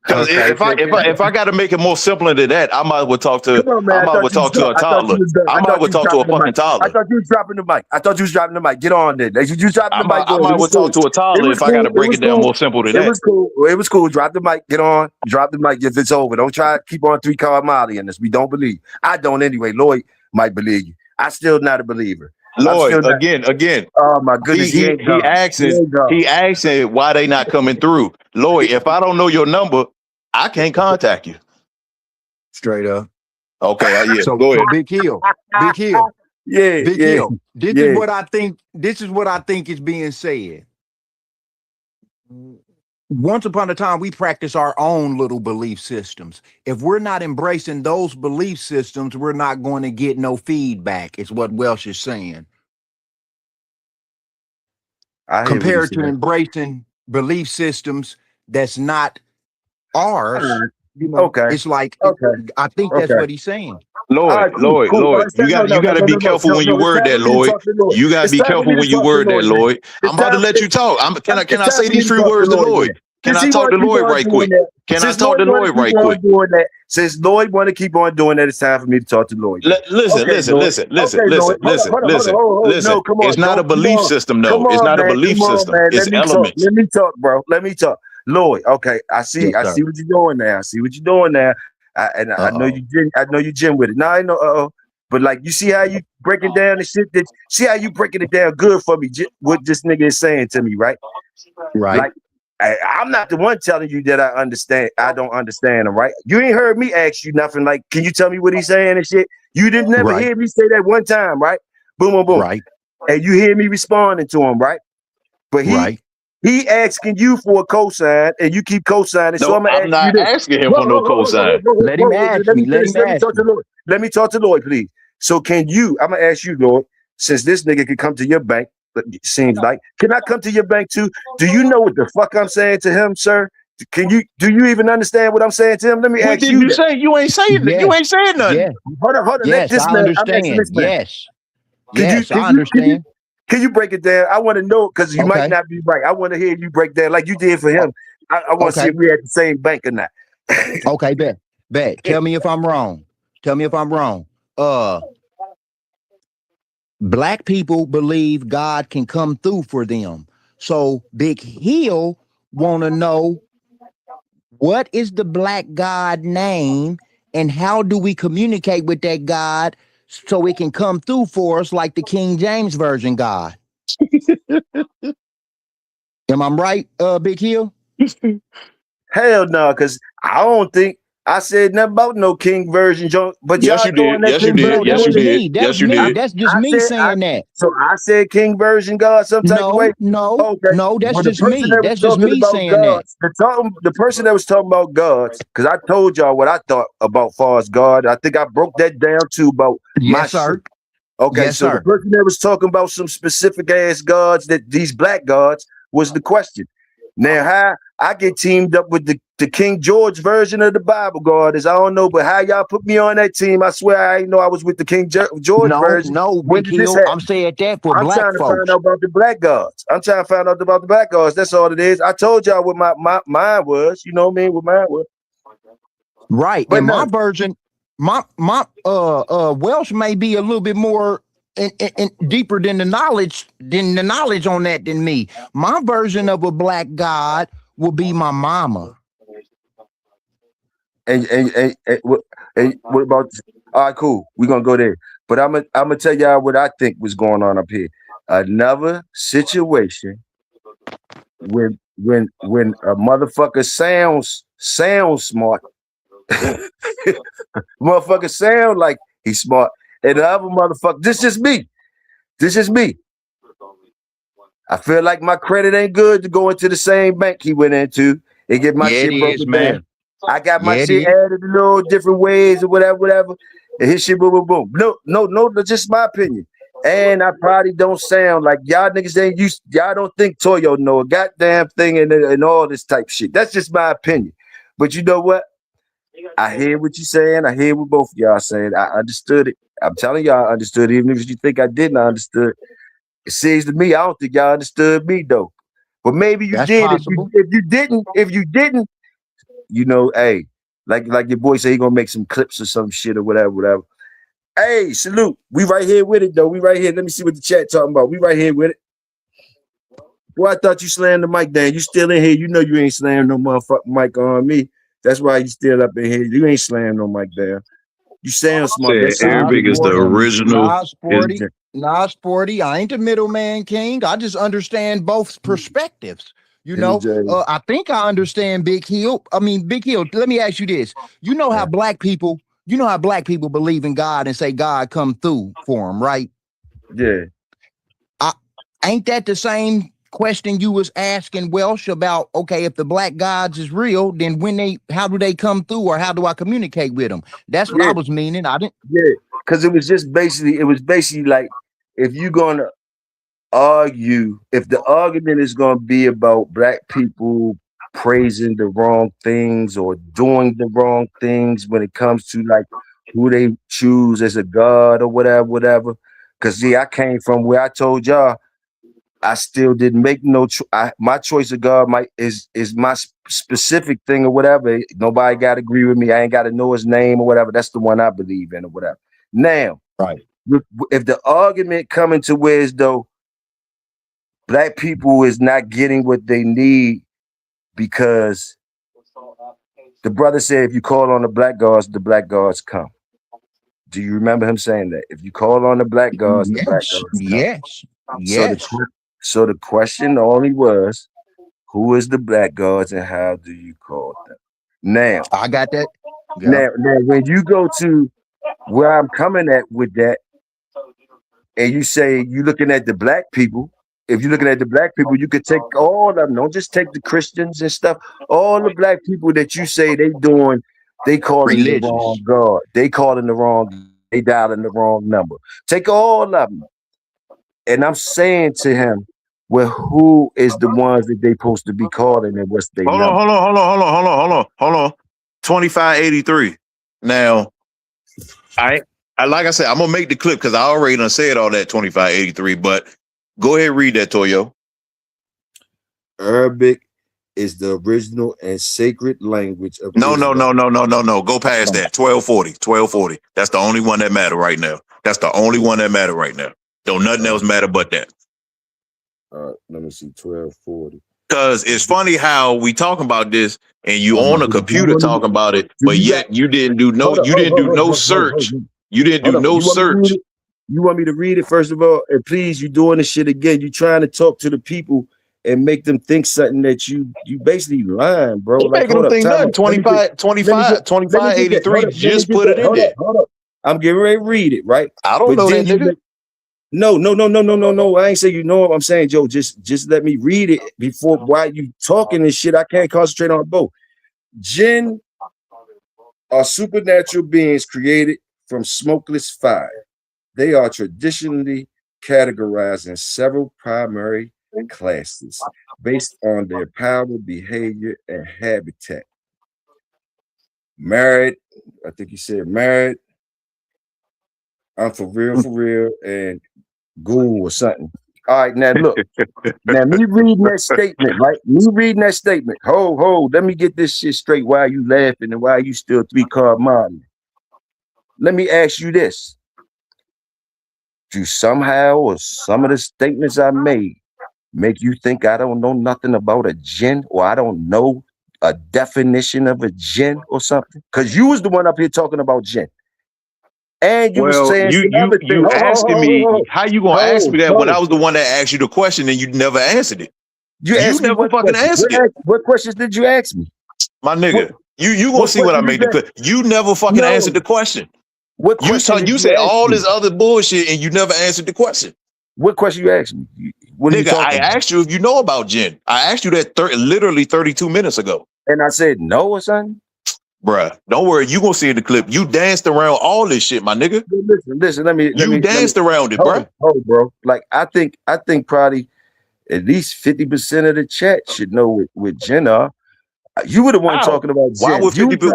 Speaker 9: Because
Speaker 4: Okay.
Speaker 9: if I got to make it more simpler than that, I might as well talk to
Speaker 2: Come on, man.
Speaker 9: a
Speaker 2: I thought you
Speaker 9: toddler.
Speaker 2: was done.
Speaker 9: I
Speaker 2: I
Speaker 9: might as
Speaker 2: thought
Speaker 9: well
Speaker 2: you was
Speaker 9: talk to a
Speaker 2: dropping the
Speaker 9: fucking
Speaker 2: mic. I
Speaker 9: toddler.
Speaker 2: thought you was dropping the mic. I thought you was dropping the mic. Get on there. You dropping the mic,
Speaker 9: I
Speaker 2: boy.
Speaker 9: might
Speaker 2: It
Speaker 9: as well
Speaker 2: was
Speaker 9: talk
Speaker 2: cool.
Speaker 9: to a
Speaker 2: It
Speaker 9: toddler
Speaker 2: was
Speaker 9: if I got
Speaker 2: cool.
Speaker 9: to
Speaker 2: It
Speaker 9: break
Speaker 2: was
Speaker 9: it down
Speaker 2: cool.
Speaker 9: more simple than
Speaker 2: It
Speaker 9: that.
Speaker 2: was cool. It was cool. Drop the mic. Get on. Drop the mic if it's over. Don't try to keep on 3-card Molly in this. We don't believe. I don't anyway. Lloyd might believe you. I still not a believer. I'm
Speaker 9: Lloyd,
Speaker 2: still not.
Speaker 9: again.
Speaker 2: Oh my goodness, he ain't God. He ain't God.
Speaker 9: He asking why they not coming through. Lloyd, if I don't know your number, I can't contact you.
Speaker 4: Straight up.
Speaker 9: Okay, yeah,
Speaker 4: So
Speaker 9: go ahead.
Speaker 4: Big Hill. Big Hill.
Speaker 2: Yeah,
Speaker 4: Big
Speaker 2: yeah,
Speaker 4: Hill. This is
Speaker 2: yeah.
Speaker 4: what I think. This is what I think is being said. Once upon a time, we practice our own little belief systems. If we're not embracing those belief systems, we're not going to get no feedback, is what Welsh is saying.
Speaker 2: I hear what he's
Speaker 4: Compared to
Speaker 2: saying.
Speaker 4: embracing belief systems that's not ours,
Speaker 2: Okay.
Speaker 4: it's like,
Speaker 2: Okay.
Speaker 4: I think that's
Speaker 2: Okay.
Speaker 4: what he's saying.
Speaker 2: All right, cool, cool.
Speaker 9: Lloyd,
Speaker 2: It's time,
Speaker 9: you got to be careful when you
Speaker 2: It's
Speaker 9: word
Speaker 2: time
Speaker 9: that,
Speaker 2: for me to
Speaker 9: Lloyd.
Speaker 2: talk to Lloyd.
Speaker 9: You got to
Speaker 2: It's
Speaker 9: be
Speaker 2: time for
Speaker 9: careful
Speaker 2: me to
Speaker 9: when you
Speaker 2: talk to
Speaker 9: word that,
Speaker 2: Lloyd, man.
Speaker 9: Lloyd. I'm
Speaker 2: It's
Speaker 9: about to
Speaker 2: time.
Speaker 9: let you talk. Can I
Speaker 2: It's time
Speaker 9: say
Speaker 2: for me
Speaker 9: these
Speaker 2: to
Speaker 9: three
Speaker 2: talk to
Speaker 9: words to
Speaker 2: Lloyd,
Speaker 9: Lloyd?
Speaker 2: man.
Speaker 9: Can
Speaker 2: Since
Speaker 9: I
Speaker 2: he
Speaker 9: talk
Speaker 2: want
Speaker 9: to
Speaker 2: to keep
Speaker 9: Lloyd
Speaker 2: on
Speaker 9: right
Speaker 2: doing
Speaker 9: quick?
Speaker 2: that,
Speaker 9: Can I
Speaker 2: since
Speaker 9: talk
Speaker 2: Lloyd
Speaker 9: to
Speaker 2: want to
Speaker 9: Lloyd
Speaker 2: keep
Speaker 9: right
Speaker 2: on
Speaker 9: quick?
Speaker 2: doing that, since Lloyd want to keep on doing that, it's time for me to talk to Lloyd, man.
Speaker 9: Listen,
Speaker 2: Okay, Lloyd. Okay, Lloyd. Hold.
Speaker 9: listen.
Speaker 2: No, come
Speaker 9: It's
Speaker 2: on.
Speaker 9: not a
Speaker 2: Don't come
Speaker 9: belief
Speaker 2: on.
Speaker 9: system,
Speaker 2: Come
Speaker 9: though. It's
Speaker 2: on,
Speaker 9: not a
Speaker 2: man.
Speaker 9: belief
Speaker 2: Come on,
Speaker 9: system.
Speaker 2: man.
Speaker 9: It's
Speaker 2: Let
Speaker 9: elements.
Speaker 2: me talk, bro. Let me talk. Lloyd. Okay, I see.
Speaker 4: Yes,
Speaker 2: I
Speaker 4: sir.
Speaker 2: see what you're doing now. I know you. I know you gym with it. Now I know. But like, you see how you breaking down the shit. See how you breaking it down good for me. What this nigga is saying to me, right?
Speaker 4: Right.
Speaker 2: Like, I'm not the one telling you that I understand. I don't understand him, right? You ain't heard me ask you nothing. Like, can you tell me what he's saying and shit? You didn't never
Speaker 4: Right.
Speaker 2: hear me say that one time, right? Boom, boom, boom.
Speaker 4: Right.
Speaker 2: And you hear me responding to him, right? But
Speaker 4: Right.
Speaker 2: he asking you for a cosign, and you keep cosigning. So
Speaker 9: No,
Speaker 2: I'm gonna
Speaker 9: I'm
Speaker 2: ask you
Speaker 9: not
Speaker 2: this.
Speaker 9: asking him for no cosign.
Speaker 4: Let him ask
Speaker 2: Let me
Speaker 4: me. Let
Speaker 2: finish.
Speaker 4: him
Speaker 2: Let me
Speaker 4: ask
Speaker 2: talk to
Speaker 4: me.
Speaker 2: Lloyd. Let me talk to Lloyd, please. So can you? I'm gonna ask you, Lloyd, since this nigga can come to your bank. It seems like, can I come to your bank too? Do you know what the fuck I'm saying to him, sir? Do you even understand what I'm saying to him? Let me
Speaker 9: What
Speaker 2: ask
Speaker 9: did
Speaker 2: you
Speaker 9: you
Speaker 2: that.
Speaker 9: say? You ain't saying that. You
Speaker 4: Yes.
Speaker 9: ain't saying nothing.
Speaker 4: Yes.
Speaker 2: Hold on. Let
Speaker 4: Yes.
Speaker 2: this
Speaker 4: I
Speaker 2: man. I'm asking
Speaker 4: understand.
Speaker 2: this man.
Speaker 4: Yes.
Speaker 2: Can you
Speaker 4: Yes. I understand.
Speaker 2: can you break it down? I want to know because you might
Speaker 4: Okay.
Speaker 2: not be right. I want to hear you break down like you did for him. I want to see
Speaker 4: Okay.
Speaker 2: if we at the same bank or not.
Speaker 4: Okay. Bet. Tell me if I'm wrong. Tell me if I'm wrong. Black people believe God can come through for them. So Big Hill want to know, what is the black God name and how do we communicate with that God so it can come through for us like the King James Version God? Am I right, Big Hill?
Speaker 2: Hell no, because I don't think I said nothing about no King version joint, but
Speaker 9: Yes,
Speaker 2: y'all
Speaker 9: you
Speaker 2: doing
Speaker 9: did.
Speaker 2: that
Speaker 9: Yes, you
Speaker 2: King
Speaker 9: did.
Speaker 4: No,
Speaker 2: version.
Speaker 4: that
Speaker 9: Yes, you
Speaker 4: was
Speaker 9: did.
Speaker 4: me. That
Speaker 9: Yes,
Speaker 4: was
Speaker 9: you
Speaker 4: me.
Speaker 9: did.
Speaker 4: That's just me saying that.
Speaker 2: So I said King version God some type of way.
Speaker 4: No,
Speaker 2: Okay.
Speaker 4: that's
Speaker 2: Well, the
Speaker 4: just
Speaker 2: person
Speaker 4: me.
Speaker 2: that was
Speaker 4: That's just
Speaker 2: talking
Speaker 4: me
Speaker 2: about
Speaker 4: saying that.
Speaker 2: gods, the person that was talking about gods, because I told y'all what I thought about far as God. I think I broke that down too about my
Speaker 4: Yes,
Speaker 2: shit.
Speaker 4: sir.
Speaker 2: Okay,
Speaker 4: Yes,
Speaker 2: so the
Speaker 4: sir.
Speaker 2: person that was talking about some specific ass gods, that these black gods, was the question. Now, how I get teamed up with the King George version of the Bible Guardians, I don't know, but how y'all put me on that team, I swear I didn't know I was with the George version.
Speaker 4: No,
Speaker 2: When
Speaker 4: Big
Speaker 2: did this
Speaker 4: Hill.
Speaker 2: happen?
Speaker 4: I'm saying that for
Speaker 2: I'm
Speaker 4: black
Speaker 2: trying to find
Speaker 4: folks.
Speaker 2: out about the black guards. I'm trying to find out about the black guards. That's all it is. I told y'all what my mine was. You know what I mean? What mine was.
Speaker 4: Right.
Speaker 2: But
Speaker 4: And my
Speaker 2: no,
Speaker 4: version, my Welsh may be a little bit more and deeper than the knowledge on that than me. My version of a black god will be my mama.
Speaker 2: and what about? All right, cool. We're gonna go there. But I'm gonna tell y'all what I think was going on up here. Another situation when a motherfucker sounds smart, motherfucker sound like he's smart, and the other motherfucker. This is me. This is me. I feel like my credit ain't good to go into the same bank he went into and get my
Speaker 4: Yeah, it
Speaker 2: shit
Speaker 4: is,
Speaker 2: broken
Speaker 4: man.
Speaker 2: down. I got my
Speaker 4: Yeah, it
Speaker 2: shit
Speaker 4: is.
Speaker 2: added a little different ways or whatever. And his shit boom, boom, boom. No, that's just my opinion. And I probably don't sound like y'all niggas ain't used. Y'all don't think Toyo know a goddamn thing and all this type of shit. That's just my opinion. But you know what? I hear what you're saying. I hear what both of y'all saying. I understood it. I'm telling y'all, I understood it. Even if you think I didn't, I understood. It seems to me, I don't think y'all understood me though. But maybe you
Speaker 4: That's
Speaker 2: did.
Speaker 4: possible.
Speaker 2: If you didn't, you know, hey, like your boy say he gonna make some clips or some shit or whatever. Hey, salute. We right here with it though. We right here. Let me see what the chat talking about. We right here with it. Boy, I thought you slammed the mic down. You still in here. You know you ain't slammed no motherfucking mic on me. That's why you still up in here. You ain't slammed no mic down. You sound smart. That
Speaker 9: Said
Speaker 2: sound
Speaker 4: Nah,
Speaker 9: Arabic is the
Speaker 2: good.
Speaker 9: original.
Speaker 4: sporty. Nah, sporty. I ain't the middleman king. I just understand both perspectives. You know,
Speaker 2: MJ.
Speaker 4: I think I understand Big Hill. Big Hill, let me ask you this. You know how black people believe in God and say God come through for them, right?
Speaker 2: Yeah.
Speaker 4: Ain't that the same question you was asking Welsh about? Okay, if the black gods is real, then how do they come through, or how do I communicate with them? That's what I
Speaker 2: Yeah.
Speaker 4: was meaning. I didn't.
Speaker 2: Yeah. Because it was basically like if you're gonna argue, if the argument is gonna be about black people praising the wrong things or doing the wrong things when it comes to like who they choose as a god or whatever. Because I came from where I told y'all I still didn't make no my choice of God is my specific thing or whatever. Nobody got to agree with me. I ain't got to know his name or whatever. That's the one I believe in or whatever. Now,
Speaker 4: Right.
Speaker 2: if the argument coming to where as though black people is not getting what they need because the brother said if you call on the black gods come. Do you remember him saying that? If you call on the black gods come.
Speaker 4: Yes.
Speaker 2: So the question only was, who is the black gods and how do you call them? Now,
Speaker 4: I got that. Yeah.
Speaker 2: now when you go to where I'm coming at with that, and you say you're looking at the black people, if you're looking at the black people, you could take all of them. Don't just take the Christians and stuff. All the black people that you say they calling the wrong
Speaker 4: Religious.
Speaker 2: God. They calling the wrong, they dialing the wrong number. Take all of them. And I'm saying to him, well, who is the ones that they supposed to be calling and what's their number?
Speaker 9: Hold on. 2583. Now, I like I said, I'm gonna make the clip because I already done said all that 2583. But go ahead, read that, Toyo.
Speaker 2: Arabic is the original and sacred language of
Speaker 9: No.
Speaker 2: Islam.
Speaker 9: Go past that. 1240. That's the only one that matter right now. Don't nothing else matter but that.
Speaker 2: Let me see, 1240.
Speaker 9: Because it's funny how we talking about this and you on a computer talking about it, but yet you didn't do no search. You didn't do no search.
Speaker 2: You want me to read it first of all? And please, you doing this shit again. You trying to talk to the people and make them think something that you basically lying, bro.
Speaker 9: You
Speaker 2: Like,
Speaker 9: making them think nothing. 2583 just put it in there.
Speaker 2: Hold up. I'm getting ready to read it, right?
Speaker 9: I don't know that nigga.
Speaker 2: No. I ain't say you know what I'm saying, Joe. Just let me read it before while you talking and shit. I can't concentrate on both. Jinn are supernatural beings created from smokeless fire. They are traditionally categorized in several primary classes based on their power, behavior, and habitat. Married, I think he said married. I'm for real, and Google or something. All right, now look. Now me reading that statement, right? Me reading that statement. Let me get this shit straight. Why are you laughing and why are you still 3-card modeling? Let me ask you this. Do somehow or some of the statements I made make you think I don't know nothing about a jinn, or I don't know a definition of a jinn or something? Because you was the one up here talking about jinn. And you was saying
Speaker 9: you asking me how you gonna ask me that when I was the one that asked you the question and you never answered it.
Speaker 2: You asked
Speaker 9: never
Speaker 2: me
Speaker 9: fucking answered it.
Speaker 2: What questions did you ask me?
Speaker 9: My nigga, you gonna see what I made the clip. You never fucking answered the question.
Speaker 2: What question?
Speaker 9: You said all this other bullshit and you never answered the question.
Speaker 2: What question you asked me?
Speaker 9: Nigga, I asked you if you know about jinn. I asked you that literally 32 minutes ago.
Speaker 2: And I said no or something?
Speaker 9: Bruh, don't worry. You gonna see the clip. You danced around all this shit, my nigga.
Speaker 2: Listen. You
Speaker 9: danced around it, bruh.
Speaker 2: Bro. Like I think probably at least 50% of the chat should know what jinn are. You were the one talking about jinn.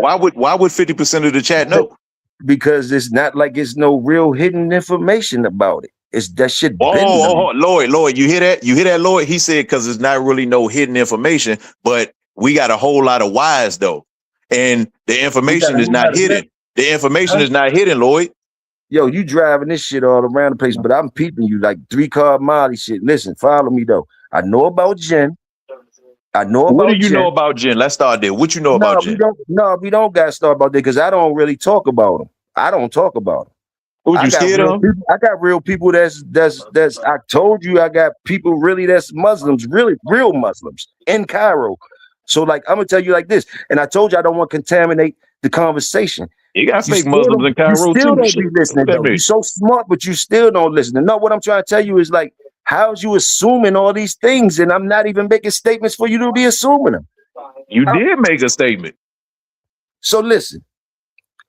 Speaker 9: Why would 50% of the chat know?
Speaker 2: Because it's not like it's no real hidden information about it. It's that shit.
Speaker 9: Lloyd, you hear that? You hear that, Lloyd? He said because there's not really no hidden information, but we got a whole lot of whys though. And the information is not hidden. The information is not hidden, Lloyd.
Speaker 2: Yo, you driving this shit all around the place, but I'm peeping you like 3-card Molly shit. Listen, follow me though. I know about jinn. I know about
Speaker 9: what do you know about jinn? Let's start there. What you know about jinn?
Speaker 2: We don't got to start about that because I don't really talk about them. I don't talk about them.
Speaker 9: Who you scared of?
Speaker 2: I got real people that's I told you I got people really that's Muslims, really real Muslims in Cairo. So like I'm gonna tell you like this, and I told you I don't want to contaminate the conversation.
Speaker 9: You got fake Muslims in Cairo too.
Speaker 2: You still don't be listening though. You're so smart, but you still don't listen. And no, what I'm trying to tell you is like, how's you assuming all these things, and I'm not even making statements for you to be assuming them.
Speaker 9: You did make a statement.
Speaker 2: So listen,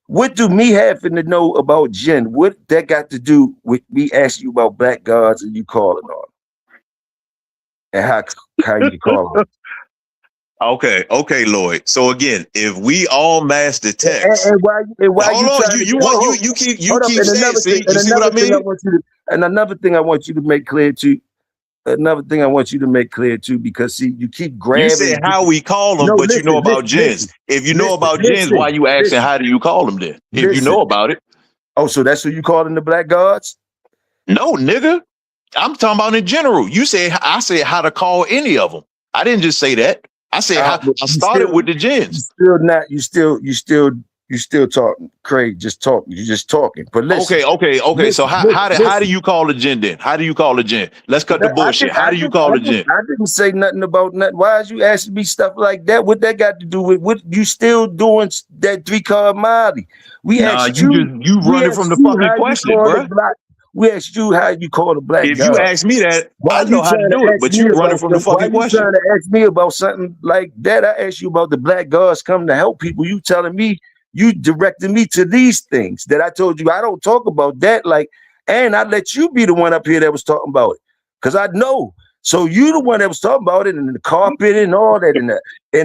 Speaker 2: what do me having to know about jinn? What that got to do with me asking you about black gods and you calling on them? And how you call them?
Speaker 9: Okay, Lloyd. So again, if we all match the text,
Speaker 2: and why
Speaker 9: you keep saying, see what I mean?
Speaker 2: Another thing I want you to make clear too. Because see, you keep grabbing.
Speaker 9: You said how we call them, but you know about jinns. If you know about jinns, why you asking how do you call them then? If you know about it.
Speaker 2: Oh, so that's what you calling the black gods?
Speaker 9: No, nigga. I'm talking about in general. I said how to call any of them. I didn't just say that. I said I started with the jinns. You still talking, Craig. Just talking. You're just talking. But listen. Okay.
Speaker 2: Listen,
Speaker 9: so how do you call a jinn then? How do you call a jinn? Let's cut the bullshit. How do you call a jinn?
Speaker 2: I didn't say nothing about nothing. Why is you asking me stuff like that? What that got to do with what you still doing that 3-card Molly? You
Speaker 9: running from the fucking question, bro.
Speaker 2: We asked you how you call the black
Speaker 9: If
Speaker 2: God.
Speaker 9: you ask me that, I know how to do it, but you running from the fucking question.
Speaker 2: Why you trying to ask me about something like that? I asked you about the black gods coming to help people. You telling me, you directed me to these things that I told you I don't talk about that. Like, and I let you be the one up here that was talking about it. Because I know. So you the one that was talking about it and the carpet and all that and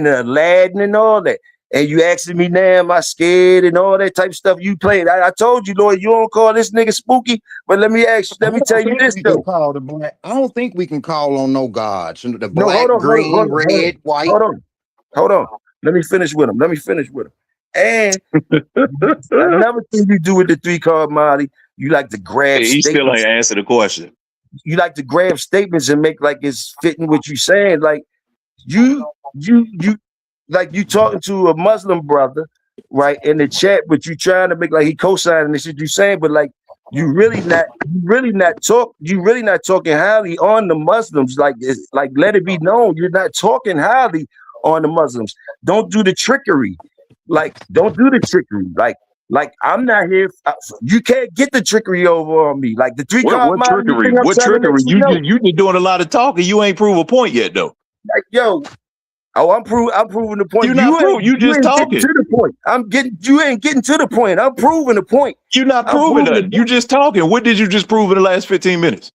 Speaker 2: the Aladdin and all that. And you asking me now, am I scared and all that type of stuff you played. I told you, Lord, you don't call this nigga spooky. But let me tell you this though.
Speaker 3: I don't think we can call on no gods. The black, green, red, white.
Speaker 2: Hold on. Let me finish with him. And another thing you do with the 3-card Molly, you like to grab
Speaker 9: he still ain't answer the question.
Speaker 2: You like to grab statements and make like it's fitting what you saying. Like you like you talking to a Muslim brother, right, in the chat, but you trying to make like he co-signing the shit you saying, but like you really not talking highly on the Muslims. Like it's like let it be known you're not talking highly on the Muslims. Don't do the trickery. Like don't do the trickery. Like I'm not here. You can't get the trickery over on me. Like the 3-card
Speaker 9: what trickery? What trickery? You been doing a lot of talking. You ain't prove a point yet though.
Speaker 2: Like yo. Oh, I'm proving the point.
Speaker 9: You just talking
Speaker 2: to the point. You ain't getting to the point. I'm proving the point.
Speaker 9: You're not proving it. You just talking. What did you just prove in the last 15 minutes?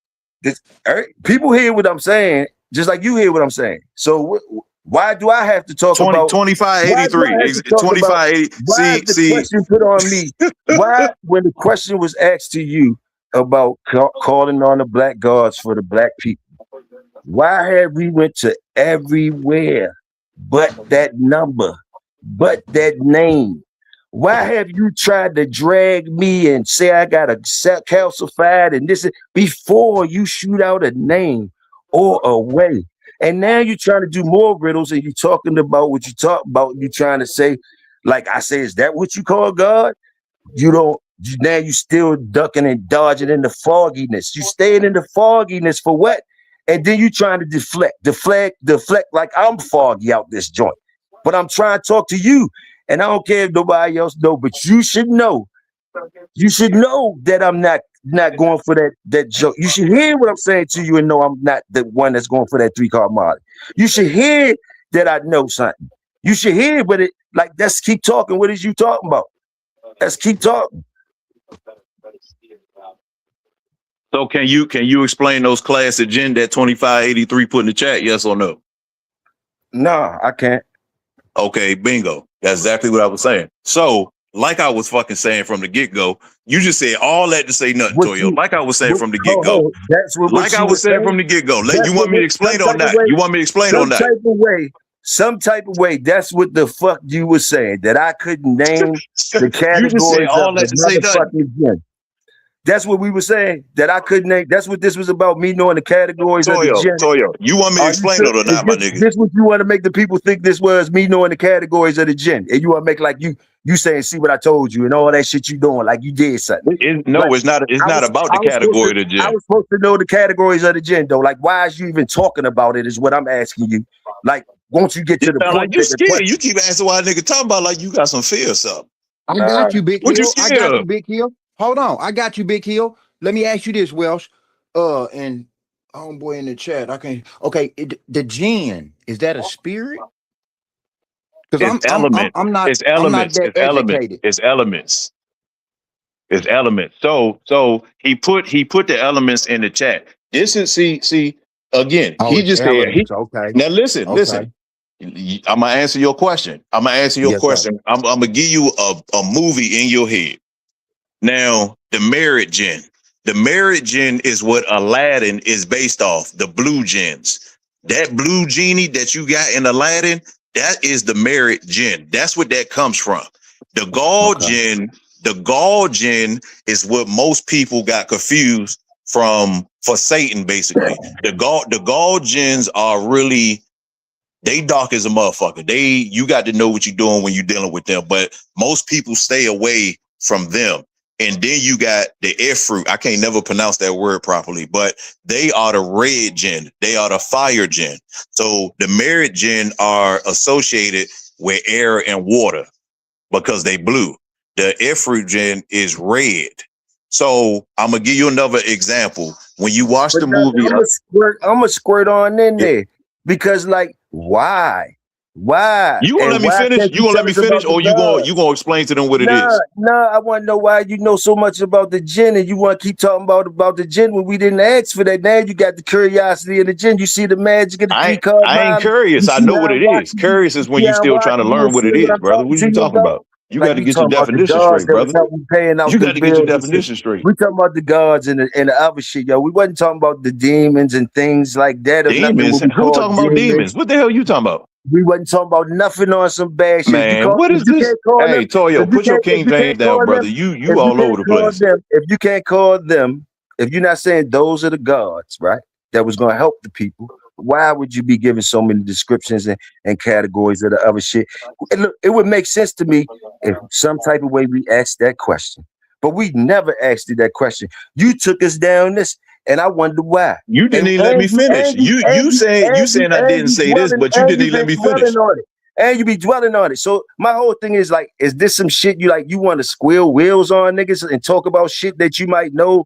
Speaker 2: People hear what I'm saying, Just like you hear what I'm saying. So why do I have to talk about
Speaker 9: 2583? 2580.
Speaker 2: why is the question put on me? Why, when the question was asked to you about calling on the black gods for the black people, why have we went to everywhere but that number, but that name? Why have you tried to drag me and say I got a calcified and this before you shoot out a name or a way? And now you're trying to do more riddles and you're talking about what you talk about. You're trying to say, like I say, is that what you call God? You don't. Now you still ducking and dodging in the fogginess. You staying in the fogginess for what? And then you trying to deflect like I'm foggy out this joint. But I'm trying to talk to you. And I don't care if nobody else know, but you should know. You should know that I'm not going for that joke. You should hear what I'm saying to you and know I'm not the one that's going for that 3-card Molly. You should hear that I know something. You should hear, but it like let's keep talking. What is you talking about? Let's keep talking.
Speaker 9: So can you explain those classic gen that 2583 put in the chat? Yes or no?
Speaker 2: No, I can't.
Speaker 9: Okay, bingo. That's exactly what I was saying. So, like I was fucking saying from the get-go, you just said all that to say nothing, Toyo. Like I was saying from the get-go.
Speaker 2: That's what
Speaker 9: like I was saying from the get-go. You want me to explain on that? You want me to explain on that?
Speaker 2: Some type of way, that's what the fuck you were saying, that I couldn't name the categories
Speaker 9: you just said all that to say
Speaker 2: nothing. That's what we were saying, that I couldn't name. That's what this was about, me knowing the categories of the gen.
Speaker 9: Toyo, you want me to explain it or not, my nigga?
Speaker 2: This what you want to make the people think this was, me knowing the categories of the gen. And you want to make like you saying, see what I told you and all that shit you doing, like you did something.
Speaker 9: It's not about the category of the gen.
Speaker 2: I was supposed to know the categories of the gen, though. Like, why is you even talking about it is what I'm asking you. Like, won't you get to the point?
Speaker 9: Like you scared. You keep asking why a nigga talking about like you got some fear or something.
Speaker 4: I got you, Big Hill.
Speaker 9: I got you,
Speaker 4: Big Hill. Hold on. I got you, Big Hill. Let me ask you this, Welsh. And homeboy in the chat. Okay, the jinn, is that a spirit? Because I'm not.
Speaker 9: It's elements.
Speaker 4: I'm not that educated.
Speaker 9: It's elements. It's elements. So he put the elements in the chat. This is see again. He just said
Speaker 4: okay.
Speaker 9: Now listen. I'm gonna answer your question.
Speaker 4: Sir.
Speaker 9: I'm gonna give you a movie in your head. Now, the merit gen. The merit gen is what Aladdin is based off. The blue gens. That blue genie that you got in Aladdin, that is the merit gen. That's what that comes from. The Gaul gen. The Gaul gen is what most people got confused for Satan, basically. The Gaul gens are really, they dark as a motherfucker. You got to know what you're doing when you're dealing with them, but most people stay away from them. And then you got the Ifrit. I can't never pronounce that word properly, but they are the red gen. They are the fire gen. So the merit gen are associated with air and water because they blue. The Ifrit gen is red. So I'm gonna give you another example. When you watch the movie,
Speaker 2: I'm gonna squirt on in there because, like, why?
Speaker 9: You gonna let me finish? You gonna let me finish, or you gonna explain to them what it is?
Speaker 2: Nah, I want to know why you know so much about the jinn, and you want to keep talking about the jinn when we didn't ask for that. Now you got the curiosity in the jinn. You see the magic of the 3-card.
Speaker 9: I ain't curious. I know what it is. Curious is when you still trying to learn what it is, brother. What are you talking about? You got to get your definition straight, brother. You got to get your definition straight.
Speaker 2: We talking about the gods and the other shit, yo. We wasn't talking about the demons and things like that.
Speaker 9: Demons? Who talking about demons? What the hell you talking about?
Speaker 2: We wasn't talking about nothing on some bad shit.
Speaker 9: Man, what is this? Hey, Toyo, put your King James down, brother. You all over the place.
Speaker 2: If you can't call them, if you're not saying those are the gods, right, that was going to help the people, why would you be giving so many descriptions and categories of the other shit? Look, it would make sense to me if some type of way we asked that question. But we never asked you that question. You took us down this. And I wonder why.
Speaker 9: You didn't even let me finish. You saying I didn't say this, but you didn't even let me finish.
Speaker 2: And you be dwelling on it. So my whole thing is like, is this some shit you want to squeal wheels on niggas and talk about shit that you might know?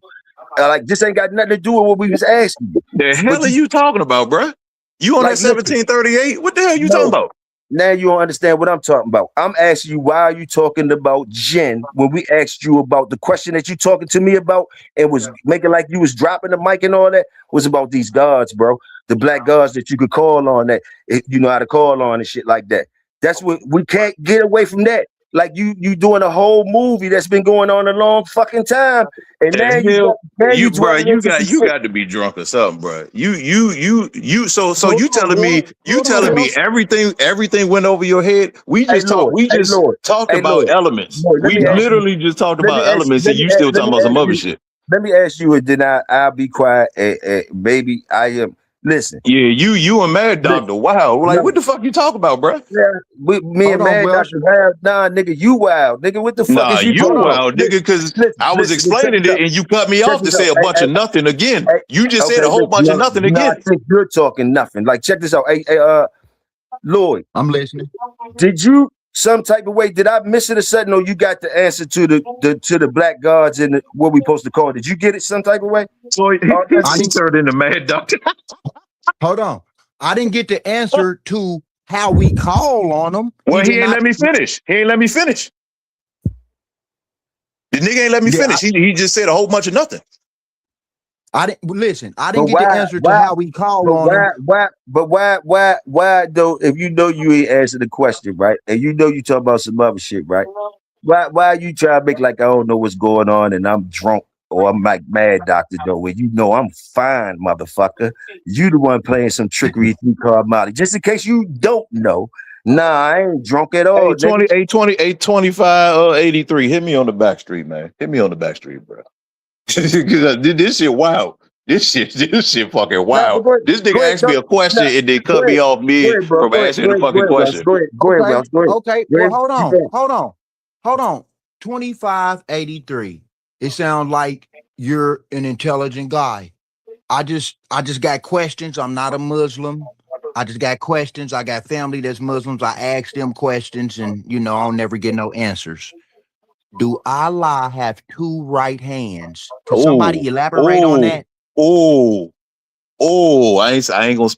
Speaker 2: Like this ain't got nothing to do with what we was asking you.
Speaker 9: The hell are you talking about, bro? You on that 1738? What the hell you talking about?
Speaker 2: now you don't understand what I'm talking about. I'm asking you, why are you talking about Jen when we asked you about the question that you talking to me about and was making like you was dropping the mic and all that was about these gods, bro. The black gods that you could call on, that you know how to call on and shit like that. That's what we can't get away from that. Like you doing a whole movie that's been going on a long fucking time, and now
Speaker 9: you
Speaker 2: dwelling
Speaker 9: you
Speaker 2: into
Speaker 9: got
Speaker 2: some
Speaker 9: you
Speaker 2: shit.
Speaker 9: got to be drunk or something, bro. So
Speaker 2: Hold
Speaker 9: you
Speaker 2: on,
Speaker 9: telling me
Speaker 2: Lord.
Speaker 9: everything went over your head? We
Speaker 2: Hey
Speaker 9: just
Speaker 2: Lord,
Speaker 9: talked
Speaker 2: hey
Speaker 9: about
Speaker 2: Lord,
Speaker 9: elements.
Speaker 2: Lord,
Speaker 9: We literally just talked about elements, and you still talking about some other shit.
Speaker 2: let me ask you, and then I'll be quiet. Baby, I am. Listen,
Speaker 9: Yeah, you a mad doctor. Wow, like
Speaker 2: no,
Speaker 9: what the fuck you talk about, bro?
Speaker 2: yeah, me
Speaker 4: Hold
Speaker 2: and
Speaker 4: on,
Speaker 2: Mad
Speaker 4: Welsh.
Speaker 2: Doctor Wild. Nah, nigga, you wild, nigga. What the fuck
Speaker 9: Nah,
Speaker 2: is you
Speaker 9: you
Speaker 2: talking about?
Speaker 9: wild, nigga, because I was
Speaker 2: Listen, check
Speaker 9: explaining
Speaker 2: this
Speaker 9: it
Speaker 2: out.
Speaker 9: and you cut me
Speaker 2: Check
Speaker 9: off to
Speaker 2: this
Speaker 9: say
Speaker 2: out.
Speaker 9: a bunch of nothing again. You just said a whole bunch of nothing
Speaker 2: no, I
Speaker 9: again.
Speaker 2: think you're talking nothing. Like, check this out. Lloyd,
Speaker 4: I'm listening.
Speaker 2: did you some type of way? Did I miss it or something? Or you got the answer to the black gods and what we supposed to call it? Did you get it some type of way?
Speaker 9: So he
Speaker 4: I didn't,
Speaker 9: turned into mad doctor.
Speaker 4: hold on. I didn't get the answer to how we call on them.
Speaker 9: Well, he ain't
Speaker 4: not,
Speaker 9: let me finish. He ain't let me finish. The nigga ain't let me
Speaker 4: Yeah,
Speaker 9: finish. He just said a whole bunch of nothing.
Speaker 4: I didn't listen. I
Speaker 2: But
Speaker 4: didn't get the answer to how we call on them.
Speaker 2: Why though? If you know you ain't answer the question, right? And you know you talk about some other shit, right? Why you try to make like I don't know what's going on and I'm drunk or I'm like Mad Doctor though, when you know I'm fine, motherfucker. You the one playing some trickery through Card Molly. Just in case you don't know, nah, I ain't drunk at all, nigga.
Speaker 9: 825, 83. Hit me on the back street, man. Hit me on the back street, bro. This shit wild. This shit fucking wild. This nigga asked me a question and they cut me off from answering the fucking question.
Speaker 2: Go ahead, Wells. Go ahead.
Speaker 4: Okay.
Speaker 2: Go
Speaker 4: Well,
Speaker 2: ahead.
Speaker 4: hold on. 2583. It sounds like you're an intelligent guy. I just got questions. I'm not a Muslim. I just got questions. I got family that's Muslims. I ask them questions and I'll never get no answers. Do Allah have two right hands? Can somebody elaborate on that?
Speaker 9: I ain't gonna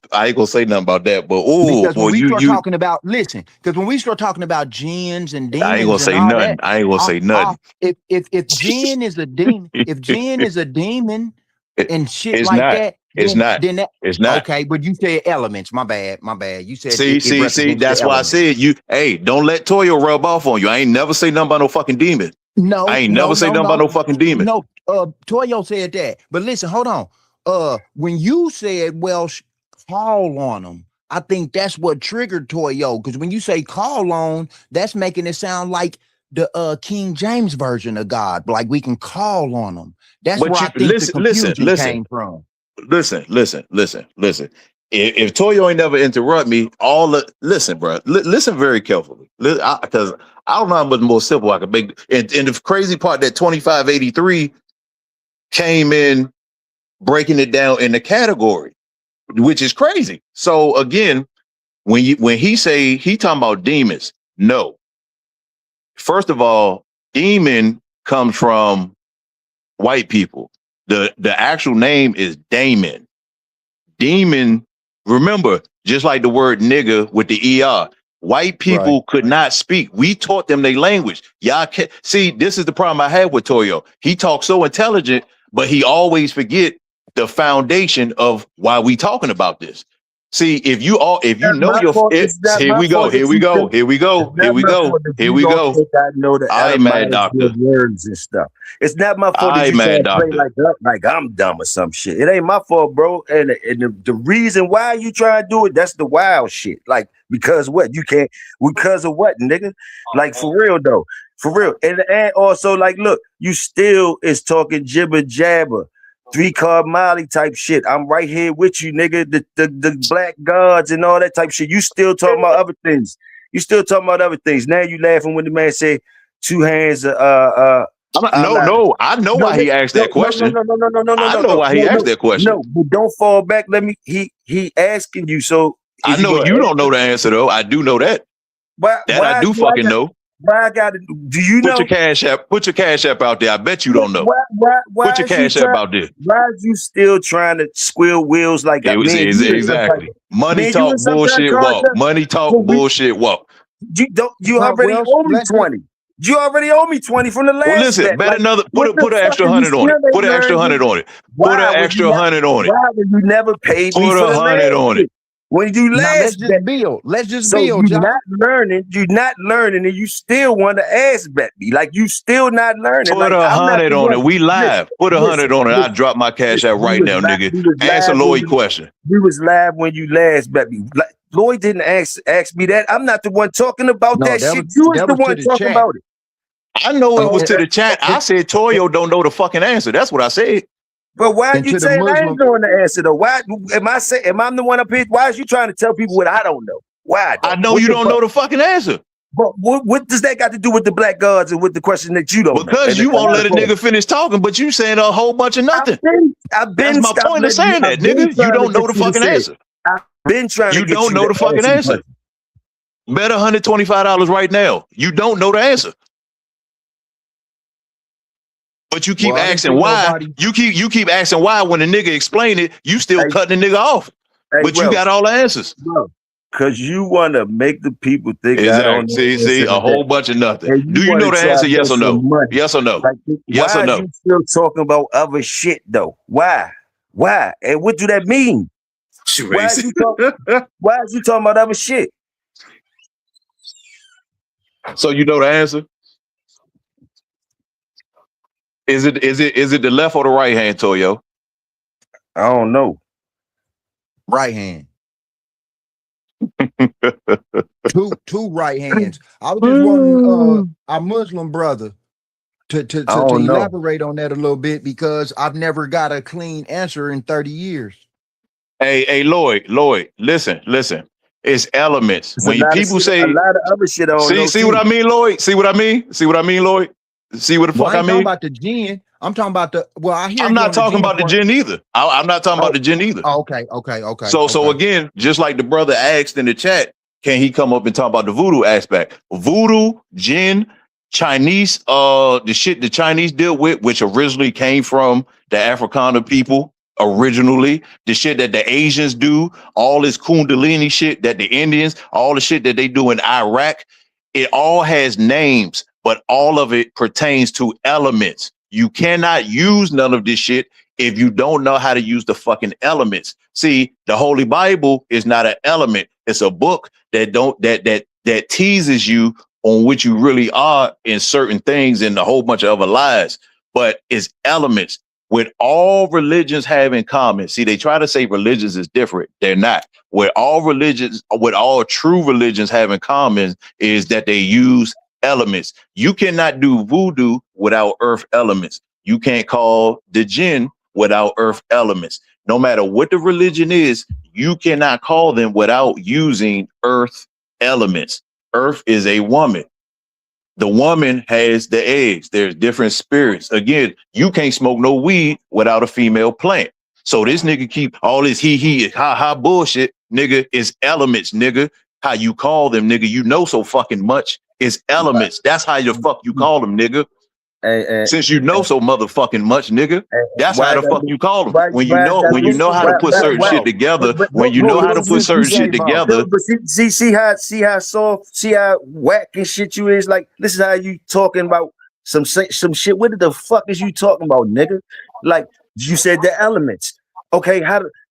Speaker 9: say nothing about that, but
Speaker 4: Because when
Speaker 9: boy,
Speaker 4: we start
Speaker 9: you
Speaker 4: talking about, listen, because when we start talking about jinns and demons
Speaker 9: I ain't gonna
Speaker 4: and
Speaker 9: say
Speaker 4: all
Speaker 9: nothing.
Speaker 4: that,
Speaker 9: I ain't gonna say nothing.
Speaker 4: if jinn is a demon, if jinn is a demon and shit
Speaker 9: It's
Speaker 4: like
Speaker 9: not.
Speaker 4: that,
Speaker 9: It's not.
Speaker 4: then that,
Speaker 9: It's not.
Speaker 4: okay. But you said elements. My bad. You said
Speaker 9: See.
Speaker 4: it represents
Speaker 9: That's
Speaker 4: the
Speaker 9: why I
Speaker 4: elements.
Speaker 9: said hey, don't let Toyo rub off on you. I ain't never say nothing about no fucking demon.
Speaker 4: No,
Speaker 9: I ain't never say nothing about no fucking demon.
Speaker 4: No, Toyo said that. But listen, hold on. When you said Welsh call on them, I think that's what triggered Toyo. Because when you say call on, that's making it sound like the King James version of God. Like we can call on them. That's
Speaker 9: But
Speaker 4: where
Speaker 9: you
Speaker 4: I think the confusion came from.
Speaker 9: Listen. If Toyo ain't never interrupt me, listen, bro. Listen very carefully, because I don't know how much more simple I can make. And the crazy part that 2583 came in breaking it down in the category, which is crazy. So again, when he talking about demons, no. First of all, demon comes from white people. The actual name is Damon. Demon, remember, just like the word nigga with the ER, white people could not speak. We taught them their language. Y'all can't see, this is the problem I have with Toyo. He talks so intelligent, but he always forget the foundation of why we talking about this. See, if you know your here we go.
Speaker 2: Think I know the
Speaker 9: I mad
Speaker 2: etymology
Speaker 9: doctor.
Speaker 2: of words and stuff. It's not my fault that you try to play like I'm dumb or some shit. It ain't my fault, bro. And the reason why you try to do it, that's the wild shit. Like, because what? You can't, because of what, nigga? Like, for real though. For real. And also, like, look, you still is talking jibber jabber. 3-card Molly type shit. I'm right here with you, nigga. The black gods and all that type shit. You still talking about other things. Now you laughing when the man say 2 hands.
Speaker 9: No. I know why he asked that question.
Speaker 2: No.
Speaker 9: I know why he asked that question.
Speaker 2: No, but don't fall back. He asking you. So
Speaker 9: I know you don't know the answer though. I do know that. I do fucking know.
Speaker 2: Why I gotta do you
Speaker 9: Put
Speaker 2: know
Speaker 9: your cash app. Put your cash app out there. I bet you don't know.
Speaker 2: why
Speaker 9: Put your
Speaker 2: is you
Speaker 9: cash app
Speaker 2: trying,
Speaker 9: out there.
Speaker 2: why is you still trying to squeal wheels like
Speaker 9: It was
Speaker 2: man, you in some type
Speaker 9: exactly
Speaker 2: of,
Speaker 9: money
Speaker 2: man, you
Speaker 9: talk
Speaker 2: in some kind of
Speaker 9: bullshit walk.
Speaker 2: contract?
Speaker 9: Money talk
Speaker 2: Well,
Speaker 9: bullshit walk.
Speaker 2: you
Speaker 3: Well,
Speaker 2: already owe me
Speaker 3: let's
Speaker 2: 20. You already owe me 20 from the
Speaker 9: Well,
Speaker 2: last
Speaker 9: listen,
Speaker 2: bet.
Speaker 9: bet
Speaker 2: Like,
Speaker 9: another.
Speaker 2: what
Speaker 9: Put
Speaker 2: the
Speaker 9: an
Speaker 2: fuck
Speaker 9: extra
Speaker 2: are you
Speaker 9: 100 on it.
Speaker 2: still
Speaker 9: Put an extra 100 on it. Put
Speaker 2: Why
Speaker 9: an
Speaker 2: would
Speaker 9: extra
Speaker 2: you not,
Speaker 9: 100 on it.
Speaker 2: why would you never pay me
Speaker 9: Put
Speaker 2: for the
Speaker 9: 100
Speaker 2: last
Speaker 9: on
Speaker 2: bet?
Speaker 9: it.
Speaker 2: When you
Speaker 3: now let's
Speaker 2: last
Speaker 3: just
Speaker 2: bet,
Speaker 3: build. Let's just
Speaker 2: so
Speaker 3: build,
Speaker 2: you're
Speaker 3: y'all.
Speaker 2: not learning, and you still want to ass bet me. Like you still not learning.
Speaker 9: Put
Speaker 2: Like
Speaker 9: a
Speaker 2: I'm not
Speaker 9: 100
Speaker 2: the
Speaker 9: on
Speaker 2: one.
Speaker 9: it. We live. Put a 100 on it. I drop my cash out right now, nigga.
Speaker 2: We was
Speaker 9: Answer
Speaker 2: live
Speaker 9: Lloyd question.
Speaker 2: we was live when you last bet me. Like, Lloyd didn't ask me that. I'm not the one talking about
Speaker 3: No,
Speaker 2: that
Speaker 3: that
Speaker 2: shit.
Speaker 3: was
Speaker 2: You was
Speaker 3: that
Speaker 2: the
Speaker 3: was to
Speaker 2: one
Speaker 3: the
Speaker 2: talking
Speaker 3: chat.
Speaker 2: about it.
Speaker 9: I know it was
Speaker 3: And
Speaker 9: to the chat. I said Toyo don't know the fucking answer. That's what I said.
Speaker 2: But why are
Speaker 3: and
Speaker 2: you
Speaker 3: to the
Speaker 2: saying I
Speaker 3: Muslim,
Speaker 2: ain't knowing the answer though? Why am I the one up here? Why is you trying to tell people what I don't know? Why though?
Speaker 9: I know
Speaker 2: What
Speaker 9: you
Speaker 2: the
Speaker 9: don't
Speaker 2: fuck?
Speaker 9: know the fucking answer.
Speaker 2: But what does that got to do with the black gods and with the question that you don't know?
Speaker 9: Because you won't let a nigga finish talking, but you saying a whole bunch of nothing.
Speaker 2: I've
Speaker 9: That's
Speaker 2: been
Speaker 9: my
Speaker 2: stop
Speaker 9: point of
Speaker 2: letting you.
Speaker 9: saying that,
Speaker 2: I've been
Speaker 9: nigga. You
Speaker 2: trying to
Speaker 9: don't know
Speaker 2: get
Speaker 9: the
Speaker 2: you to
Speaker 9: fucking
Speaker 2: say it.
Speaker 9: answer.
Speaker 2: I've been trying to
Speaker 9: You
Speaker 2: get
Speaker 9: don't
Speaker 2: you
Speaker 9: know
Speaker 2: to
Speaker 9: the fucking
Speaker 2: answer.
Speaker 9: answer. Bet $125 right now. You don't know the answer. But you keep
Speaker 3: well, I didn't
Speaker 9: asking
Speaker 3: see
Speaker 9: why.
Speaker 3: nobody.
Speaker 9: You keep asking why when the nigga explain it, you still
Speaker 2: Hey,
Speaker 9: cutting the nigga off.
Speaker 2: hey,
Speaker 9: But you got all the answers.
Speaker 2: because you want to make the people think I
Speaker 9: Exactly.
Speaker 2: don't know the
Speaker 9: See,
Speaker 2: answer
Speaker 9: a
Speaker 2: to
Speaker 9: whole
Speaker 2: that.
Speaker 9: bunch of nothing.
Speaker 2: And
Speaker 9: Do you
Speaker 2: wanna
Speaker 9: know the
Speaker 2: try
Speaker 9: answer?
Speaker 2: to
Speaker 9: Yes or
Speaker 2: make some
Speaker 9: no?
Speaker 2: money.
Speaker 9: Yes or no?
Speaker 2: Like,
Speaker 9: Yes
Speaker 2: why
Speaker 9: or
Speaker 2: are
Speaker 9: no?
Speaker 2: you still talking about other shit though? Why? And what do that mean? Why is you talking about other shit?
Speaker 9: So you know the answer? Is it the left or the right hand, Toyo?
Speaker 2: I don't know.
Speaker 3: Right hand. two right hands. I was just wanting our Muslim brother to
Speaker 2: I don't know.
Speaker 3: elaborate on that a little bit because I've never got a clean answer in 30 years.
Speaker 9: Hey, Lloyd, listen. It's elements.
Speaker 2: It's
Speaker 9: When you people say
Speaker 2: a lot of other shit I don't know.
Speaker 9: see what I mean, Lloyd? See what I mean, Lloyd? See what the
Speaker 3: Well,
Speaker 9: fuck
Speaker 3: I
Speaker 9: I
Speaker 3: ain't talking
Speaker 9: mean?
Speaker 3: about the jinn. I'm talking about the I hear
Speaker 9: I'm
Speaker 3: you
Speaker 9: not
Speaker 3: on the
Speaker 9: talking
Speaker 3: jinn
Speaker 9: about the
Speaker 3: part.
Speaker 9: jinn either. I'm not talking about the jinn either.
Speaker 3: Oh, okay.
Speaker 9: So again, just like the brother asked in the chat, can he come up and talk about the voodoo aspect? Voodoo, jinn, Chinese, the Chinese deal with, which originally came from the Afrikaner people, originally, the shit that the Asians do, all this Kundalini shit that the Indians, all the shit that they do in Iraq, it all has names, but all of it pertains to elements. You cannot use none of this shit if you don't know how to use the fucking elements. See, the Holy Bible is not an element. It's a book that teases you on what you really are in certain things and a whole bunch of other lies. But it's elements. What all religions have in common. See, they try to say religions is different. They're not. What all true religions have in common is that they use elements. You cannot do voodoo without earth elements. You can't call the jinn without earth elements. No matter what the religion is, you cannot call them without using earth elements. Earth is a woman. The woman has the eggs. There's different spirits. Again, you can't smoke no weed without a female plant. So this nigga keep all this ha bullshit, nigga, is elements, nigga. How you call them, nigga? You know so fucking much. It's elements. That's how the fuck you call them, nigga. Since you know so motherfucking much, nigga, that's how the fuck you call them. When you know how to put certain shit together, when you know how to put certain shit together.
Speaker 2: But see how soft, see how whack and shit you is. Like, this is how you talking about some shit. What the fuck is you talking about, nigga? Like, you said the elements. Okay,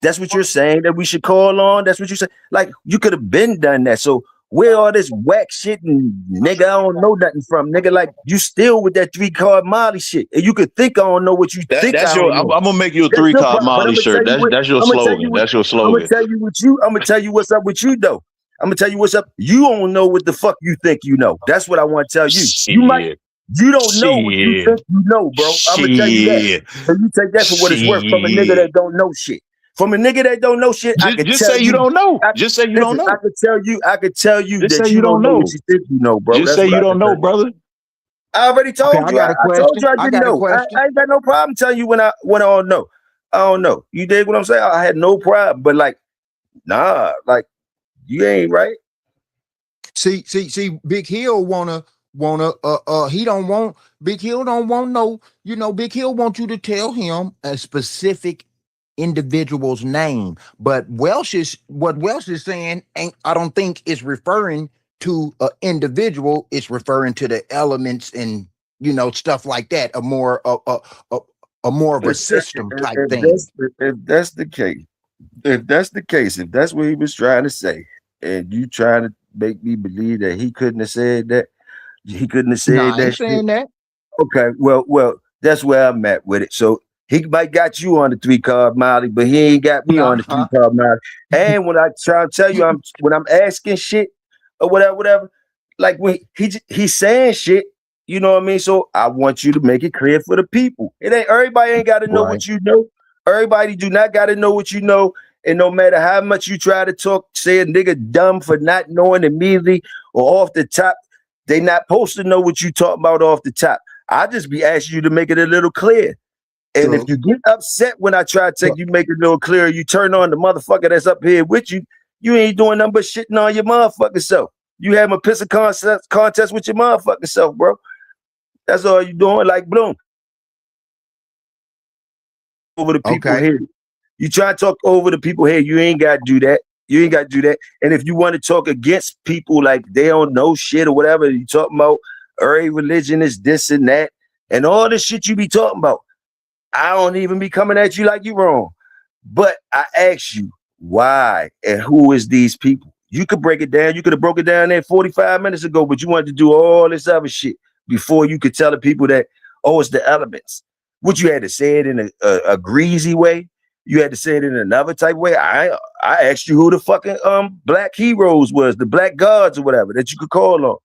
Speaker 2: that's what you're saying that we should call on. That's what you said. Like, you could have been done that. So where all this whack shit and nigga I don't know nothing from, nigga? Like, you still with that 3-card Molly shit, and you could think I don't know what you think.
Speaker 9: I'm gonna make you a 3-card Molly shirt. That's your slogan. That's your slogan.
Speaker 2: I'm gonna tell you what's up with you though. I'm gonna tell you what's up. You don't know what the fuck you think you know. That's what I want to tell you. You don't know what you think you know, bro. I'm gonna tell you that. So you take that for what it's worth from a nigga that don't know shit. From a nigga that don't know shit, I could
Speaker 9: just
Speaker 2: tell
Speaker 9: say you don't know. Just say you don't know.
Speaker 2: I could tell you
Speaker 9: just
Speaker 2: that
Speaker 9: say
Speaker 2: you don't know what you think you know, bro.
Speaker 9: Just say you don't know, brother.
Speaker 2: I already told you. I told you I didn't know. I ain't got no problem telling you when I don't know. I don't know. You dig what I'm saying? I had no problem, but like, nah, like you ain't right.
Speaker 3: See, Big Hill wanna
Speaker 4: wanna he don't want Big Hill don't want no, Big Hill wants you to tell him a specific individual's name. But what Welsh is saying ain't, I don't think is referring to an individual, it's referring to the elements and stuff like that, a more a more of a system type thing.
Speaker 2: If that's the case, if that's what he was trying to say, and you trying to make me believe that he couldn't have said that, he couldn't have said
Speaker 4: Nah, I
Speaker 2: that
Speaker 4: ain't
Speaker 2: shit.
Speaker 4: saying that.
Speaker 2: Okay, well, that's where I'm at with it. So he might got you on the 3-card Molly, but he ain't got me on the
Speaker 4: Nah.
Speaker 2: 3-card Molly. And when I try to tell you, when I'm asking shit or whatever, like when he's saying shit, you know what I mean? So I want you to make it clear for the people. Everybody ain't got to know
Speaker 4: Right.
Speaker 2: what you know. Everybody do not got to know what you know. And no matter how much you try to talk, say a nigga dumb for not knowing immediately or off the top, they not supposed to know what you talking about off the top. I just be asking you to make it a little clear. And
Speaker 4: True.
Speaker 2: if you get upset when I try to take you make it a little clearer, you turn on the motherfucker that's up here with you, you ain't doing nothing but shitting on your motherfucking self. You having a pissing contest with your motherfucking self, bro. That's all you doing, like Bloom. Over the people
Speaker 4: Okay.
Speaker 2: here. You try to talk over the people here, you ain't got to do that. You ain't got to do that. And if you want to talk against people like they don't know shit or whatever, you talking about every religion is this and that, and all this shit you be talking about, I don't even be coming at you like you wrong. But I ask you, why and who is these people? You could break it down. You could have broke it down there 45 minutes ago, but you wanted to do all this other shit before you could tell the people that, oh, it's the elements. What, you had to say it in a greasy way? You had to say it in another type of way? I asked you who the fucking black heroes was, the black gods or whatever that you could call on.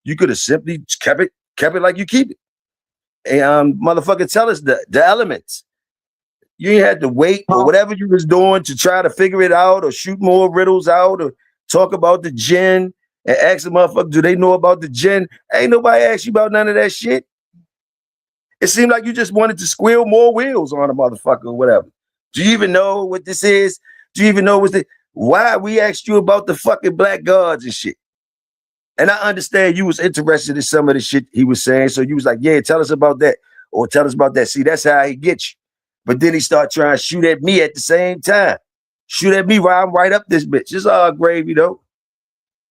Speaker 2: You could have simply kept it like you keep it. And motherfucker, tell us the elements. You ain't had to wait or whatever you was doing to try to figure it out or shoot more riddles out or talk about the jinn and ask the motherfucker, do they know about the jinn? Ain't nobody asked you about none of that shit. It seemed like you just wanted to squeal more wheels on a motherfucker or whatever. Do you even know what this is? Do you even know why we asked you about the fucking black gods and shit? And I understand you was interested in some of the shit he was saying. So you was like, yeah, tell us about that. Or tell us about that. See, that's how he gets you. But then he start trying to shoot at me at the same time. Shoot at me while I'm right up this bitch. It's all gravy, though.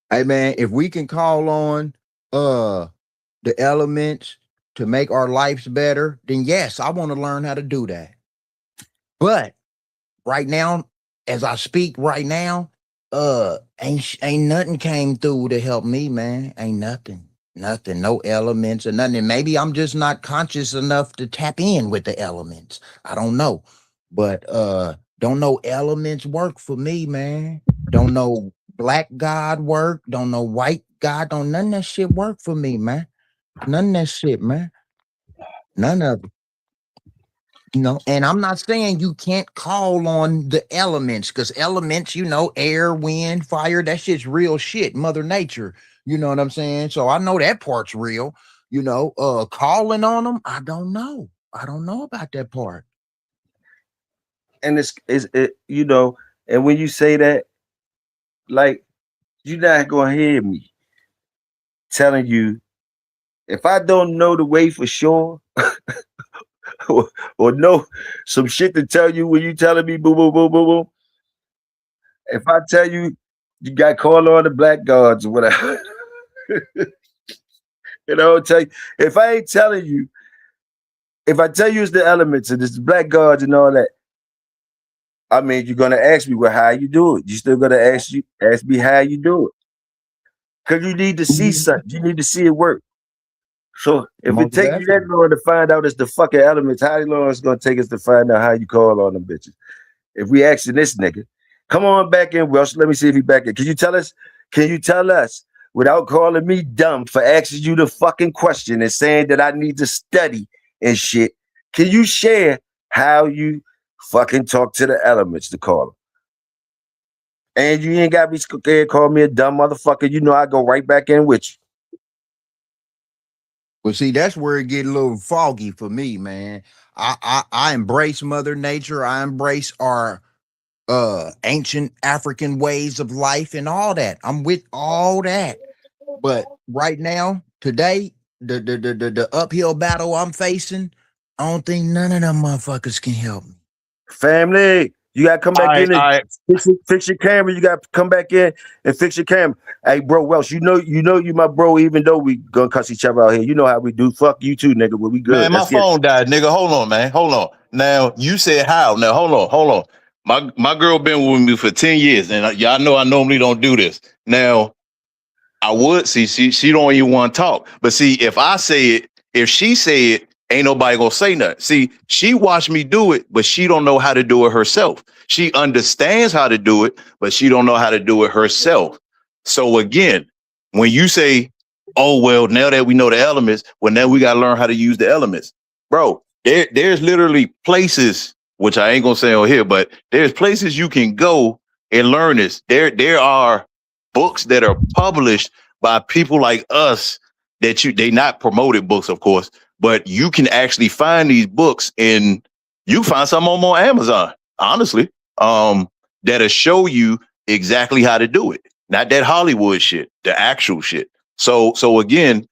Speaker 4: Hey man, if we can call on the elements to make our lives better, then yes, I want to learn how to do that. But right now, as I speak right now, ain't nothing came through to help me, man. Ain't nothing, no elements or nothing. And maybe I'm just not conscious enough to tap in with the elements. I don't know, but don't know elements work for me, man. Don't know black God work. Don't know white God. Don't none of that shit work for me, man. None of that shit, man. None of it. And I'm not saying you can't call on the elements, because elements, air, wind, fire, that shit's real shit, Mother Nature. You know what I'm saying? So I know that part's real. Calling on them, I don't know. I don't know about that part.
Speaker 2: And and when you say that, like, you're not gonna hear me telling you if I don't know the way for sure. or know some shit to tell you when you telling me boom, boom, boom, boom, boom. If I tell you you got to call on the black gods or whatever, tell you, if I ain't telling you, if I tell you it's the elements and it's the black gods and all that, I mean, you're gonna ask me, well, how you do it? You still gonna ask me how you do it, because you need to see something. You need to see it work. So if it takes you that long to find out it's the fucking elements, how long it's gonna take us to find out how you call on them bitches? If we asking this nigga, come on back in, Welsh. Let me see if he back in. Can you tell us without calling me dumb for asking you the fucking question and saying that I need to study and shit? Can you share how you fucking talk to the elements to call them? And you ain't gotta be scared, call me a dumb motherfucker. You know I go right back in with you.
Speaker 4: Well, see, that's where it get a little foggy for me, man. I embrace Mother Nature. I embrace our ancient African ways of life and all that. I'm with all that. But right now, today, the uphill battle I'm facing, I don't think none of them motherfuckers can help me.
Speaker 2: Family, you gotta come back in and
Speaker 9: I
Speaker 2: fix your camera. You gotta come back in and fix your camera. Hey, bro, Welsh, you know you my bro. Even though we gonna cuss each other out here, you know how we do. Fuck you too, nigga. But we good.
Speaker 9: Man, my
Speaker 2: Let's get it.
Speaker 9: phone died, nigga. Hold on, man. Hold on. Now you said how? Now hold on. My girl been with me for 10 years, and y'all know I normally don't do this. Now I would see she don't even want to talk. But see, if I say it, if she say it, ain't nobody gonna say nothing. See, she watched me do it, but she don't know how to do it herself. She understands how to do it, but she don't know how to do it herself. So again, when you say, oh well, now that we know the elements, well, now we gotta learn how to use the elements. Bro, there's literally places, which I ain't gonna say on here, but there's places you can go and learn this. There are books that are published by people like us that they not promoted books, of course, but you can actually find these books and you find some of them on Amazon, honestly, that'll show you exactly how to do it. Not that Hollywood shit, the actual shit. So again,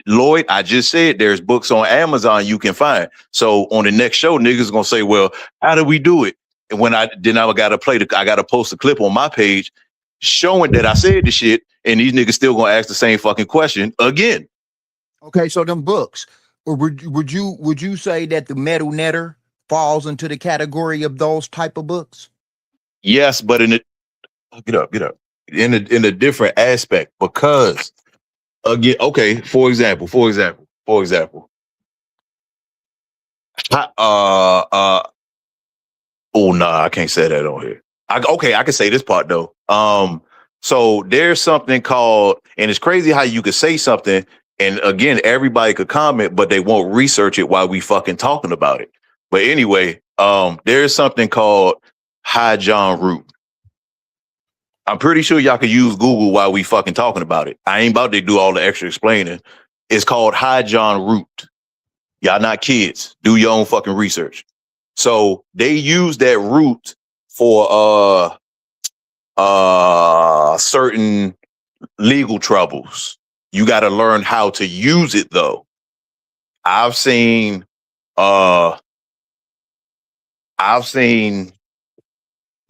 Speaker 9: Lloyd, I just said there's books on Amazon you can find. So on the next show, niggas gonna say, well, how do we do it? And when I gotta post a clip on my page showing that I said the shit, and these niggas still gonna ask the same fucking question again.
Speaker 4: Okay, so them books, or would you say that the Metal Netter falls into the category of those type of books?
Speaker 9: Yes, but get up. In a different aspect, because again, okay, for example. Oh nah, I can't say that on here. I can say this part though. So there's something called, and it's crazy how you could say something, and again, everybody could comment, but they won't research it while we fucking talking about it. But anyway, there's something called High John Root. I'm pretty sure y'all could use Google while we fucking talking about it. I ain't about to do all the extra explaining. It's called High John Root. Y'all not kids. Do your own fucking research. So they use that root for certain legal troubles. You got to learn how to use it though. I've seen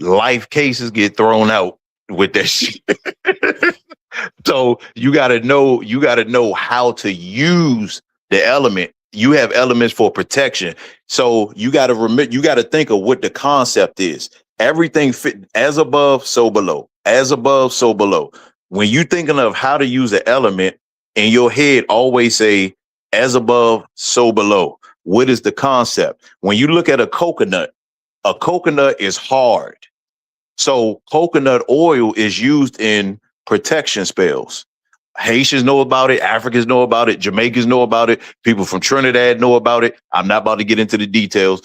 Speaker 9: life cases get thrown out with that shit. So you gotta know how to use the element. You have elements for protection. So you gotta remember, you gotta think of what the concept is. Everything fit as above, so below. As above, so below. When you thinking of how to use an element, in your head always say as above, so below. What is the concept? When you look at a coconut is hard. So coconut oil is used in protection spells. Haitians know about it. Africans know about it. Jamaicans know about it. People from Trinidad know about it. I'm not about to get into the details.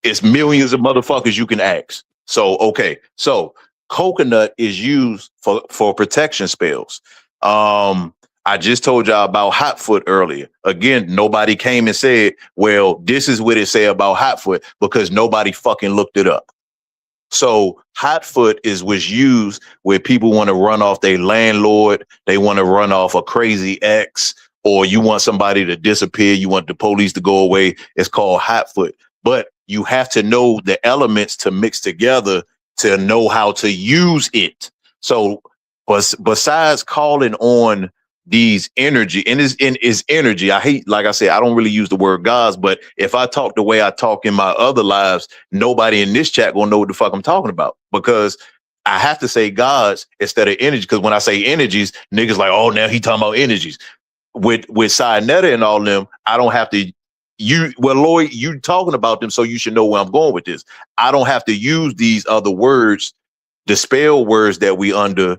Speaker 9: It's millions of motherfuckers you can ask. So, okay. So coconut is used for protection spells. I just told y'all about Hotfoot earlier. Again, nobody came and said, well, this is what it say about Hotfoot, because nobody fucking looked it up. So Hotfoot was used where people want to run off their landlord. They want to run off a crazy ex, or you want somebody to disappear. You want the police to go away. It's called Hotfoot. But you have to know the elements to mix together to know how to use it. So besides calling on these energy, and is energy. I hate, like I said, I don't really use the word gods, but if I talk the way I talk in my other lives, nobody in this chat gonna know what the fuck I'm talking about, because I have to say gods instead of energy. Because when I say energies, niggas like, oh, now he talking about energies. With Sinetta and all them, I don't have to. Lloyd, you talking about them, so you should know where I'm going with this. I don't have to use these other words, the spell words that we under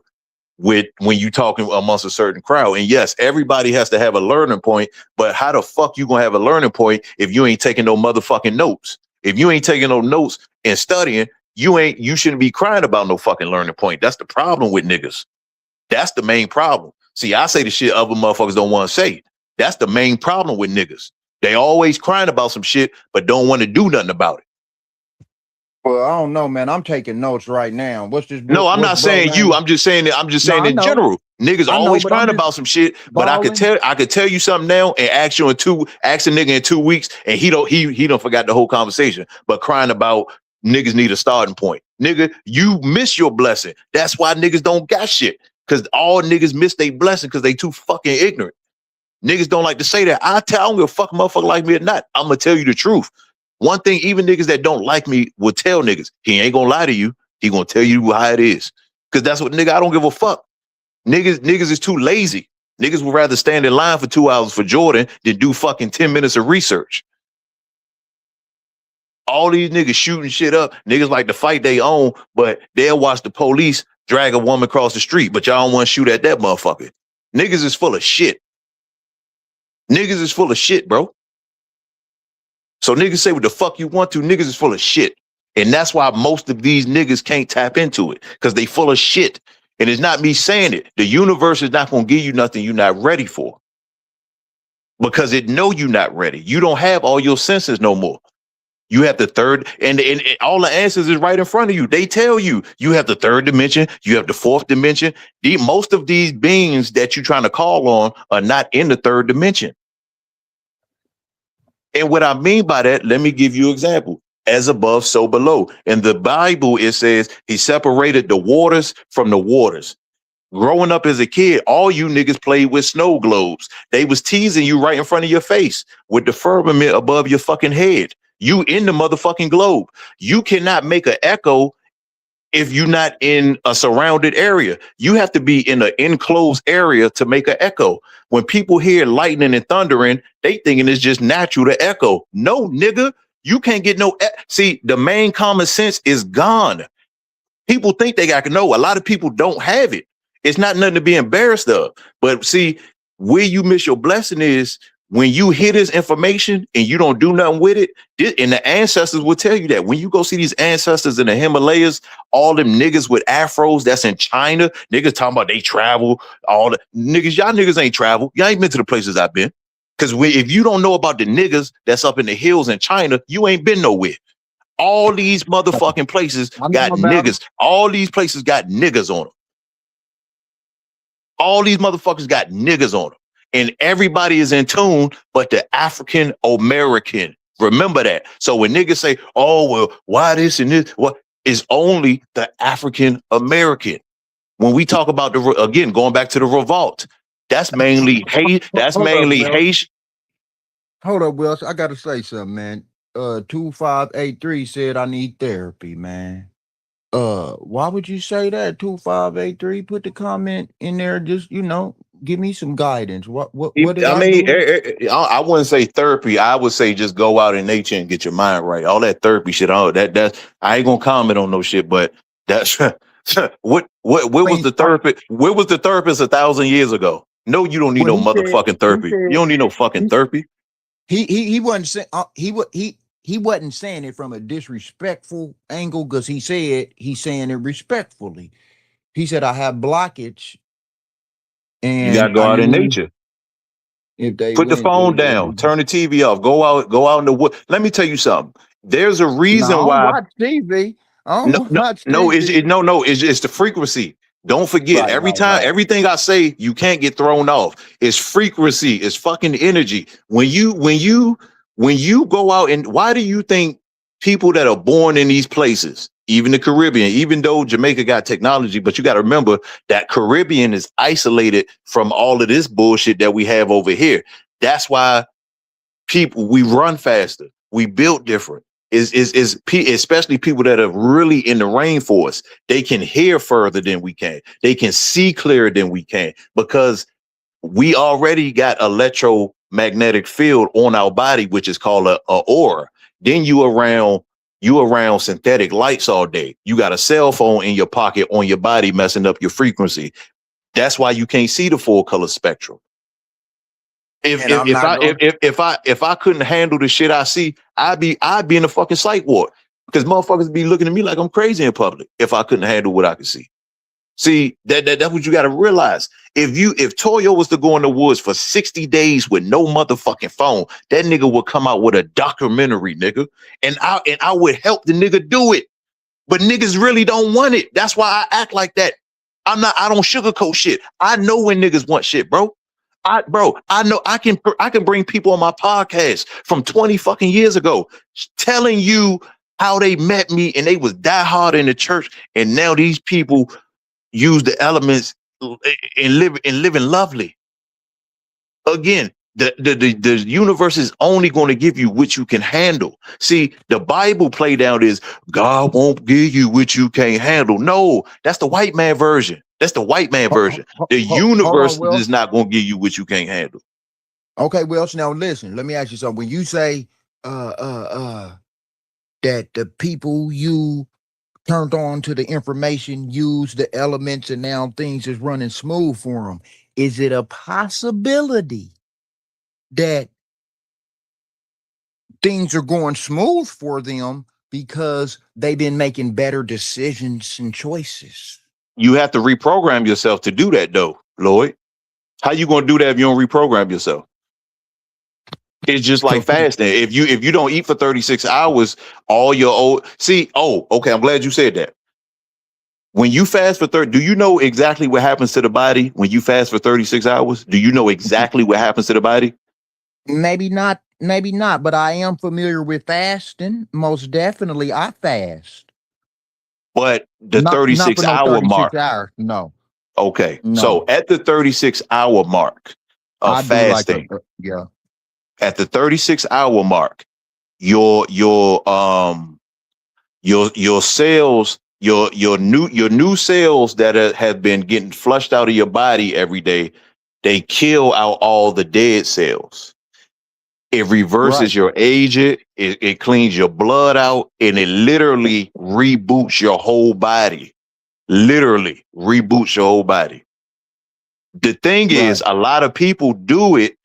Speaker 9: with when you talking amongst a certain crowd. And yes, everybody has to have a learning point, but how the fuck you gonna have a learning point if you ain't taking no motherfucking notes? If you ain't taking no notes and studying, you shouldn't be crying about no fucking learning point. That's the problem with niggas. That's the main problem. See, I say the shit other motherfuckers don't want to say. That's the main problem with niggas. They always crying about some shit, but don't want to do nothing about it.
Speaker 4: Well, I don't know, man. I'm taking notes right now. What's this?
Speaker 9: No, I'm
Speaker 4: What's
Speaker 9: not
Speaker 4: bro
Speaker 9: saying you.
Speaker 4: name?
Speaker 9: I'm just saying that. I'm just
Speaker 4: No,
Speaker 9: saying
Speaker 4: I
Speaker 9: in
Speaker 4: know.
Speaker 9: general. Niggas
Speaker 4: I know,
Speaker 9: always
Speaker 4: but I'm
Speaker 9: crying
Speaker 4: just
Speaker 9: about some shit. But I
Speaker 4: balling.
Speaker 9: could tell you something now and ask you ask a nigga in 2 weeks, and he don't forgot the whole conversation. But crying about niggas need a starting point. Nigga, you miss your blessing. That's why niggas don't got shit. Cause all niggas miss their blessing because they too fucking ignorant. Niggas don't like to say that. I don't give a fuck motherfucker like me or not. I'm gonna tell you the truth. One thing, even niggas that don't like me will tell niggas, he ain't gonna lie to you. He gonna tell you how it is. Cause that's what nigga, I don't give a fuck. Niggas is too lazy. Niggas would rather stand in line for 2 hours for Jordan than do fucking 10 minutes of research. All these niggas shooting shit up. Niggas like to fight they own, but they'll watch the police drag a woman across the street, but y'all don't want to shoot at that motherfucker. Niggas is full of shit. Niggas is full of shit, bro. So niggas say what the fuck you want to. Niggas is full of shit. And that's why most of these niggas can't tap into it, because they full of shit. And it's not me saying it. The universe is not going to give you nothing you're not ready for, because it know you're not ready. You don't have all your senses no more. You have the third, and all the answers is right in front of you. They tell you you have the third dimension, you have the fourth dimension. Most of these beings that you're trying to call on are not in the third dimension. And what I mean by that, let me give you an example. As above, so below. In the Bible, it says he separated the waters from the waters. Growing up as a kid, all you niggas played with snow globes. They was teasing you right in front of your face with the firmament above your fucking head. You in the motherfucking globe. You cannot make an echo if you're not in a surrounded area. You have to be in an enclosed area to make an echo. When people hear lightning and thundering, they thinking it's just natural to echo. No, nigga, you can't get no. See, the main common sense is gone. People think they got to know. A lot of people don't have it. It's not nothing to be embarrassed of. But see, where you miss your blessing is when you hear this information and you don't do nothing with it. And the ancestors will tell you that when you go see these ancestors in the Himalayas, all them niggas with afros that's in China, niggas talking about they travel, all the niggas, y'all niggas ain't travel. Y'all ain't been to the places I've been. Because if you don't know about the niggas that's up in the hills in China, you ain't been nowhere. All these motherfucking places got niggas. All these places got niggas on them. All these motherfuckers got niggas on them. And everybody is in tune, but the African American. Remember that. So when niggas say, oh, well, why this and this? What is only the African American? When we talk about again, going back to the revolt, that's mainly hate. That's mainly Haitian.
Speaker 4: Hold up, Wells. I gotta say something, man. 2583 said I need therapy, man. Why would you say that? 2583, put the comment in there. Just give me some guidance. What did I mean?
Speaker 9: I wouldn't say therapy. I would say just go out in nature and get your mind right. All that therapy shit. All that I ain't gonna comment on no shit. But that's what was the therapist? Where was the therapist 1,000 years ago? No, you don't need no motherfucking therapy. You don't need no fucking therapy.
Speaker 4: He wasn't saying he wasn't saying it from a disrespectful angle, because he's saying it respectfully. He said, I have blockage. And
Speaker 9: you gotta go out in nature.
Speaker 4: If they
Speaker 9: put the phone down, turn the TV off, go out in the wood. Let me tell you something. There's a reason why.
Speaker 4: Watch TV.
Speaker 9: It's the frequency. Don't forget, everything I say, you can't get thrown off. It's frequency, it's fucking energy. When you go out, and why do you think people that are born in these places, even the Caribbean, even though Jamaica got technology, but you got to remember that Caribbean is isolated from all of this bullshit that we have over here. That's why we run faster. We build different. Especially people that are really in the rainforest. They can hear further than we can. They can see clearer than we can, because we already got electromagnetic field on our body, which is called a aura. Then you around synthetic lights all day. You got a cell phone in your pocket on your body messing up your frequency. That's why you can't see the full color spectrum. If I couldn't handle the shit I see, I'd be in a fucking psych ward, because motherfuckers be looking at me like I'm crazy in public if I couldn't handle what I could see. See, that's what you got to realize. If Toyo was to go in the woods for 60 days with no motherfucking phone, that nigga would come out with a documentary, nigga, and I would help the nigga do it. but niggas really don't want it. That's why I act like that. I don't sugarcoat shit. I know when niggas want shit, bro. I know I can bring people on my podcast from 20 fucking years ago telling you how they met me and they was die hard in the church, and now these people use the elements and living lovely. Again, the universe is only going to give you what you can handle. See, the Bible play down is God won't give you what you can't handle. No, that's the white man version. That's the white man version. The universe is not going to give you what you can't handle.
Speaker 4: Okay, Welch, now listen, let me ask you something. When you say that the people you turned on to the information use the elements and now things is running smooth for them, is it a possibility that things are going smooth for them because they've been making better decisions and choices?
Speaker 9: You have to reprogram yourself to do that, though, Lloyd. How you going to do that if you don't reprogram yourself? It's just like fasting. If you don't eat for 36 hours, all your old okay, I'm glad you said that. When you fast for 30, do you know exactly what happens to the body when you fast for 36 hours? Do you know exactly what happens to the body?
Speaker 4: Maybe not, but I am familiar with fasting. Most definitely, I fast.
Speaker 9: But the 36-hour mark.
Speaker 4: No.
Speaker 9: Okay.
Speaker 4: No.
Speaker 9: So at the 36-hour mark of fasting, at the 36-hour mark, your cells, your new cells that have been getting flushed out of your body every day, they kill out all the dead cells. It reverses your age, it cleans your blood out, and it literally reboots your whole body. Literally reboots your whole body. The thing is, a lot of people do it,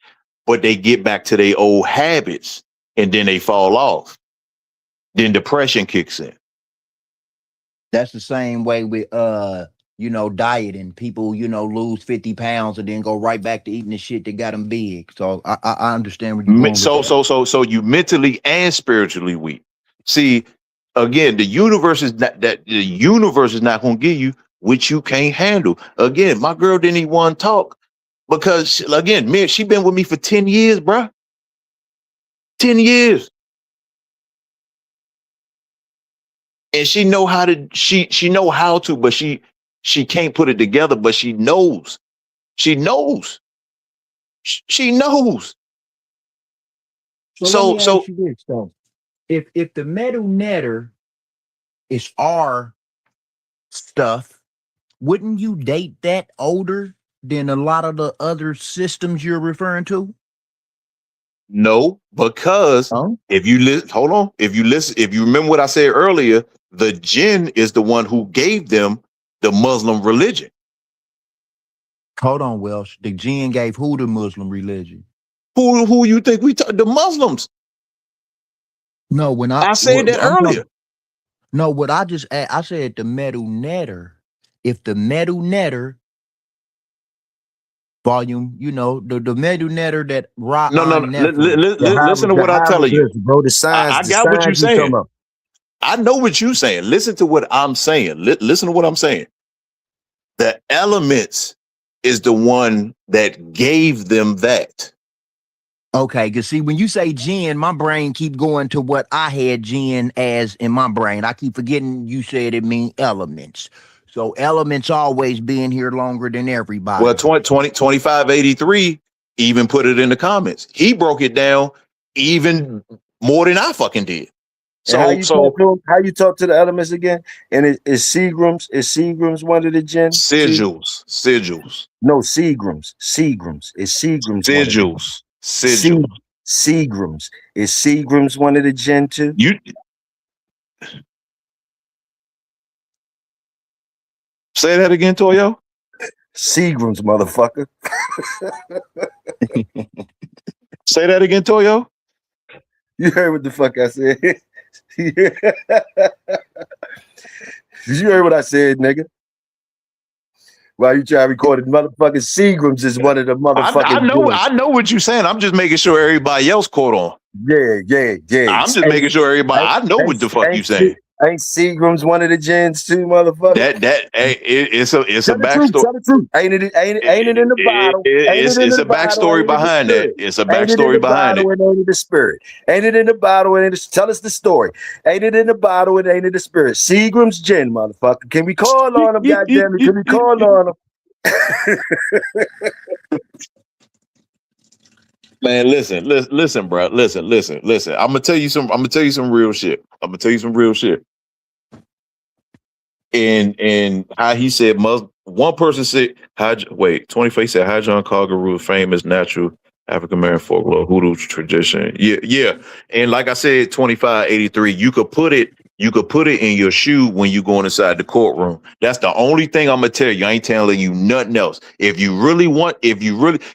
Speaker 9: but they get back to their old habits and then they fall off. Then depression kicks in.
Speaker 4: That's the same way with dieting. People, lose 50 pounds and then go right back to eating the shit that got them big. So I understand what you're going with.
Speaker 9: So you mentally and spiritually weak. See, again, the universe is not going to give you what you can't handle. Again, my girl didn't even want to talk because, again, man, she been with me for 10 years, bruh. 10 years. And she know how to, but she can't put it together, but she knows. She knows. She knows. So
Speaker 4: if the metal netter is our stuff, wouldn't you date that older than a lot of the other systems you're referring to?
Speaker 9: No, because if you remember what I said earlier, the jinn is the one who gave them the Muslim religion.
Speaker 4: Hold on, Welsh. The jinn gave who the Muslim religion?
Speaker 9: Who you think the Muslims?
Speaker 4: No, when
Speaker 9: I said that earlier.
Speaker 4: No, what I said the metal netter. If the metal netter volume, the metal netter that rock.
Speaker 9: Listen to what I'm telling you,
Speaker 2: bro. The signs.
Speaker 9: I got what you're saying. I know what you're saying. Listen to what I'm saying. Listen to what I'm saying. The elements is the one that gave them that.
Speaker 4: Okay, because see, when you say jinn, my brain keep going to what I had jinn as in my brain. I keep forgetting you said it mean elements. So elements always being here longer than everybody.
Speaker 9: Well, 2583 even put it in the comments. He broke it down even more than I fucking did. So
Speaker 2: how you talk to the elements again? And is Seagrams? Is Seagrams one of the jinn?
Speaker 9: Sigils.
Speaker 2: No, Seagrams. Is Seagrams? Seagrams. Is Seagrams one of the jinn too?
Speaker 9: Say that again, Toyo.
Speaker 2: Seagrams, motherfucker.
Speaker 9: Say that again, Toyo.
Speaker 2: You heard what the fuck I said. You heard what I said, nigga. Why you trying to record it? Motherfucking Seagrams is one of the motherfucking.
Speaker 9: I know what you're saying. I'm just making sure everybody else caught on.
Speaker 2: Yeah.
Speaker 9: I'm just making sure everybody. I know what the fuck you saying.
Speaker 2: Ain't Seagram's one of the gens too, motherfucker?
Speaker 9: It's a
Speaker 2: Tell the truth.
Speaker 9: backstory.
Speaker 2: Tell the truth. Ain't it in the bottle? Ain't it in
Speaker 9: It's
Speaker 2: the
Speaker 9: a
Speaker 2: bottle?
Speaker 9: backstory
Speaker 2: Ain't it in the
Speaker 9: behind that.
Speaker 2: spirit?
Speaker 9: It's a
Speaker 2: Ain't it in
Speaker 9: backstory
Speaker 2: the
Speaker 9: behind it.
Speaker 2: bottle and ain't it the spirit? Ain't it in the bottle and tell us the story. Ain't it in the bottle and ain't it the spirit? Seagram's gin, motherfucker. Can we call on him, goddamn it? Can we call on him?
Speaker 9: Man, listen, bro. Listen. I'm gonna tell you some real shit. And how he said, one person said, 24 said, how John Cargill famous natural African American folklore, hoodoo tradition. Yeah. And like I said, 2583, you could put it in your shoe when you going inside the courtroom. That's the only thing I'm gonna tell you. I ain't telling you nothing else. If you really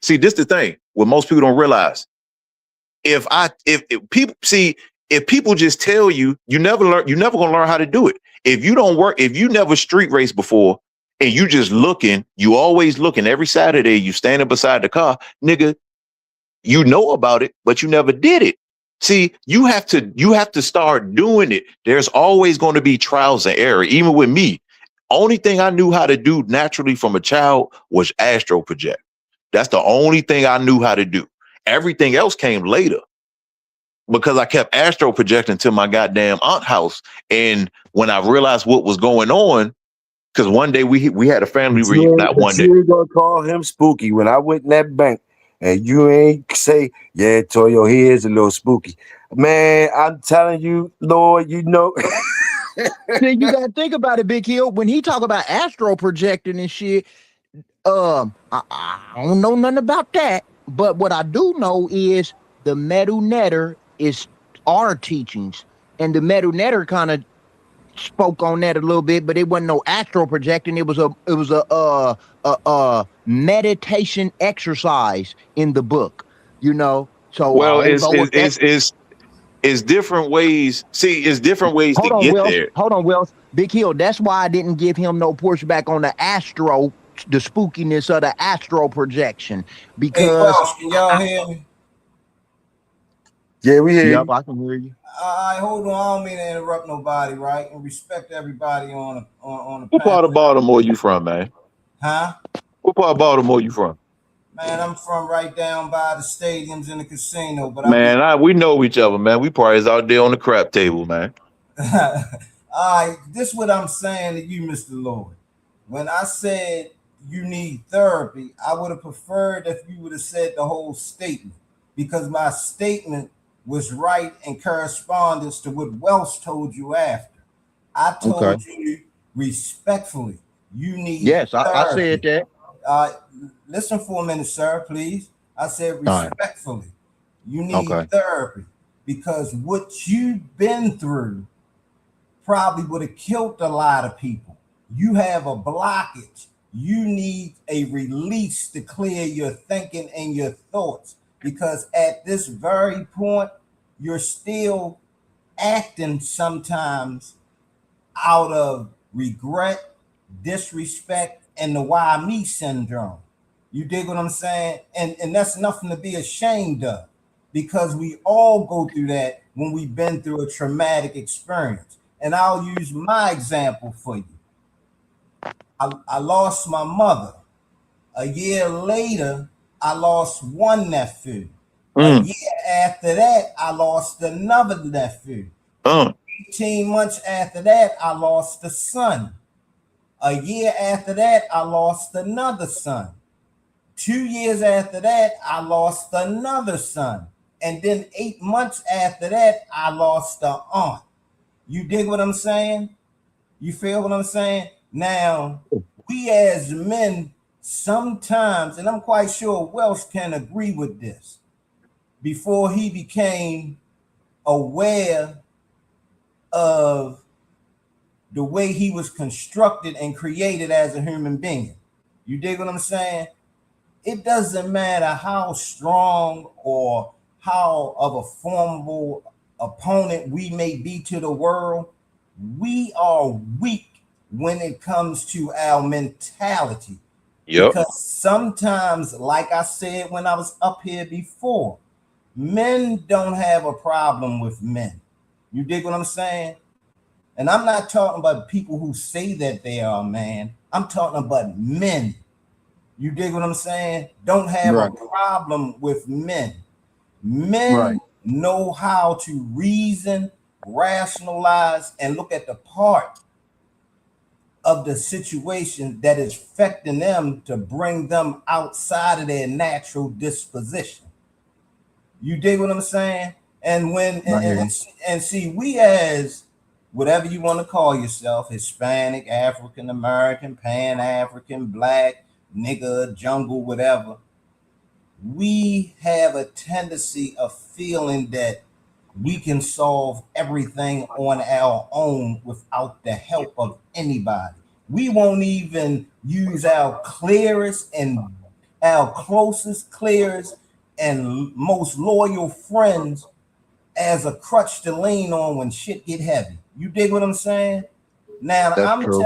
Speaker 9: see, this the thing, what most people don't realize. If people just tell you, you're never gonna learn how to do it. If you never street race before and you always looking every Saturday, you standing beside the car, nigga, you know about it, but you never did it. See, you have to start doing it. There's always going to be trials and error. Even with me, only thing I knew how to do naturally from a child was astro project. That's the only thing I knew how to do. Everything else came later because I kept astro projecting to my goddamn aunt house. And when I realized what was going on, because one day we had a family reunion. Not one day.
Speaker 2: You ain't gonna call him spooky when I went in that bank and you ain't say, yeah, Toyo, he is a little spooky. Man, I'm telling you, Lord, you know.
Speaker 4: See, you gotta think about it, Big Hill. When he talk about astro projecting and shit, I don't know nothing about that. But what I do know is the Medu Netter is our teachings, and the Medu Netter kind of spoke on that a little bit, but it wasn't no astro projecting. It was a meditation exercise in the book, you know. So
Speaker 9: Well,
Speaker 4: I don't know if that's
Speaker 9: it's different ways. See, it's different ways to get there.
Speaker 4: Hold on, Wells. Big Hill. That's why I didn't give him no pushback on the spookiness of the astro projection. Because
Speaker 7: Hey, Welsh, can y'all hear me?
Speaker 2: Yeah, we hear you.
Speaker 4: I can hear you.
Speaker 7: All right, hold on. I don't mean to interrupt nobody, right? And respect everybody on the
Speaker 9: What part of Baltimore you from, man?
Speaker 7: Huh?
Speaker 9: What part of Baltimore you from?
Speaker 7: Man, I'm from right down by the stadiums and the casino, but
Speaker 9: we know each other, man. We probably is out there on the crap table, man.
Speaker 7: all right, this is what I'm saying to you, Mr. Lord. When I said you need therapy, I would have preferred if you would have said the whole statement, because my statement was right in correspondence to what Welsh told you after. I told you respectfully, you need
Speaker 4: Yes,
Speaker 7: therapy.
Speaker 4: I said that.
Speaker 7: Listen for a minute, sir, please. I said respectfully, you need therapy, because what you've been through probably would have killed a lot of people. You have a blockage. You need a release to clear your thinking and your thoughts, because at this very point, you're still acting sometimes out of regret, disrespect, and the why me syndrome. You dig what I'm saying? And that's nothing to be ashamed of, because we all go through that when we've been through a traumatic experience. And I'll use my example for you. I lost my mother. A year later, I lost one nephew. A year after that, I lost another nephew. 18 months after that, I lost a son. A year after that, I lost another son. 2 years after that, I lost another son. And then 8 months after that, I lost an aunt. You dig what I'm saying? You feel what I'm saying? Now, we as men sometimes, and I'm quite sure Welsh can agree with this, before he became aware of the way he was constructed and created as a human being. You dig what I'm saying? It doesn't matter how strong or how of a formidable opponent we may be to the world, we are weak when it comes to our mentality.
Speaker 9: Yep.
Speaker 7: Because sometimes, like I said when I was up here before, men don't have a problem with men. You dig what I'm saying? And I'm not talking about people who say that they are a man. I'm talking about men. You dig what I'm saying? Don't have
Speaker 4: Right.
Speaker 7: a problem with men.
Speaker 4: Right.
Speaker 7: Men know how to reason, rationalize, and look at the part of the situation that is affecting them to bring them outside of their natural disposition. You dig what I'm saying? And when
Speaker 4: I hear you.
Speaker 7: and see, we as whatever you want to call yourself, Hispanic, African American, Pan African, Black, nigga, jungle, whatever, we have a tendency of feeling that we can solve everything on our own without the help of anybody. We won't even use our clearest and our closest, clearest, and most loyal friends as a crutch to lean on when shit get heavy. You dig what I'm saying? Now
Speaker 4: That's true.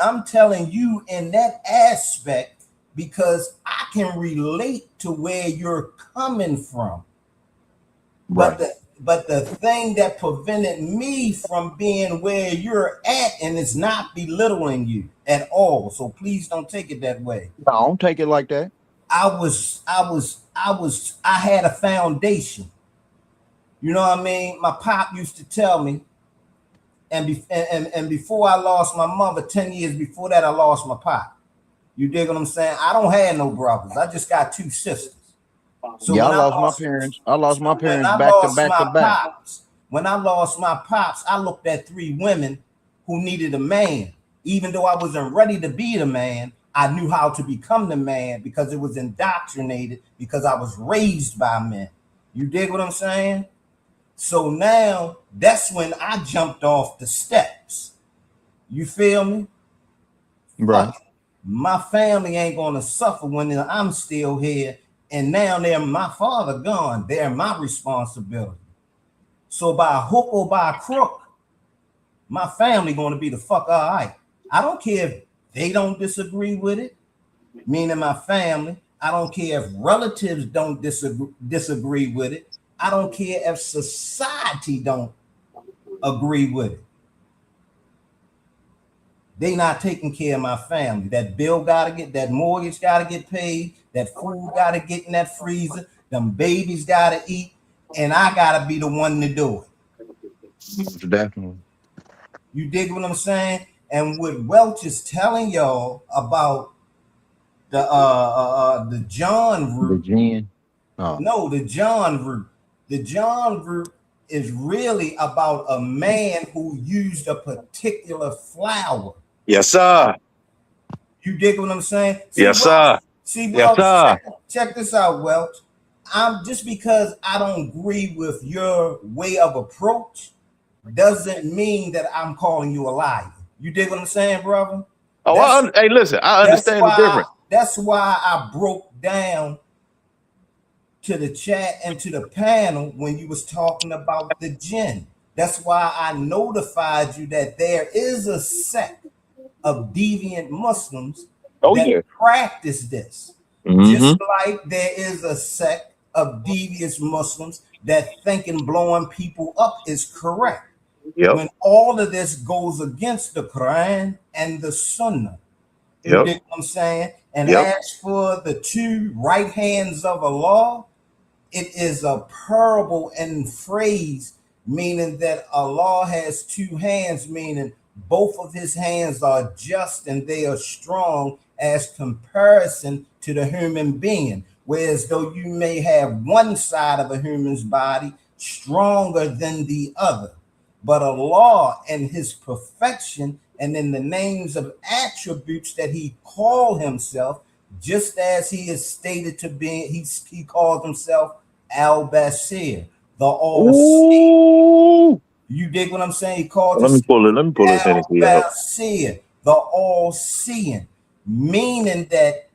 Speaker 7: I'm telling you in that aspect because I can relate to where you're coming from.
Speaker 4: Right.
Speaker 7: But the thing that prevented me from being where you're at, and it's not belittling you at all. So please don't take it that way.
Speaker 4: No, don't take it like that.
Speaker 7: I had a foundation. You know what I mean? My pop used to tell me, and before I lost my mother, 10 years before that, I lost my pop. You dig what I'm saying? I don't have no brothers. I just got two sisters. So
Speaker 4: Yeah, I
Speaker 7: when
Speaker 4: lost my parents. I lost my
Speaker 7: when
Speaker 4: parents
Speaker 7: I
Speaker 4: back to
Speaker 7: lost
Speaker 4: back to
Speaker 7: my
Speaker 4: back.
Speaker 7: pops, when I lost my pops, I looked at three women who needed a man. Even though I wasn't ready to be the man, I knew how to become the man because it was indoctrinated because I was raised by men. You dig what I'm saying? So now that's when I jumped off the steps. You feel me?
Speaker 4: Right.
Speaker 7: Fuck it. My family ain't gonna suffer when I'm still here. And now they're my father gone. They're my responsibility. So by hook or by crook, my family gonna be the fuck all right. I don't care if they don't disagree with it, meaning my family. I don't care if relatives don't disagree with it. I don't care if society don't agree with it. They not taking care of my family. That bill gotta get, that mortgage gotta get paid, that food gotta get in that freezer, them babies gotta eat, and I gotta be the one to do it.
Speaker 4: Definitely.
Speaker 7: You dig what I'm saying? And what Welch is telling y'all about the John
Speaker 4: The
Speaker 7: root,
Speaker 4: gin. Oh.
Speaker 7: no, the John root. The John root is really about a man who used a particular flower.
Speaker 9: Yes, sir.
Speaker 7: You dig what I'm saying?
Speaker 9: Yes, sir. Yes,
Speaker 7: Welch,
Speaker 9: sir.
Speaker 7: check this out, Welch. I'm just because I don't agree with your way of approach doesn't mean that I'm calling you a liar. You dig what I'm saying, brother?
Speaker 9: Oh, hey, listen, I understand the difference.
Speaker 7: That's why I broke down to the chat and to the panel when you was talking about the jinn. That's why I notified you that there is a sect of deviant Muslims that practice this. Just like there is a sect of devious Muslims that thinking blowing people up is correct.
Speaker 9: Yep.
Speaker 7: When all of this goes against the Quran and the Sunnah. You
Speaker 9: Yep.
Speaker 7: dig what I'm saying? And
Speaker 9: Yep.
Speaker 7: as for the two right hands of Allah, it is a parable and phrase, meaning that Allah has two hands, meaning both of his hands are just and they are strong as comparison to the human being. Whereas though you may have one side of a human's body stronger than the other. But Allah and his perfection and in the names of attributes that he called himself, just as he is stated to be, he calls himself Al-Basir, the all-seeing. You dig what I'm saying? He called
Speaker 9: Let me pull this Hennessy out.
Speaker 7: Al-Basir, the all-seeing, meaning that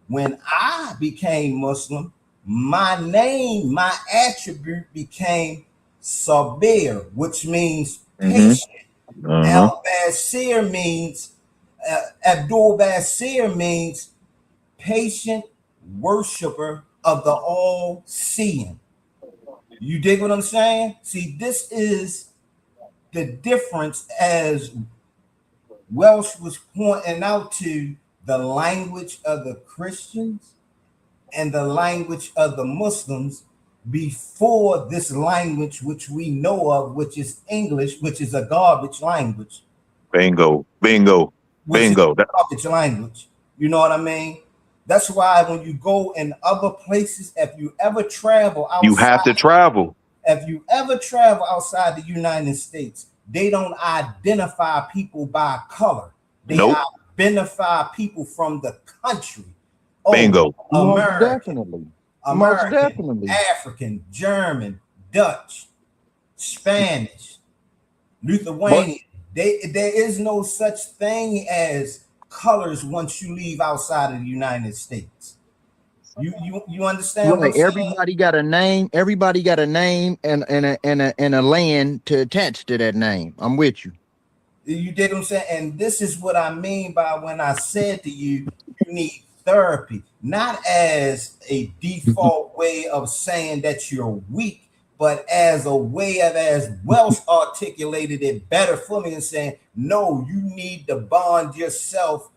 Speaker 7: when I became Muslim, my name, my attribute became Sabir, which means patient. Al-Basir means, Abdul-Basir means patient worshiper of the all-seeing. You dig what I'm saying? See, this is the difference, as Welsh was pointing out, to the language of the Christians and the language of the Muslims before this language, which we know of, which is English, which is a garbage language.
Speaker 9: Bingo. Bingo.
Speaker 7: Which
Speaker 9: Bingo.
Speaker 7: is a garbage language. You know what I mean? That's why when you go in other places, if you ever travel outside,
Speaker 9: You have to travel.
Speaker 7: if you ever travel outside the United States, they don't identify people by color. They
Speaker 9: Nope.
Speaker 7: identify people from the country. Oh,
Speaker 9: Bingo.
Speaker 4: Most
Speaker 7: American,
Speaker 4: definitely.
Speaker 7: American,
Speaker 4: Most definitely.
Speaker 7: African, German, Dutch, Spanish, Lithuanian. There is no such thing as colors once you leave outside of the United States. You understand what I'm
Speaker 4: Right.
Speaker 7: saying?
Speaker 4: Everybody got a name. Everybody got a name and a land to attach to that name. I'm with you.
Speaker 7: You did what I'm saying? And this is what I mean by when I said to you, you need therapy, not as a default way of saying that you're weak, but as a way of, as Welsh articulated it better for me, and saying, no, you need to bond yourself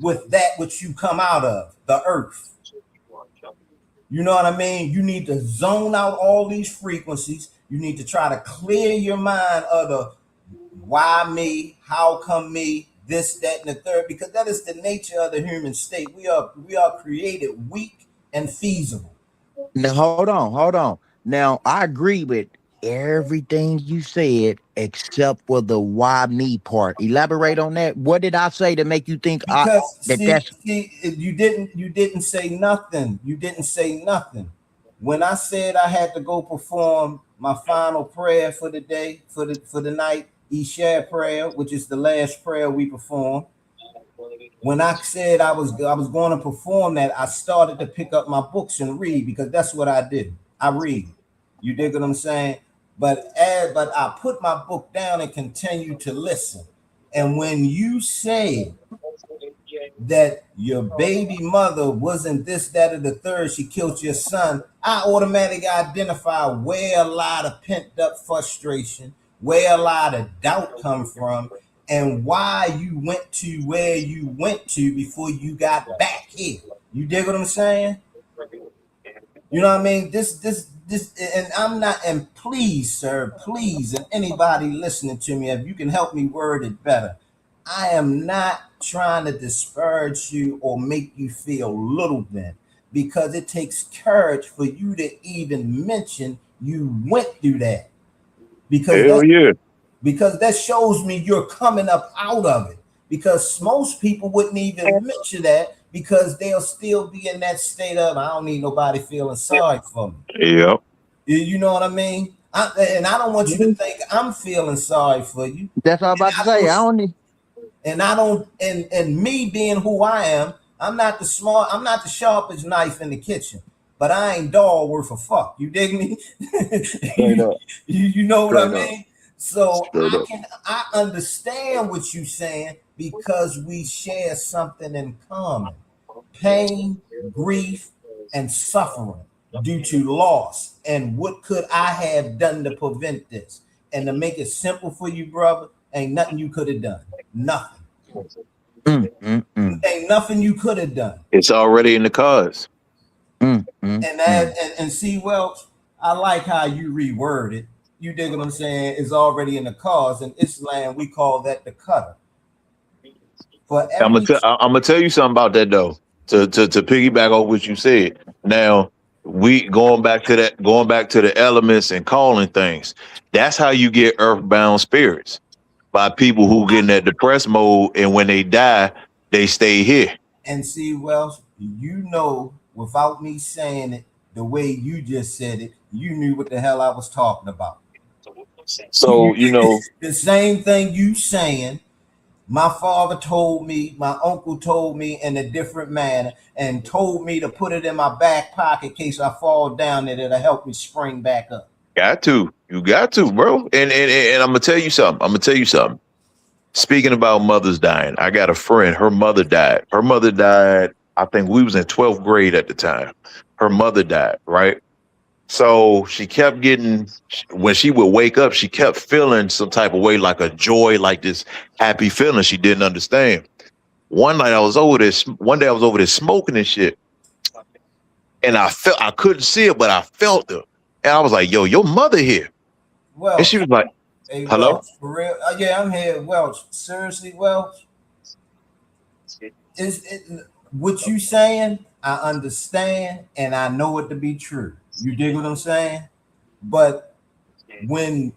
Speaker 7: with that which you come out of, the earth. You know what I mean? You need to zone out all these frequencies. You need to try to clear your mind of the why me, how come me, this, that, and the third, because that is the nature of the human state. We are created weak and feasible.
Speaker 4: Now hold on. Now I agree with everything you said except for the why me part. Elaborate on that. What did I say to make you think
Speaker 7: Because
Speaker 4: that's
Speaker 7: you didn't say nothing. You didn't say nothing. When I said I had to go perform my final prayer for the day, for the night, Isha prayer, which is the last prayer we perform. When I said I was going to perform that, I started to pick up my books and read, because that's what I did. I read. You dig what I'm saying? But I put my book down and continue to listen. And when you say that your baby mother wasn't this, that, or the third, she killed your son, I automatically identify where a lot of pent up frustration, where a lot of doubt come from, and why you went to where you went to before you got back here. You dig what I'm saying? You know what I mean? This, and I'm not, and please, sir, please, and anybody listening to me, if you can help me word it better, I am not trying to disparage you or make you feel little than, because it takes courage for you to even mention you went through that. Because that shows me you're coming up out of it. Because most people wouldn't even mention that, because they'll still be in that state of, I don't need nobody feeling sorry for me.
Speaker 9: Yep.
Speaker 7: You know what I mean? And I don't want you to think I'm feeling sorry for you.
Speaker 4: That's what I'm about to say. I don't need.
Speaker 7: And I don't, and me being who I am, I'm not the sharpest knife in the kitchen, but I ain't dog worth a fuck. You dig me? you know what I mean? So I understand what you're saying, because we share something in common: pain, grief, and suffering due to loss. And what could I have done to prevent this? And to make it simple for you, brother, ain't nothing you could have done. Nothing. Ain't nothing you could have done.
Speaker 9: It's already in the cards.
Speaker 7: And see, Welch, I like how you reword it. You dig what I'm saying? It's already in the cards. In Islam, we call that the cutter.
Speaker 9: I'm gonna tell you something about that though. To piggyback off what you said. Now, we going back to the elements and calling things. That's how you get earthbound spirits, by people who get in that depressed mode, and when they die, they stay here.
Speaker 7: And see, Welch, you know, without me saying it the way you just said it, you knew what the hell I was talking about.
Speaker 9: So, you know,
Speaker 7: the same thing you saying, my father told me, my uncle told me in a different manner, and told me to put it in my back pocket in case I fall down, and it'll help me spring back up.
Speaker 9: You got to, bro. And I'm gonna tell you something. Speaking about mothers dying, I got a friend, her mother died. I think we was in 12th grade at the time. Her mother died, right? So she kept getting, when she would wake up, she kept feeling some type of way, like a joy, like this happy feeling she didn't understand. One day I was over there smoking and shit. And I couldn't see it, but I felt it. And I was like, yo, your mother here.
Speaker 7: Welch,
Speaker 9: And she was like,
Speaker 7: hey,
Speaker 9: hello?
Speaker 7: Welch, for real? Yeah, I'm here, Welch. Seriously, Welch? Is it what you saying? I understand and I know it to be true. You dig what I'm saying? But when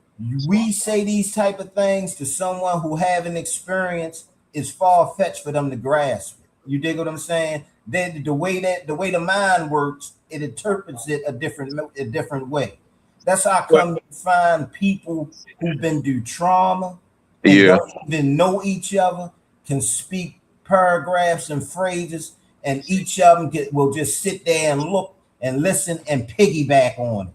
Speaker 7: we say these type of things to someone who haven't experienced, it's far-fetched for them to grasp it. You dig what I'm saying? Then the way the mind works, it interprets it a different way. That's how come you find people who've been through trauma and
Speaker 9: Yeah.
Speaker 7: don't even know each other can speak paragraphs and phrases, and each of them will just sit there and look and listen and piggyback on it.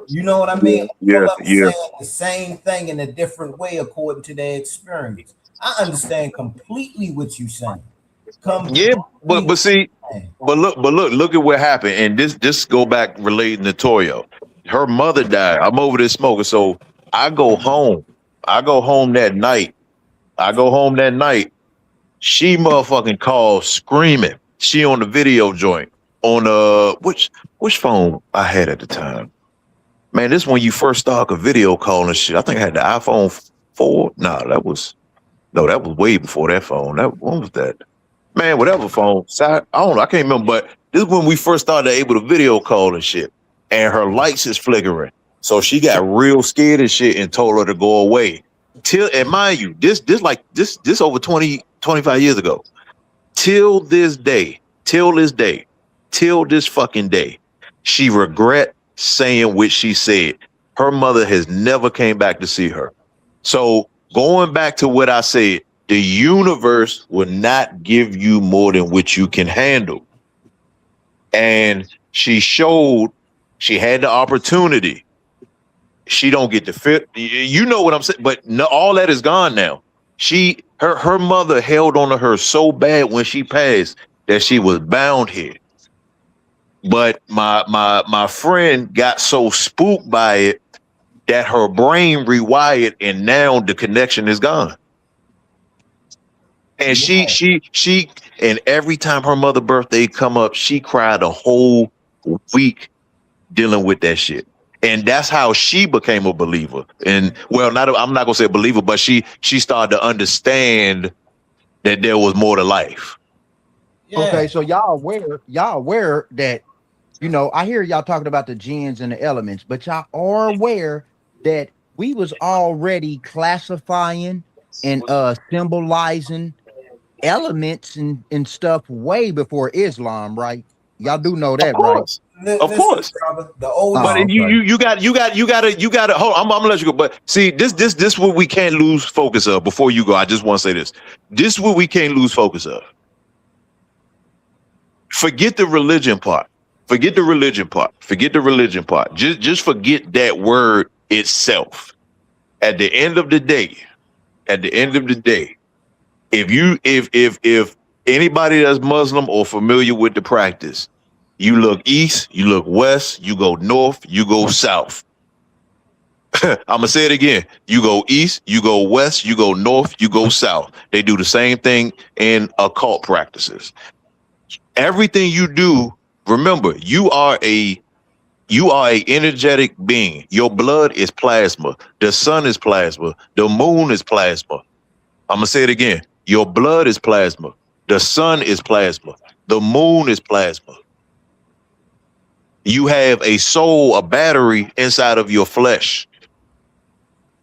Speaker 7: You know what I mean?
Speaker 9: Yeah,
Speaker 7: All of them
Speaker 9: yeah.
Speaker 7: saying the same thing in a different way according to their experience. I understand completely what you're saying.
Speaker 9: Yeah, but see, but look at what happened. And this go back relating to Toyo. Her mother died. I'm over there smoking. So I go home. That night. She motherfucking called screaming. She on the video joint. On which phone I had at the time. Man, this when you first start a video call and shit. I think I had the iPhone 4. That was way before that phone. When was that? Man, whatever phone. I don't know. I can't remember. But this is when we first started able to video call and shit. And her lights is flickering. So she got real scared and shit and told her to go away. And mind you, this over 20, 25 years ago. Till this fucking day, she regret saying what she said. Her mother has never came back to see her. So going back to what I said, the universe will not give you more than what you can handle. And she showed she had the opportunity. She don't get the fit. You know what I'm saying? But no, all that is gone now. Her mother held on to her so bad when she passed that she was bound here. But my friend got so spooked by it that her brain rewired, and now the connection is gone. And she and every time her mother's birthday come up, she cried a whole week dealing with that shit. And that's how she became a believer. And I'm not gonna say a believer, but she started to understand that there was more to life.
Speaker 7: Yeah.
Speaker 4: Okay, so y'all aware that, I hear y'all talking about the genes and the elements, but y'all are aware that we was already classifying and symbolizing elements and stuff way before Islam, right? Y'all do know that, right?
Speaker 9: Of course.
Speaker 7: Brother, the old.
Speaker 9: But you got to hold on. I'm gonna let you go. But see, this what we can't lose focus of. Before you go, I just want to say this. This is what we can't lose focus of. Forget the religion part. Just forget that word itself. At the end of the day, if anybody that's Muslim or familiar with the practice, you look east, you look west, you go north, you go south. I'm gonna say it again. You go east, you go west, you go north, you go south. They do the same thing in occult practices. Everything you do, remember, you are a energetic being. Your blood is plasma. The sun is plasma. The moon is plasma. I'm gonna say it again. Your blood is plasma. The sun is plasma. The moon is plasma. You have a soul, a battery inside of your flesh.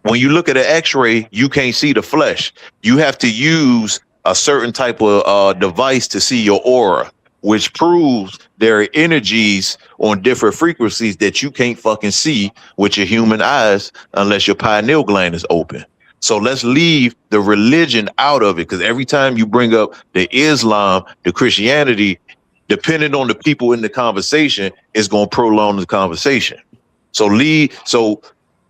Speaker 9: When you look at an x-ray, you can't see the flesh. You have to use a certain type of device to see your aura, which proves there are energies on different frequencies that you can't fucking see with your human eyes unless your pineal gland is open. So let's leave the religion out of it, because every time you bring up the Islam, the Christianity, depending on the people in the conversation, it's going to prolong the conversation. So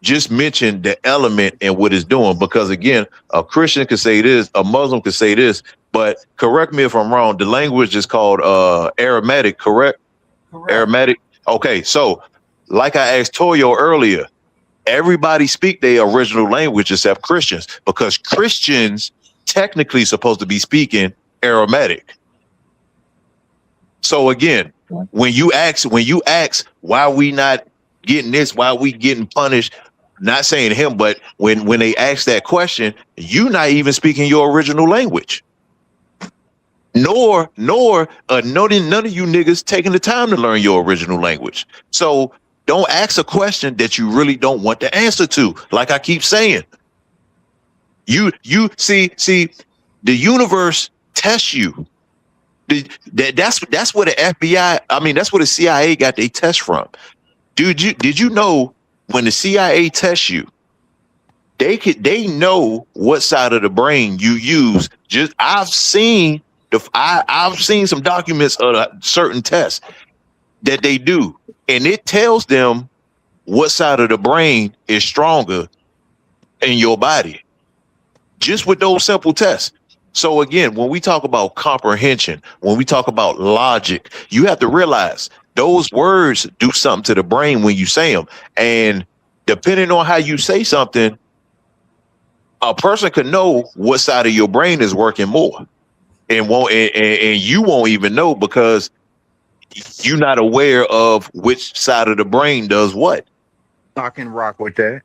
Speaker 9: just mention the element and what it's doing, because again, a Christian could say this, a Muslim could say this, but correct me if I'm wrong. The language is called Aramaic, correct? Aramaic. Okay, so like I asked Toyo earlier, everybody speak their original language except Christians, because Christians technically supposed to be speaking Aramaic. So again, when you ask why we not getting this, why we getting punished, not saying him, but when they ask that question, you not even speaking your original language. Nor none of you niggas taking the time to learn your original language. So don't ask a question that you really don't want the answer to. Like I keep saying, you see, the universe tests you. That's where the FBI, I mean, that's where the CIA got their test from. Did you know when the CIA tests you, they know what side of the brain you use. I've seen some documents of certain tests that they do, and it tells them what side of the brain is stronger in your body, just with those simple tests. So again, when we talk about comprehension, when we talk about logic, you have to realize those words do something to the brain when you say them. And depending on how you say something, a person could know what side of your brain is working more, and you won't even know because you're not aware of which side of the brain does what.
Speaker 4: I can rock with that.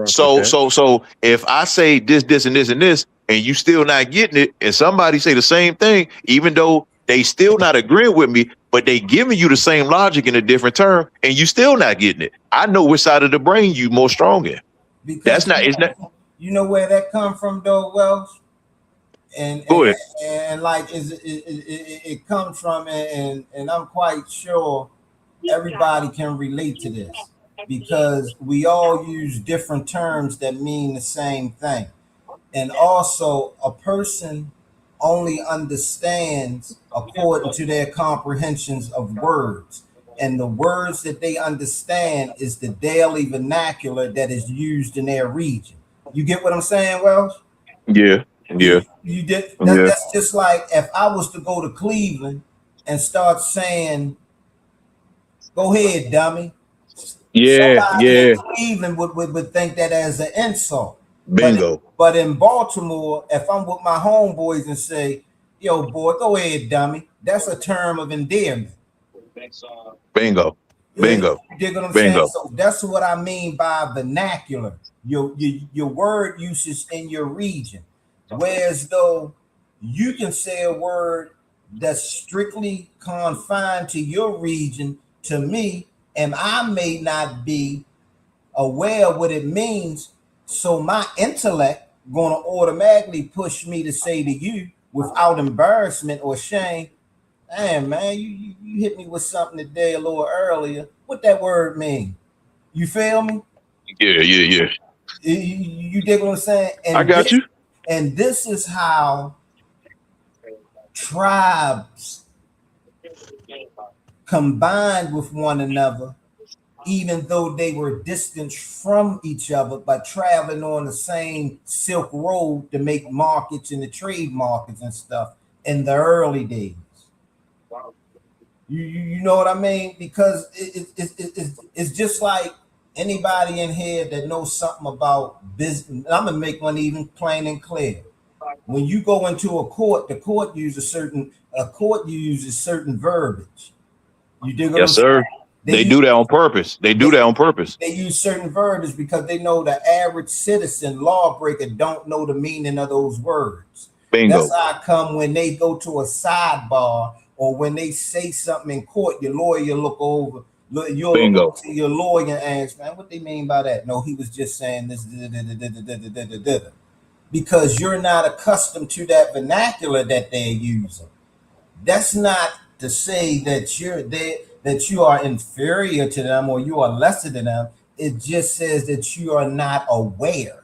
Speaker 9: So if I say this, and this, and you still not getting it, and somebody say the same thing, even though they still not agreeing with me, but they giving you the same logic in a different term, and you still not getting it, I know which side of the brain you more strong in.
Speaker 7: Because you know where that come from though, Wells? And like it comes from, and I'm quite sure everybody can relate to this, because we all use different terms that mean the same thing. And also, a person only understands according to their comprehensions of words. And the words that they understand is the daily vernacular that is used in their region. You get what I'm saying, Wells?
Speaker 9: Yeah.
Speaker 7: You did. That's just like if I was to go to Cleveland and start saying, "Go ahead, dummy." Somebody in Cleveland would think that as an insult.
Speaker 9: Bingo.
Speaker 7: But in Baltimore, if I'm with my homeboys and say, "Yo, boy, go ahead, dummy," that's a term of endearment.
Speaker 9: Bingo.
Speaker 7: You dig what I'm saying? So that's what I mean by vernacular. Your word usage in your region. Whereas though you can say a word that's strictly confined to your region to me, and I may not be aware of what it means. So my intellect going to automatically push me to say to you without embarrassment or shame, "Damn, man, you hit me with something today a little earlier. What that word mean?" You feel me?
Speaker 9: Yeah.
Speaker 7: You dig what I'm saying? And
Speaker 9: I got you.
Speaker 7: And this is how tribes combined with one another, even though they were distant from each other, by traveling on the same Silk Road to make markets and the trade markets and stuff in the early days. You know what I mean? Because it's just like anybody in here that knows something about business. I'm gonna make one even plain and clear. When you go into a court, the court uses certain verbiage. You dig what I'm saying?
Speaker 9: Sir. They do that on purpose. They use
Speaker 7: certain verbiage because they know the average citizen lawbreaker don't know the meaning of those words.
Speaker 9: Bingo.
Speaker 7: That's how I come when they go to a sidebar or when they say something in court, your lawyer look over. You'll look to your lawyer and ask, "Man, what they mean by that?" No, he was just saying this, because you're not accustomed to that vernacular that they're using. That's not to say that you are inferior to them or you are lesser than them. It just says that you are not aware.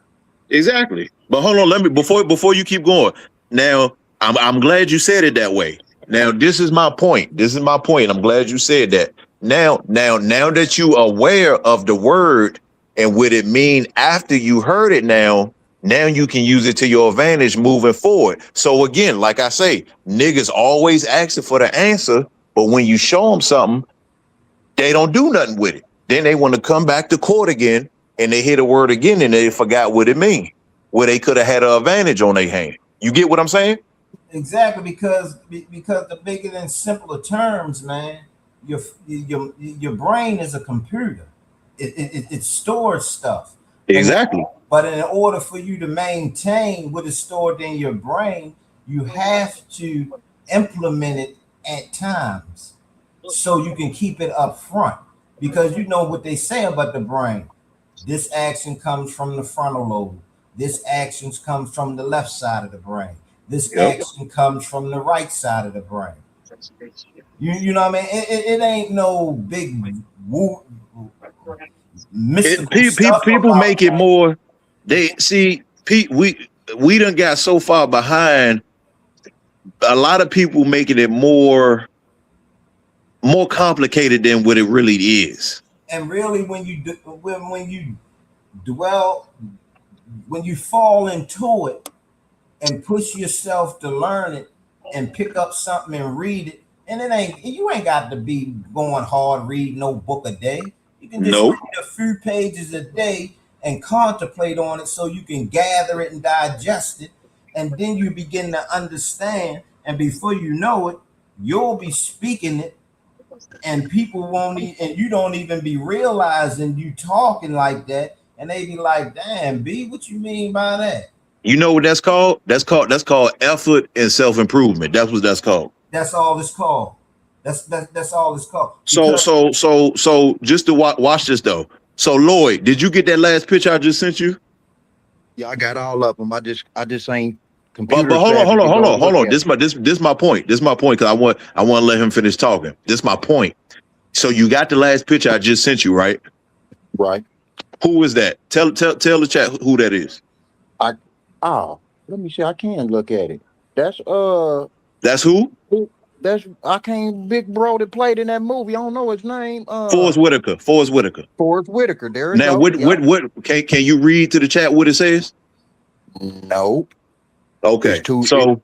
Speaker 9: Exactly. But hold on, before you keep going. Now, I'm glad you said it that way. Now, this is my point. I'm glad you said that. Now that you are aware of the word and what it mean after you heard it, now you can use it to your advantage moving forward. So again, like I say, niggas always asking for the answer, but when you show them something, they don't do nothing with it. Then they want to come back to court again and they hit a word again and they forgot what it means, where they could have had an advantage on their hand. You get what I'm saying?
Speaker 7: Exactly, because the bigger than simpler terms, man, your brain is a computer. It stores stuff.
Speaker 9: Exactly.
Speaker 7: But in order for you to maintain what is stored in your brain, you have to implement it at times so you can keep it up front. Because you know what they say about the brain. This action comes from the frontal lobe. This action comes from the left side of the brain. This action comes from the right side of the brain. You know what I mean? It ain't no big mystical stuff.
Speaker 9: People make it more. They see, Pete. We done got so far behind. A lot of people making it more complicated than what it really is.
Speaker 7: And really, when you fall into it and push yourself to learn it and pick up something and read it, and you ain't got to be going hard, read no book a day. You can just read a few pages a day and contemplate on it so you can gather it and digest it, and then you begin to understand, and before you know it, you'll be speaking it, and people won't and you don't even be realizing you talking like that, and they be like, damn, B, what you mean by that?
Speaker 9: You know what that's called? That's called effort and self-improvement. That's what that's called.
Speaker 7: That's all it's called. That's all it's called.
Speaker 9: So just to watch this though. So Lloyd, did you get that last picture I just sent you?
Speaker 3: Yeah, I got all of them. I just ain't.
Speaker 9: But hold on. This my point. This is my point because I want to let him finish talking. This is my point. So you got the last picture I just sent you, right?
Speaker 3: Right.
Speaker 9: Who is that? Tell the chat who that is.
Speaker 3: Let me see. I can look at it. That's
Speaker 9: who?
Speaker 3: I can't Big Bro that played in that movie. I don't know his name.
Speaker 9: Forrest Whitaker. Forrest Whitaker.
Speaker 3: There it
Speaker 9: now,
Speaker 3: goes.
Speaker 9: what can you read to the chat what it says?
Speaker 3: No.
Speaker 9: Okay.
Speaker 3: It's too small.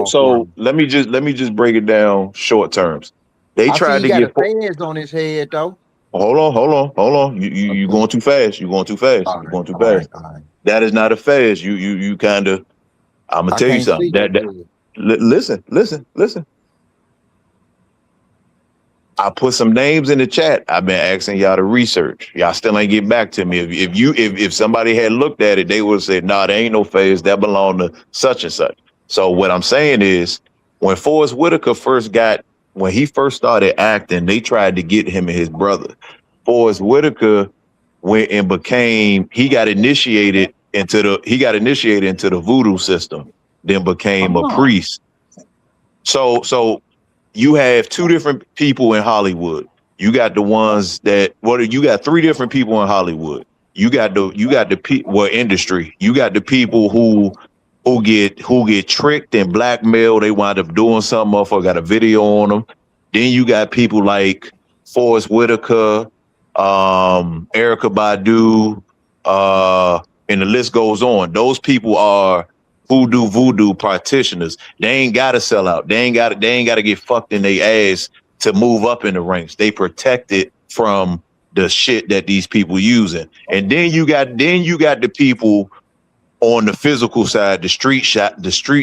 Speaker 9: So let me just break it down short terms. They tried to get
Speaker 3: fans on his head though.
Speaker 9: Hold on. You going too fast. You're going too fast. You're going too fast.
Speaker 3: Right.
Speaker 9: That is not a fast. You kind of. I'm gonna tell you something. Listen. I put some names in the chat. I've been asking y'all to research. Y'all still ain't getting back to me. If somebody had looked at it, they would have said, "Nah, there ain't no phase. That belong to such and such." So what I'm saying is, when Forrest Whitaker when he first started acting, they tried to get him and his brother. Forrest Whitaker went and he got initiated into the voodoo system, then became a priest. So you have two different people in Hollywood. You got the ones you got three different people in Hollywood. You got the industry. You got the people who get tricked and blackmailed. They wind up doing something, motherfucker got a video on them. Then you got people like Forrest Whitaker, Erykah Badu, and the list goes on. Those people are voodoo practitioners. They ain't gotta sell out. They ain't gotta get fucked in their ass to move up in the ranks. They protect it from the shit that these people using. And then you got the people on the physical side, the street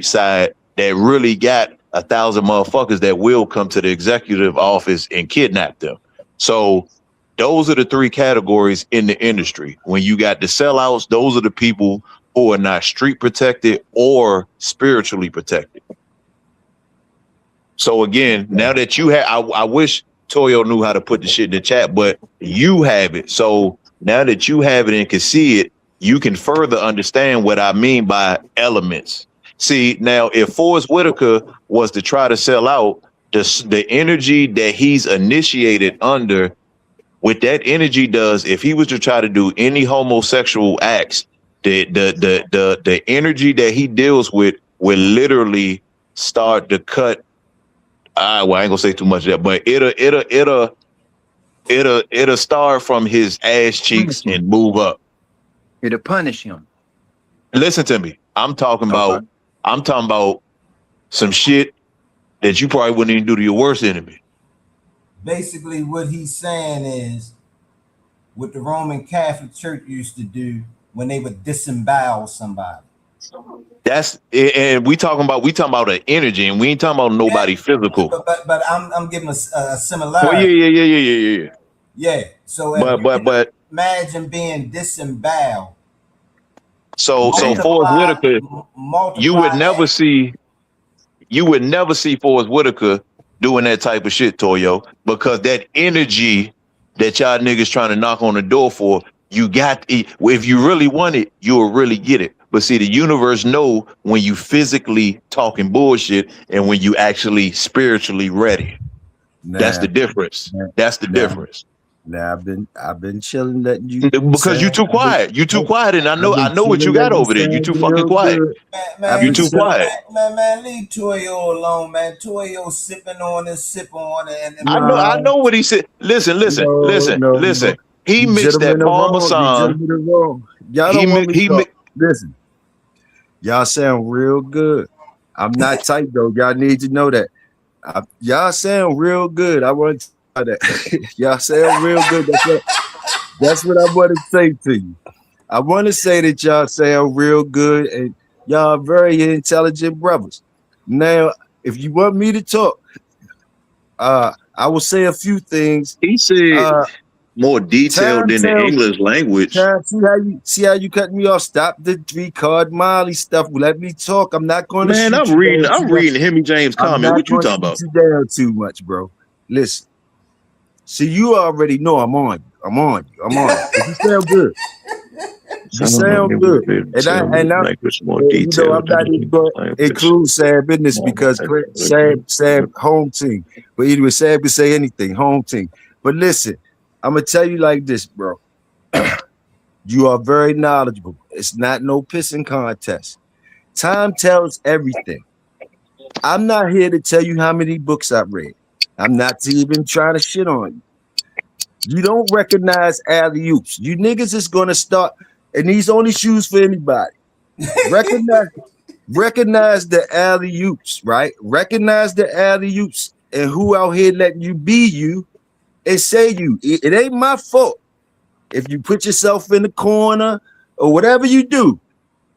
Speaker 9: side that really got 1,000 motherfuckers that will come to the executive office and kidnap them. So those are the three categories in the industry. When you got the sellouts, those are the people who are not street protected or spiritually protected. So again, now that you have, I wish Toyo knew how to put the shit in the chat, but you have it. So now that you have it and can see it, you can further understand what I mean by elements. See, now if Forrest Whitaker was to try to sell out, the energy that he's initiated under, what that energy does, if he was to try to do any homosexual acts, the energy that he deals with will literally start to cut. I ain't gonna say too much of that, but it'll start from his ass cheeks and move up.
Speaker 4: It'll punish him.
Speaker 9: Listen to me. I'm talking about some shit that you probably wouldn't even do to your worst enemy.
Speaker 7: basically what he's saying is what the Roman Catholic Church used to do when they would disembowel somebody.
Speaker 9: That's and we talking about an energy, and we ain't talking about nobody physical.
Speaker 7: But I'm giving a
Speaker 9: Oh
Speaker 7: similarity.
Speaker 9: yeah.
Speaker 7: Yeah. So
Speaker 9: But
Speaker 7: imagine being disemboweled.
Speaker 9: so Forrest Whitaker, you would never see Forrest Whitaker doing that type of shit, Toyo, because that energy that y'all niggas trying to knock on the door for, you got it. If you really want it, you'll really get it. But see, the universe know when you physically talking bullshit and when you actually spiritually ready. That's the difference. That's the difference.
Speaker 2: Now I've been chilling, letting you
Speaker 9: Because you too quiet. You too quiet, and I know what you got over there. You too fucking quiet.
Speaker 7: Man,
Speaker 9: You too quiet.
Speaker 7: Man, leave Toyo alone, man. Toyo sipping on and sip on it. And
Speaker 9: I know what he said. Listen. He mixed that Parmesan.
Speaker 2: Y'all don't want me to talk. Listen, y'all sound real good. I'm not tight though. Y'all need to know that. Y'all sound real good. I want to tell that. Y'all sound real good. That's what I want to say to you. I want to say that y'all sound real good and y'all are very intelligent brothers. Now, if you want me to talk, I will say a few things.
Speaker 9: He said more detailed than the English language.
Speaker 2: See how you cut me off? Stop the 3-card Molly stuff. Let me talk. I'm not going to.
Speaker 9: Man, I'm reading Hemi James' comment. What you talking about?
Speaker 2: You down too much, bro. Listen. See, you already know I'm on you. I'm on you. You sound good. You sound good. And I'm not even going to include Sad Business because Sad home team. But anyway, Sad can say anything, home team. But listen, I'm going to tell you like this, bro. You are very knowledgeable. It's not no pissing contest. Time tells everything. I'm not here to tell you how many books I've read. I'm not even trying to shit on you. You don't recognize alley-oops. You niggas is going to start, and these only shoes for anybody. Recognize the alley-oops, right? Recognize the alley-oops and who out here letting you be you and say you. It ain't my fault if you put yourself in the corner or whatever you do.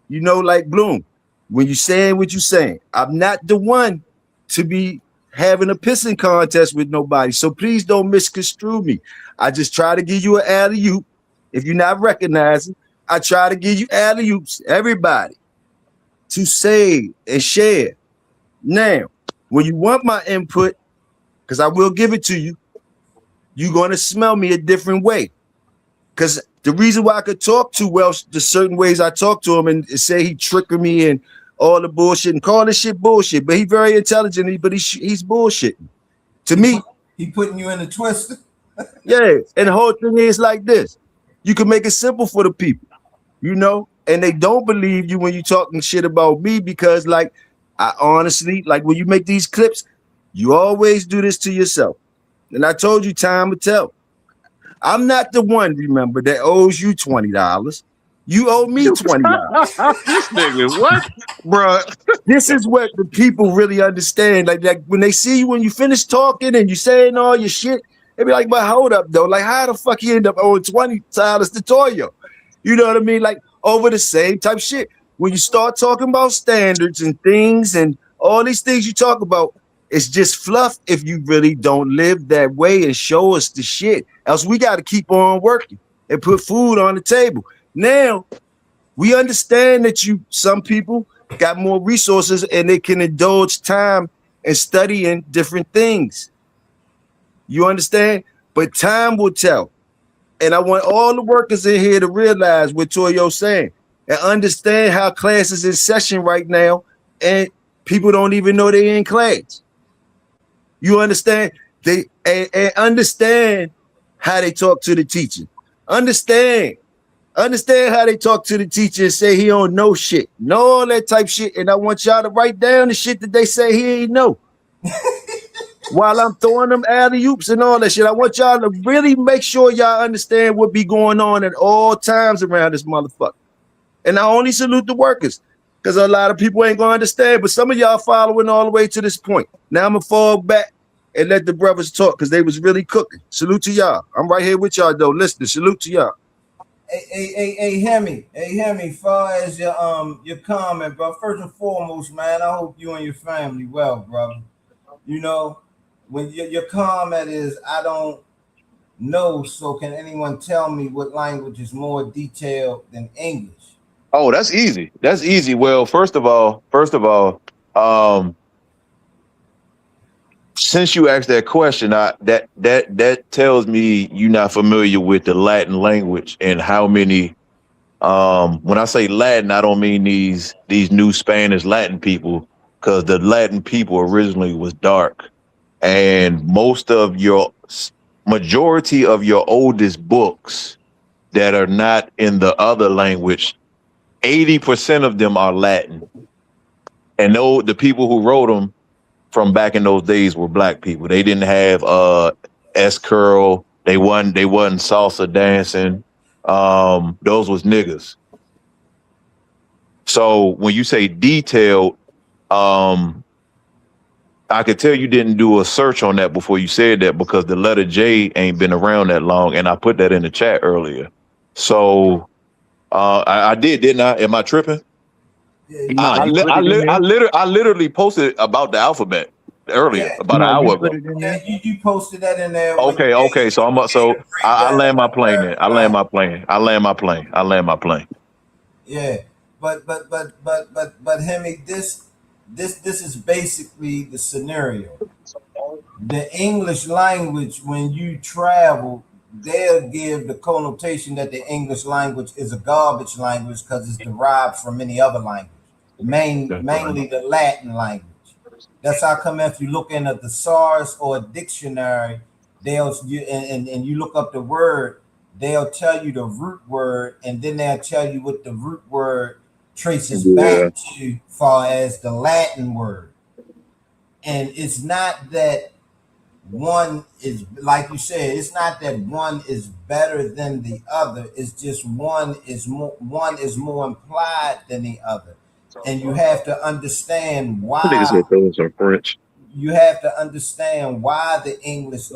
Speaker 2: You know, like Bloom, when you saying what you saying, I'm not the one to be having a pissing contest with nobody. So please don't misconstrue me. I just try to give you an alley-oop. If you're not recognizing, I try to give you alley-oops, everybody, to say and share. Now, when you want my input, because I will give it to you, you're going to smell me a different way. Because the reason why I could talk to Welsh the certain ways I talk to him and say he tricking me and all the bullshit and call this shit bullshit, but he's very intelligent, but he's bullshitting. To me,
Speaker 7: he putting you in a twister.
Speaker 2: Yeah, and the whole thing is like this. You can make it simple for the people, you know, and they don't believe you when you talking shit about me because, like, I honestly, like when you make these clips, you always do this to yourself. And I told you time will tell. I'm not the one, remember, that owes you $20. You owe me $20.
Speaker 9: This nigga, what, bro?
Speaker 2: This is what the people really understand. Like when they see you when you finish talking and you saying all your shit, they be like, "But hold up, though. Like, how the fuck you end up owing $20 to Toyo?" You know what I mean? Like over the same type shit. When you start talking about standards and things and all these things you talk about, it's just fluff if you really don't live that way and show us the shit. Else we got to keep on working and put food on the table. Now, we understand that some people got more resources and they can indulge time and studying different things. You understand? But time will tell. And I want all the workers in here to realize what Toyo's saying and understand how class is in session right now and people don't even know they're in class. You understand? They and understand how they talk to the teacher. Understand how they talk to the teacher and say he don't know shit. Know all that type shit. And I want y'all to write down the shit that they say he ain't know. While I'm throwing them alley-oops and all that shit, I want y'all to really make sure y'all understand what be going on at all times around this motherfucker. And I only salute the workers because a lot of people ain't gonna understand, but some of y'all following all the way to this point. Now I'm gonna fall back and let the brothers talk because they was really cooking. Salute to y'all. I'm right here with y'all though. Listen, salute to y'all.
Speaker 7: Hey, Hemi, far as your comment, bro. First and foremost, man, I hope you and your family well, brother. You know, when your comment is, I don't know, so can anyone tell me what language is more detailed than English?
Speaker 9: Oh, that's easy. That's easy. Well, first of all, since you asked that question, that tells me you're not familiar with the Latin language and how many. When I say Latin, I don't mean these new Spanish Latin people, because the Latin people originally was dark, and majority of your oldest books that are not in the other language, 80% of them are Latin, and the people who wrote them from back in those days were black people. They didn't have S curl. They wasn't salsa dancing. Those was niggas. So when you say detailed, I could tell you didn't do a search on that before you said that, because the letter J ain't been around that long, and I put that in the chat earlier. So I did, didn't I? Am I tripping? I literally posted about the alphabet earlier, about an hour ago.
Speaker 7: Yeah, you posted that in there.
Speaker 9: Okay. So I land my plane then. I land my plane.
Speaker 7: Yeah, but Hemi, this is basically the scenario. The English language, when you travel, they'll give the connotation that the English language is a garbage language because it's derived from many other languages, mainly the Latin language. That's how come if you look in a thesaurus or a dictionary, and you look up the word, they'll tell you the root word, and then they'll tell you what the root word traces back to, far as the Latin word. And it's not that one is, like you said, it's not that one is better than the other. It's just one is more implied than the other. And you have to understand why.
Speaker 9: I think it's gonna throw some French.
Speaker 7: You have to understand why the English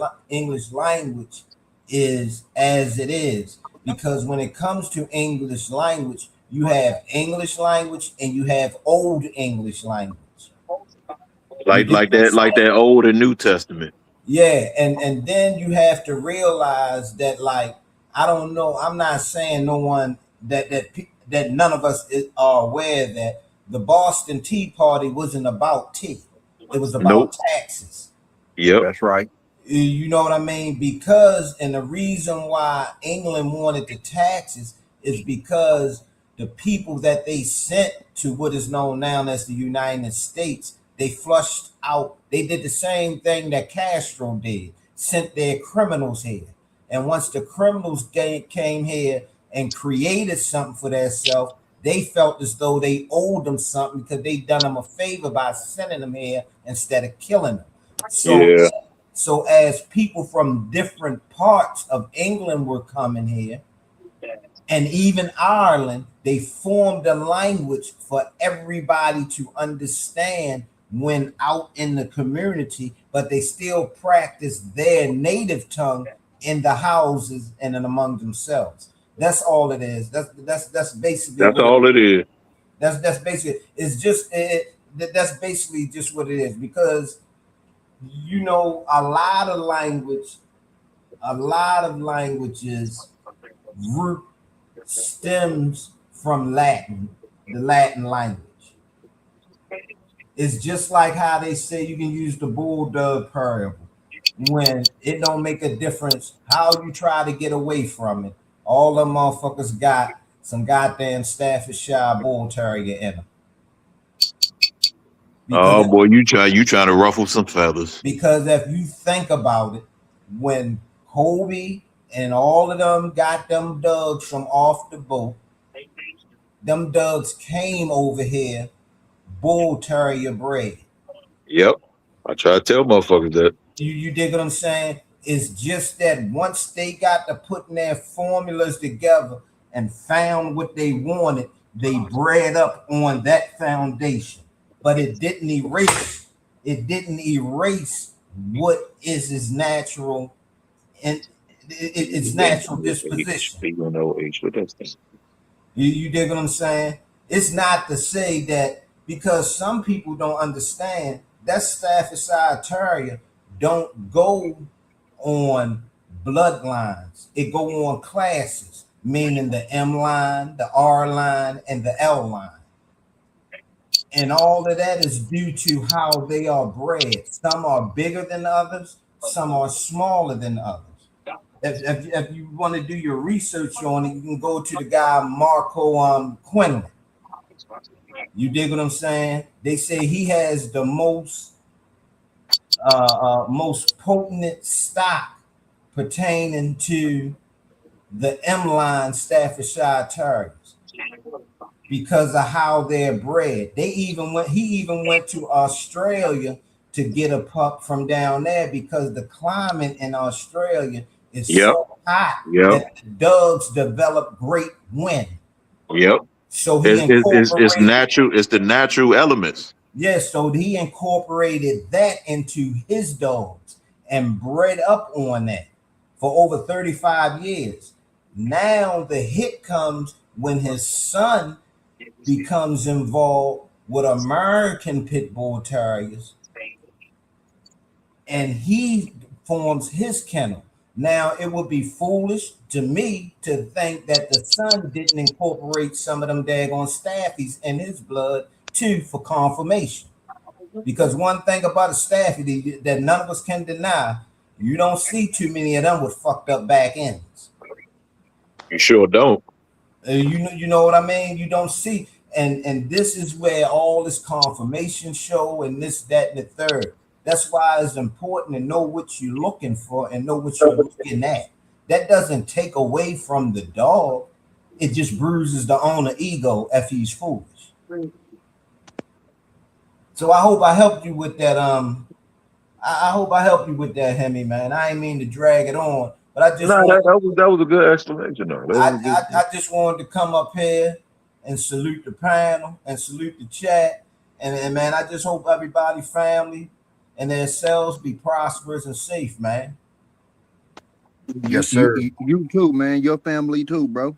Speaker 7: language is as it is, because when it comes to English language, you have English language and you have Old English language.
Speaker 9: Like that Old and New Testament.
Speaker 7: Yeah, and then you have to realize that, like, I don't know, I'm not saying no one that none of us are aware that the Boston Tea Party wasn't about tea. It was about taxes.
Speaker 9: Yep,
Speaker 3: That's right.
Speaker 7: You know what I mean? Because, and the reason why England wanted the taxes is because the people that they sent to what is known now as the United States, they flushed out. They did the same thing that Castro did, sent their criminals here. And once the criminals came here and created something for themselves, they felt as though they owed them something because they done them a favor by sending them here instead of killing them. So as people from different parts of England were coming here, and even Ireland, they formed a language for everybody to understand when out in the community, but they still practice their native tongue in the houses and among themselves. That's all it is. That's basically
Speaker 9: all it is.
Speaker 7: That's basically, it's just that's basically just what it is, because you know a lot of languages root stems from Latin, the Latin language. It's just like how they say you can use the bulldog parable when it don't make a difference how you try to get away from it. All them motherfuckers got some goddamn Staffordshire Bull Terrier in them.
Speaker 9: Oh boy, you trying to ruffle some feathers.
Speaker 7: Because if you think about it, when Kobe and all of them got them dogs from off the boat, them dogs came over here Bull Terrier bred.
Speaker 9: Yep, I try to tell motherfuckers that.
Speaker 7: You dig what I'm saying? It's just that once they got to putting their formulas together and found what they wanted, they bred up on that foundation. But it didn't erase what is his natural and its natural disposition. You dig what I'm saying? It's not to say that because some people don't understand that Staffordshire Terrier don't go on bloodlines. It go on classes, meaning the M line, the R line, and the L line. And all of that is due to how they are bred. Some are bigger than others, some are smaller than others. If you want to do your research on it, you can go to the guy Marco Quinlan. You dig what I'm saying? They say he has the most potent stock pertaining to the M line Staffordshire Terriers because of how they're bred. He even went to Australia to get a pup from down there because the climate in Australia is so hot that the dogs develop great wind.
Speaker 9: Yep.
Speaker 7: So he
Speaker 9: it's natural. It's the natural elements.
Speaker 7: Yes, so he incorporated that into his dogs and bred up on that for over 35 years. Now the hit comes when his son becomes involved with American Pit Bull Terriers and he forms his kennel. Now, it would be foolish to me to think that the son didn't incorporate some of them daggone staffies in his blood too for confirmation. Because one thing about a staffy that none of us can deny, you don't see too many of them with fucked up back ends.
Speaker 9: You sure don't.
Speaker 7: You know what I mean? You don't see, and this is where all this confirmation show and this, that, and the third. That's why it's important to know what you're looking for and know what you're looking at. That doesn't take away from the dog. It just bruises the owner ego if he's foolish. So I hope I helped you with that. I hope I helped you with that, Hemi, man. I ain't mean to drag it on, but I just
Speaker 9: that was a good explanation.
Speaker 7: I just wanted to come up here and salute the panel and salute the chat. And man, I just hope everybody, family, and their selves be prosperous and safe, man.
Speaker 2: Yes, sir.
Speaker 3: You too, man. Your family too, bro.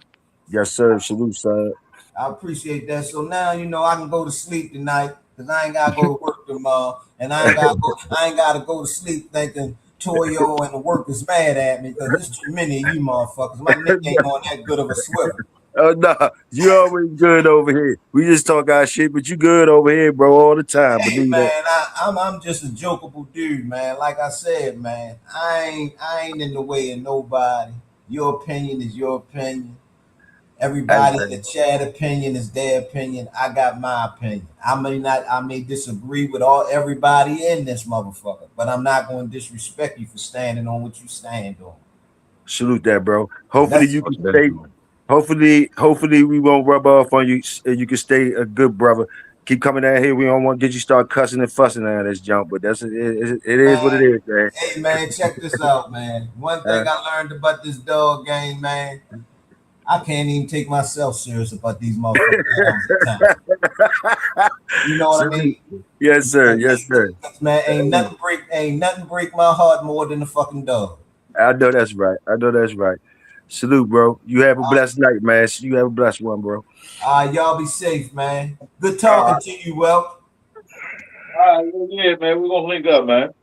Speaker 2: Yes, sir. Salute, sir.
Speaker 7: I appreciate that. So now I can go to sleep tonight because I ain't gotta go to work tomorrow, and I ain't gotta go to sleep thinking Toyo and the workers mad at me because there's too many of you motherfuckers. My neck ain't on that good of a swivel.
Speaker 2: Oh no, you always good over here. We just talk our shit, but you good over here, bro, all the time.
Speaker 7: Hey man, I'm just a jokeable dude, man. Like I said, man, I ain't in the way of nobody. Your opinion is your opinion. Everybody in the chat opinion is their opinion. I got my opinion. I may disagree with everybody in this motherfucker, but I'm not going to disrespect you for standing on what you stand on.
Speaker 2: Salute that, bro. Hopefully you can stay. Hopefully we won't rub off on you. You can stay a good brother. Keep coming out here. We don't want to get you start cussing and fussing out of this jump, but it is what it is, man.
Speaker 7: Hey man, check this out, man. One thing I learned about this dog game, man. I can't even take myself serious about these motherfuckers. You know what I mean?
Speaker 2: Yes, sir. Yes, sir.
Speaker 7: Man, ain't nothing break my heart more than a fucking dog.
Speaker 2: I know that's right. Salute, bro. You have a blessed night, man. You have a blessed one, bro.
Speaker 7: Y'all be safe, man. Good talking to you, Welch.
Speaker 9: All right, yeah, man. We're gonna link up, man.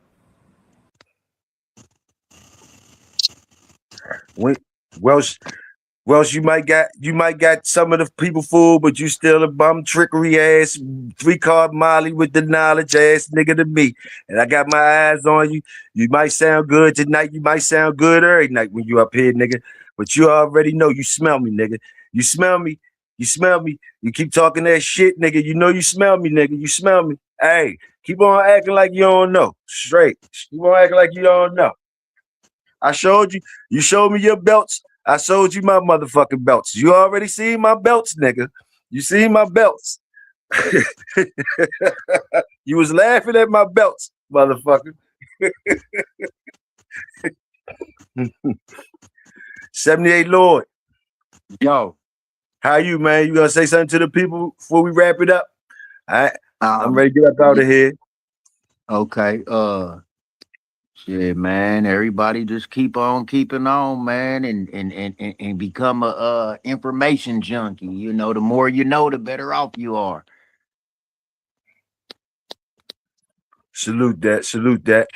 Speaker 2: Welch, you might got some of the people fooled, but you still a bum trickery ass 3-card Molly with the knowledge ass nigga to me. And I got my eyes on you. You might sound good tonight. You might sound good every night when you up here, nigga. But you already know you smell me, nigga. You smell me. You smell me. You keep talking that shit, nigga. You know you smell me, nigga. You smell me. Hey, keep on acting like you don't know. Straight. Keep on acting like you don't know. I showed you. You showed me your belts. I showed you my motherfucking belts. You already seen my belts, nigga. You seen my belts. You was laughing at my belts, motherfucker. 78 Lord.
Speaker 3: Yo.
Speaker 2: How you, man? You gonna say something to the people before we wrap it up? All right. I'm ready to get up out of here.
Speaker 3: Okay.
Speaker 4: Yeah, man. Everybody just keep on keeping on, man, and become a information junkie. You know, the more you know, the better off you are.
Speaker 2: Salute that. Salute that.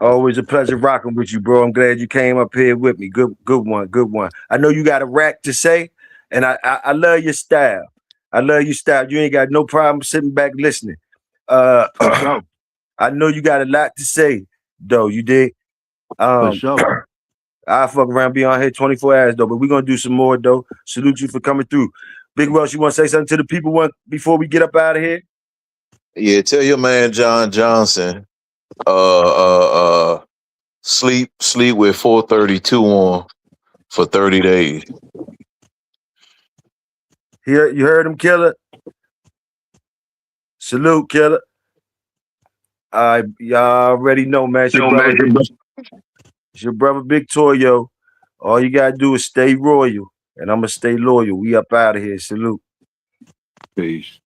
Speaker 2: Always a pleasure rocking with you, bro. I'm glad you came up here with me. Good one. Good one. I know you got a rack to say, and I love your style. I love your style. You ain't got no problem sitting back listening.
Speaker 4: For sure.
Speaker 2: I know you got a lot to say, though. You dig?
Speaker 4: For sure.
Speaker 2: I fuck around, be on here 24 hours though, but we're gonna do some more though. Salute you for coming through. Big Welsh, you want to say something to the people before we get up out of here?
Speaker 9: Yeah, tell your man John Johnson, sleep with 432 on for 30 days.
Speaker 2: Here, you heard him, Killer. Salute, Killer. Y'all already know, man. It's your brother Big Toyo. All you gotta do is stay royal, and I'm gonna stay loyal. We up out of here. Salute.
Speaker 4: Peace.